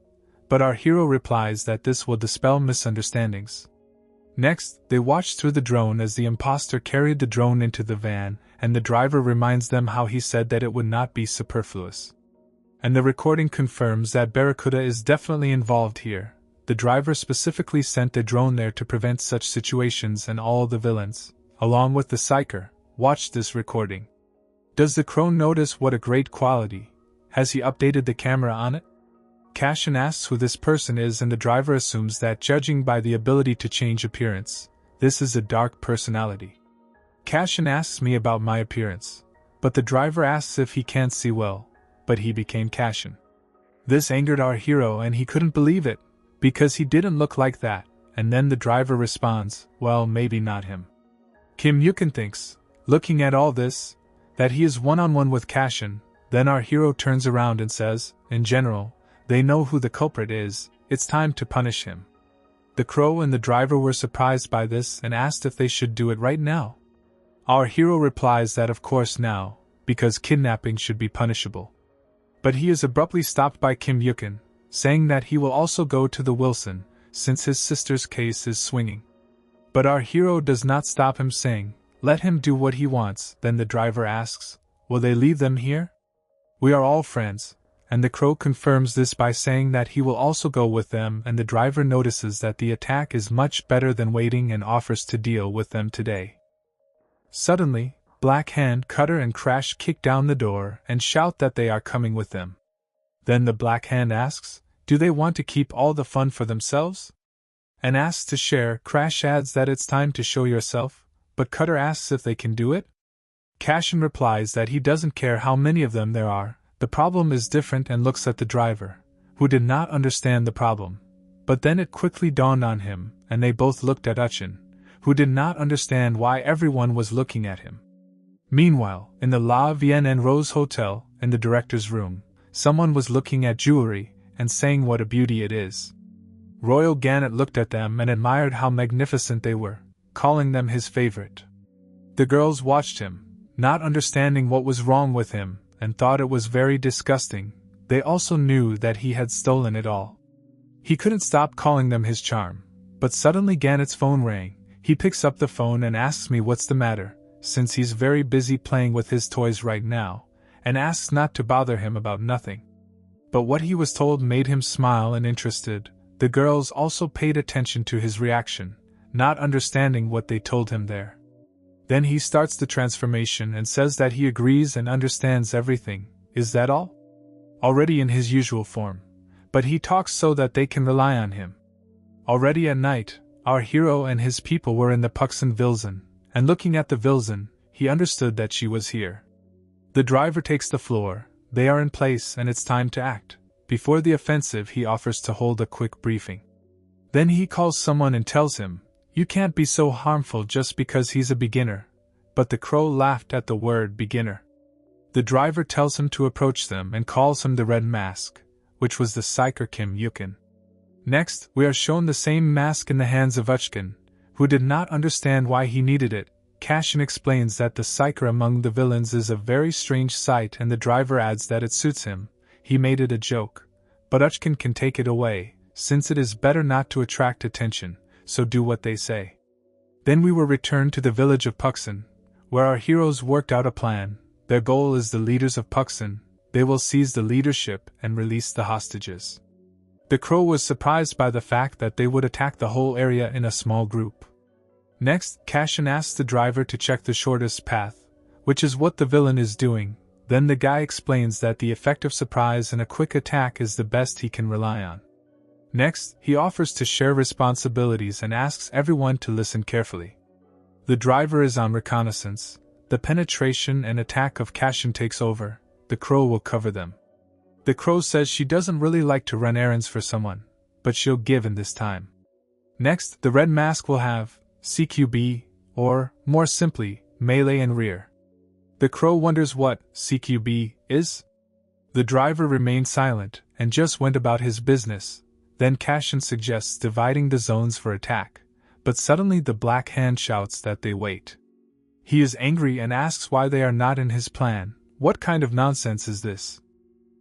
But our hero replies that this will dispel misunderstandings. Next, they watch through the drone as the imposter carried the drone into the van, and the driver reminds them how he said that it would not be superfluous. And the recording confirms that Barracuda is definitely involved here. The driver specifically sent the drone there to prevent such situations, and all the villains, along with the psyker, watched this recording. Does the crow notice what a great quality? Has he updated the camera on it? Cashin asks who this person is, and the driver assumes that, judging by the ability to change appearance, this is a dark personality. Cashin asks me about my appearance, but the driver asks if he can't see well, but he became Cashin. This angered our hero and he couldn't believe it, because he didn't look like that, and then the driver responds, well, maybe not him. Kim Yukin thinks, looking at all this, that he is one-on-one with Cashin. Then our hero turns around and says, in general, they know who the culprit is, it's time to punish him. The crow and the driver were surprised by this and asked if they should do it right now. Our hero replies that of course now, because kidnapping should be punishable. But he is abruptly stopped by Kim Yukin, saying that he will also go to the Wilson, since his sister's case is swinging. But our hero does not stop him, saying, let him do what he wants. Then the driver asks, will they leave them here? We are all friends. And the crow confirms this by saying that he will also go with them, and the driver notices that the attack is much better than waiting and offers to deal with them today. Suddenly, Black Hand, Cutter and Crash kick down the door and shout that they are coming with them. Then the Black Hand asks, do they want to keep all the fun for themselves? And asks to share. Crash adds that it's time to show yourself, but Cutter asks if they can do it. Cashin replies that he doesn't care how many of them there are. The problem is different, and looks at the driver, who did not understand the problem. But then it quickly dawned on him, and they both looked at Uchin, who did not understand why everyone was looking at him. Meanwhile, in the La Vienne and Rose Hotel, in the director's room, someone was looking at jewelry and saying what a beauty it is. Royal Gannett looked at them and admired how magnificent they were, calling them his favorite. The girls watched him, not understanding what was wrong with him, and thought it was very disgusting. They also knew that he had stolen it all. He couldn't stop calling them his charm, but suddenly Gannett's phone rang. He picks up the phone and asks me what's the matter, since he's very busy playing with his toys right now, and asks not to bother him about nothing. But what he was told made him smile and interested. The girls also paid attention to his reaction, not understanding what they told him there. Then he starts the transformation and says that he agrees and understands everything. Is that all? Already in his usual form, but he talks so that they can rely on him. Already at night, our hero and his people were in the Puxon Vilsen, and looking at the Vilsen, he understood that she was here. The driver takes the floor, they are in place and it's time to act. Before the offensive, he offers to hold a quick briefing. Then he calls someone and tells him, "You can't be so harmful just because he's a beginner." But the crow laughed at the word beginner. The driver tells him to approach them and calls him the Red Mask, which was the psyker Kim Yukin. Next, we are shown the same mask in the hands of Uchkin, who did not understand why he needed it. Cashin explains that the psyker among the villains is a very strange sight, and the driver adds that it suits him. He made it a joke, but Uchkin can take it away, since it is better not to attract attention, so do what they say. Then we were returned to the village of Puxon, where our heroes worked out a plan. Their goal is the leaders of Puxon. They will seize the leadership and release the hostages. The crow was surprised by the fact that they would attack the whole area in a small group. Next, Cashin asks the driver to check the shortest path, which is what the villain is doing. Then the guy explains that the effect of surprise and a quick attack is the best he can rely on. Next, he offers to share responsibilities and asks everyone to listen carefully. The driver is on reconnaissance. The penetration and attack of Cashin takes over. The crow will cover them. The crow says she doesn't really like to run errands for someone, but she'll give in this time. Next, the Red Mask will have CQB, or, more simply, melee and rear. The crow wonders what CQB is. The driver remained silent and just went about his business. Then Cashin suggests dividing the zones for attack, but suddenly the Black Hand shouts that they wait. He is angry and asks why they are not in his plan. What kind of nonsense is this?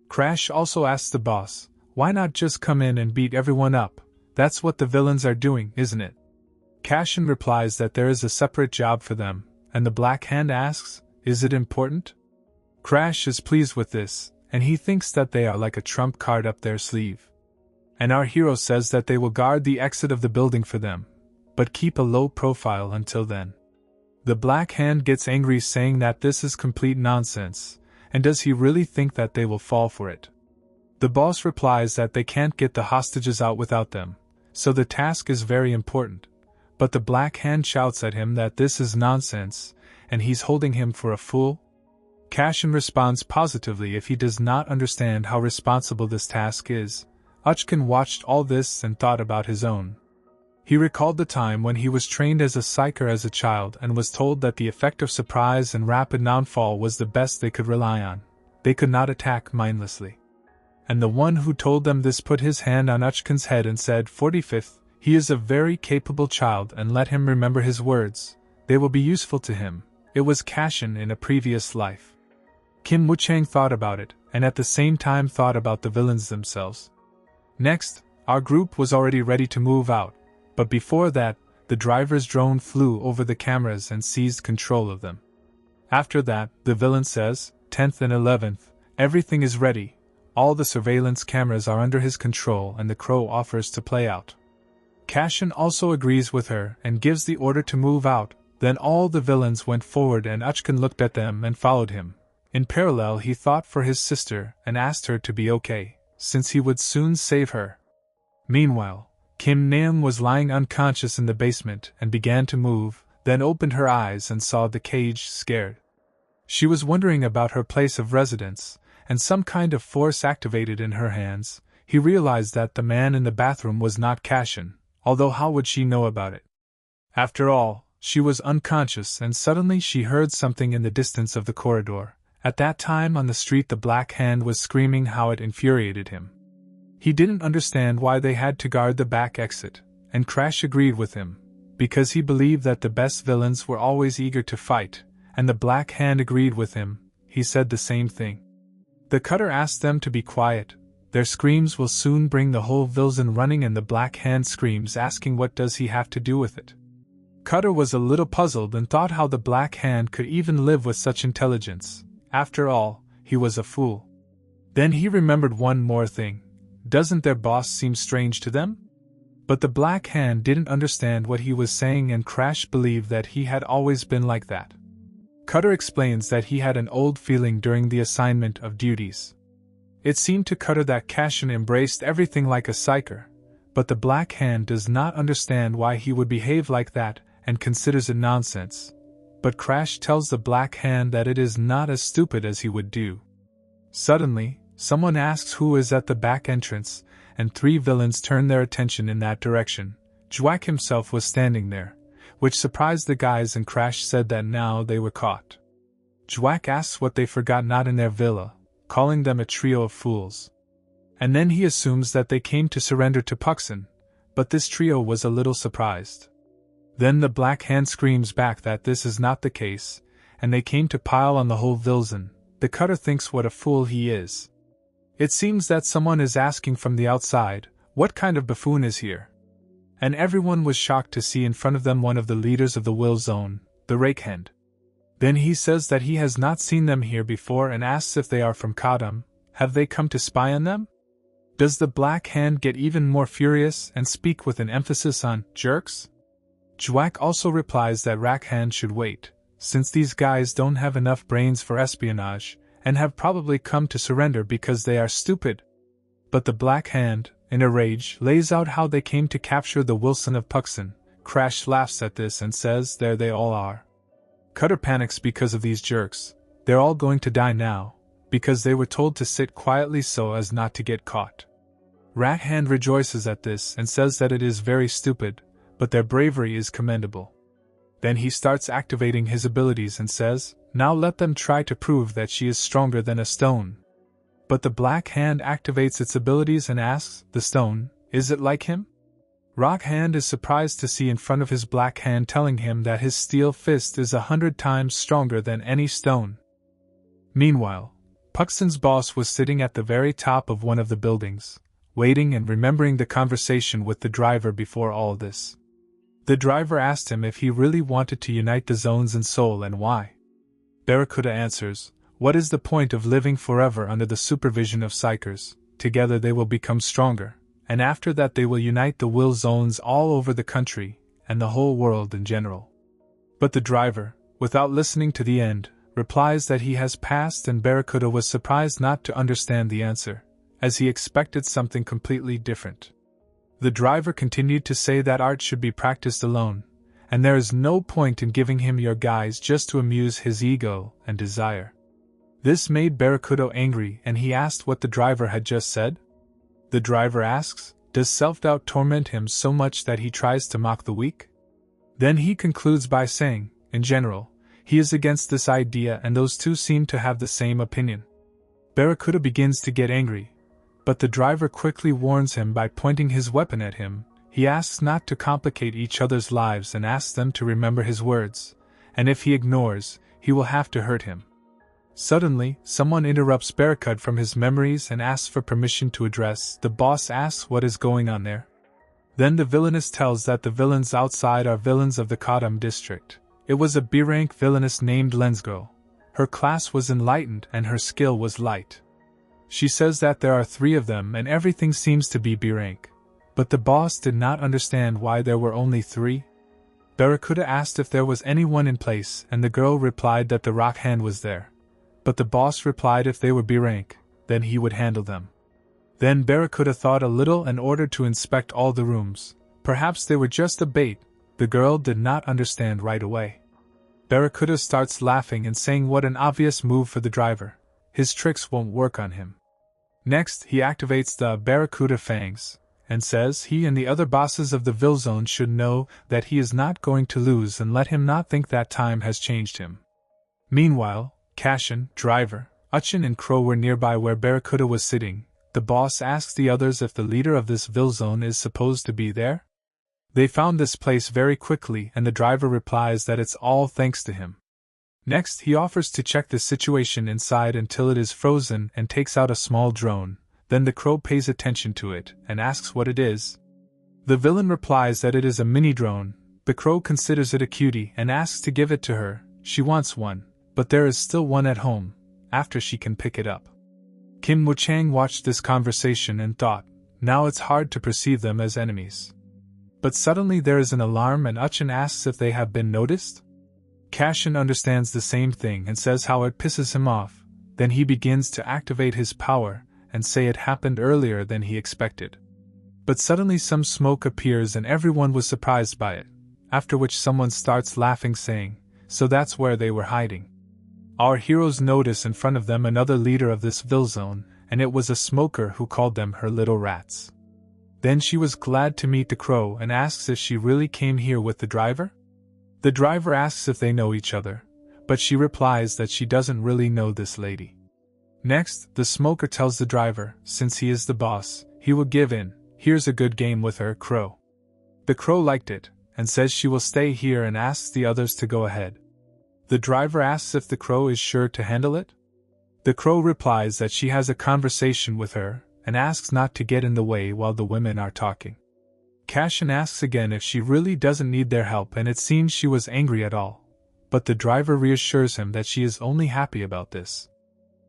Crash also asks the boss, why not just come in and beat everyone up? That's what the villains are doing, isn't it? Cashin replies that there is a separate job for them, and the Black Hand asks, is it important? Crash is pleased with this, and he thinks that they are like a trump card up their sleeve. And our hero says that they will guard the exit of the building for them, but keep a low profile until then. The Black Hand gets angry, saying that this is complete nonsense, and does he really think that they will fall for it? The boss replies that they can't get the hostages out without them, so the task is very important, but the Black Hand shouts at him that this is nonsense, and he's holding him for a fool? Cashin responds positively if he does not understand how responsible this task is. Uchkin watched all this and thought about his own. He recalled the time when he was trained as a psyker as a child and was told that the effect of surprise and rapid downfall was the best they could rely on. They could not attack mindlessly. And the one who told them this put his hand on Uchkin's head and said, 45th, he is a very capable child, and let him remember his words. They will be useful to him. It was Cashin in a previous life. Kim Woo-chang thought about it, and at the same time thought about the villains themselves. Next, our group was already ready to move out, but before that, the driver's drone flew over the cameras and seized control of them. After that, the villain says, 10th and 11th, everything is ready, all the surveillance cameras are under his control, and the crow offers to play out. Cashin also agrees with her and gives the order to move out. Then all the villains went forward and Uchkin looked at them and followed him. In parallel, he thought for his sister and asked her to be okay, since he would soon save her. Meanwhile, Kim Nam was lying unconscious in the basement and began to move, then opened her eyes and saw the cage, scared. She was wondering about her place of residence, and some kind of force activated in her hands. He realized that the man in the bathroom was not Cashin, although how would she know about it? After all, she was unconscious, and suddenly she heard something in the distance of the corridor. At that time on the street the Black Hand was screaming how it infuriated him. He didn't understand why they had to guard the back exit, and Crash agreed with him, because he believed that the best villains were always eager to fight, and the Black Hand agreed with him. He said the same thing. The cutter asked them to be quiet. Their screams will soon bring the whole Vilsen running, and the Black Hand screams, asking what does he have to do with it. Cutter was a little puzzled and thought how the Black Hand could even live with such intelligence. After all, he was a fool. Then he remembered one more thing. Doesn't their boss seem strange to them? But the Black Hand didn't understand what he was saying, and Crash believed that he had always been like that. Cutter explains that he had an old feeling during the assignment of duties. It seemed to Cutter that Cashin embraced everything like a psyker, but the Black Hand does not understand why he would behave like that and considers it nonsense. But Crash tells the Black Hand that it is not as stupid as he would do. Suddenly, someone asks who is at the back entrance, and 3 villains turn their attention in that direction. Jwack himself was standing there, which surprised the guys, and Crash said that now they were caught. Jwack asks what they forgot not in their villa, calling them a trio of fools. And then he assumes that they came to surrender to Puxin, but this trio was a little surprised. Then the Black Hand screams back that this is not the case, and they came to pile on the whole Vilzen. The Cutter thinks what a fool he is. It seems that someone is asking from the outside, what kind of buffoon is here? And everyone was shocked to see in front of them one of the leaders of the Will Zone, the Rakehand. Then he says that he has not seen them here before and asks if they are from Kadam. Have they come to spy on them? Does the Black Hand get even more furious and speak with an emphasis on jerks? Jwack also replies that Rakhand should wait, since these guys don't have enough brains for espionage, and have probably come to surrender because they are stupid. But the Black Hand, in a rage, lays out how they came to capture the Wilson of Puxin. Crash laughs at this and says there they all are. Cutter panics because of these jerks. They're all going to die now, because they were told to sit quietly so as not to get caught. Rakhand rejoices at this and says that it is very stupid, but their bravery is commendable. Then he starts activating his abilities and says, now let them try to prove that she is stronger than a stone. But the Black Hand activates its abilities and asks, the stone, is it like him? Rockhand is surprised to see in front of his Black Hand telling him that his steel fist is 100 times stronger than any stone. Meanwhile, Puxin's boss was sitting at the very top of one of the buildings, waiting and remembering the conversation with the driver before all this. The driver asked him if he really wanted to unite the zones and Seoul and why. Barracuda answers, what is the point of living forever under the supervision of psychers? Together they will become stronger, and after that they will unite the will zones all over the country, and the whole world in general. But the driver, without listening to the end, replies that he has passed, and Barracuda was surprised not to understand the answer, as he expected something completely different. The driver continued to say that art should be practiced alone, and there is no point in giving him your guys just to amuse his ego and desire. This made Barracuda angry, and he asked what the driver had just said. The driver asks, does self-doubt torment him so much that he tries to mock the weak? Then he concludes by saying, in general, he is against this idea, and those two seem to have the same opinion. Barracuda begins to get angry, but the driver quickly warns him by pointing his weapon at him. He asks not to complicate each other's lives and asks them to remember his words, and if he ignores, he will have to hurt him. Suddenly, someone interrupts Barracuda from his memories and asks for permission to address. The boss asks what is going on there. Then the villainess tells that the villains outside are villains of the Kadam district. It was a B-rank villainess named Lensgo. Her class was enlightened and her skill was light. She says that there are 3 of them and everything seems to be B-rank. But the boss did not understand why there were only 3. Barracuda asked if there was anyone in place, and the girl replied that the Rockhand was there. But the boss replied if they were B-rank, then he would handle them. Then Barracuda thought a little and ordered to inspect all the rooms. Perhaps they were just a bait. The girl did not understand right away. Barracuda starts laughing and saying what an obvious move for the driver. His tricks won't work on him. Next, he activates the Barracuda Fangs, and says he and the other bosses of the Vilzone should know that he is not going to lose and let him not think that time has changed him. Meanwhile, Cashin, Driver, Uchin and Crow were nearby where Barracuda was sitting. The boss asks the others if the leader of this Vilzone is supposed to be there. They found this place very quickly and the driver replies that it's all thanks to him. Next, he offers to check the situation inside until it is frozen and takes out a small drone. Then the Crow pays attention to it and asks what it is. The villain replies that it is a mini drone, The crow considers it a cutie and asks to give it to her. She wants one, but there is still one at home, after she can pick it up. Kim Woo-chang watched this conversation and thought, now it's hard to perceive them as enemies. But suddenly there is an alarm and Uchin asks if they have been noticed? Cashin understands the same thing and says how it pisses him off. Then he begins to activate his power and say it happened earlier than he expected. But suddenly some smoke appears and everyone was surprised by it, after which someone starts laughing saying, so that's where they were hiding. Our heroes notice in front of them another leader of this ville zone, and it was a smoker who called them her little rats. Then she was glad to meet the crow and asks if she really came here with the driver? The driver asks if they know each other, but she replies that she doesn't really know this lady. Next, the smoker tells the driver, since he is the boss, he will give in. Here's a good game with her, crow. The crow liked it, and says she will stay here and asks the others to go ahead. The driver asks if the crow is sure to handle it. The crow replies that she has a conversation with her, and asks not to get in the way while the women are talking. Cashin asks again if she really doesn't need their help, and it seems she was angry at all. But the driver reassures him that she is only happy about this.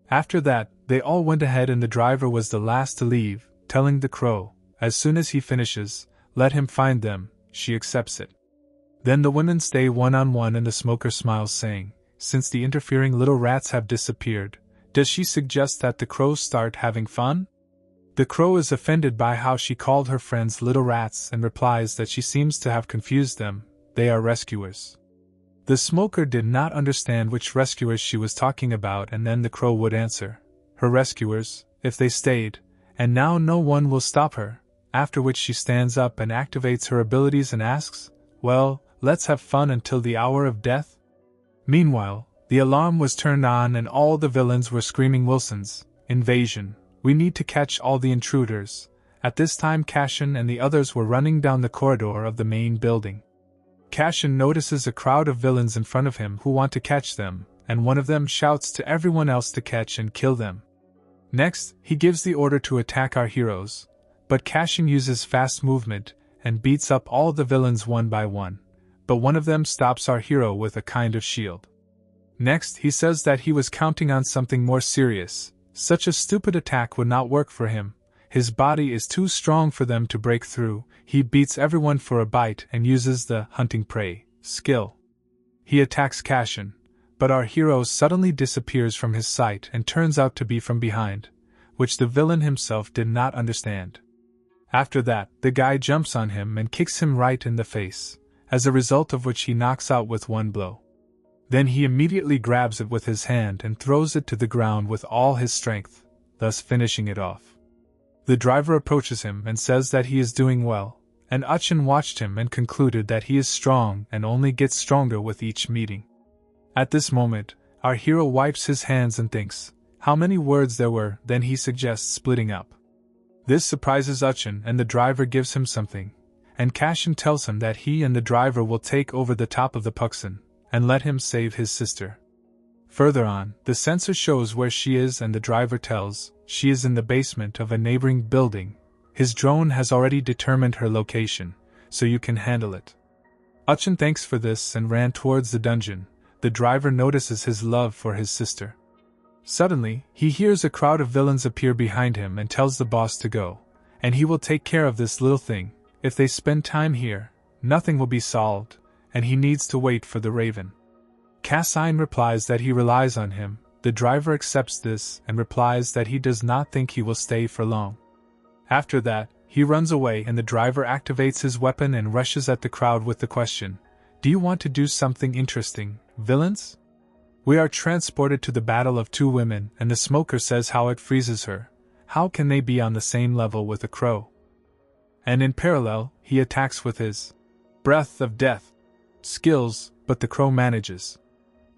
After that, they all went ahead and the driver was the last to leave, telling the crow, as soon as he finishes, let him find them. She accepts it. Then the women stay one-on-one and the smoker smiles saying, since the interfering little rats have disappeared, does she suggest that the crows start having fun? The crow is offended by how she called her friends little rats and replies that she seems to have confused them, they are rescuers. The smoker did not understand which rescuers she was talking about, and then the crow would answer, her rescuers, if they stayed, and now no one will stop her, after which she stands up and activates her abilities and asks, well, let's have fun until the hour of death? Meanwhile, the alarm was turned on and all the villains were screaming Wilson's invasion. We need to catch all the intruders. At this time Cashin and the others were running down the corridor of the main building. Cashin notices a crowd of villains in front of him who want to catch them, and one of them shouts to everyone else to catch and kill them. Next, he gives the order to attack our heroes, but Cashin uses fast movement and beats up all the villains one by one, but one of them stops our hero with a kind of shield. Next, he says that he was counting on something more serious. Such a stupid attack would not work for him. His body is too strong for them to break through. He beats everyone for a bite and uses the hunting prey skill. He attacks Cashin, but our hero suddenly disappears from his sight and turns out to be from behind, which the villain himself did not understand. After that, the guy jumps on him and kicks him right in the face, as a result of which he knocks out with one blow. Then he immediately grabs it with his hand and throws it to the ground with all his strength, thus finishing it off. The driver approaches him and says that he is doing well, and Uchin watched him and concluded that he is strong and only gets stronger with each meeting. At this moment, our hero wipes his hands and thinks how many words there were, then he suggests splitting up. This surprises Uchin and the driver gives him something, and Cashin tells him that he and the driver will take over the top of the Puxin and let him save his sister. Further on, the sensor shows where she is and the driver tells she is in the basement of a neighboring building. His drone has already determined her location, so you can handle it. Uchin thanks for this and ran towards the dungeon. The driver notices his love for his sister. Suddenly, he hears a crowd of villains appear behind him and tells the boss to go, and he will take care of this little thing. If they spend time here, nothing will be solved, and he needs to wait for the raven. Cassin replies that he relies on him. The driver accepts this and replies that he does not think he will stay for long. After that, he runs away and the driver activates his weapon and rushes at the crowd with the question, do you want to do something interesting, villains? We are transported to the battle of two women and the smoker says how it freezes her. How can they be on the same level with a crow? And in parallel, he attacks with his breath of death skills, but the crow manages.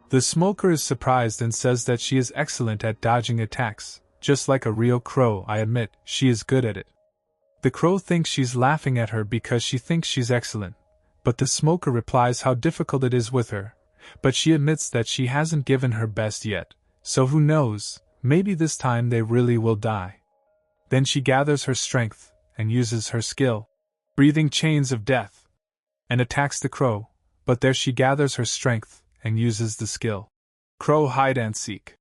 The smoker is surprised and says that she is excellent at dodging attacks, just like a real crow. I admit, she is good at it. The crow thinks she's laughing at her because she thinks she's excellent, but the smoker replies how difficult it is with her, but she admits that she hasn't given her best yet, so who knows, maybe this time they really will die. Then she gathers her strength and uses her skill, breathing chains of death. and attacks the crow, but there she gathers her strength and uses the skill crow hide and seek.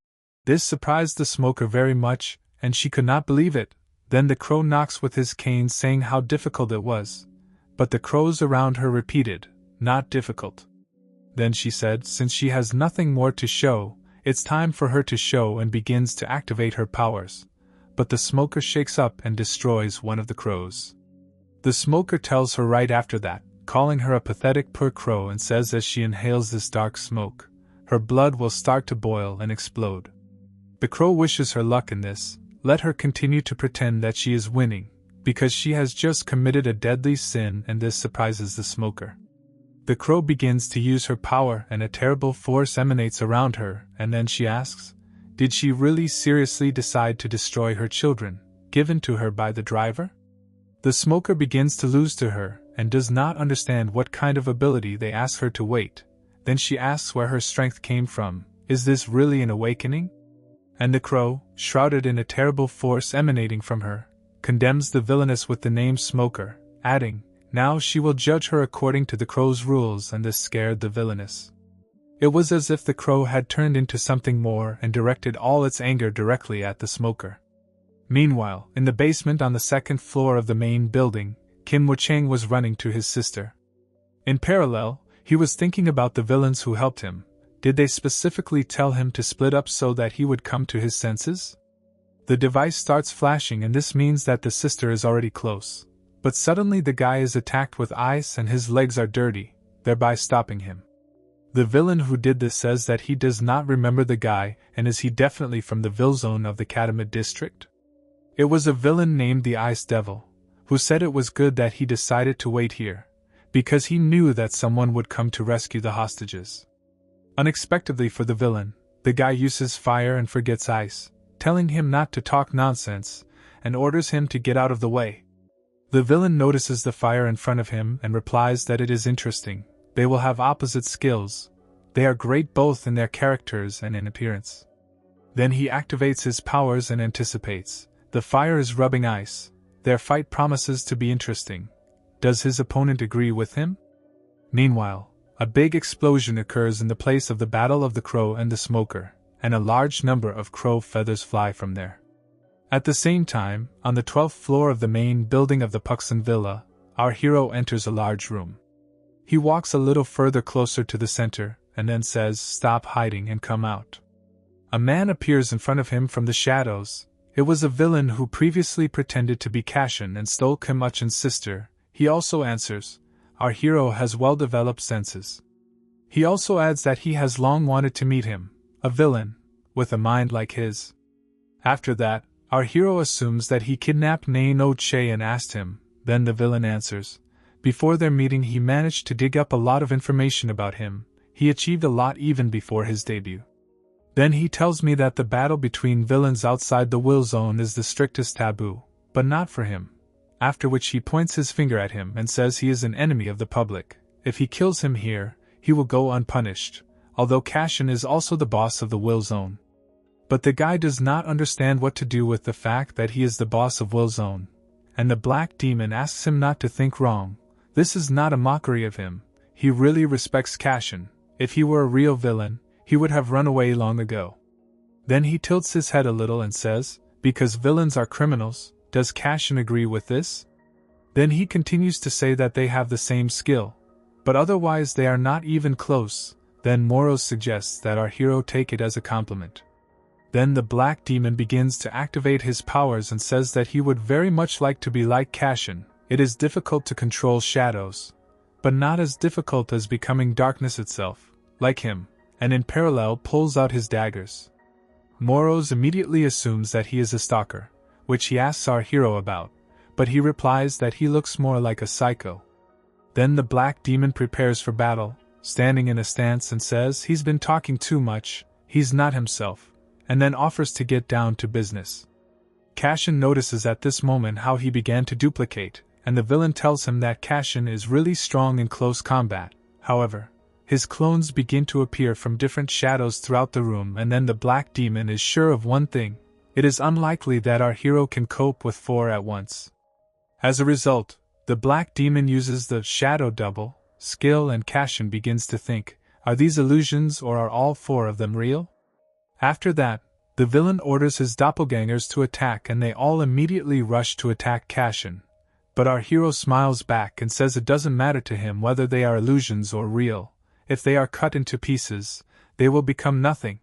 This surprised the smoker very much, and she could not believe it. Then the crow knocks with his cane, saying how difficult it was, but the crows around her repeated, "Not difficult." Then she said, since she has nothing more to show, it's time for her to show, and begins to activate her powers. But the smoker shakes up and destroys one of the crows. The smoker tells her right after that, calling her a pathetic poor crow, and says as she inhales this dark smoke, her blood will start to boil and explode. The crow wishes her luck in this. Let her continue to pretend that she is winning, because she has just committed a deadly sin, and this surprises the smoker. The crow begins to use her power, and a terrible force emanates around her, and then she asks, did she really seriously decide to destroy her children, given to her by the driver? The smoker begins to lose to her, and does not understand what kind of ability they ask her to wait. Then she asks where her strength came from. Is this really an awakening? And the crow, shrouded in a terrible force emanating from her, condemns the villainess with the name Smoker, adding, now she will judge her according to the crow's rules, and this scared the villainess. It was as if the crow had turned into something more and directed all its anger directly at the smoker. Meanwhile, in the basement on the second floor of the main building, Kim Woo-chang was running to his sister. In parallel, he was thinking about the villains who helped him. Did they specifically tell him to split up so that he would come to his senses? The device starts flashing, and this means that the sister is already close. But suddenly the guy is attacked with ice and his legs are dirty, thereby stopping him. The villain who did this says that he does not remember the guy, and is he definitely from the Ville zone of the Katamid district? It was a villain named the Ice Devil, who said it was good that he decided to wait here, because he knew that someone would come to rescue the hostages. Unexpectedly for the villain, the guy uses fire and forgets ice, telling him not to talk nonsense, and orders him to get out of the way. The villain notices the fire in front of him and replies that it is interesting. They will have opposite skills. They are great both in their characters and in appearance. Then he activates his powers and anticipates. The fire is rubbing ice. Their fight promises to be interesting. Does his opponent agree with him? Meanwhile, a big explosion occurs in the place of the battle of the crow and the smoker, and a large number of crow feathers fly from there. At the same time, on the 12th floor of the main building of the Puxon Villa, our hero enters a large room. He walks a little further closer to the center, and then says, "Stop hiding and come out." A man appears in front of him from the shadows. It was a villain who previously pretended to be Cashin and stole Kim Woo-chang's sister. He also answers, "Our hero has well-developed senses." He also adds that he has long wanted to meet him, a villain, with a mind like his. After that, our hero assumes that he kidnapped Nae no Che and asked him. Then the villain answers. Before their meeting he managed to dig up a lot of information about him. He achieved a lot even before his debut. Then he tells me that the battle between villains outside the Will Zone is the strictest taboo, but not for him. After which he points his finger at him and says he is an enemy of the public. If he kills him here, he will go unpunished, although Cashin is also the boss of the Will Zone. But the guy does not understand what to do with the fact that he is the boss of Will Zone, and the Black Demon asks him not to think wrong. This is not a mockery of him. He really respects Cashin. If he were a real villain, he would have run away long ago. Then he tilts his head a little and says, "Because villains are criminals, does Cashin agree with this?" Then he continues to say that they have the same skill, but otherwise they are not even close. Then Moro suggests that our hero take it as a compliment. Then the Black Demon begins to activate his powers and says that he would very much like to be like Cashin. It is difficult to control shadows, but not as difficult as becoming darkness itself, like him, and in parallel pulls out his daggers. Moros immediately assumes that he is a stalker, which he asks our hero about, but he replies that he looks more like a psycho. Then the Black Demon prepares for battle, standing in a stance and says he's been talking too much, he's not himself, and then offers to get down to business. Cashin notices at this moment how he began to duplicate, and the villain tells him that Cashin is really strong in close combat. However, his clones begin to appear from different shadows throughout the room, and then the Black Demon is sure of one thing: it is unlikely that our hero can cope with 4 at once. As a result, the Black Demon uses the Shadow Double, skill, and Cashin begins to think, are these illusions or are all four of them real? After that, the villain orders his doppelgangers to attack and they all immediately rush to attack Cashin. But our hero smiles back and says it doesn't matter to him whether they are illusions or real. If they are cut into pieces, they will become nothing.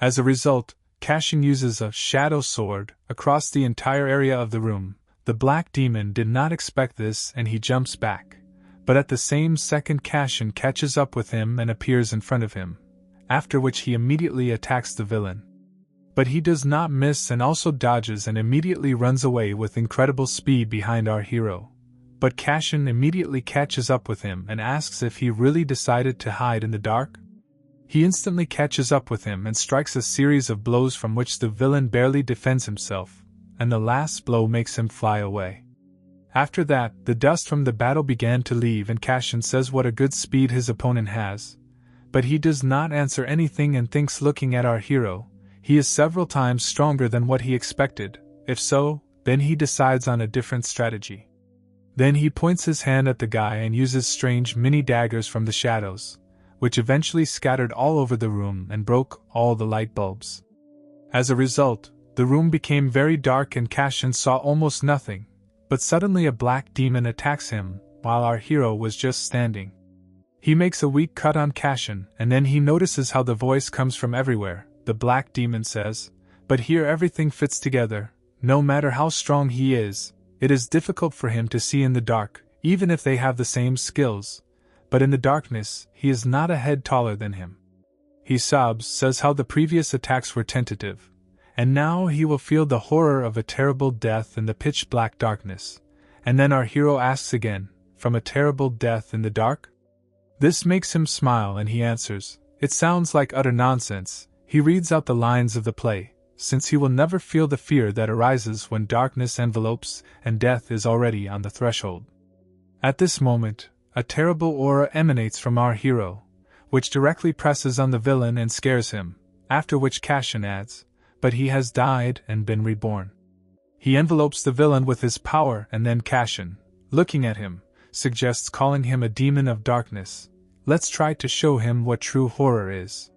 As a result, Cashin uses a shadow sword across the entire area of the room. The black demon did not expect this and he jumps back. But at the same second Cashin catches up with him and appears in front of him, after which he immediately attacks the villain. But he does not miss and also dodges and immediately runs away with incredible speed behind our hero. But Cashin immediately catches up with him and asks if he really decided to hide in the dark. He instantly catches up with him and strikes a series of blows from which the villain barely defends himself, and the last blow makes him fly away. After that, the dust from the battle began to leave and Cashin says what a good speed his opponent has. But he does not answer anything and thinks, looking at our hero, he is several times stronger than what he expected. If so, then he decides on a different strategy. Then he points his hand at the guy and uses strange mini daggers from the shadows, which eventually scattered all over the room and broke all the light bulbs. As a result, the room became very dark and Cashin saw almost nothing, but suddenly a black demon attacks him while our hero was just standing. He makes a weak cut on Cashin and then he notices how the voice comes from everywhere. The black demon says, but here everything fits together. No matter how strong he is, it is difficult for him to see in the dark, even if they have the same skills. But in the darkness, he is not a head taller than him. He sobs, says how the previous attacks were tentative, and now he will feel the horror of a terrible death in the pitch-black darkness. And then our hero asks again, from a terrible death in the dark? This makes him smile and he answers, it sounds like utter nonsense. He reads out the lines of the play, since he will never feel the fear that arises when darkness envelopes and death is already on the threshold. At this moment, a terrible aura emanates from our hero, which directly presses on the villain and scares him, after which Cashin adds, but he has died and been reborn. He envelopes the villain with his power and then Cashin, looking at him, suggests calling him a demon of darkness. Let's try to show him what true horror is.